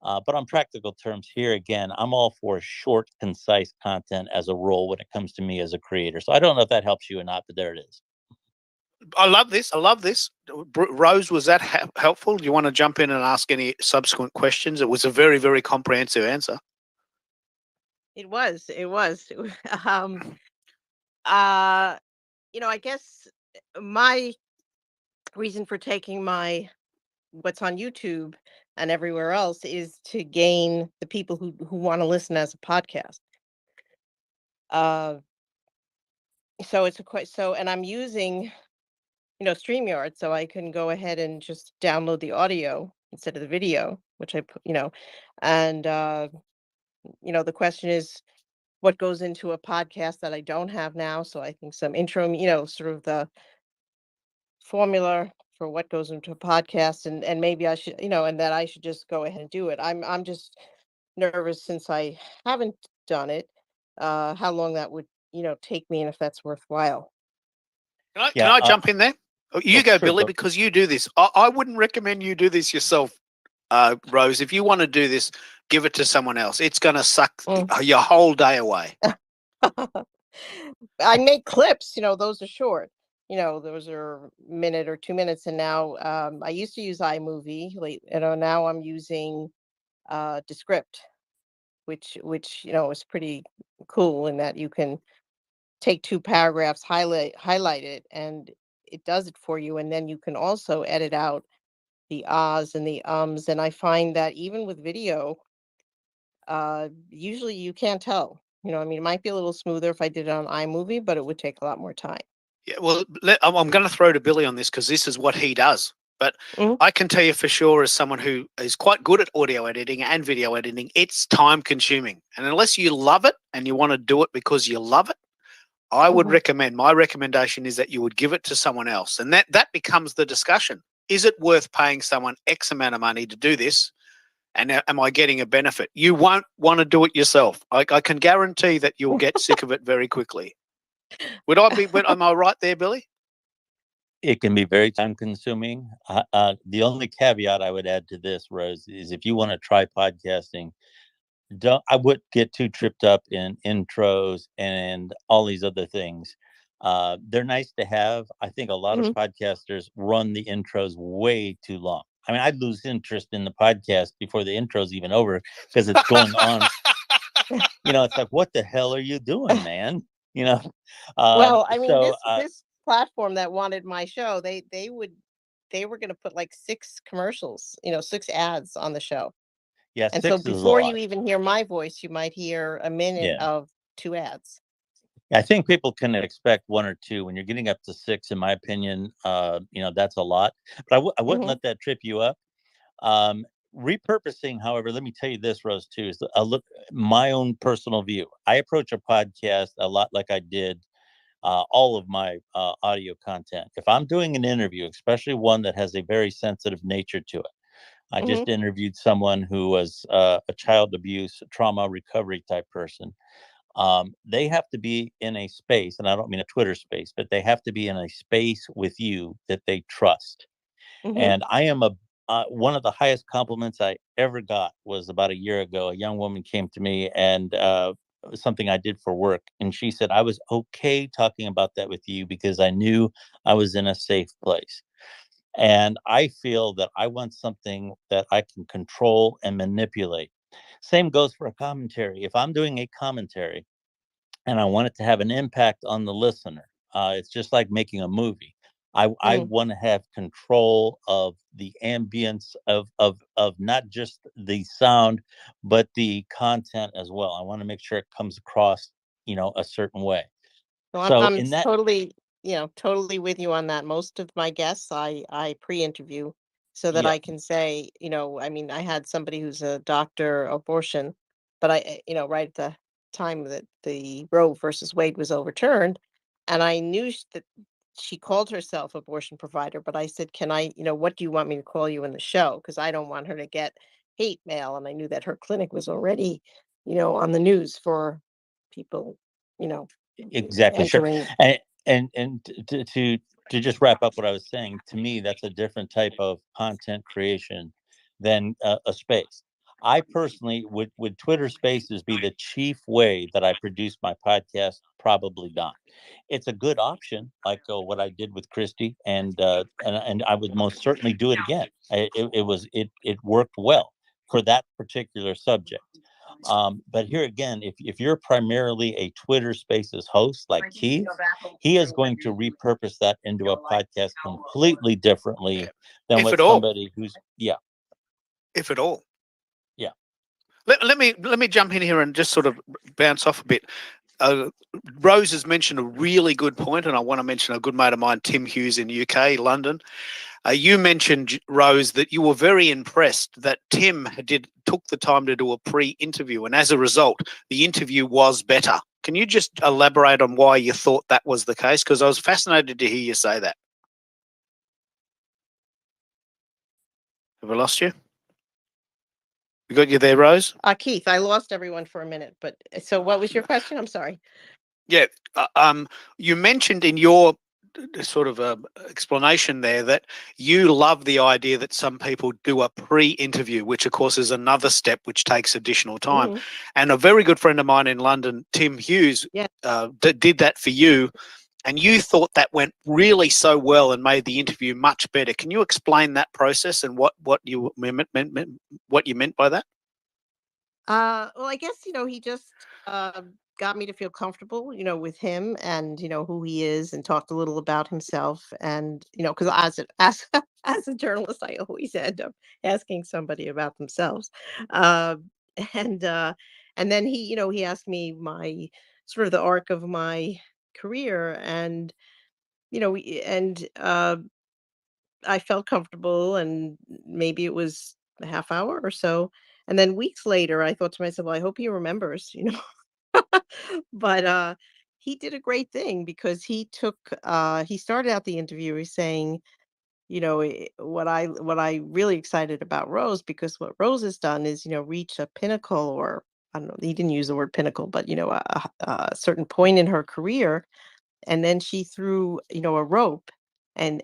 But on practical terms, here again, I'm all for short, concise content as a rule when it comes to me as a creator. So I don't know if that helps you or not, but there it is. I love this. Rose, was that helpful? Do you want to jump in and ask any subsequent questions? It was a very, very comprehensive answer. It was. I guess my reason for taking what's on YouTube and everywhere else is to gain the people who want to listen as a podcast. So and I'm using, StreamYard, so I can go ahead and just download the audio instead of the video, which I put, and the question is, what goes into a podcast that I don't have now? So I think some intro, sort of the formula for what goes into a podcast, and maybe I should, and that I should just go ahead and do it. I'm just nervous, since I haven't done it, how long that would, take me, and if that's worthwhile. Can I jump in there? You go, Billy, because you do this. I wouldn't recommend you do this yourself, Rose. If you want to do this, give it to someone else. It's going to suck your whole day away. I make clips, those are short. Those are minute or 2 minutes. And now I used to use iMovie. Now I'm using Descript, which is pretty cool in that you can take 2 paragraphs, highlight it, and it does it for you. And then you can also edit out the ahs and the ums. And I find that even with video, usually you can't tell. It might be a little smoother if I did it on iMovie, but it would take a lot more time. Yeah, well, I'm going to throw to Billy on this, because this is what he does. But I can tell you for sure, as someone who is quite good at audio editing and video editing, it's time consuming. And unless you love it and you want to do it because you love it, I would recommend, my recommendation is that you would give it to someone else. And that becomes the discussion. Is it worth paying someone X amount of money to do this? And am I getting a benefit? You won't want to do it yourself. I can guarantee that you'll get sick of it very quickly. Am I right there, Billy? It can be very time consuming. The only caveat I would add to this, Rose, is if you want to try podcasting, I wouldn't get too tripped up in intros and all these other things. They're nice to have. I think a lot of podcasters run the intros way too long. I mean, I'd lose interest in the podcast before the intro's even over because it's going on. It's like, what the hell are you doing, man? Well, I mean, So this platform that wanted my show, they were going to put like 6 commercials, 6 ads on the show. yeah, And so 6 is a before you lot. even hear my voice, you might hear a minute Yeah. of 2 ads. I think people can expect 1 or 2. When you're getting up to 6, in my opinion, that's a lot. But I wouldn't let that trip you up. Repurposing, however, let me tell you this, Rose, too, is my own personal view. I approach a podcast a lot like I did all of my audio content. If I'm doing an interview, especially one that has a very sensitive nature to it, I just interviewed someone who was a child abuse, trauma recovery type person. They have to be in a space, and I don't mean a Twitter space, but they have to be in a space with you that they trust. And I am one of the highest compliments I ever got was about a year ago. A young woman came to me and something I did for work. And she said, I was okay talking about that with you because I knew I was in a safe place. And I feel that I want something that I can control and manipulate. Same goes for a commentary. If I'm doing a commentary and I want it to have an impact on the listener, it's just like making a movie. I want to have control of the ambience of not just the sound, but the content as well. I want to make sure it comes across, a certain way. Well, So I'm in that, totally with you on that. Most of my guests I pre-interview so that yeah, I can say, I mean, I had somebody who's a doctor abortion, but right at the time that the Roe versus Wade was overturned, and I knew that she called herself abortion provider, but I said, can I, what do you want me to call you in the show? Because I don't want her to get hate mail. And I knew that her clinic was already, on the news for people, exactly, sure. entering. And to just wrap up what I was saying, to me, that's a different type of content creation than a space. I personally would Twitter Spaces be the chief way that I produce my podcast? Probably not. It's a good option, like what I did with Christy, and I would most certainly do it again. It worked well for that particular subject. But here again, if you're primarily a Twitter Spaces host like Keith, he is going to repurpose that into a podcast completely differently than If what at all. somebody who's If at all. Yeah. Let me jump in here and just sort of bounce off a bit. Rose has mentioned a really good point, and I want to mention a good mate of mine, Tim Hughes in UK, London. You mentioned, Rose, that you were very impressed that Tim took the time to do a pre-interview, and as a result, the interview was better. Can you just elaborate on why you thought that was the case? Because I was fascinated to hear you say that. Have I lost you? We got you there, Rose? Keith, I lost everyone for a minute, but so what was your question? I'm sorry. Yeah. You mentioned in your sort of explanation there that you love the idea that some people do a pre-interview, which of course is another step which takes additional time. And a very good friend of mine in London, Tim Hughes, did that for you, and you thought that went really so well and made the interview much better. Can you explain that process and what you meant by that? Well, I guess he just got me to feel comfortable, with him and who he is, and talked a little about himself, and because as a journalist, I always end up asking somebody about themselves, uh, and uh, and then he asked me my sort of the arc of my career, and I felt comfortable, and maybe it was a half hour or so. And then weeks later, I thought to myself, well, I hope he remembers. But he did a great thing because he started out the interview saying, what I really excited about Rose, because what Rose has done is, reach a pinnacle, or I don't know, he didn't use the word pinnacle, but a certain point in her career and then she threw, a rope and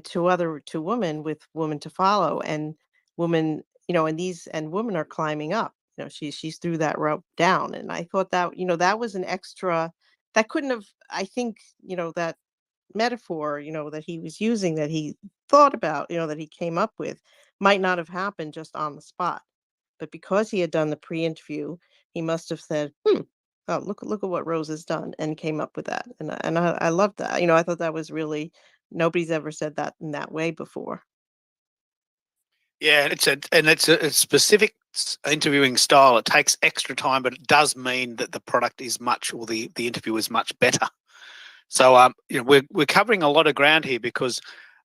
to women with women to follow, and women, and women are climbing up. She's threw that rope down, and I thought that, that was an extra that couldn't have, I think, that metaphor, that he was using, that he thought about, that he came up with, might not have happened just on the spot. But because he had done the pre-interview, he must have said, oh, look at what Rose has done, and came up with that. And I love that. I thought that was really, nobody's ever said that in that way before. Yeah, it's a specific interviewing style. It takes extra time, but it does mean that the product is or the interview is much better. So we're covering a lot of ground here because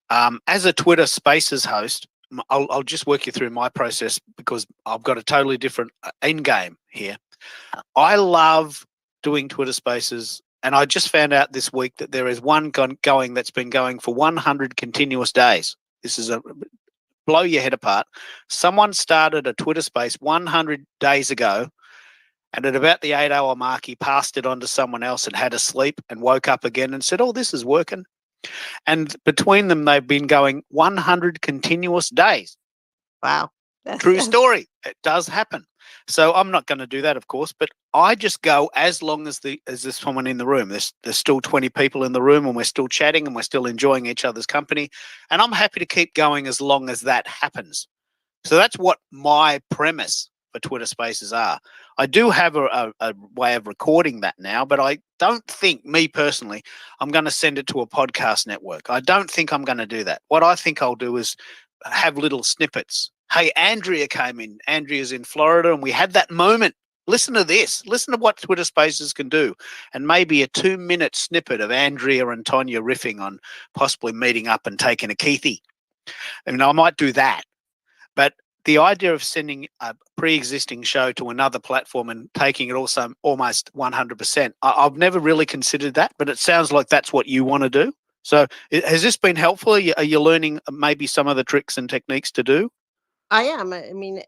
as a Twitter Spaces host, I'll just work you through my process because I've got a totally different end game here. I love doing Twitter Spaces, and I just found out this week that there is one going that's been going for 100 continuous days. This is a blow your head apart. Someone started a Twitter Space 100 days ago, and at about the 8-hour mark, he passed it on to someone else and had a sleep and woke up again and said, oh, this is working. And between them, they've been going 100 continuous days. Wow. True story. It does happen. So I'm not going to do that, of course, but I just go as long as there's someone in the room. There's still 20 people in the room, and we're still chatting and we're still enjoying each other's company. And I'm happy to keep going as long as that happens. So that's what my premise for Twitter Spaces are. I do have a way of recording that now, but I don't think, me personally, I'm going to send it to a podcast network. I don't think I'm going to do that. What I think I'll do is have little snippets. Hey, Andrea came in. Andrea's in Florida, and we had that moment. Listen to this. Listen to what Twitter Spaces can do. And maybe a 2-minute snippet of Andrea and Tonya riffing on possibly meeting up and taking a Keithy. I might do that. But the idea of sending a pre-existing show to another platform and taking it also almost 100%, I've never really considered that, but it sounds like that's what you want to do. So has this been helpful? Are you learning maybe some of the tricks and techniques to do? I am. I mean,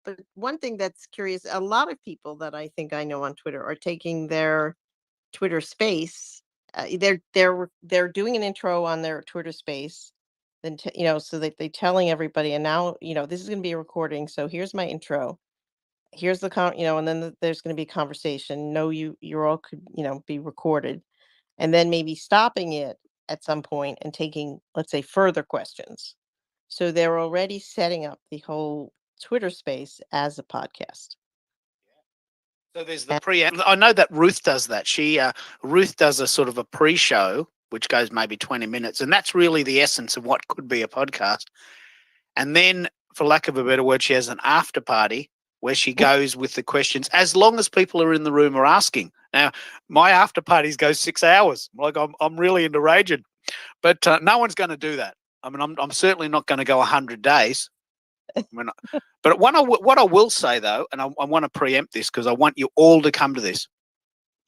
but one thing that's curious, a lot of people that I think I know on Twitter are taking their Twitter space. They're doing an intro on their Twitter space, then so that they're telling everybody, and now this is going to be a recording. So here's my intro. Here's the and then there's going to be a conversation. No, you're all could be recorded, and then maybe stopping it at some point and taking, let's say, further questions. So they're already setting up the whole Twitter space as a podcast. So there's the I know that Ruth does that. Ruth does a sort of a pre-show, which goes maybe 20 minutes. And that's really the essence of what could be a podcast. And then, for lack of a better word, she has an after party where she goes with the questions as long as people are in the room or asking. Now, my after parties go 6 hours. Like I'm really into raging, but no one's going to do that. I mean, I'm certainly not going to go 100 days. But what I will say, though, and I want to preempt this because I want you all to come to this.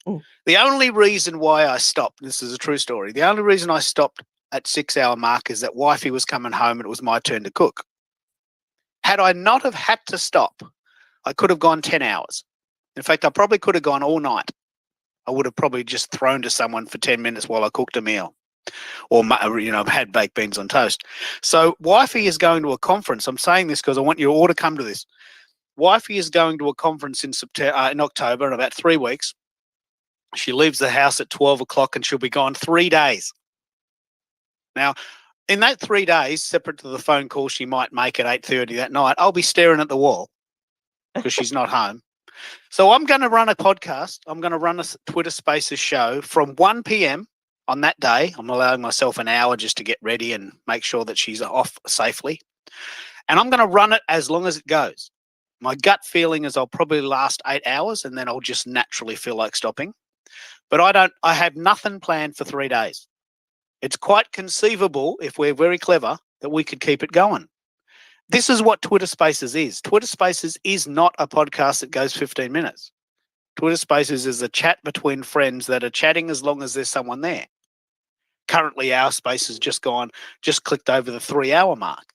The only reason why I stopped, this is a true story, the only reason I stopped at 6-hour mark is that wifey was coming home and it was my turn to cook. Had I not have had to stop, I could have gone 10 hours. In fact, I probably could have gone all night. I would have probably just thrown to someone for 10 minutes while I cooked a meal. Or had baked beans on toast. So wifey is going to a conference. I'm saying this because I want you all to come to this. Wifey is going to a conference in October in about 3 weeks. She leaves the house at 12 o'clock and she'll be gone 3 days. Now, in that 3 days, separate to the phone call she might make at 8:30 that night, I'll be staring at the wall because she's not home. So I'm going to run a podcast. I'm going to run a Twitter Spaces show from 1 p.m. on that day. I'm allowing myself an hour just to get ready and make sure that she's off safely. And I'm going to run it as long as it goes. My gut feeling is I'll probably last 8 hours and then I'll just naturally feel like stopping. But I have nothing planned for 3 days. It's quite conceivable, if we're very clever, that we could keep it going. This is what Twitter Spaces is. Twitter Spaces is not a podcast that goes 15 minutes. Twitter Spaces is a chat between friends that are chatting as long as there's someone there. Currently, our space has just clicked over the 3-hour mark.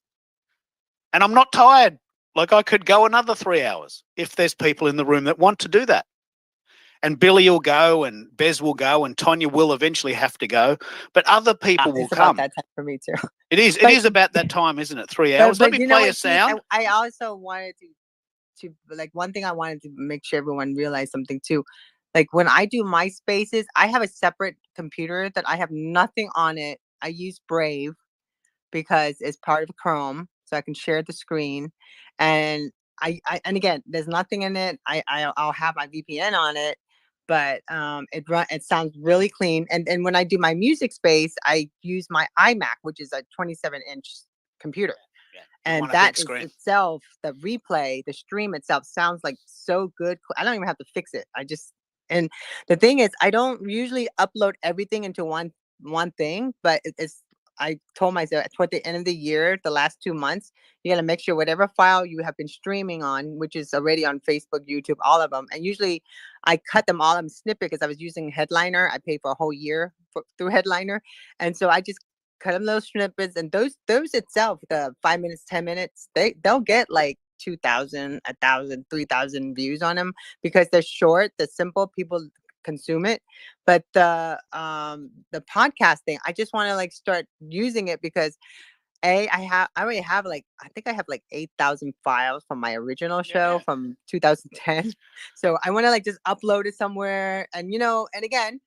And I'm not tired. Like I could go another 3 hours if there's people in the room that want to do that. and Billy will go, and Bez will go, and Tonya will eventually have to go, but other people will It's about come. that time for me too. It is. It But- is about that time, isn't it? 3 hours. Let me you know play a what, Keith, sound. I also wanted to like one thing I wanted to make sure everyone realized something too. Like when I do my spaces, I have a separate computer that I have nothing on it. I use Brave because it's part of Chrome, so I can share the screen. And and again, there's nothing in it. I'll have my VPN on it, but it sounds really clean. And when I do my music space, I use my iMac, which is a 27-inch computer. And that is itself, the replay, the stream itself sounds like so good. I don't even have to fix it. And the thing is, I don't usually upload everything into one thing, but I told myself toward the end of the year, the last 2 months, you got to make sure whatever file you have been streaming on, which is already on Facebook, YouTube, all of them. And usually I cut them all in snippet because I was using Headliner. I paid for a whole year through Headliner. And so I just cut them those snippets, and those itself, the 5 minutes, 10 minutes, they'll get like 2,000, 1,000, 3,000 views on them because they're short, they're simple, people consume it. But the podcast thing, I just want to like start using it because I already have like, I think I have like 8,000 files from my original show from 2010. So I want to like just upload it somewhere, and and again,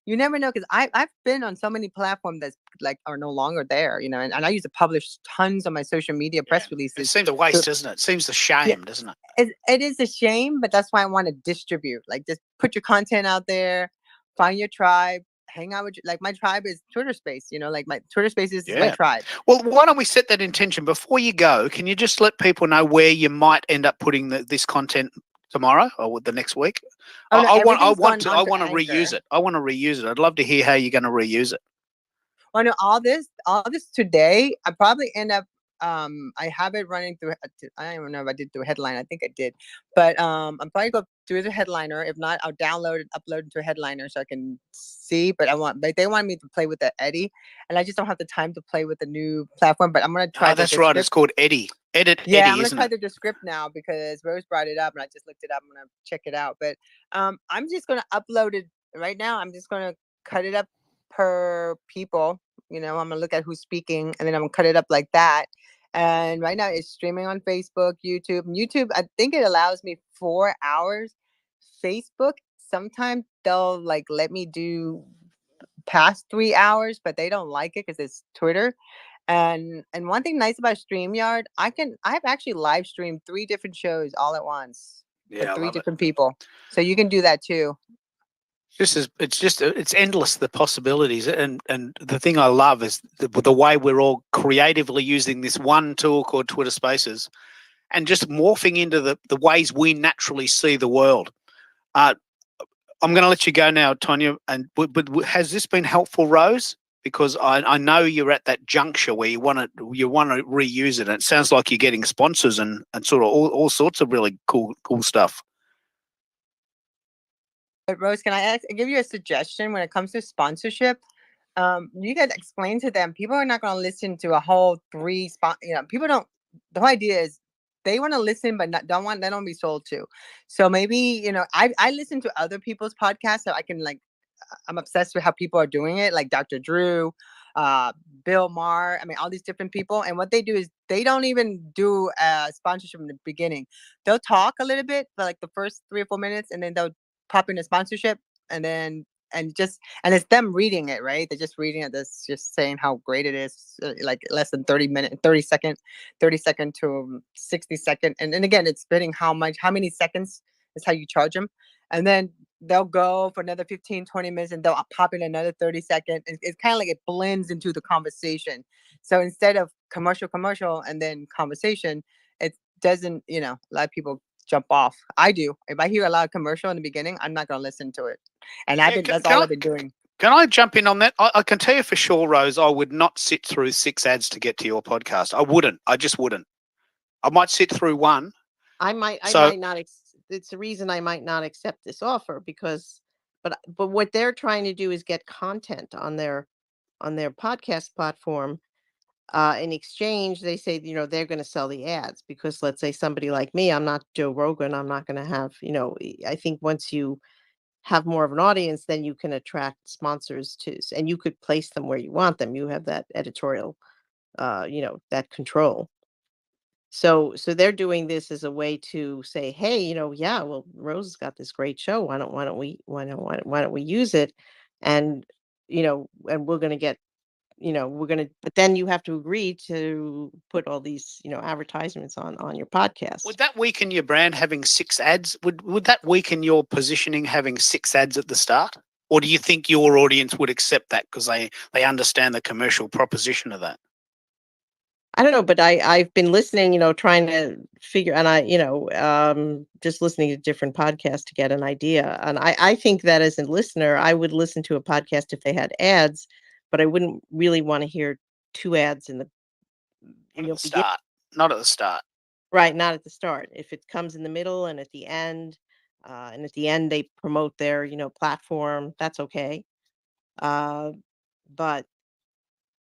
you never know, because I've been on so many platforms that like are no longer there, and I used to publish tons on my social media press releases. It seems a waste, doesn't it? It seems a shame, doesn't it? It is a shame, but that's why I want to distribute. Like, just put your content out there, find your tribe, hang out with like my tribe is Twitter Space. Like my Twitter Space is my tribe. Well, why don't we set that intention before you go? Can you just let people know where you might end up putting this content tomorrow or the next week? Oh, no, I want to Anchor. reuse it. I want to reuse it. I'd love to hear how you're going to reuse it. Well, no, all this today, I probably end up. I have it running through. I don't even know if I did through Headliner. I think I did, but I'm probably go through the Headliner. If not, I'll download it, upload it to a Headliner so I can see. But they want me to play with the Eddie, and I just don't have the time to play with the new platform. But I'm gonna try. Oh, that's right. It's called Eddie. Yeah, Eddie, I'm gonna isn't try it? the script now because Rose brought it up, and I just looked it up. I'm gonna check it out. But I'm just gonna upload it right now. I'm just gonna cut it up per people. I'm gonna look at who's speaking, and then I'm gonna cut it up like that. And right now it's streaming on Facebook, YouTube. YouTube, I think it allows me 4 hours. Facebook, sometimes they'll like let me do past 3 hours, but they don't like it because it's Twitter. And one thing nice about StreamYard, I've actually live streamed 3 different shows all at once Yeah, I with 3 love it. different people. So you can do that too. It's endless, the possibilities, and the thing I love is the way we're all creatively using this one tool called Twitter Spaces, and just morphing into the ways we naturally see the world. I'm going to let you go now, Tonya. But has this been helpful, Rose? Because I know you're at that juncture where you want to reuse it. And it sounds like you're getting sponsors and sort of all sorts of really cool stuff. But Rose, can I give you a suggestion when it comes to sponsorship? You got to explain to them. People are not going to listen to a whole 3 spot. People don't. The whole idea is they want to listen, but they don't be sold to. So maybe I listen to other people's podcasts, so I can I'm obsessed with how people are doing it, like Dr. Drew, Bill Maher. I mean, all these different people. And what they do is they don't even do sponsorship in the beginning. They'll talk a little bit for like the first 3 or 4 minutes, and then they'll pop in a sponsorship, and it's them reading it, right? They're just reading it. That's just saying how great it is, like less than 30 second to 60 second. And then again, it's bidding how many seconds is how you charge them. And then they'll go for another 15, 20 minutes, and they'll pop in another 30 seconds. It's kind of like it blends into the conversation. So instead of commercial, and then conversation, it doesn't, a lot of people jump off. I do. If I hear a lot of commercial in the beginning, I'm not going to listen to it. And that's all I've been doing. Can I jump in on that? I can tell you for sure, Rose, I would not sit through 6 ads to get to your podcast. I wouldn't. I just wouldn't. I might sit through one. I might not. It's the reason I might not accept this offer but what they're trying to do is get content on their podcast platform. In exchange, they say, they're going to sell the ads because let's say somebody like me, I'm not Joe Rogan. I'm not going to have, I think once you have more of an audience, then you can attract sponsors too, and you could place them where you want them. You have that editorial, that control. So they're doing this as a way to say, hey, yeah, well, Rose has got this great show. Why don't we use it? And and we're going to get, but then you have to agree to put all these, advertisements on your podcast. Would that weaken your brand having 6 ads? Would that weaken your positioning having 6 ads at the start? Or do you think your audience would accept that because they understand the commercial proposition of that? I don't know, but I've been listening, trying to figure, and just listening to different podcasts to get an idea. And I think that as a listener, I would listen to a podcast if they had ads, but I wouldn't really want to hear 2 ads in the start. Not at the start. Right, not at the start. If it comes in the middle and at the end, they promote their, platform, that's okay. But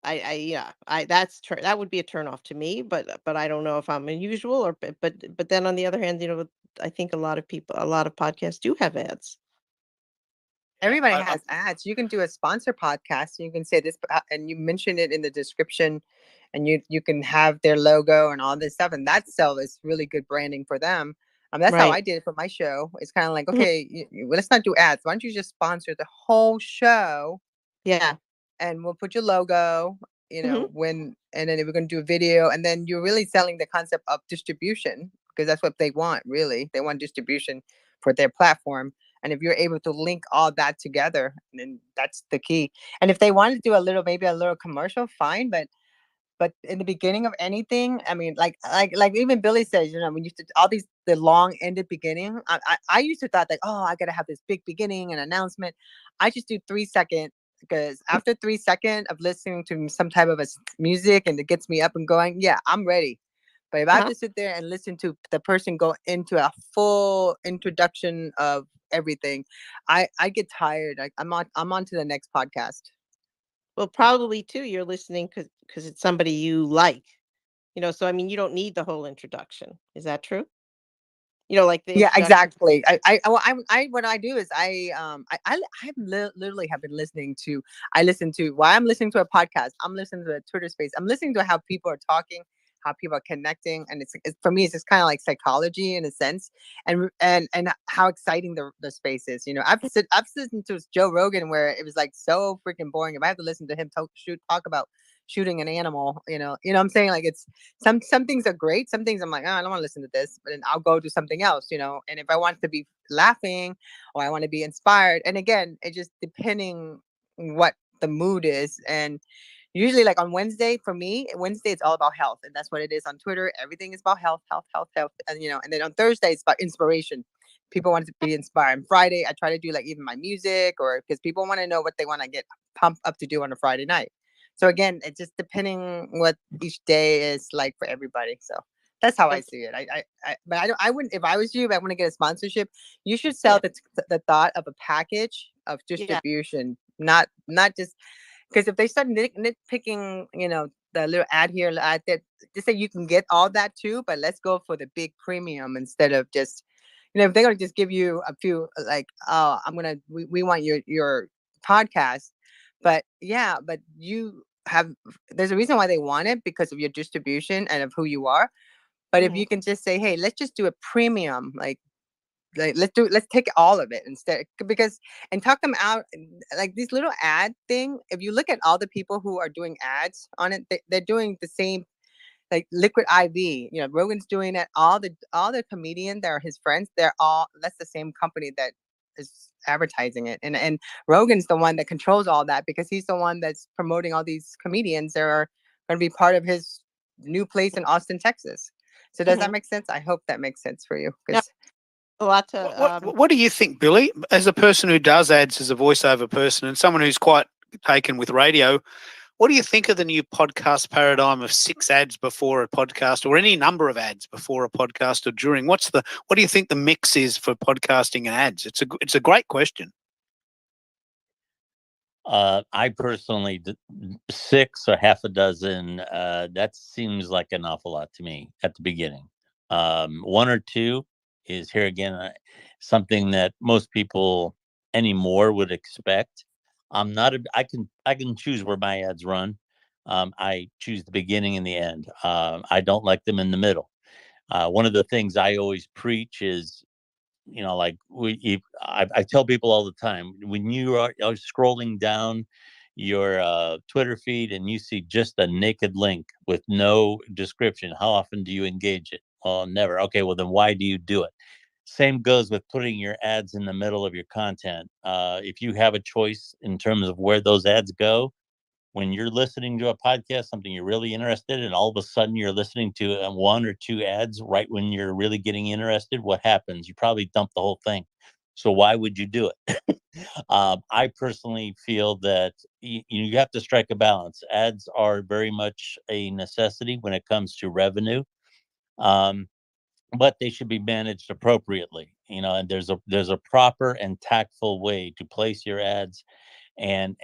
that would be a turn off to me, but I don't know if I'm unusual but then on the other hand, I think a lot of podcasts do have ads. Everybody has ads. You can do a sponsor podcast. You can say this, and you mention it in the description, and you can have their logo and all this stuff, and that is really good branding for them. That's how Right. I did it for my show. It's kind of like, okay, let's not do ads. Why don't you just sponsor the whole show? Yeah. And we'll put your logo, and then we're going to do a video, and then you're really selling the concept of distribution, because that's what they want. Really, they want distribution for their platform. And if you're able to link all that together, then that's the key. And if they want to do maybe a little commercial, fine. But in the beginning of anything, I mean, like even Billy says, when you all the long-ended beginning, I used to thought like, oh, I gotta have this big beginning and announcement. I just do 3 seconds, because after 3 seconds of listening to some type of music and it gets me up and going, yeah, I'm ready. But if I have to sit there and listen to the person go into a full introduction of everything, I get tired. I'm on to the next podcast. Well, probably too, you're listening because it's somebody you like, so I mean, you don't need the whole introduction. Is that true? Like the Yeah, introduction. exactly. What I do is literally have been listening to. While I'm listening to a podcast, I'm listening to a Twitter space. I'm listening to how people are talking, how people are connecting, and it's for me, it's just kind of like psychology in a sense, and how exciting the space is. I've listened to Joe Rogan where it was like so freaking boring. If I have to listen to him talk about shooting an animal, I'm saying, like, it's some things are great, some things I'm like, oh, I don't want to listen to this, but then I'll go to something else, and if I want to be laughing or I want to be inspired, and again, it just depending what the mood is. And usually, like on Wednesday, for me, Wednesday it's all about health, and that's what it is on Twitter. Everything is about health, and and then on Thursday it's about inspiration. People want to be inspired. Friday, I try to do like even my music, or because people want to know what they want to get pumped up to do on a Friday night. So again, it's just depending what each day is like for everybody. So that's how I see it. But I wouldn't, if I was you, if I want to get a sponsorship, you should sell the thought of a package of distribution, not just because if they start nitpicking, the little ad here, ad there, just say you can get all that too, but let's go for the big premium instead of just, if they're gonna just give you a few, like, oh, we want your podcast, but there's a reason why they want it, because of your distribution and of who you are. But if you can just say, hey, let's just do a premium, like let's take all of it instead, and talk them out, like this little ad thing. If you look at all the people who are doing ads on it, they're doing the same, like Liquid IV, Rogan's doing it. All the comedians that are his friends, that's the same company that is advertising it. And Rogan's the one that controls all that, because he's the one that's promoting all these comedians that are going to be part of his new place in Austin, Texas. So does that make sense? I hope that makes sense for you. A lot to What do you think, Billy, as a person who does ads, as a voiceover person and someone who's quite taken with radio? What do you think of the new podcast paradigm of 6 ads before a podcast, or any number of ads before a podcast or during? What do you think the mix is for podcasting and ads? It's a great question. I personally, 6 or half a dozen, that seems like an awful lot to me at the beginning. 1 or 2 is, here again, something that most people anymore would expect. I'm not a, I can choose where my ads run. I choose the beginning and the end. I don't like them in the middle. One of the things I always preach is, like I tell people all the time, when you are scrolling down your Twitter feed and you see just a naked link with no description, how often do you engage it? Oh, never. Okay, well then why do you do it? Same goes with putting your ads in the middle of your content. If you have a choice in terms of where those ads go, when you're listening to a podcast, something you're really interested in, all of a sudden you're listening to one or two ads right when you're really getting interested, what happens? You probably dump the whole thing. So why would you do it? I personally feel that you have to strike a balance. Ads are very much a necessity when it comes to revenue. But they should be managed appropriately, and there's a proper and tactful way to place your ads and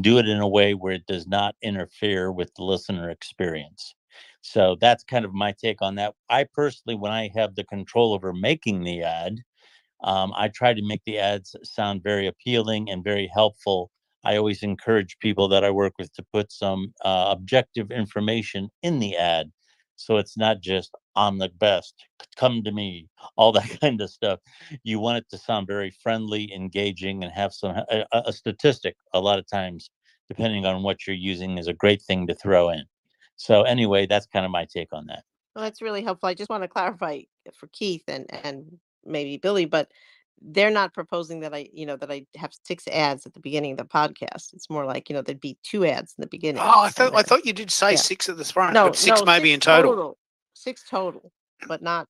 do it in a way where it does not interfere with the listener experience. So that's kind of my take on that. I personally, when I have the control over making the ad, I try to make the ads sound very appealing and very helpful. I always encourage people that I work with to put some objective information in the ad. So it's not just, I'm the best, come to me, all that kind of stuff. You want it to sound very friendly, engaging, and have a statistic a lot of times, depending on what you're using, is a great thing to throw in. So anyway, that's kind of my take on that. Well, that's really helpful. I just want to clarify for Keith and maybe Billy, but they're not proposing that I have 6 ads at the beginning of the podcast. It's more like, there'd be 2 ads in the beginning. Oh, I thought you did say yeah. 6 at the front, No, but 6 no, maybe 6 in total. 6 total, but not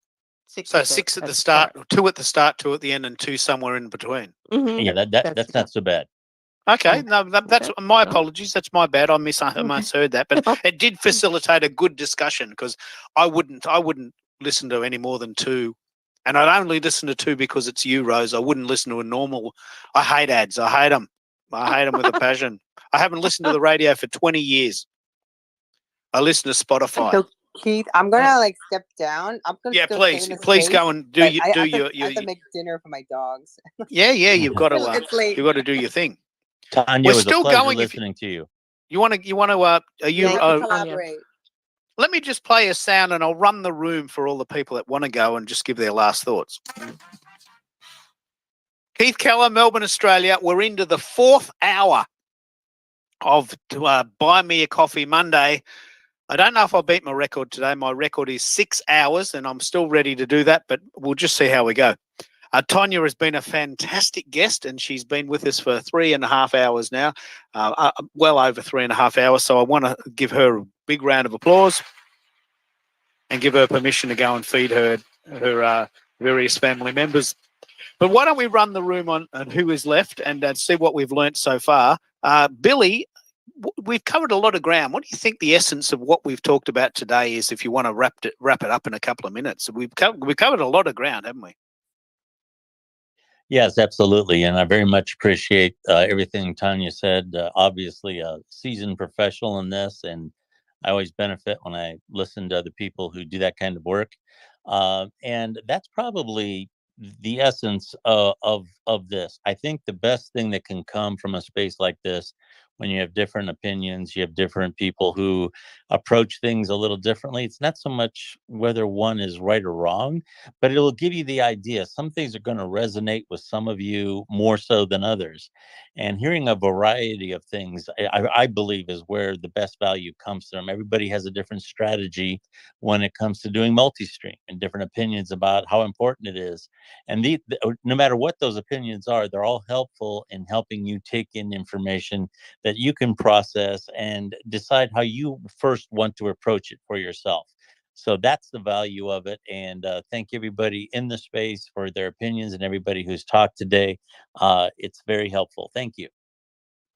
6. So 6 at the start, 2 at the start, 2 at the end, and 2 somewhere in between. Yeah, that's not so bad. Okay, no, that's my apologies. That's my bad. I misheard that, but it did facilitate a good discussion because I wouldn't listen to any more than 2, and I'd only listen to 2 because it's you, Rose. I wouldn't listen to a normal. I hate ads. I hate them. I hate them with a passion. I haven't listened to the radio for 20 years. I listen to Spotify. So Keith, I'm gonna step down. I'm gonna Yeah, still please, stay in the please space, go and do but your I do have your, to, I have to make dinner for my dogs. yeah. You've got to It's late. you've got to do your thing. Tanya, We're it was still a pleasure going. listening to you. You want to are you? Yeah, I can collaborate. Let me just play a sound and I'll run the room for all the people that want to go and just give their last thoughts. Keith Keller, Melbourne, Australia. We're into the 4th hour of Buy Me a Coffee Monday. I don't know if I'll beat my record today. My record is 6 hours and I'm still ready to do that, but we'll just see how we go. Tonya has been a fantastic guest and she's been with us for 3.5 hours now, well over 3.5 hours. So I want to give her a big round of applause and give her permission to go and feed her various family members. But why don't we run the room on who is left and see what we've learnt so far. Billy, we've covered a lot of ground. What do you think the essence of what we've talked about today is, if you want to wrap it up in a couple of minutes? We've covered a lot of ground, haven't we? Yes, absolutely. And I very much appreciate everything Tanya said. Obviously, a seasoned professional in this, and I always benefit when I listen to other people who do that kind of work. And that's probably the essence of this. I think the best thing that can come from a space like this, when you have different opinions, you have different people who approach things a little differently. It's not so much whether one is right or wrong, but it'll give you the idea. Some things are going to resonate with some of you more so than others. And hearing a variety of things, I believe, is where the best value comes from. Everybody has a different strategy when it comes to doing multi-stream and different opinions about how important it is. And no matter what those opinions are, they're all helpful in helping you take in information that you can process and decide how you first want to approach it for yourself. So that's the value of it. And thank everybody in the space for their opinions and everybody who's talked today. It's very helpful. Thank you.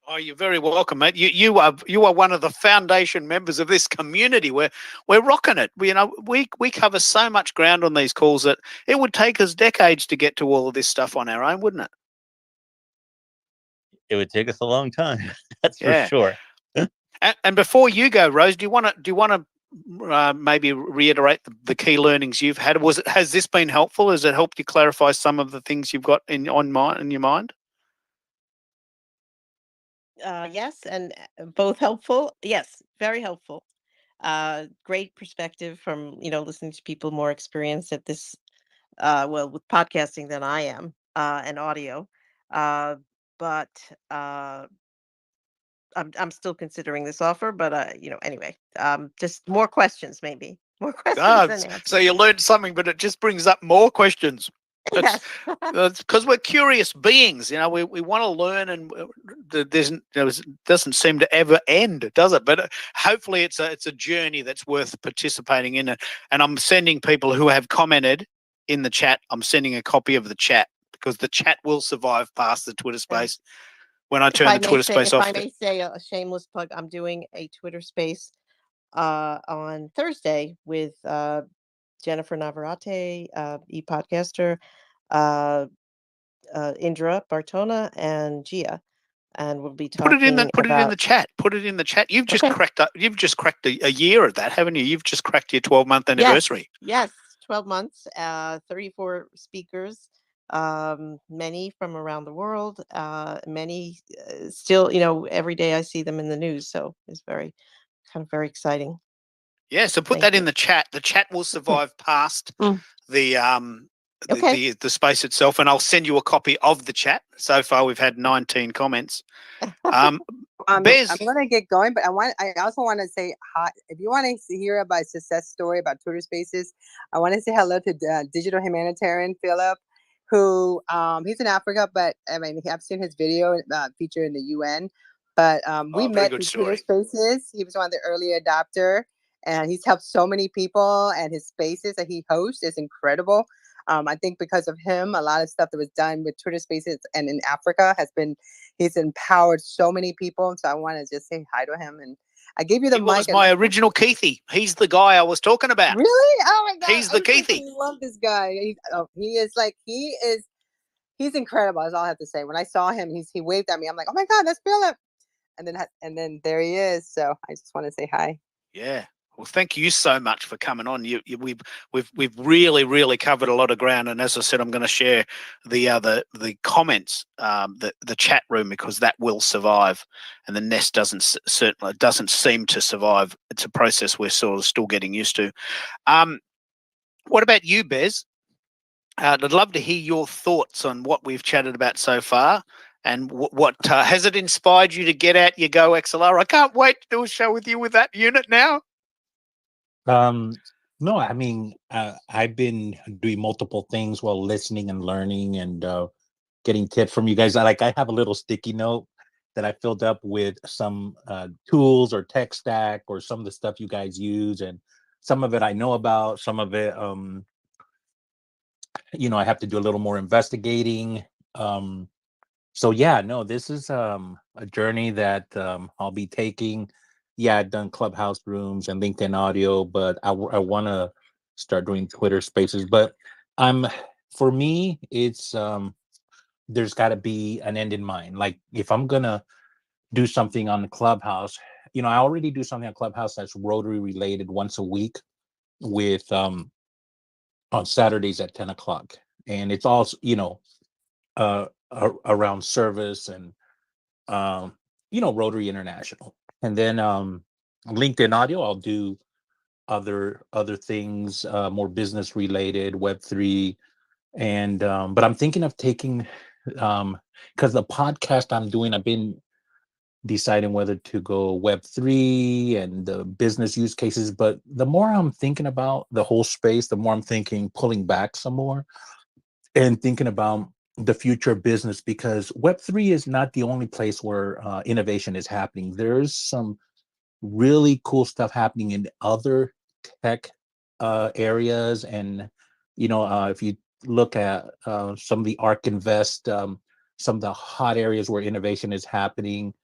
Oh, you're very welcome, mate. You are one of the foundation members of this community. We're rocking it. We cover so much ground on these calls that it would take us decades to get to all of this stuff on our own, wouldn't it? It would take us a long time. That's for sure. And before you go, Rose, do you want to maybe reiterate the key learnings you've had? Has this been helpful? Has it helped you clarify some of the things you've got in your mind? Yes, and both helpful. Yes, very helpful. Great perspective from, listening to people more experienced at this, well, with podcasting than I am, and audio. Uh, but I'm still considering this offer, but anyway, just more questions maybe. More questions Ah, than so answers. you learned something, but it just brings up more questions. It's Yes. because we're curious beings, we want to learn, and it doesn't seem to ever end, does it? But hopefully it's a journey that's worth participating in. And I'm sending people who have commented in the chat, I'm sending a copy of the chat, because the chat will survive past the Twitter space. When I turn the Twitter space If off, I may say a shameless plug, I'm doing a Twitter space on Thursday with Jennifer Navarrete, e-podcaster, uh, Indra Bartona, and Gia, and we'll be put it in talking about. the chat. Put it in the chat. You've just Okay. cracked a year of that, haven't you? You've just cracked your 12-month anniversary. Yes, 12 months, 34 speakers, many from around the world, many still, every day I see them in the news. So it's very exciting. Yeah, so put Thank that you. in the chat. The chat will survive past Mm. the space itself, and I'll send you a copy of the chat. So far, we've had 19 comments. Bez, I'm gonna get going, but I also want to say hi. If you want to hear about a success story about Twitter Spaces, I want to say hello to digital humanitarian Philip, who he's in Africa, but I mean I've seen his video featured in the UN. But we very met good through Twitter story. Spaces. He was one of the early adopter, and he's helped so many people. And his spaces that he hosts is incredible. I think because of him, a lot of stuff that was done with Twitter Spaces and in Africa he's empowered so many people. So I want to just say hi to him. And I gave you the He mic. was my original Keithy. He's the guy I was talking about. Really? Oh my God. He's the I Keithy. love this guy. He's incredible. That's all I have to say. When I saw him, he waved at me. I'm like, oh my God, that's Philip. And then there he is. So I just want to say hi. Yeah. Well, thank you so much for coming on. We've really covered a lot of ground, and as I said, I'm going to share the comments, the chat room, because that will survive, and the nest certainly doesn't seem to survive. It's a process we're sort of still getting used to. What about you, Bez? I'd love to hear your thoughts on what we've chatted about so far, and what has it inspired you to get out your Go XLR? I can't wait to do a show with you with that unit now. No, I mean, I've been doing multiple things while listening and learning and getting tips from you guys. I have a little sticky note that I filled up with some tools or tech stack or some of the stuff you guys use, and some of it I know about, some of it, I have to do a little more investigating. So yeah, no, this is a journey that I'll be taking. Yeah, I've done Clubhouse rooms and LinkedIn audio, but I want to start doing Twitter Spaces. But for me, it's there's got to be an end in mind. Like if I'm gonna do something on the Clubhouse, I already do something on Clubhouse that's Rotary related once a week with on Saturdays at 10 o'clock, and it's all around service and Rotary International. And then LinkedIn audio, I'll do other things, more business related, Web3. And but I'm thinking of taking because the podcast I'm doing, I've been deciding whether to go Web3 and the business use cases. But the more I'm thinking about the whole space, the more I'm thinking pulling back some more and thinking about the future of business, because Web3 is not the only place where innovation is happening. There's some really cool stuff happening in other tech areas. And, if you look at some of the ARK Invest, some of the hot areas where innovation is happening,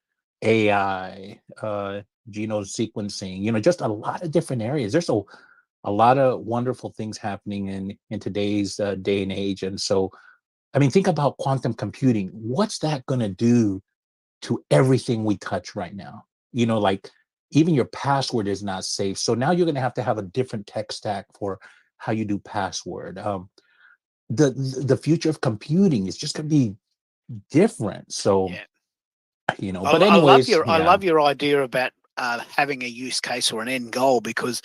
AI, genome sequencing, just a lot of different areas. There's a lot of wonderful things happening in today's day and age. And so, I mean, think about quantum computing. What's that going to do to everything we touch right now? Like even your password is not safe. So now you're going to have a different tech stack for how you do password. The future of computing is just going to be different. So But I love anyways, your I yeah. love your idea about having a use case or an end goal, because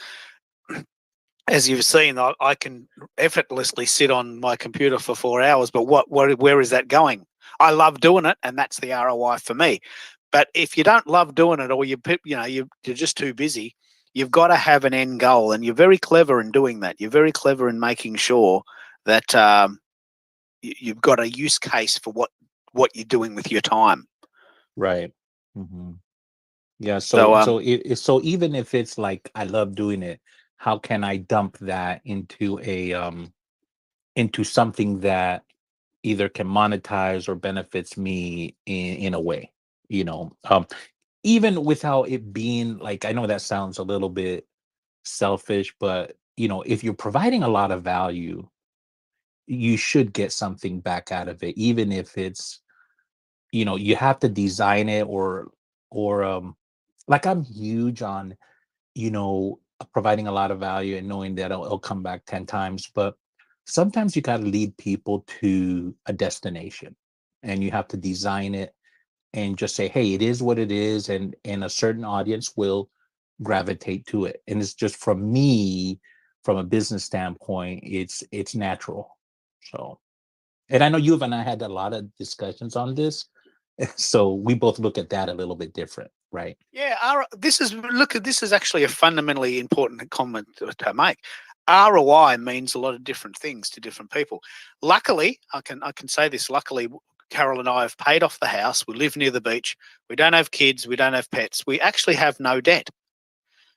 as you've seen, I can effortlessly sit on my computer for 4 hours, but where is that going? I love doing it, and that's the ROI for me. But if you don't love doing it, or you're just too busy, you've got to have an end goal, and you're very clever in doing that. You're very clever in making sure that you've got a use case for what you're doing with your time. Right. Hmm. Yeah. So, So even if it's like I love doing it, how can I dump that into something that either can monetize or benefits me in a way, you know? Even without it being like, I know that sounds a little bit selfish, but if you're providing a lot of value, you should get something back out of it, even if it's, you have to design it or like I'm huge on, providing a lot of value and knowing that it'll come back 10 times. But sometimes you got to lead people to a destination, and you have to design it and just say, hey, it is what it is, and a certain audience will gravitate to it. And it's just, from me, from a business standpoint, it's natural. So, and I know you and I had a lot of discussions on this, so we both look at that a little bit different, right? yeah, this is actually a fundamentally important comment to make. ROI means a lot of different things to different people. Luckily, I can say this. Luckily, Carol and I have paid off the house. We live near the beach. We don't have kids. We don't have pets. We actually have no debt.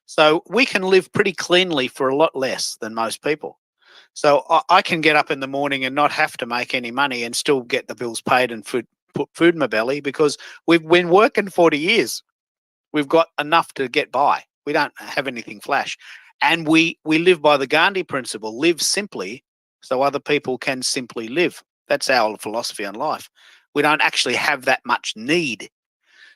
So we can live pretty cleanly for a lot less than most people. So I can get up in the morning and not have to make any money and still get the bills paid and put food in my belly, because we've been working 40 years. We've got enough to get by. We don't have anything flash. And we live by the Gandhi principle: live simply so other people can simply live. That's our philosophy on life. We don't actually have that much need.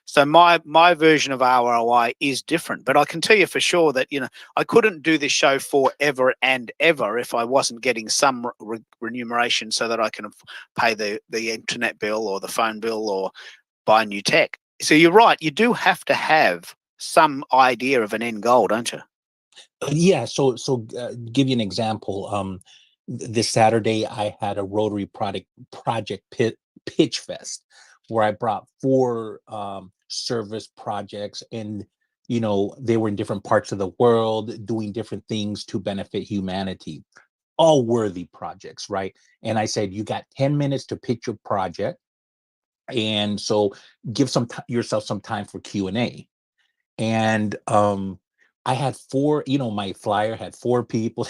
So my version of ROI is different. But I can tell you for sure that, I couldn't do this show forever and ever if I wasn't getting some remuneration so that I can pay the internet bill or the phone bill or buy new tech. So you're right. You do have to have some idea of an end goal, don't you? Yeah. So give you an example. This Saturday I had a Rotary project pitch fest, where I brought 4 service projects, and they were in different parts of the world doing different things to benefit humanity, all worthy projects, right? And I said, you got 10 minutes to pitch your project, and so give yourself some time for Q&A. And I had 4, my flyer had 4 people.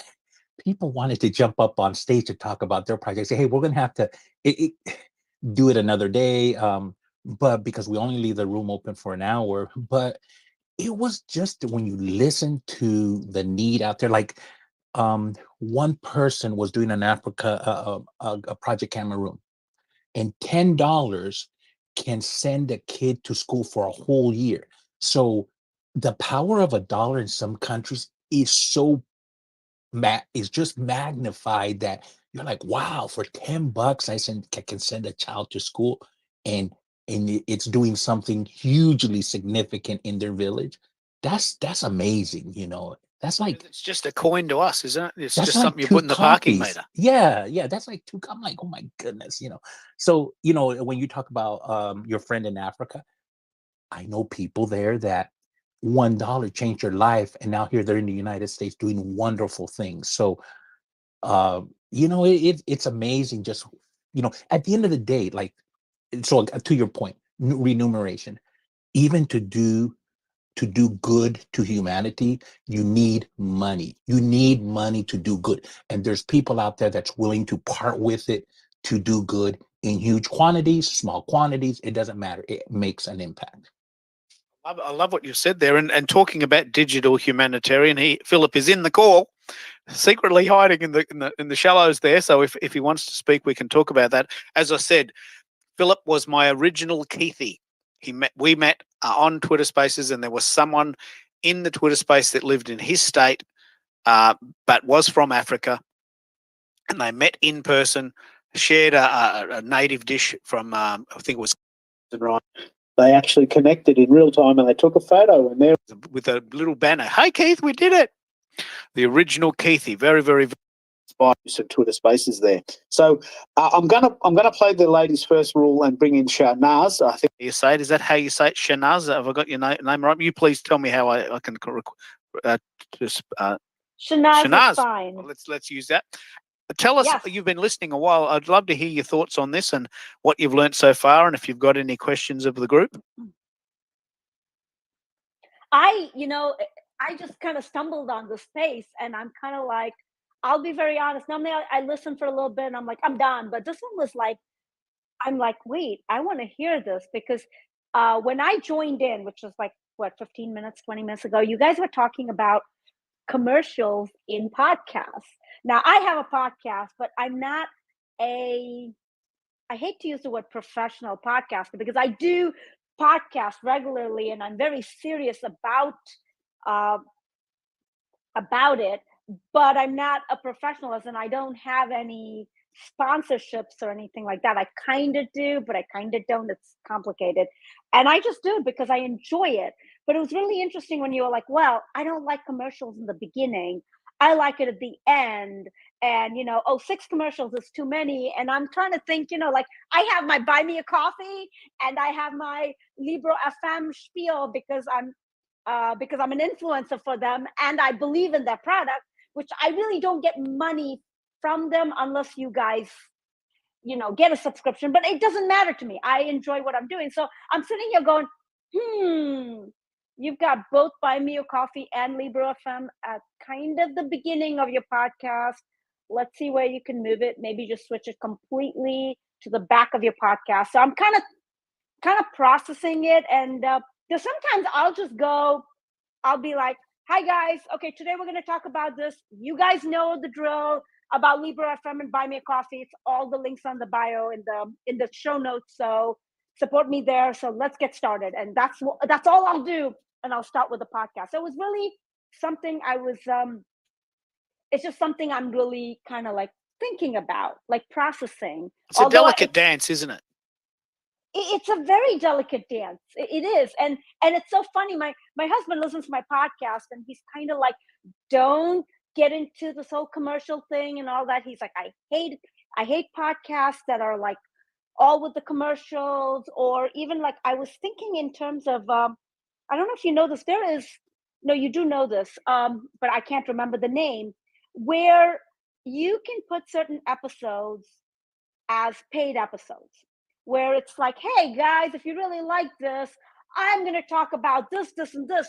People wanted to jump up on stage to talk about their project. Say, hey, we're gonna have to do it another day, but because we only leave the room open for an hour. But it was just, when you listen to the need out there, like one person was doing an Africa a project Cameroon, and $10 can send a kid to school for a whole year. So the power of $1 in some countries is is just magnified, that you're like, wow, for $10 I can send a child to school, and it's doing something hugely significant in their village. That's amazing. That's like, It's just a coin to us, isn't it? It's that's just like something you 2 put in the parking coffees. meter. Yeah, that's like 2. I'm like, oh my goodness. So when you talk about your friend in Africa, I know people there that $1 changed their life, and now here they're in the United States doing wonderful things. So it's amazing. Just, at the end of the day, like, so to your point, remuneration, even to do good to humanity, you need money. You need money to do good. And there's people out there that's willing to part with it to do good in huge quantities, small quantities. It doesn't matter. It makes an impact. I love what you said there. And talking about digital humanitarian, Philip is in the call, secretly hiding in the shallows there. So if he wants to speak, we can talk about that. As I said, Philip was my original Keithy. We met on Twitter Spaces, and there was someone in the Twitter space that lived in his state, but was from Africa, and they met in person, shared a native dish from I think it was right, they actually connected in real time and they took a photo and there with a little banner. Hey Keith, we did it. The original Keithy, very, very inspired some Twitter Spaces there. So I'm gonna play the ladies first rule and bring in Shanaz. I think you say it. Is that how you say it, Shanaz? Have I got your name right? You please tell me how I can Shanaz is fine. Well, let's use that. Tell us, you've been listening a while. I'd love to hear your thoughts on this and what you've learned so far, and if you've got any questions of the group. I just kind of stumbled on the space, and I'm kind of like, I'll be very honest. Normally I listen for a little bit and I'm like, I'm done. But this one was like, I'm like, wait, I want to hear this, because when I joined in, which was like, what, 15 minutes, 20 minutes ago, you guys were talking about commercials in podcasts. Now, I have a podcast, but I'm not I hate to use the word professional podcaster, because I do podcast regularly and I'm very serious about it, but I'm not a professional, as in I don't have any sponsorships or anything like that. I kind of do, but I kind of don't. It's complicated. And I just do it because I enjoy it. But it was really interesting when you were like, well, I don't like commercials in the beginning. I like it at the end. And, 6 commercials is too many. And I'm trying to think, like I have my Buy Me a Coffee and I have my Libro FM spiel because I'm an influencer for them and I believe in their product, which I really don't get money from them unless you guys, get a subscription, but it doesn't matter to me. I enjoy what I'm doing. So I'm sitting here going, you've got both Buy Me a Coffee and Libro FM at kind of the beginning of your podcast. Let's see where you can move it. Maybe just switch it completely to the back of your podcast. So I'm kind of processing it. And there's sometimes I'll be like, hi guys. Okay, today we're going to talk about this. You guys know the drill about Libro FM and Buy Me a Coffee. It's all the links on the bio in the show notes. So support me there. So let's get started. And that's all I'll do. And I'll start with the podcast. So it was really something it's just something I'm really kind of like thinking about, like processing. It's a delicate dance, isn't it? It's a very delicate dance. It is. And it's so funny. My husband listens to my podcast and he's kind of like, don't get into this whole commercial thing and all that. He's like, I hate podcasts that are like all with the commercials, or even like I was thinking in terms of, I don't know if you know this, you do know this, but I can't remember the name, where you can put certain episodes as paid episodes, where it's like, hey guys, if you really like this, I'm going to talk about this, this, and this,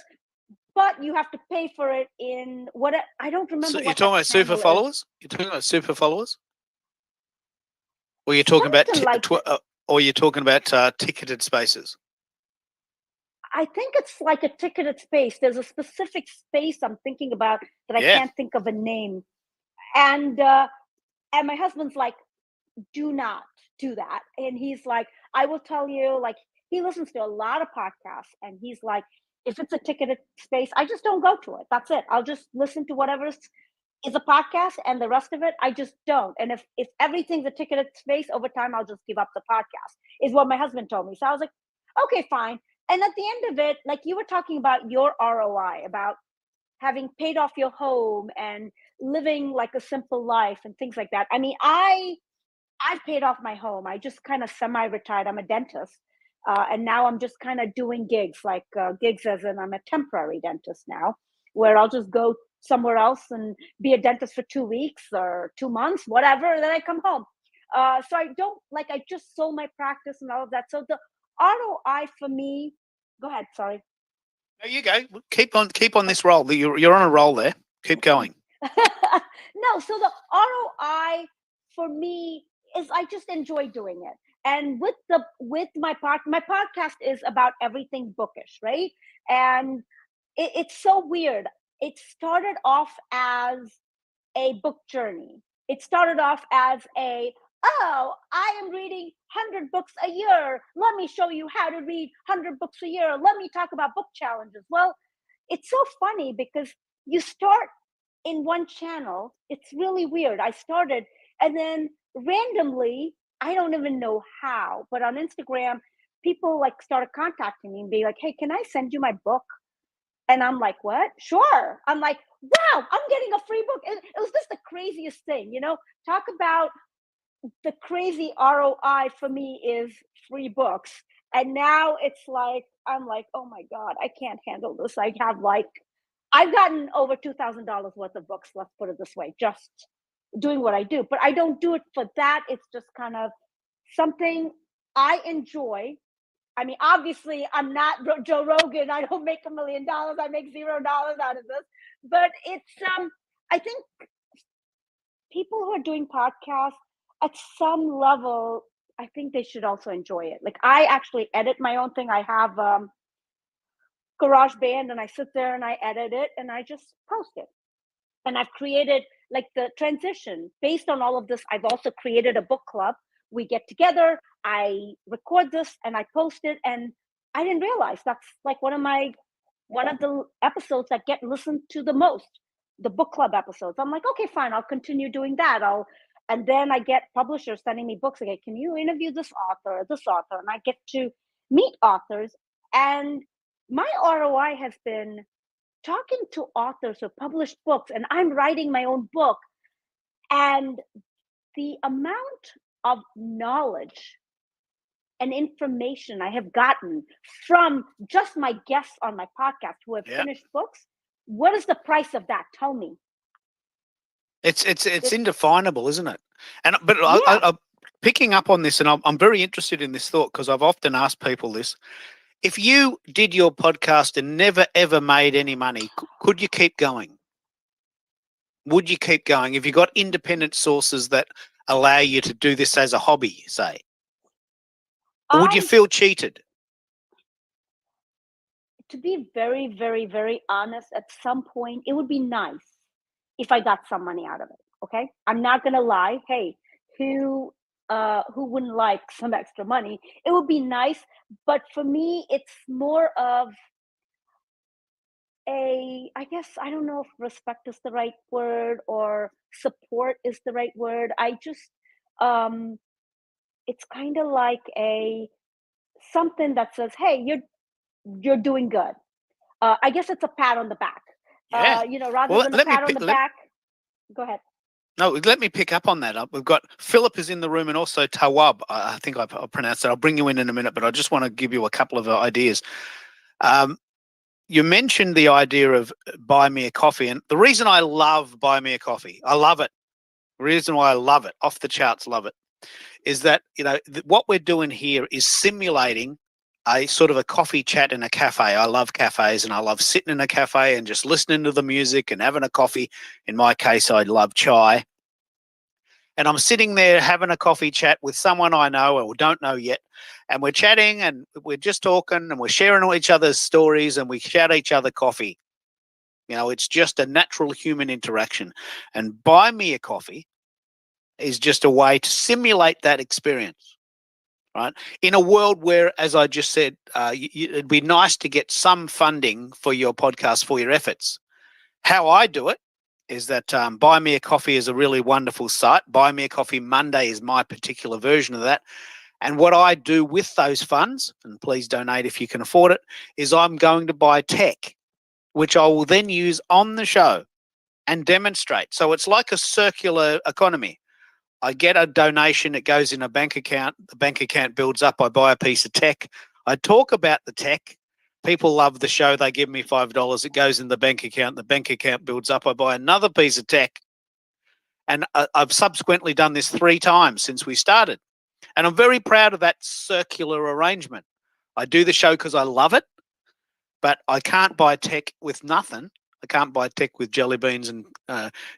but you have to pay for it in what I don't remember. So you're talking about super followers? You're talking about super followers? Or you're talking about ticketed spaces? I think it's like a ticketed space. There's a specific space I'm thinking about that I can't think of a name. And my husband's like, do not do that. And he's like, I will tell you, like, he listens to a lot of podcasts and he's like, if it's a ticketed space, I just don't go to it. That's it. I'll just listen to whatever is a podcast, and the rest of it, I just don't. And if everything's a ticketed space, over time, I'll just give up the podcast, is what my husband told me. So I was like, okay, fine. And at the end of it, like you were talking about your ROI, about having paid off your home and living like a simple life and things like that. I mean, I've paid off my home. I just kind of semi-retired. I'm a dentist. And now I'm just kind of doing gigs, like gigs as in I'm a temporary dentist now, where I'll just go somewhere else and be a dentist for 2 weeks or 2 months, whatever, and then I come home. So I just sold my practice and all of that. So the ROI for me, go ahead, sorry. There you go. Keep on this roll. You're on a roll there. Keep going. No, so the ROI for me is I just enjoy doing it. And with my podcast is about everything bookish, right? And it's so weird. It started off as a book journey. It started off as I am reading 100 books a year. Let me show you how to read 100 books a year. Let me talk about book challenges. Well, it's so funny because you start in one channel. It's really weird. I started, and then randomly, I don't even know how, but on Instagram, people like started contacting me and be like, hey, can I send you my book? And I'm like, what? Sure. I'm like, wow, I'm getting a free book. It was just the craziest thing, you know? Talk about the crazy ROI for me is free books. And now it's like, I'm like, oh my God, I can't handle this. I've gotten over $2,000 worth of books, let's put it this way, just doing what I do. But I don't do it for that. It's just kind of something I enjoy. I mean, obviously, I'm not Joe Rogan. I don't make $1 million. I make $0 out of this. But it's, I think people who are doing podcasts at some level, I think they should also enjoy it. Like, I actually edit my own thing. I have GarageBand, and I sit there and I edit it and I just post it. And I've created like the transition based on all of this. I've also created a book club. We get together, I record this and I post it. And I didn't realize that's like one of the episodes that get listened to the most, the book club episodes. I'm like, okay, fine, I'll continue doing that. And then I get publishers sending me books again. Can you interview this author? And I get to meet authors. And my ROI has been talking to authors who published books, and I'm writing my own book. And the amount of knowledge and information I have gotten from just my guests on my podcast who have finished books, what is the price of that? Tell me. It's indefinable, isn't it? But I'm picking up on this, and I'm very interested in this thought because I've often asked people this. If you did your podcast and never, ever made any money, could you keep going? Would you keep going if you got independent sources that allow you to do this as a hobby, say? Or would you feel cheated? To be very, very, very honest, at some point, it would be nice if I got some money out of it, okay? I'm not going to lie. Hey, who wouldn't like some extra money? It would be nice, but for me, it's more of I guess, I don't know if respect is the right word or support is the right word. I just, it's kind of like something that says, hey, you're doing good. I guess it's a pat on the back. Yeah. Rather than a pat on the back. Go ahead. No, let me pick up on that. We've got Philip is in the room and also Tawab. I think I'll pronounce that. I'll bring you in a minute, but I just want to give you a couple of ideas. You mentioned the idea of buy me a coffee, and the reason I love buy me a coffee, I love it. The reason why I love it, off the charts love it, is that what we're doing here is simulating a sort of a coffee chat in a cafe. I love cafes, and I love sitting in a cafe and just listening to the music and having a coffee. In my case, I love chai. And I'm sitting there having a coffee chat with someone I know or don't know yet. And we're chatting and we're just talking and we're sharing each other's stories and we shout each other coffee. It's just a natural human interaction. And buy me a coffee is just a way to simulate that experience, right? In a world where, as I just said, it'd be nice to get some funding for your podcast, for your efforts. How I do it is that Buy Me a Coffee is a really wonderful site. Buy Me a Coffee Monday is my particular version of that. And what I do with those funds, and please donate if you can afford it, is I'm going to buy tech, which I will then use on the show and demonstrate. So it's like a circular economy. I get a donation, it goes in a bank account, the bank account builds up, I buy a piece of tech, I talk about the tech, people love the show, they give me $5, it goes in the bank account builds up, I buy another piece of tech. And I've subsequently done this 3 times since we started. And I'm very proud of that circular arrangement. I do the show because I love it, but I can't buy tech with nothing. I can't buy tech with jelly beans and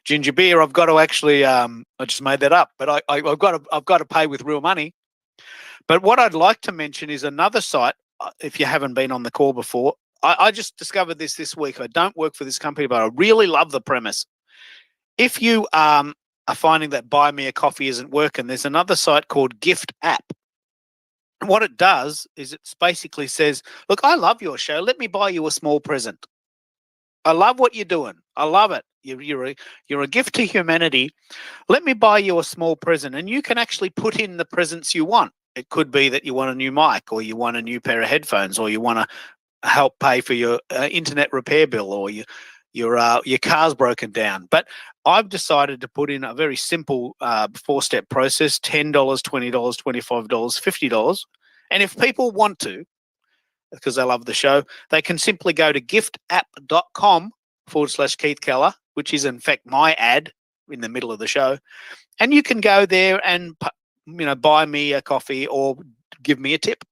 ginger beer. I've got to actually, I just made that up, but I've got to pay with real money. But what I'd like to mention is another site. If you haven't been on the call before, I just discovered this week. I don't work for this company, but I really love the premise. If you are finding that Buy Me a Coffee isn't working, there's another site called Gift App. And what it does is it basically says, look, I love your show. Let me buy you a small present. I love what you're doing. I love it. You're a gift to humanity. Let me buy you a small present. And you can actually put in the presents you want. It could be that you want a new mic, or you want a new pair of headphones, or you want to help pay for your internet repair bill, or your car's broken down. But I've decided to put in a very simple 4-step process: $10, $20, $25, $50. And if people want to, because they love the show, they can simply go to giftapp.com/Keith Keller, which is in fact my ad in the middle of the show. And you can go there and, buy me a coffee or give me a tip.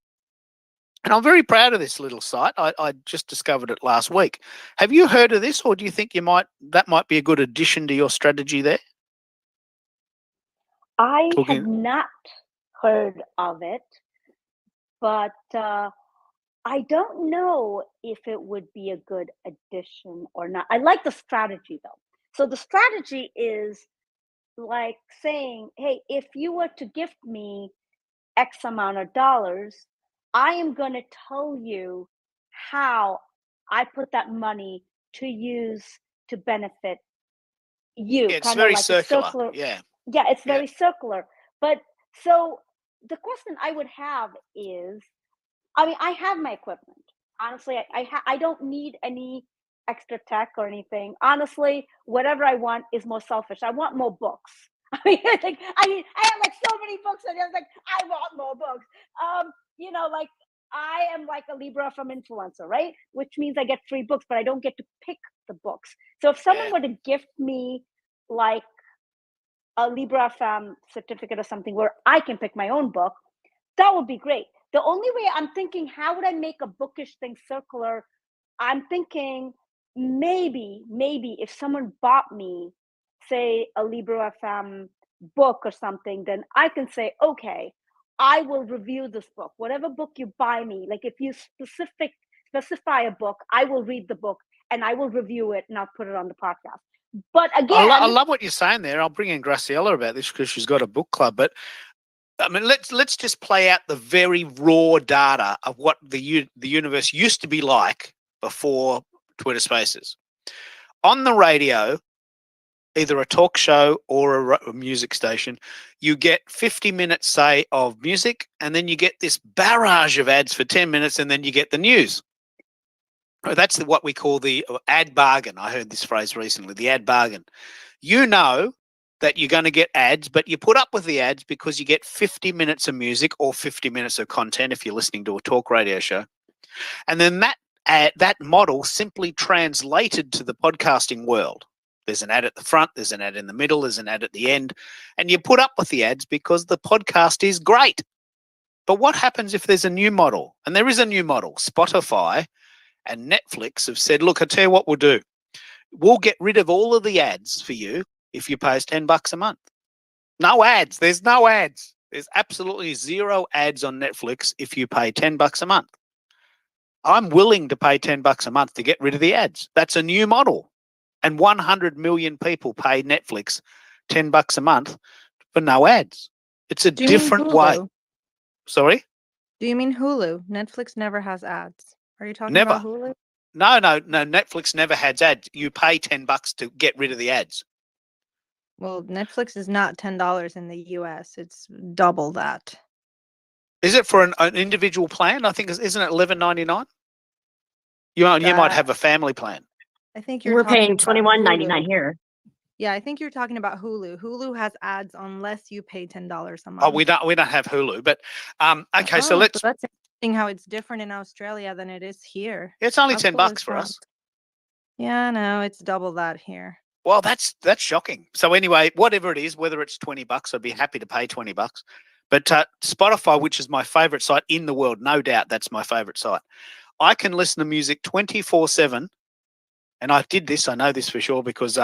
And I'm very proud of this little site. I just discovered it last week. Have you heard of this, or do you think that might be a good addition to your strategy there? I have not heard of it, but I don't know if it would be a good addition or not. I like the strategy though. So the strategy is like saying, hey, if you were to gift me X amount of dollars, I am going to tell you how I put that money to use to benefit you. Yeah, it's kind very of like circular. Yeah. Yeah, it's very circular. But so the question I would have is, I have my equipment. Honestly, I don't need any extra tech or anything. Honestly, whatever I want is more selfish. I want more books. I have like so many books, and I was like, I want more books. Like I am like a Libra from influencer, right? Which means I get free books, but I don't get to pick the books. So if someone were to gift me like a Libra FM certificate or something where I can pick my own book, that would be great. The only way I'm thinking, how would I make a bookish thing circular? I'm thinking maybe if someone bought me, say, a Libra FM book or something, then I can say, okay, I will review this book. Whatever book you buy me, like if you specify a book, I will read the book and I will review it and I'll put it on the podcast. But again, I love what you're saying there. I'll bring in Graciela about this because she's got a book club. But I mean, let's just play out the very raw data of what the universe used to be like before Twitter Spaces. On the radio, either a talk show or a music station, you get 50 minutes, say, of music, and then you get this barrage of ads for 10 minutes, and then you get the news. That's what we call the ad bargain. I heard this phrase recently, the ad bargain. You know that you're going to get ads, but you put up with the ads because you get 50 minutes of music or 50 minutes of content if you're listening to a talk radio show. And then that model simply translated to the podcasting world. There's an ad at the front, there's an ad in the middle, there's an ad at the end, and you put up with the ads because the podcast is great. But what happens if there's a new model? And there is a new model. Spotify and Netflix have said, look, I tell you what we'll do. We'll get rid of all of the ads for you if you pay us $10 a month. No ads. There's no ads. There's absolutely zero ads on Netflix if you pay $10 a month. I'm willing to pay $10 a month to get rid of the ads. That's a new model. And 100 million people pay Netflix $10 a month for no ads. It's a different way. Sorry? Do you mean Hulu? Netflix never has ads. Are you talking Never. about Hulu? No. Netflix never has ads. You pay $10 to get rid of the ads. Well, Netflix is not $10 in the US. It's double that. Is it for an individual plan? I think isn't it $11.99? You might have a family plan. I think We're paying $21.99 here. Yeah, I think you're talking about Hulu. Hulu has ads unless you pay $10 a month. Oh, we don't have Hulu, but okay. So that's interesting how it's different in Australia than it is here. It's only How $10 cool is for that? us. Yeah, no, it's double that here. Well, that's shocking. So anyway, whatever it is, whether it's $20, I'd be happy to pay $20. But Spotify, which is my favorite site in the world, no doubt that's my favorite site. I can listen to music 24/7. And I did this, I know this for sure, because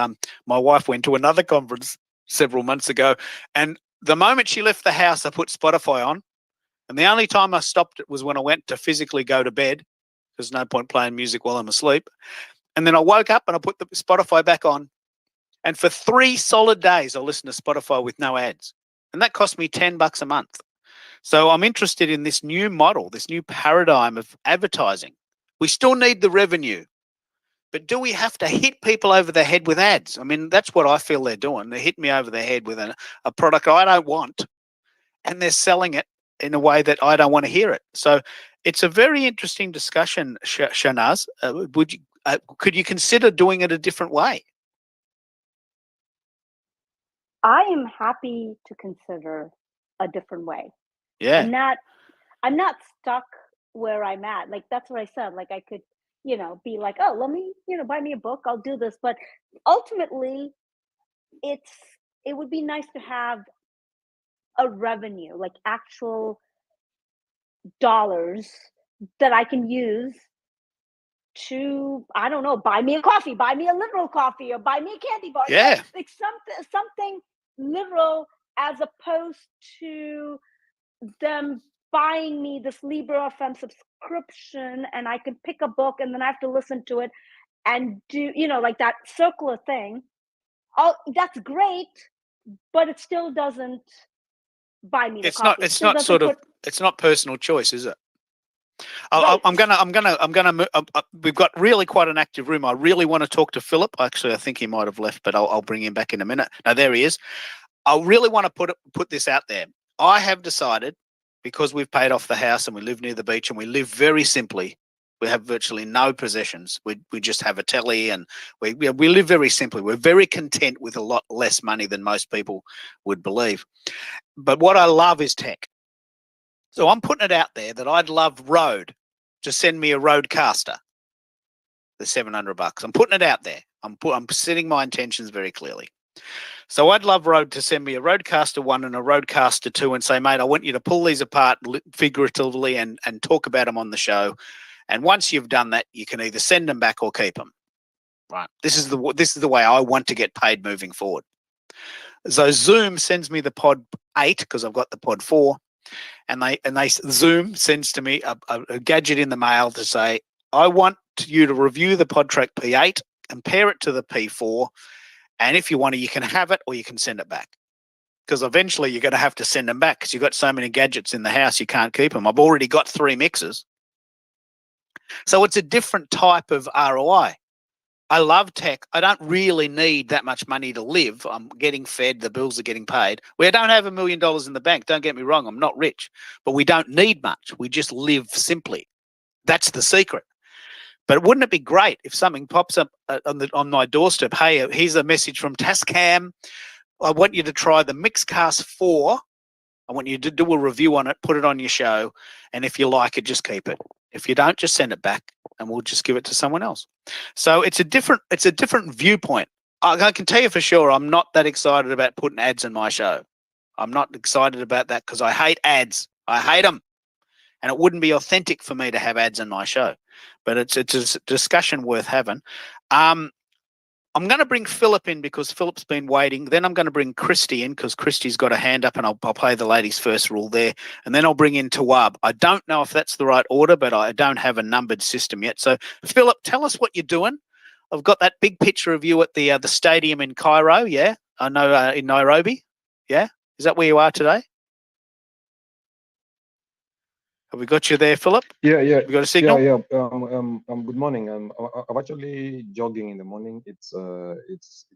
my wife went to another conference several months ago. And the moment she left the house, I put Spotify on. And the only time I stopped it was when I went to physically go to bed. There's no point playing music while I'm asleep. And then I woke up and I put the Spotify back on. And for 3 solid days, I listened to Spotify with no ads. And that cost me $10 a month. So I'm interested in this new model, this new paradigm of advertising. We still need the revenue. But do we have to hit people over the head with ads? I mean, that's what I feel they're doing. They hit me over the head with a product I don't want, and they're selling it in a way that I don't want to hear it. So it's a very interesting discussion, Shanaz. Could you consider doing it a different way? I am happy to consider a different way. Yeah. I'm not stuck where I'm at. Like, that's what I said. Like, I could, be like, oh, let me, buy me a book. I'll do this. But ultimately, it would be nice to have a revenue, like actual dollars that I can use to, I don't know, buy me a coffee, buy me a literal coffee, or buy me a candy bar. Yeah. Like something literal, as opposed to them buying me this LibreFM subscription, and I can pick a book and then I have to listen to it and do, like that circular thing. That's great, but it still doesn't buy me the coffee. It's not personal choice, is it? I'm gonna. We've got really quite an active room. I really want to talk to Philip. Actually, I think he might have left, but I'll bring him back in a minute. No, there he is. I really want to put this out there. I have decided, because we've paid off the house and we live near the beach and we live very simply. We have virtually no possessions. We just have a telly, and we live very simply. We're very content with a lot less money than most people would believe. But what I love is tech. So I'm putting it out there that I'd love Rode to send me a Rodecaster, the $700. I'm putting it out there. I'm setting my intentions very clearly. So I'd love Rode to send me a Rodecaster 1 and a Rodecaster 2 and say, mate, I want you to pull these apart figuratively and talk about them on the show. And once you've done that, you can either send them back or keep them. Right. This is the way I want to get paid moving forward. So Zoom sends me the Pod 8 because I've got the Pod 4. And Zoom sends to me a gadget in the mail to say, I want you to review the PodTrack P8, compare it to the P4, and if you want to, you can have it or you can send it back. Because eventually you're going to have to send them back because you've got so many gadgets in the house, you can't keep them. I've already got 3 mixers. So it's a different type of ROI. I love tech. I don't really need that much money to live. I'm getting fed. The bills are getting paid. We don't have $1 million in the bank. Don't get me wrong. I'm not rich, but we don't need much. We just live simply. That's the secret. But wouldn't it be great if something pops up on my doorstep? Hey, here's a message from Tascam. I want you to try the Mixcast 4. I want you to do a review on it, put it on your show, and if you like it, just keep it. If you don't, just send it back, and we'll just give it to someone else. So it's a different viewpoint. I can tell you for sure, I'm not that excited about putting ads in my show. I'm not excited about that because I hate ads. I hate them, and it wouldn't be authentic for me to have ads in my show. But it's a discussion worth having. I'm going to bring Philip in because Philip's been waiting. Then I'm going to bring Christy in because Christy's got a hand up, and I'll play the ladies first rule there. And then I'll bring in Tawab. I don't know if that's the right order, but I don't have a numbered system yet. So, Philip, tell us what you're doing. I've got that big picture of you at the stadium in Cairo. Yeah, I know in Nairobi. Yeah, is that where you are today? Have we got you there, Philip? Yeah. We got a signal? Yeah. Good morning. I'm actually jogging in the morning. It's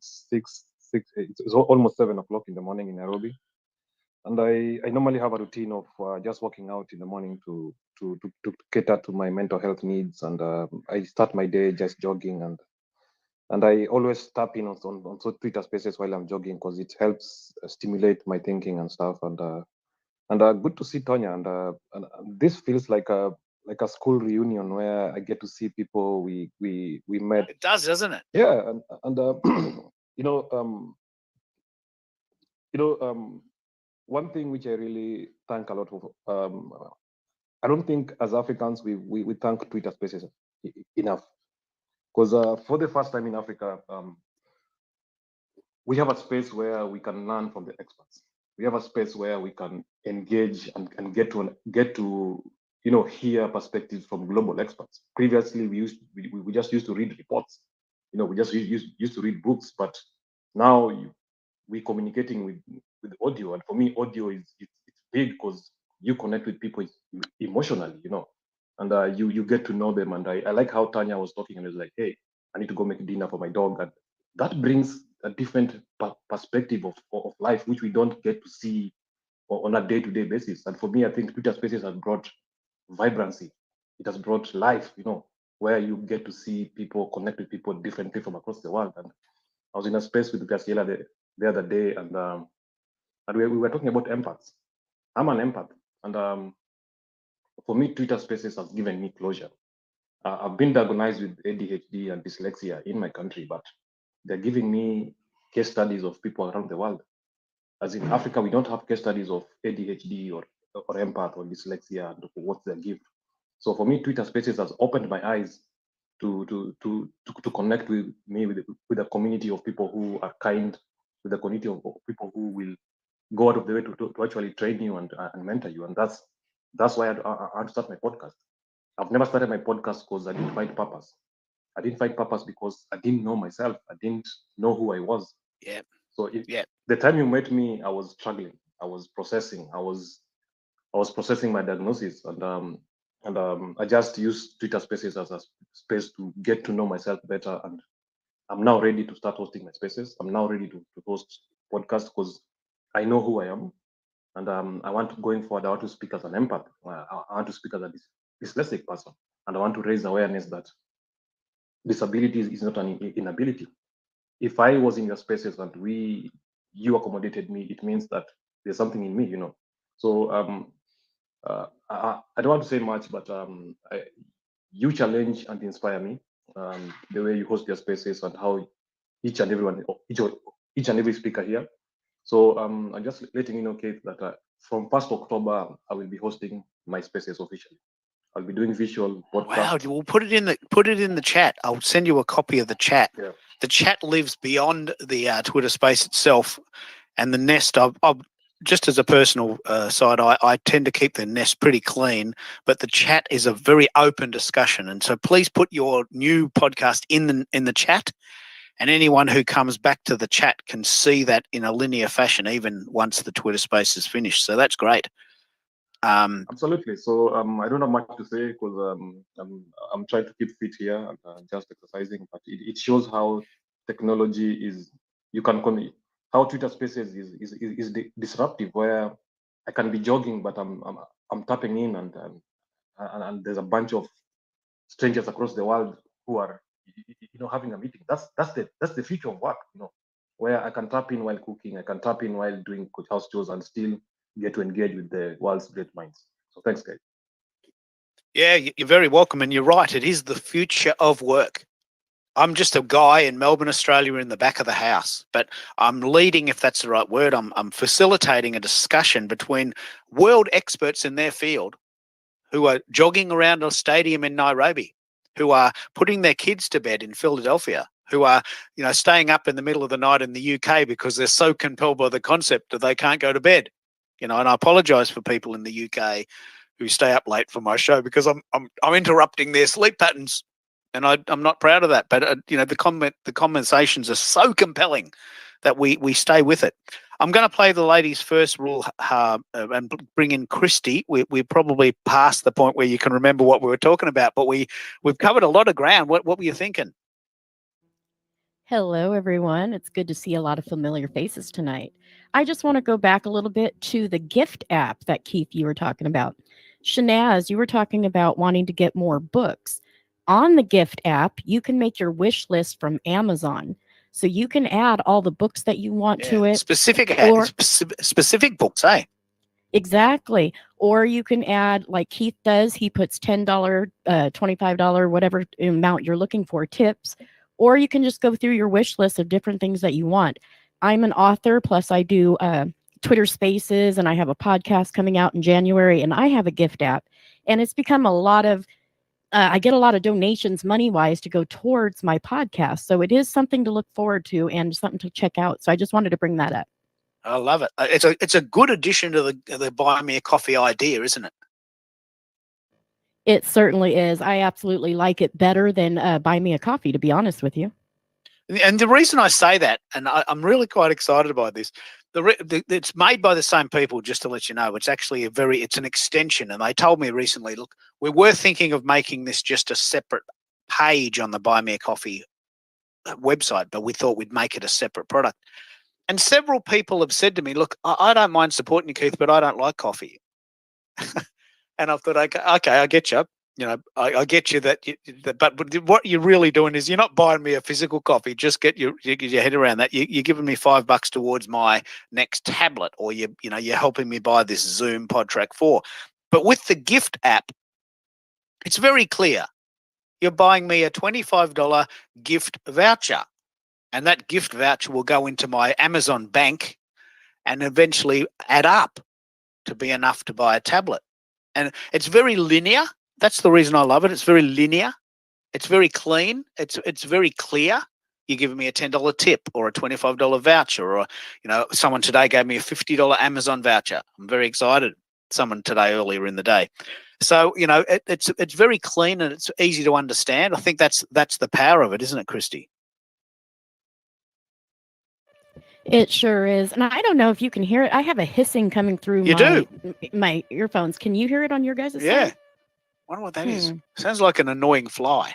six. It's almost 7 o'clock in the morning in Nairobi, and I normally have a routine of just working out in the morning to cater to my mental health needs, and I start my day just jogging, and I always tap in on Twitter Spaces while I'm jogging because it helps stimulate my thinking and stuff, and good to see Tonya, and this feels like a school reunion where I get to see people we met. It does, doesn't it? Yeah, and one thing which I really thank a lot of. I don't think as Africans we thank Twitter Spaces enough, because for the first time in Africa, we have a space where we can learn from the experts. We have a space where we can engage and get to hear perspectives from global experts. Previously, we just used to read reports. We just used to read books, but now we're communicating with audio. And for me, audio it's big because you connect with people emotionally, and you get to know them. And I like how Tanya was talking and was like, hey, I need to go make dinner for my dog. And that brings a different perspective of life, which we don't get to see on a day-to-day basis. And for me, I think Twitter Spaces has brought vibrancy. It has brought life, where you get to see people, connect with people differently from across the world. And I was in a space with Graciela the other day, and we were talking about empaths. I'm an empath, and for me, Twitter Spaces has given me closure. I've been diagnosed with ADHD and dyslexia in my country, but they're giving me case studies of people around the world. As in Africa, we don't have case studies of ADHD or empath or dyslexia and what's their gift. So for me, Twitter Spaces has opened my eyes to connect with me with a community of people who are kind, with a community of people who will go out of the way to actually train you and mentor you. And that's why I had to start my podcast. I've never started my podcast because I didn't find purpose. I didn't find purpose because I didn't know myself. I didn't know who I was. Yeah. So the time you met me, I was struggling. I was processing. I was processing my diagnosis, and I just used Twitter Spaces as a space to get to know myself better. And I'm now ready to start hosting my spaces. I'm now ready to host podcasts because I know who I am, and I want to, going forward, I want to speak as an empath. I want to speak as a dyslexic person, and I want to raise awareness that disability is not an inability. If I was in your spaces and you accommodated me, it means that there's something in me, So I don't want to say much, but you challenge and inspire me. The way you host your spaces and how each and every speaker here. So I'm just letting you know, Kate, that from 1st October I will be hosting my spaces officially. I'll be doing visual podcasts. Wow, we'll put it in the chat. I'll send you a copy of the chat. Yeah. The chat lives beyond the Twitter space itself, and the nest. I've just as a personal side, I tend to keep the nest pretty clean, but the chat is a very open discussion, and so please put your new podcast in the chat, and anyone who comes back to the chat can see that in a linear fashion, even once the Twitter space is finished. So that's great. Absolutely. So I don't have much to say because I'm trying to keep fit here and just exercising, but it shows how technology is. How Twitter Spaces is disruptive, where I can be jogging, but I'm tapping in, and there's a bunch of strangers across the world who are having a meeting. That's the future of work, where I can tap in while cooking, I can tap in while doing house chores, and still get to engage with the world's great minds. So thanks, guys. Yeah, you're very welcome, and you're right. It is the future of work. I'm just a guy in Melbourne, Australia, in the back of the house, but I'm leading, if that's the right word. I'm facilitating a discussion between world experts in their field who are jogging around a stadium in Nairobi, who are putting their kids to bed in Philadelphia, who are, staying up in the middle of the night in the UK because they're so compelled by the concept that they can't go to bed. And I apologize for people in the UK who stay up late for my show because I'm interrupting their sleep patterns, and I'm not proud of that. But the conversations are so compelling that we stay with it. I'm going to play the ladies first rule and bring in Christy. We're probably past the point where you can remember what we were talking about, but we've covered a lot of ground. What were you thinking? Hello, everyone. It's good to see a lot of familiar faces tonight. I just want to go back a little bit to the gift app that Keith, you were talking about. Shanaz, you were talking about wanting to get more books. On the gift app, you can make your wish list from Amazon. So you can add all the books that you want to it. Specific books, eh? Exactly. Or you can add, like Keith does, he puts $10, $25, whatever amount you're looking for, tips. Or you can just go through your wish list of different things that you want. I'm an author, plus I do Twitter Spaces, and I have a podcast coming out in January, and I have a gift app. And it's become a lot of, I get a lot of donations money-wise to go towards my podcast. So it is something to look forward to and something to check out. So I just wanted to bring that up. I love it. It's a good addition to the Buy Me a Coffee idea, isn't it? It certainly is. I absolutely like it better than Buy Me a Coffee, to be honest with you. And the reason I say that, and I'm really quite excited about this, it's made by the same people, just to let you know. It's actually it's an extension. And they told me recently, look, we were thinking of making this just a separate page on the Buy Me a Coffee website, but we thought we'd make it a separate product. And several people have said to me, look, I don't mind supporting you, Keith, but I don't like coffee. And I thought, okay, I get you. You know, I get you that, but what you're really doing is you're not buying me a physical coffee. Just get your head around that. You're giving me $5 towards my next tablet, or you're helping me buy this Zoom PodTrack 4. But with the gift app, it's very clear. You're buying me a $25 gift voucher, and that gift voucher will go into my Amazon bank and eventually add up to be enough to buy a tablet. And it's very linear. That's the reason I love it. It's very linear. It's very clean. It's very clear. You're giving me a $10 tip or a $25 voucher, or someone today gave me a $50 Amazon voucher. I'm very excited. Someone today earlier in the day. So it's very clean and it's easy to understand. I think that's the power of it, isn't it, Christy? It sure is. And I don't know if you can hear it. I have a hissing coming through my earphones. Can you hear it on your guys' Yeah. side? I wonder what that is. Sounds like an annoying fly.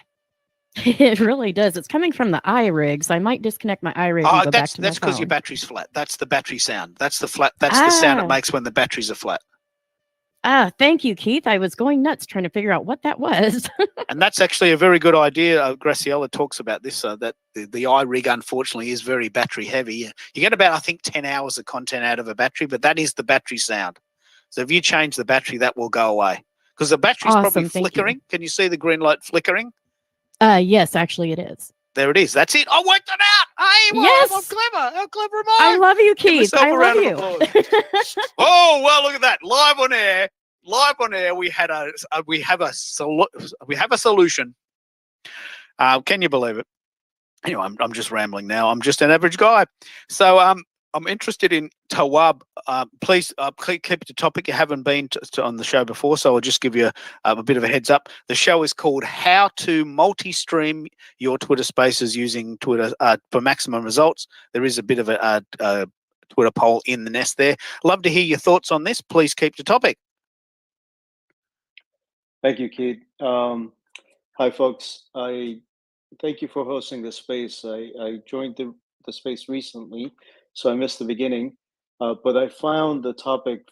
It really does. It's coming from the iRig, so I might disconnect my iRig and go back to my That's because your phone. battery's flat. That's the battery sound. That's the sound it makes when the batteries are flat. Thank you, Keith. I was going nuts trying to figure out what that was. And that's actually a very good idea. Graciela talks about this, that the iRig, unfortunately, is very battery heavy. You get about, I think, 10 hours of content out of a battery, but that is the battery sound. So if you change the battery, that will go away. Because the battery's probably flickering. Can you see the green light flickering? Yes, actually it is. There it is. That's it. I worked it out. Hey, wow, yes. I'm clever. How clever am I? I love you, Keith. I love you. Oh, well, look at that. Live on air. We have a solution. Can you believe it? Anyway, I'm just rambling now. I'm just an average guy. So I'm interested in Tawab. Please keep it to topic. You haven't been on the show before, so I'll just give you a bit of a heads up. The show is called How to Multi-Stream Your Twitter Spaces Using Twitter for Maximum Results. There is a bit of a Twitter poll in the nest there. Love to hear your thoughts on this. Please keep to topic. Thank you, Keith. Hi, folks. I thank you for hosting this space. I joined the space recently, so I missed the beginning, but I found the topic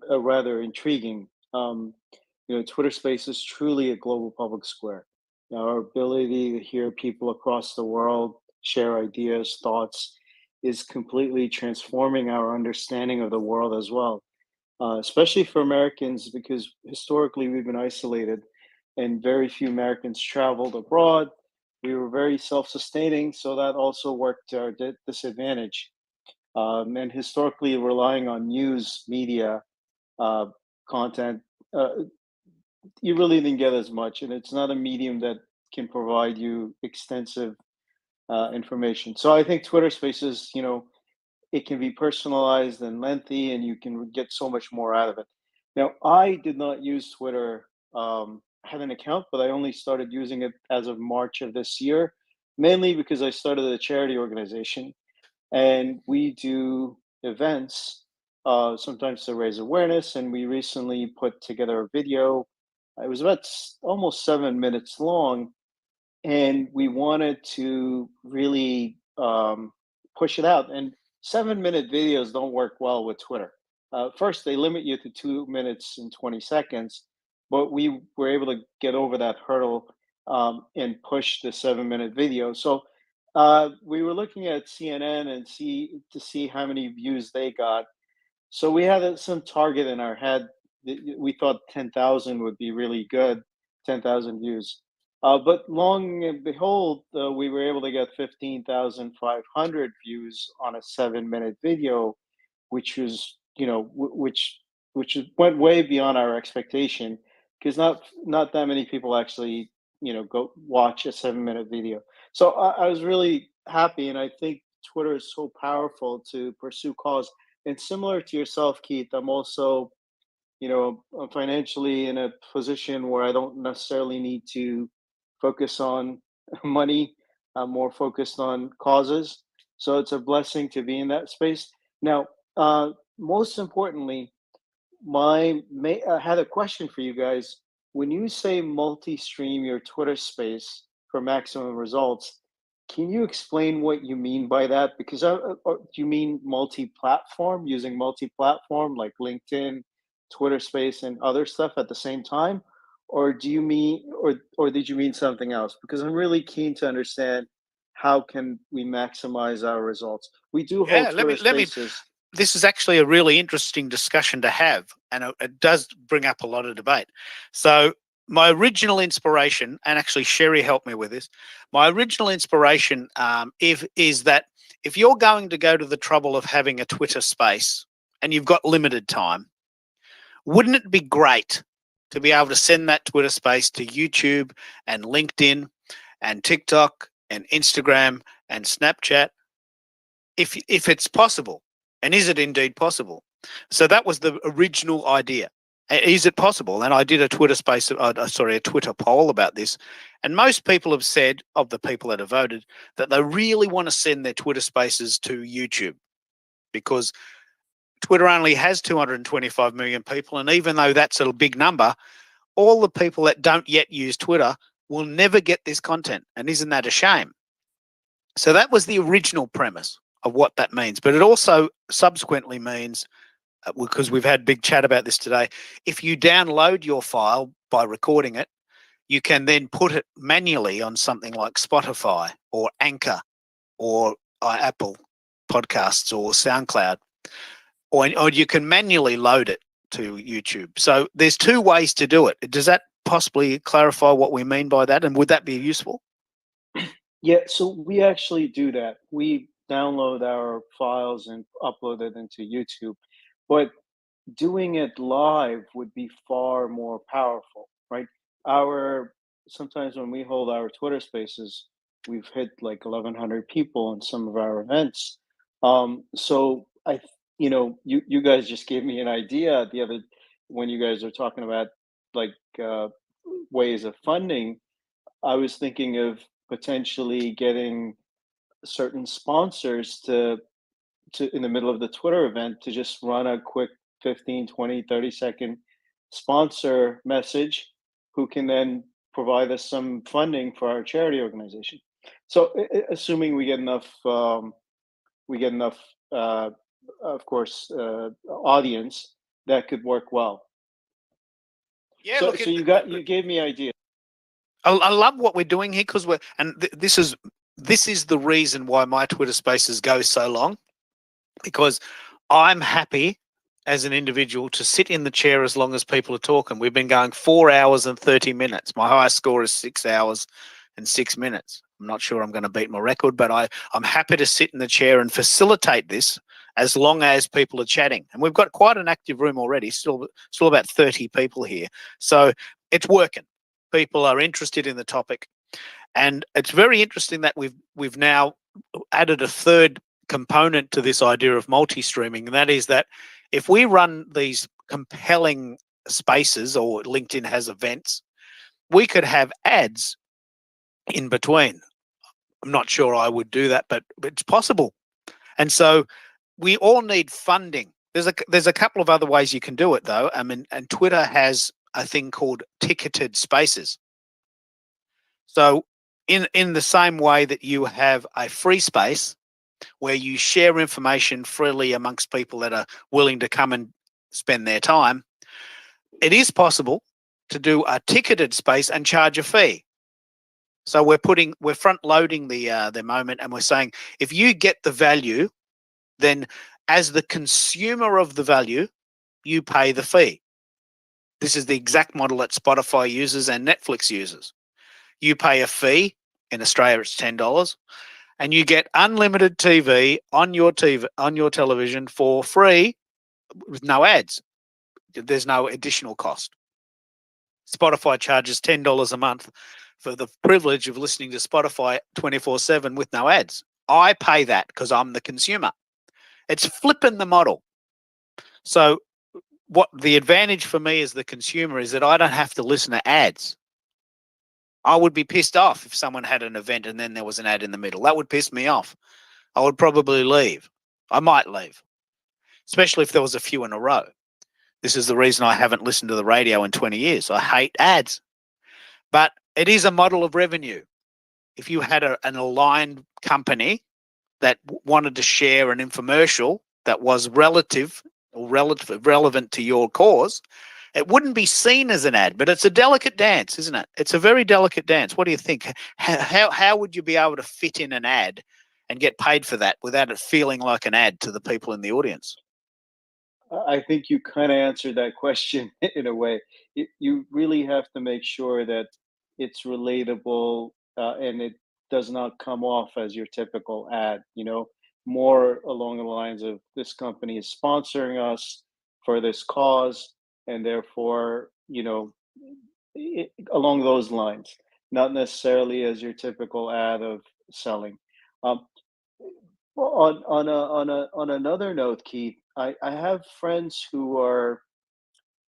rather intriguing. Twitter Space is truly a global public square. Our ability to hear people across the world share ideas, thoughts, is completely transforming our understanding of the world as well. Especially for Americans, because historically we've been isolated and very few Americans traveled abroad. We were very self-sustaining, so that also worked to our disadvantage. And historically relying on news, media, content, you really didn't get as much, and it's not a medium that can provide you extensive information. So I think Twitter Spaces, it can be personalized and lengthy, and you can get so much more out of it. Now, I did not use Twitter, I had an account, but I only started using it as of March of this year, mainly because I started a charity organization, and we do events, sometimes to raise awareness, and we recently put together a video. It was about almost 7 minutes long, and we wanted to really push it out. And 7-minute videos don't work well with Twitter. First, they limit you to 2 minutes and 20 seconds, but we were able to get over that hurdle and push the 7-minute video. So we were looking at CNN and to see how many views they got. So we had some target in our head. We thought 10,000 would be really good, 10,000 views. But long and behold, we were able to get 15,500 views on a 7-minute video, which was, which went way beyond our expectation, because not that many people actually, go watch a 7-minute video. So I was really happy, and I think Twitter is so powerful to pursue cause. And similar to yourself, Keith, I'm also, I'm financially in a position where I don't necessarily need to focus on money. I'm more focused on causes. So it's a blessing to be in that space. Now, most importantly, I had a question for you guys. When you say multi-stream your Twitter space for maximum results, Can you explain what you mean by that? Because do you mean multi-platform, using multi-platform like LinkedIn, Twitter Space, and other stuff at the same time? Or do you mean, or did you mean something else? Because I'm really keen to understand how can we maximize our results. We do hold Yeah, Twitter let me. Spaces. This is actually a really interesting discussion to have, and it does bring up a lot of debate. So my original inspiration, and actually Sherry helped me with this, my original inspiration is that if you're going to go to the trouble of having a Twitter space and you've got limited time, wouldn't it be great to be able to send that Twitter space to YouTube and LinkedIn and TikTok and Instagram and Snapchat if it's possible? And is it indeed possible? So that was the original idea. Is it possible? And I did a Twitter space, a Twitter poll about this. And most people have said, of the people that have voted, that they really want to send their Twitter spaces to YouTube because Twitter only has 225 million people. And even though that's a big number, all the people that don't yet use Twitter will never get this content. And isn't that a shame? So that was the original premise of what that means. But it also subsequently means, because we've had big chat about this today, if you download your file by recording it, you can then put it manually on something like Spotify or Anchor or Apple Podcasts or SoundCloud, or you can manually load it to YouTube. So there's two ways to do it. Does that possibly clarify what we mean by that? And would that be useful? Yeah, so we actually do that. We download our files and upload it into YouTube. But doing it live would be far more powerful, right? Sometimes when we hold our Twitter spaces, we've hit like 1,100 people in some of our events. So you guys just gave me an idea when you guys are talking about like ways of funding. I was thinking of potentially getting certain sponsors to in the middle of the Twitter event to just run a quick 15, 20, 30-second sponsor message who can then provide us some funding for our charity organization. So assuming we get enough, of course, audience, that could work well. Yeah, so you gave me ideas. I love what we're doing here because this is the reason why my Twitter spaces go so long, because I'm happy as an individual to sit in the chair as long as people are talking. We've been going 4 hours and 30 minutes. My highest score is 6 hours and 6 minutes. I'm not sure I'm going to beat my record, but I'm happy to sit in the chair and facilitate this as long as people are chatting. And we've got quite an active room already, still about 30 people here. So it's working. People are interested in the topic. And it's very interesting that we've now added a third component to this idea of multi-streaming, and that is that if we run these compelling spaces, or LinkedIn has events, we could have ads in between. I'm not sure I would do that, but it's possible. And so we all need funding. There's a couple of other ways you can do it, though. I mean, and Twitter has a thing called ticketed spaces. So in the same way that you have a free space where you share information freely amongst people that are willing to come and spend their time, it is possible to do a ticketed space and charge a fee. So we're front loading the moment, and we're saying, if you get the value, then as the consumer of the value, you pay the fee. This is the exact model that Spotify uses and Netflix uses. You pay a fee. In Australia, it's $10, and you get unlimited TV on your television for free with no ads. There's no additional cost. Spotify charges $10 a month for the privilege of listening to Spotify 24/7 with no ads. I pay that because I'm the consumer. It's flipping the model. So what the advantage for me as the consumer is that I don't have to listen to ads. I would be pissed off if someone had an event and then there was an ad in the middle. That would piss me off. I would probably leave. I might leave, especially if there was a few in a row. This is the reason I haven't listened to the radio in 20 years. I hate ads. But it is a model of revenue. if you had an aligned company that wanted to share an infomercial that was relevant to your cause, it wouldn't be seen as an ad, but it's a delicate dance, isn't it? It's a very delicate dance. What do you think? How would you be able to fit in an ad and get paid for that without it feeling like an ad to the people in the audience? I think you kind of answered that question in a way. You really have to make sure that it's relatable and it does not come off as your typical ad, more along the lines of this company is sponsoring us for this cause, and therefore, along those lines, not necessarily as your typical ad of selling. Well, on another note, Keith, I have friends who are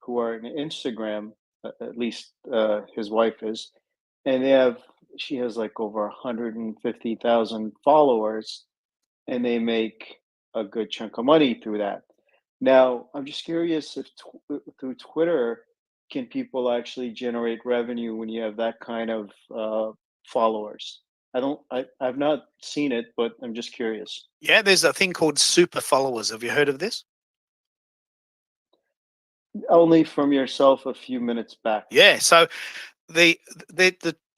in Instagram, at least his wife is, and she has like over 150,000 followers, and they make a good chunk of money through that. Now, I'm just curious if through Twitter, can people actually generate revenue when you have that kind of followers? I've not seen it, but I'm just curious. Yeah, there's a thing called super followers. Have you heard of this? Only from yourself a few minutes back. Yeah. So the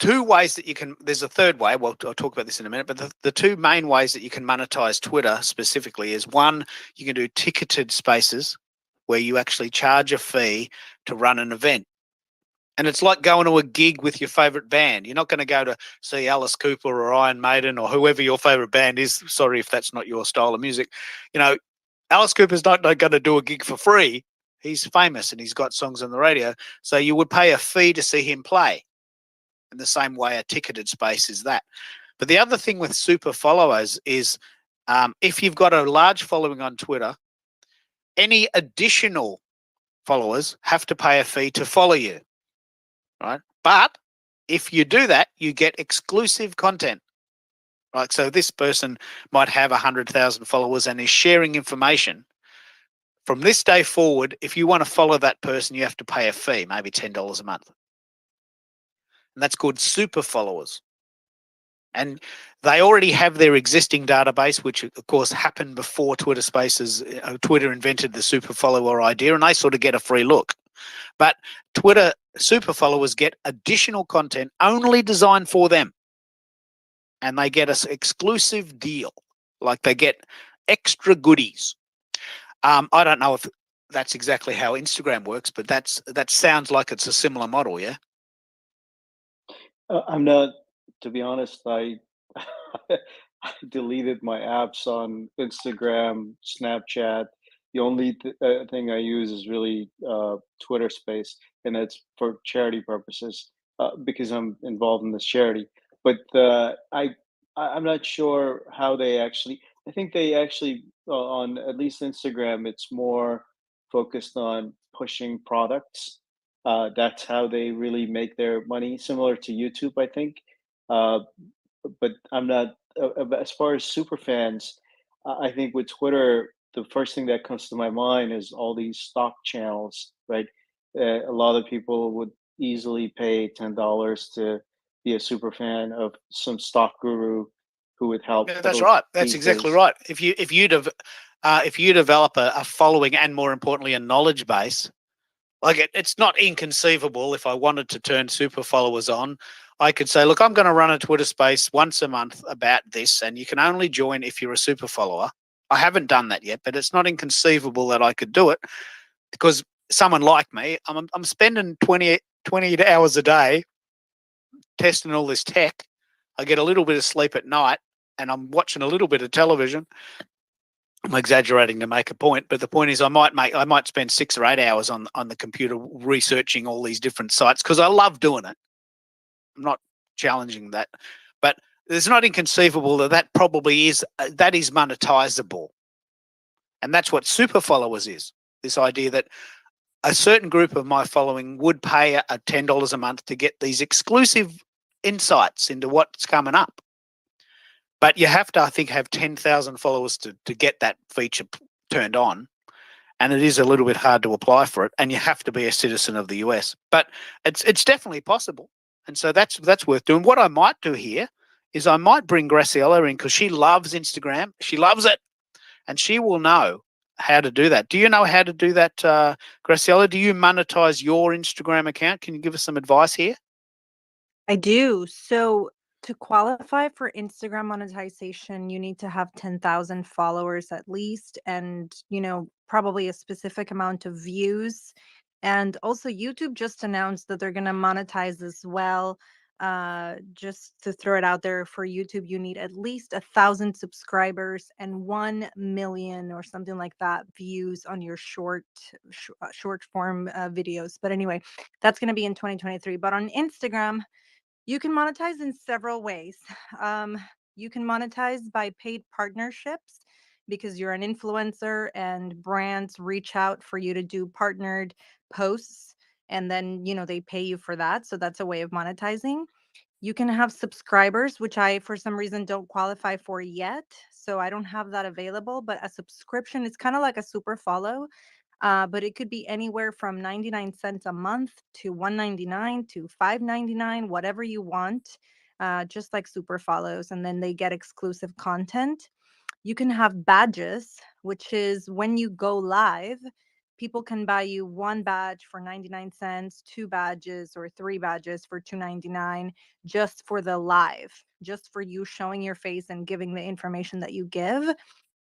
two ways that you can, there's a third way, well, I'll talk about this in a minute, but the two main ways that you can monetize Twitter specifically is, one, you can do ticketed spaces where you actually charge a fee to run an event. And it's like going to a gig with your favorite band. You're not going to go to see Alice Cooper or Iron Maiden or whoever your favorite band is. Sorry if that's not your style of music. Alice Cooper's not going to do a gig for free. He's famous and he's got songs on the radio. So you would pay a fee to see him play. In the same way, a ticketed space is that. But the other thing with super followers is if you've got a large following on Twitter, any additional followers have to pay a fee to follow you. Right? But if you do that, you get exclusive content. Right? So this person might have 100,000 followers and is sharing information. From this day forward, if you want to follow that person, you have to pay a fee, maybe $10 a month. And that's called super followers. And they already have their existing database, which of course happened before Twitter Spaces. Twitter invented the super follower idea, and they sort of get a free look. But Twitter super followers get additional content only designed for them. And they get an exclusive deal. Like they get extra goodies. I don't know if that's exactly how Instagram works, but that sounds like it's a similar model, yeah? I'm not, to be honest, I deleted my apps on Instagram, Snapchat. The only thing I use is really Twitter Space, and it's for charity purposes because I'm involved in this charity. But I'm not sure how they actually. I think they actually on at least Instagram, it's more focused on pushing products. That's how they really make their money, similar to YouTube, I think. But I'm not as far as super fans. I think with Twitter, the first thing that comes to my mind is all these stock channels, right? A lot of people would easily pay $10 to be a super fan of some stock guru who would help. Yeah, that's right. That's exactly right. If you develop a following and, more importantly, a knowledge base, like it's not inconceivable. If I wanted to turn super followers on, I could say, look, I'm going to run a Twitter space once a month about this, and you can only join if you're a super follower. I haven't done that yet, but it's not inconceivable that I could do it, because someone like me, I'm spending 20 hours a day testing all this tech. I get a little bit of sleep at night, and I'm watching a little bit of television. I'm exaggerating to make a point, but the point is I might spend 6 or 8 hours on the computer researching all these different sites because I love doing it. I'm not challenging that, but it's not inconceivable that probably is monetizable. And that's what super followers is. This idea that a certain group of my following would pay a $10 a month to get these exclusive insights into what's coming up. But you have to, I think, have 10,000 followers to get that feature turned on. And it is a little bit hard to apply for it. And you have to be a citizen of the US. But it's definitely possible. And so that's worth doing. What I might do here is I might bring Graciela in because she loves Instagram. She loves it, and she will know how to do that. Do you know how to do that, Graciela? Do you monetize your Instagram account? Can you give us some advice here? I do. So to qualify for Instagram monetization, you need to have 10,000 followers at least, and, probably a specific amount of views. And also YouTube just announced that they're going to monetize as well. Just to throw it out there, for YouTube, you need at least 1,000 subscribers and 1 million or something like that views on your short form videos. But anyway, that's going to be in 2023. But on Instagram, you can monetize in several ways. You can monetize by paid partnerships because you're an influencer and brands reach out for you to do partnered posts, and then, they pay you for that. So that's a way of monetizing. You can have subscribers, which I, for some reason, don't qualify for yet. So I don't have that available. But a subscription is kind of like a super follow. But it could be anywhere from 99 cents a month to $1.99 to $5.99, whatever you want, just like super follows. And then they get exclusive content. You can have badges, which is when you go live, people can buy you 1 badge for 99 cents, 2 badges, or 3 badges for $2.99 just for the live, just for you showing your face and giving the information that you give.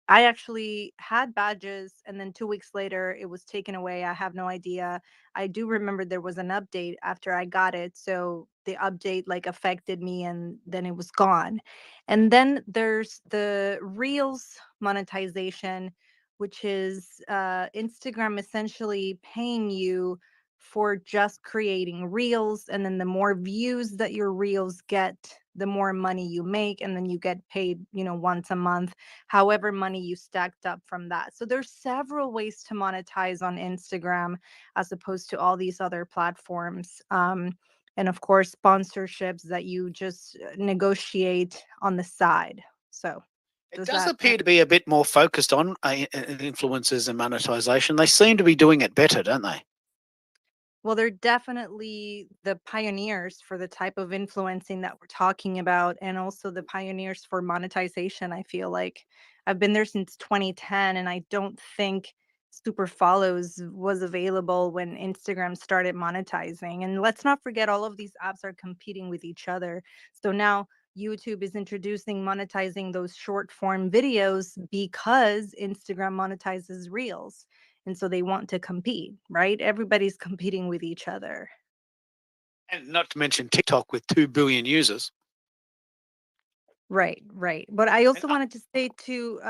I actually had badges, and then 2 weeks later it was taken away. I have no idea. I do remember there was an update after I got it, so the update affected me, and then it was gone. And then there's the Reels monetization, which is Instagram essentially paying you for just creating reels, and then the more views that your reels get, the more money you make, and then you get paid, once a month, however money you stacked up from that. So there's several ways to monetize on Instagram as opposed to all these other platforms. And of course, sponsorships that you just negotiate on the side. So it does appear to be a bit more focused on influencers and monetization. They seem to be doing it better, don't they? Well, they're definitely the pioneers for the type of influencing that we're talking about, and also the pioneers for monetization. I feel like I've been there since 2010, and I don't think super follows was available when Instagram started monetizing. And let's not forget, all of these apps are competing with each other. So now YouTube is introducing monetizing those short form videos because Instagram monetizes reels. And so they want to compete, right? Everybody's competing with each other. And not to mention TikTok with 2 billion users. Right. But I also wanted to say to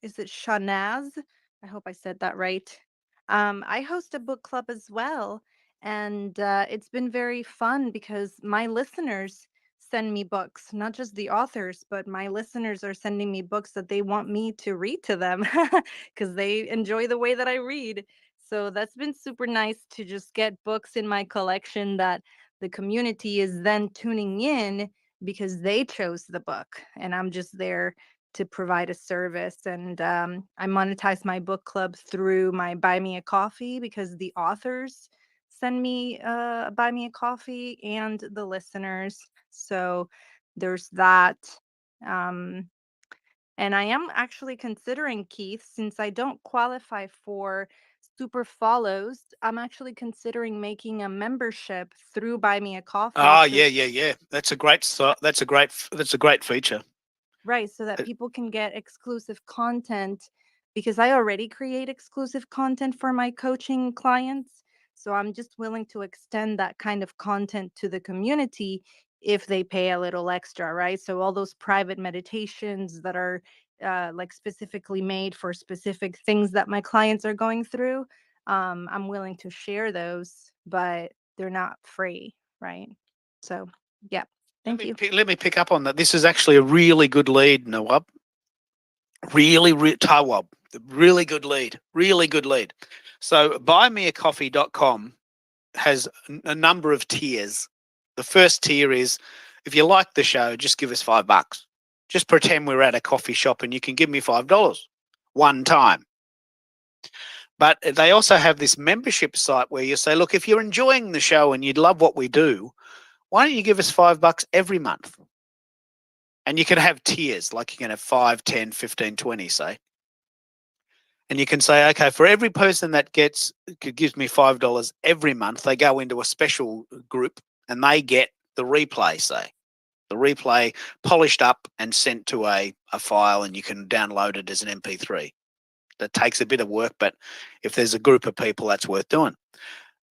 is it Shanaz? I hope I said that right. I host a book club as well, and it's been very fun because my listeners send me books, not just the authors, but my listeners are sending me books that they want me to read to them because they enjoy the way that I read. So that's been super nice to just get books in my collection that the community is then tuning in because they chose the book, and I'm just there to provide a service. And I monetize my book club through my Buy Me a Coffee because the authors send me Buy Me a Coffee, and the listeners. So there's that. And I am actually considering, Keith, since I don't qualify for super follows, I'm actually considering making a membership through Buy Me a Coffee. Oh, yeah. That's a great feature. Right, so that people can get exclusive content, because I already create exclusive content for my coaching clients. So I'm just willing to extend that kind of content to the community if they pay a little extra, right? So all those private meditations that are specifically made for specific things that my clients are going through, I'm willing to share those, but they're not free, right? So yeah. Thank you. Let me pick up on that. This is actually a really good lead, Nawab. Tawab. Really good lead. So buymeacoffee.com has a number of tiers. The first tier is, if you like the show, just give us $5. Just pretend we're at a coffee shop and you can give me $5 one time. But they also have this membership site where you say, look, if you're enjoying the show and you'd love what we do, why don't you give us $5 every month? And you can have tiers, like you can have 5, 10, 15, 20, say. And you can say, okay, for every person that gives me $5 every month, they go into a special group and they get the replay, say. The replay polished up and sent to a file, and you can download it as an MP3. That takes a bit of work, but if there's a group of people, that's worth doing.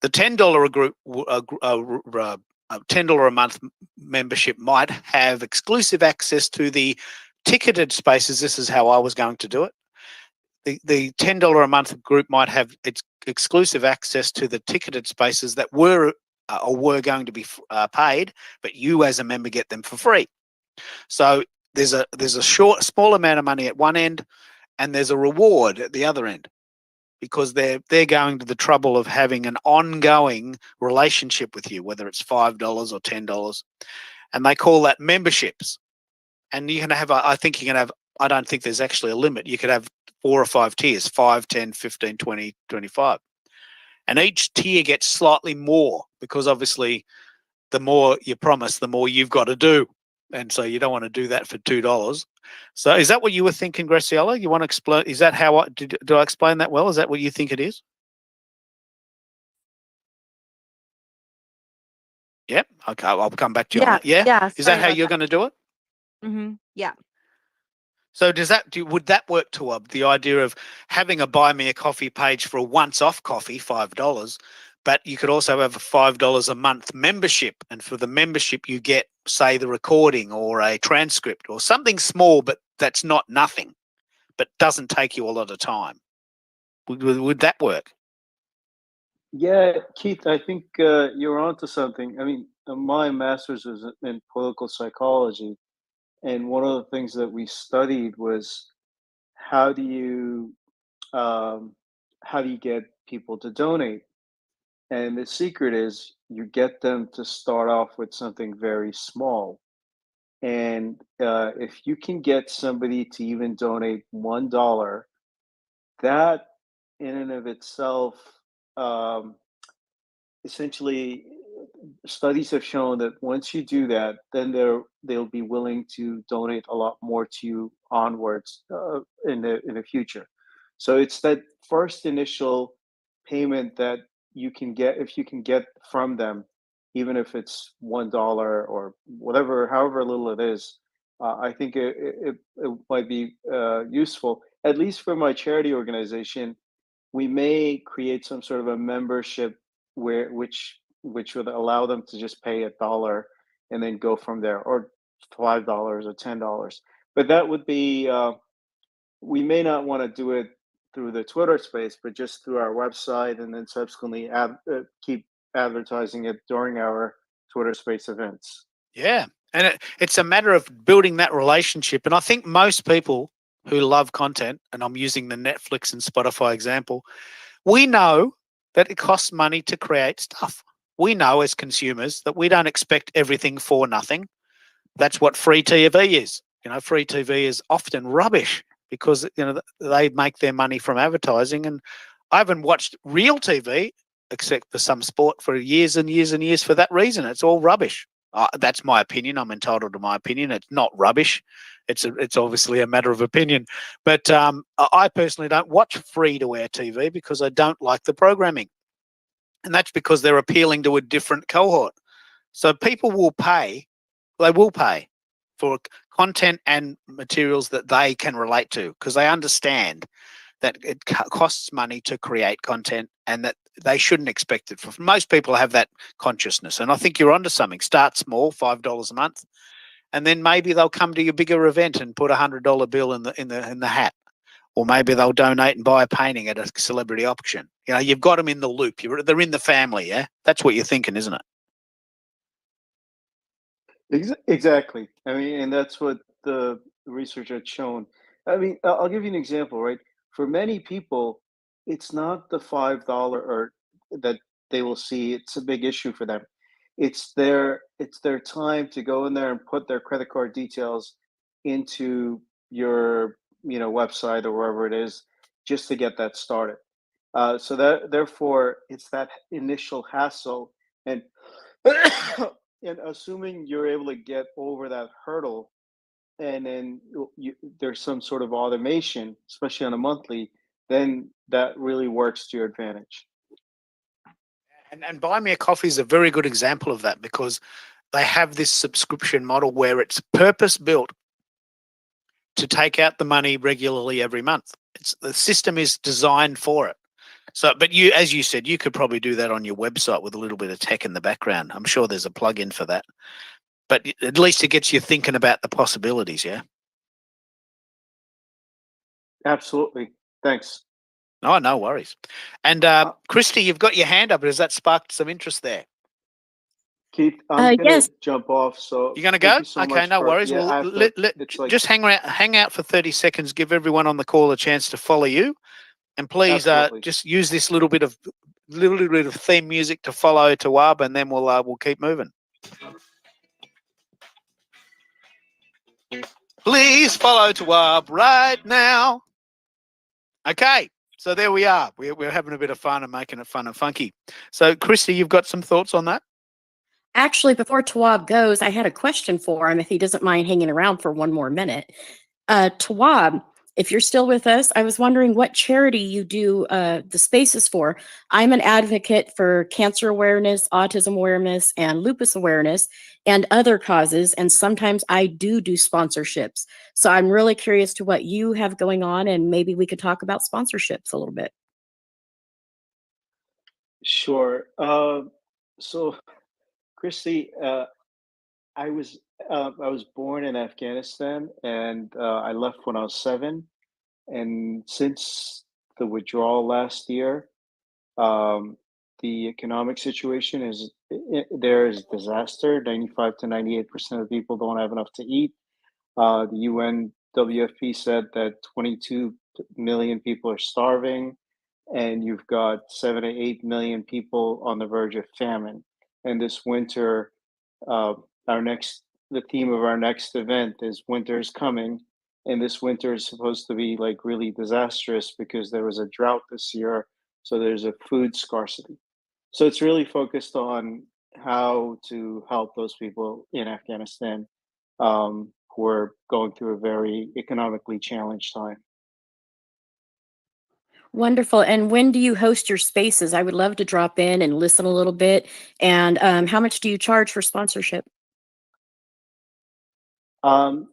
The $10 a group, $10 a month membership might have exclusive access to the ticketed spaces. This is how I was going to do it. The $10 a month group might have its exclusive access to the ticketed spaces that were going to be paid, but you as a member get them for free. So there's a small amount of money at one end, and there's a reward at the other end, because they're going to the trouble of having an ongoing relationship with you, whether it's $5 or $10, and they call that memberships. And you can have, I don't think there's actually a limit. You could have 4 or 5 tiers, 5, 10, 15, 20, 25. And each tier gets slightly more, because obviously the more you promise, the more you've got to do. And so you don't want to do that for $2. So is that what you were thinking, Graciela? You want to explain? Is that how do I explain that well? Is that what you think it is? Yep. Okay. I'll come back to you on that. Yeah. Yeah. Is that how you're going to do it? Yeah. So would that work to the idea of having a buy me a coffee page for a once-off coffee, $5, but you could also have a $5 a month membership, and for the membership you get, say, the recording or a transcript or something small, but that's not nothing, but doesn't take you a lot of time. Would that work? Yeah, Keith, I think you're onto something. I mean, my master's was in political psychology, and one of the things that we studied was how do you get people to donate? And the secret is you get them to start off with something very small. And if you can get somebody to even donate $1, that in and of itself, um, essentially, studies have shown that once you do that, then they'll be willing to donate a lot more to you onwards in the future. So it's that first initial payment that you can get, if you can get from them, even if it's $1 or whatever, however little it is. I think it might be useful, at least for my charity organization. We may create some sort of a membership which would allow them to just pay $1 and then go from there, or $5 or $10. But that would be we may not want to do it through the Twitter space, but just through our website, and then subsequently keep advertising it during our Twitter space events. Yeah, and it's a matter of building that relationship. And I think most people who love content, and I'm using the Netflix and Spotify example, we know that it costs money to create stuff. We know as consumers that we don't expect everything for nothing. That's what free TV is. Free TV is often rubbish because they make their money from advertising. And I haven't watched real TV except for some sport for years and years and years for that reason. It's all rubbish. That's my opinion. I'm entitled to my opinion. It's not rubbish. It's obviously a matter of opinion. But I personally don't watch free-to-air TV because I don't like the programming. And that's because they're appealing to a different cohort. So people will pay. They will pay for content and materials that they can relate to, because they understand that it costs money to create content and that they shouldn't expect it. For most people have that consciousness. And I think you're onto something. Start small, $5 a month, and then maybe they'll come to your bigger event and put $100 bill in the hat. Or maybe they'll donate and buy a painting at a celebrity auction. You've got them in the loop. They're in the family, yeah? That's what you're thinking, isn't it? Exactly. I mean, and that's what the research had shown. I mean, I'll give you an example, right? For many people, it's not the $5 or that they will see. It's a big issue for them. It's their time to go in there and put their credit card details into your website or wherever it is, just to get that started. So that therefore, it's that initial hassle, and and assuming you're able to get over that hurdle, and then there's some sort of automation, especially on a monthly, then that really works to your advantage. And Buy Me a Coffee is a very good example of that, because they have this subscription model where it's purpose built to take out the money regularly every month. The system is designed for it. So, but you, as you said, you could probably do that on your website with a little bit of tech in the background. I'm sure there's a plug-in for that. But at least it gets you thinking about the possibilities, yeah? Absolutely. Thanks. Oh, no worries. And Christy, you've got your hand up. Has that sparked some interest there? Keith, I'm gonna Yes. jump off. So you're gonna thank go? you so Okay, much no for- worries. Yeah, Well, I have to- it's like- just hang out for 30 seconds. Give everyone on the call a chance to follow you, and please Absolutely. just use this little bit of theme music to follow Tawab, and then we'll keep moving. Please follow Tawab right now. Okay, so there we are. We're having a bit of fun and making it fun and funky. So, Christy, you've got some thoughts on that? Actually, before Tawab goes, I had a question for him if he doesn't mind hanging around for one more minute. Tawab, if you're still with us, I was wondering what charity you do the spaces for. I'm an advocate for cancer awareness, autism awareness, and lupus awareness, and other causes. And sometimes I do sponsorships. So I'm really curious to what you have going on, and maybe we could talk about sponsorships a little bit. Sure. So, Christy, I was born in Afghanistan, and I left when I was 7. And since the withdrawal last year, the economic situation there is disaster. 95 to 98% of people don't have enough to eat. The UN WFP said that 22 million people are starving, and you've got 7 to 8 million people on the verge of famine. And this winter, the theme of our next event is "Winter is Coming," and this winter is supposed to be like really disastrous because there was a drought this year, so there's a food scarcity. So it's really focused on how to help those people in Afghanistan who are going through a very economically challenged time. Wonderful. And when do you host your spaces? I would love to drop in and listen a little bit. And how much do you charge for sponsorship?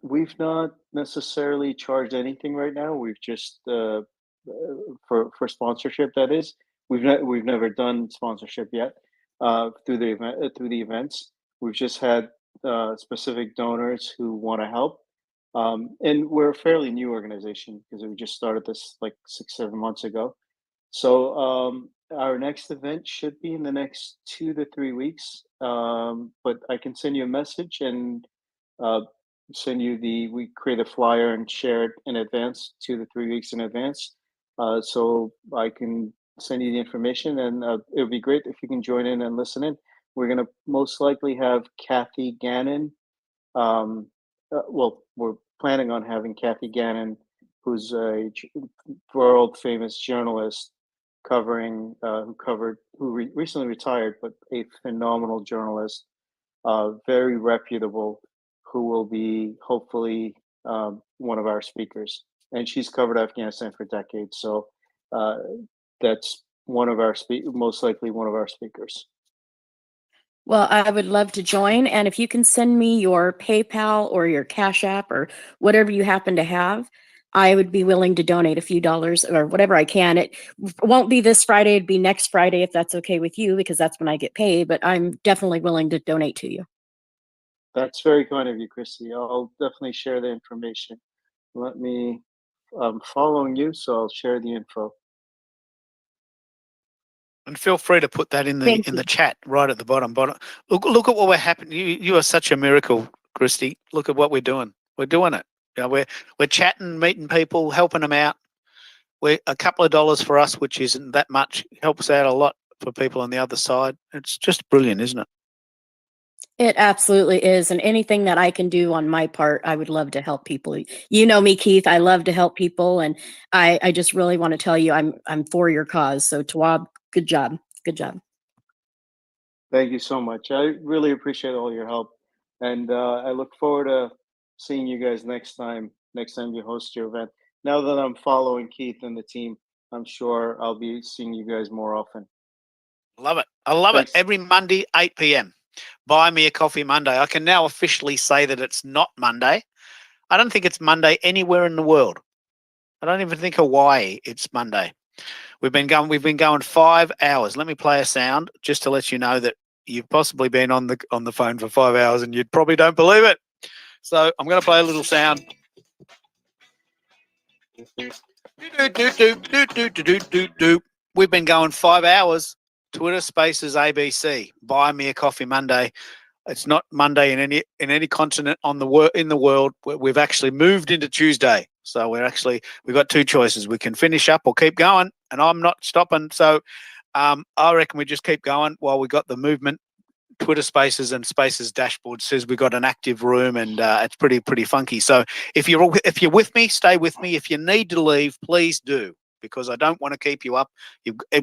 We've not necessarily charged anything right now. We've just for sponsorship. That is, we've never done sponsorship yet through the events. We've just had specific donors who want to help, and we're a fairly new organization because we just started this like 6-7 months ago. So our next event should be in the next 2 to 3 weeks. But I can send you a message and send you we create a flyer and share it in advance, 2 to 3 weeks in advance. So I can send you the information, and it would be great if you can join in and listen in. We're going to most likely have Kathy Gannon. Well, we're planning on having Kathy Gannon, who's a world famous journalist who recently retired, but a phenomenal journalist, very reputable, who will be hopefully one of our speakers. And she's covered Afghanistan for decades, so that's one of our most likely one of our speakers. Well, I would love to join. And if you can send me your PayPal or your Cash App or whatever you happen to have, I would be willing to donate a few dollars or whatever I can. It won't be this Friday. It'd be next Friday if that's okay with you, because that's when I get paid. But I'm definitely willing to donate to you. That's very kind of you, Christy. I'll definitely share the information. I'm following you, so I'll share the info. And feel free to put that in the chat right at the bottom. Look at what we're happening. You are such a miracle, Christy. Look at what we're doing. We're doing it. You know, we're chatting, meeting people, helping them out. We're a couple of dollars for us, which isn't that much, helps out a lot for people on the other side. It's just brilliant, isn't it? It absolutely is. And anything that I can do on my part, I would love to help people. You know me, Keith. I love to help people. And I just really want to tell you I'm for your cause. So Tawab, good job. Good job. Thank you so much. I really appreciate all your help. And I look forward to seeing you guys next time you host your event. Now that I'm following Keith and the team, I'm sure I'll be seeing you guys more often. Love it. I love Thanks. it. Every Monday, 8 p.m. Buy me a coffee Monday. I can now officially say that it's not Monday. I don't think it's Monday anywhere in the world. I don't even think Hawaii it's Monday. We've been going 5 hours. Let me play a sound just to let you know that you've possibly been on the phone for 5 hours and you probably don't believe it. So I'm going to play a little sound. We've been going 5 hours. Twitter Spaces ABC. Buy me a coffee Monday. It's not Monday in any continent in the world. We've actually moved into Tuesday. So we've got two choices. We can finish up or keep going, and I'm not stopping. So I reckon we just keep going while we got the movement. Twitter Spaces and Spaces dashboard says we got an active room, and it's pretty funky. So if you're with me, stay with me. If you need to leave, please do, because I don't want to keep you up.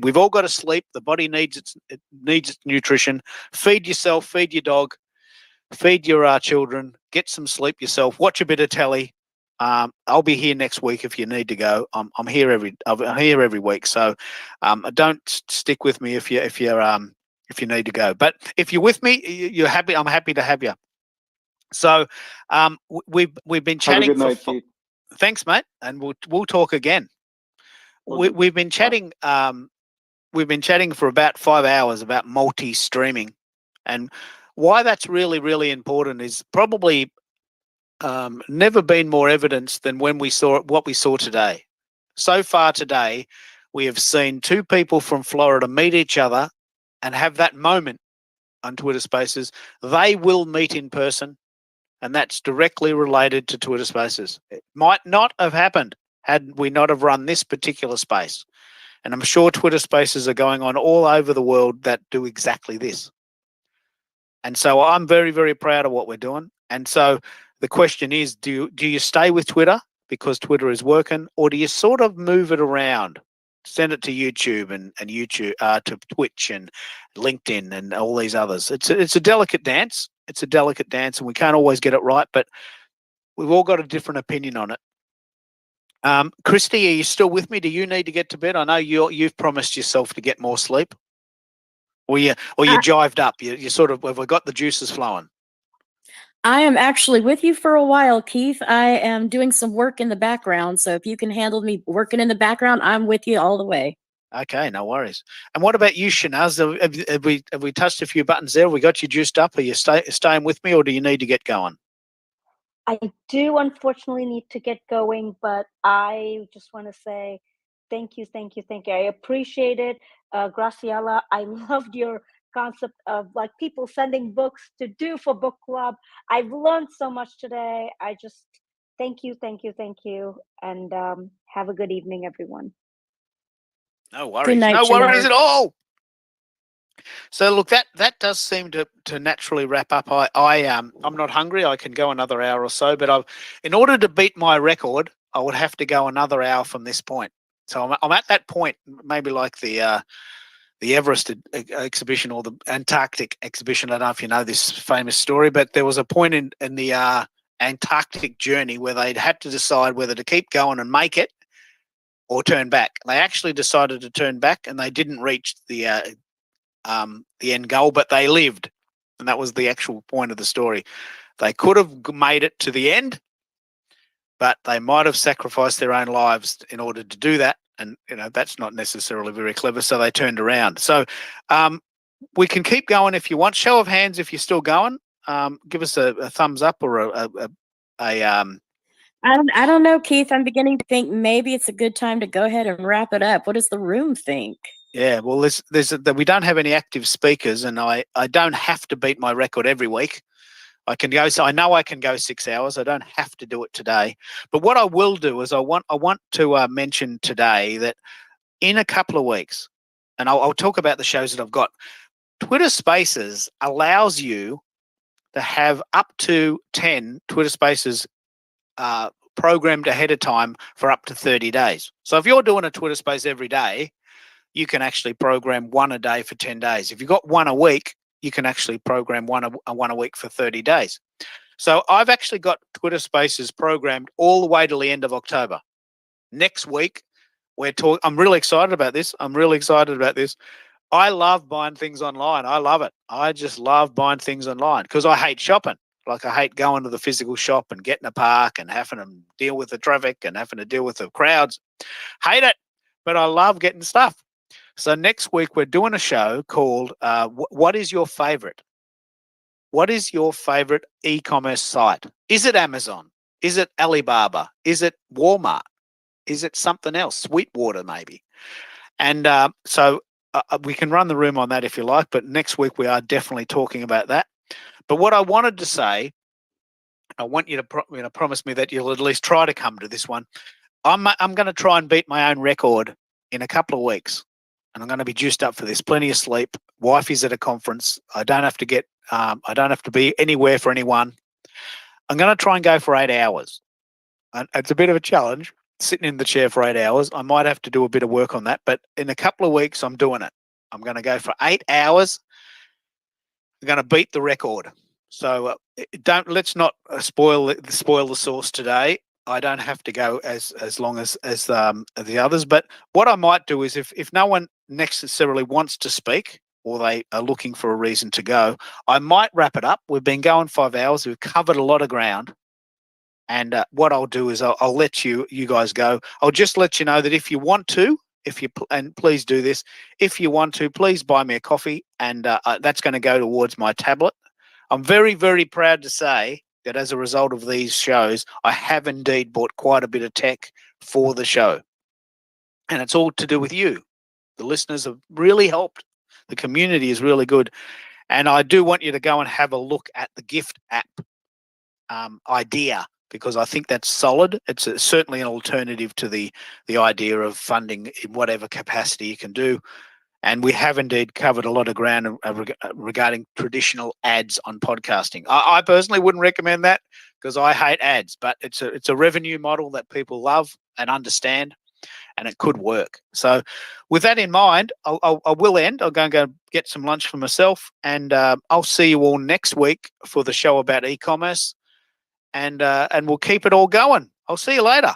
We've all got to sleep. The body needs its nutrition. Feed yourself, feed your dog, feed your children. Get some sleep yourself. Watch a bit of telly. I'll be here next week if you need to go. I'm here every week. So don't stick with me if you need to go. But if you're with me, you're happy. I'm happy to have you. So we've been chatting. Have a good night, Keith. Thanks, mate, and we'll talk again. We've been chatting. We've been chatting for about 5 hours about multi-streaming, and why that's really important is probably never been more evidence than when we saw what we saw today. So far today, we have seen two people from Florida meet each other and have that moment on Twitter Spaces. They will meet in person, and that's directly related to Twitter Spaces. It might not have happened had we not have run this particular space. And I'm sure Twitter Spaces are going on all over the world that do exactly this. And so I'm very, very proud of what we're doing. And so the question is, do you stay with Twitter because Twitter is working, or do you sort of move it around? Send it to YouTube and YouTube to Twitch and LinkedIn and all these others. It's a delicate dance. It's a delicate dance, and we can't always get it right, but we've all got a different opinion on it. Christy, are you still with me? Do you need to get to bed? I know you've promised yourself to get more sleep. Or you jived up. You sort of have we got the juices flowing. I am actually with you for a while, Keith. I am doing some work in the background, so if you can handle me working in the background, I'm with you all the way. Okay, no worries. And what about you, Shanaz? Have we touched a few buttons there? Have we got you juiced up? Are you staying with me, or do you need to get going? I do unfortunately need to get going, but I just want to say thank you. I appreciate it. Graciela, I loved your concept of like people sending books to do for book club. I've learned so much today. I just thank you. And have a good evening, everyone. No worries. Good night, no worries Shanaz. at all. So look, that does seem to naturally wrap up. I'm not hungry. I can go another hour or so, but in order to beat my record, I would have to go another hour from this point. So I'm at that point, maybe like the Everest exhibition or the Antarctic exhibition. I don't know if you know this famous story, but there was a point in the Antarctic journey where they'd had to decide whether to keep going and make it or turn back. They actually decided to turn back, and they didn't reach the end goal, but they lived, and that was the actual point of the story. They could have made it to the end, but they might have sacrificed their own lives in order to do that, and that's not necessarily very clever, so they turned around. So we can keep going if you want. Show of hands if you're still going. Give us a thumbs up or I don't know, Keith. I'm beginning to think maybe it's a good time to go ahead and wrap it up. What does the room think? Yeah, well, we don't have any active speakers, and I don't have to beat my record every week. I can go. So I know I can go 6 hours. I don't have to do it today. But what I will do is I want to mention today that in a couple of weeks, and I'll talk about the shows that I've got. Twitter Spaces allows you to have up to 10 Twitter Spaces programmed ahead of time for up to 30 days. So if you're doing a Twitter Space every day, you can actually program one a day for 10 days. If you've got one a week, you can actually program one a week for 30 days. So I've actually got Twitter Spaces programmed all the way to the end of October. Next week, I'm really excited about this. I love buying things online. I love it. I just love buying things online because I hate shopping. Like I hate going to the physical shop and getting a park and having to deal with the traffic and having to deal with the crowds. Hate it, but I love getting stuff. So next week we're doing a show called What is Your Favorite? What is your favorite e-commerce site? Is it Amazon? Is it Alibaba? Is it Walmart? Is it something else? Sweetwater maybe. And so we can run the room on that if you like, but next week we are definitely talking about that. But what I wanted to say, I want you to promise me that you'll at least try to come to this one. I'm going to try and beat my own record in a couple of weeks, and I'm going to be juiced up for this. Plenty of sleep. Wife is at a conference. I don't have to be anywhere for anyone. I'm going to try and go for 8 hours. And it's a bit of a challenge sitting in the chair for 8 hours. I might have to do a bit of work on that, but in a couple of weeks, I'm doing it. I'm going to go for 8 hours. I'm going to beat the record. So let's not spoil the sauce today. I don't have to go as long as the others. But what I might do is if no one necessarily wants to speak or they are looking for a reason to go, I might wrap it up. We've been going 5 hours. We've covered a lot of ground. And what I'll do is I'll let you guys go. I'll just let you know that if you want to, and please do this, if you want to, please buy me a coffee, and that's going to go towards my tablet. I'm very, very proud to say that as a result of these shows, I have indeed bought quite a bit of tech for the show. And it's all to do with you. The listeners have really helped. The community is really good. And I do want you to go and have a look at the gift app idea, because I think that's solid. It's certainly an alternative to the idea of funding in whatever capacity you can do. And we have indeed covered a lot of ground regarding traditional ads on podcasting. I personally wouldn't recommend that because I hate ads, but it's a revenue model that people love and understand, and it could work. So with that in mind, I will end. I'll go and go get some lunch for myself, and I'll see you all next week for the show about e-commerce, and we'll keep it all going. I'll see you later.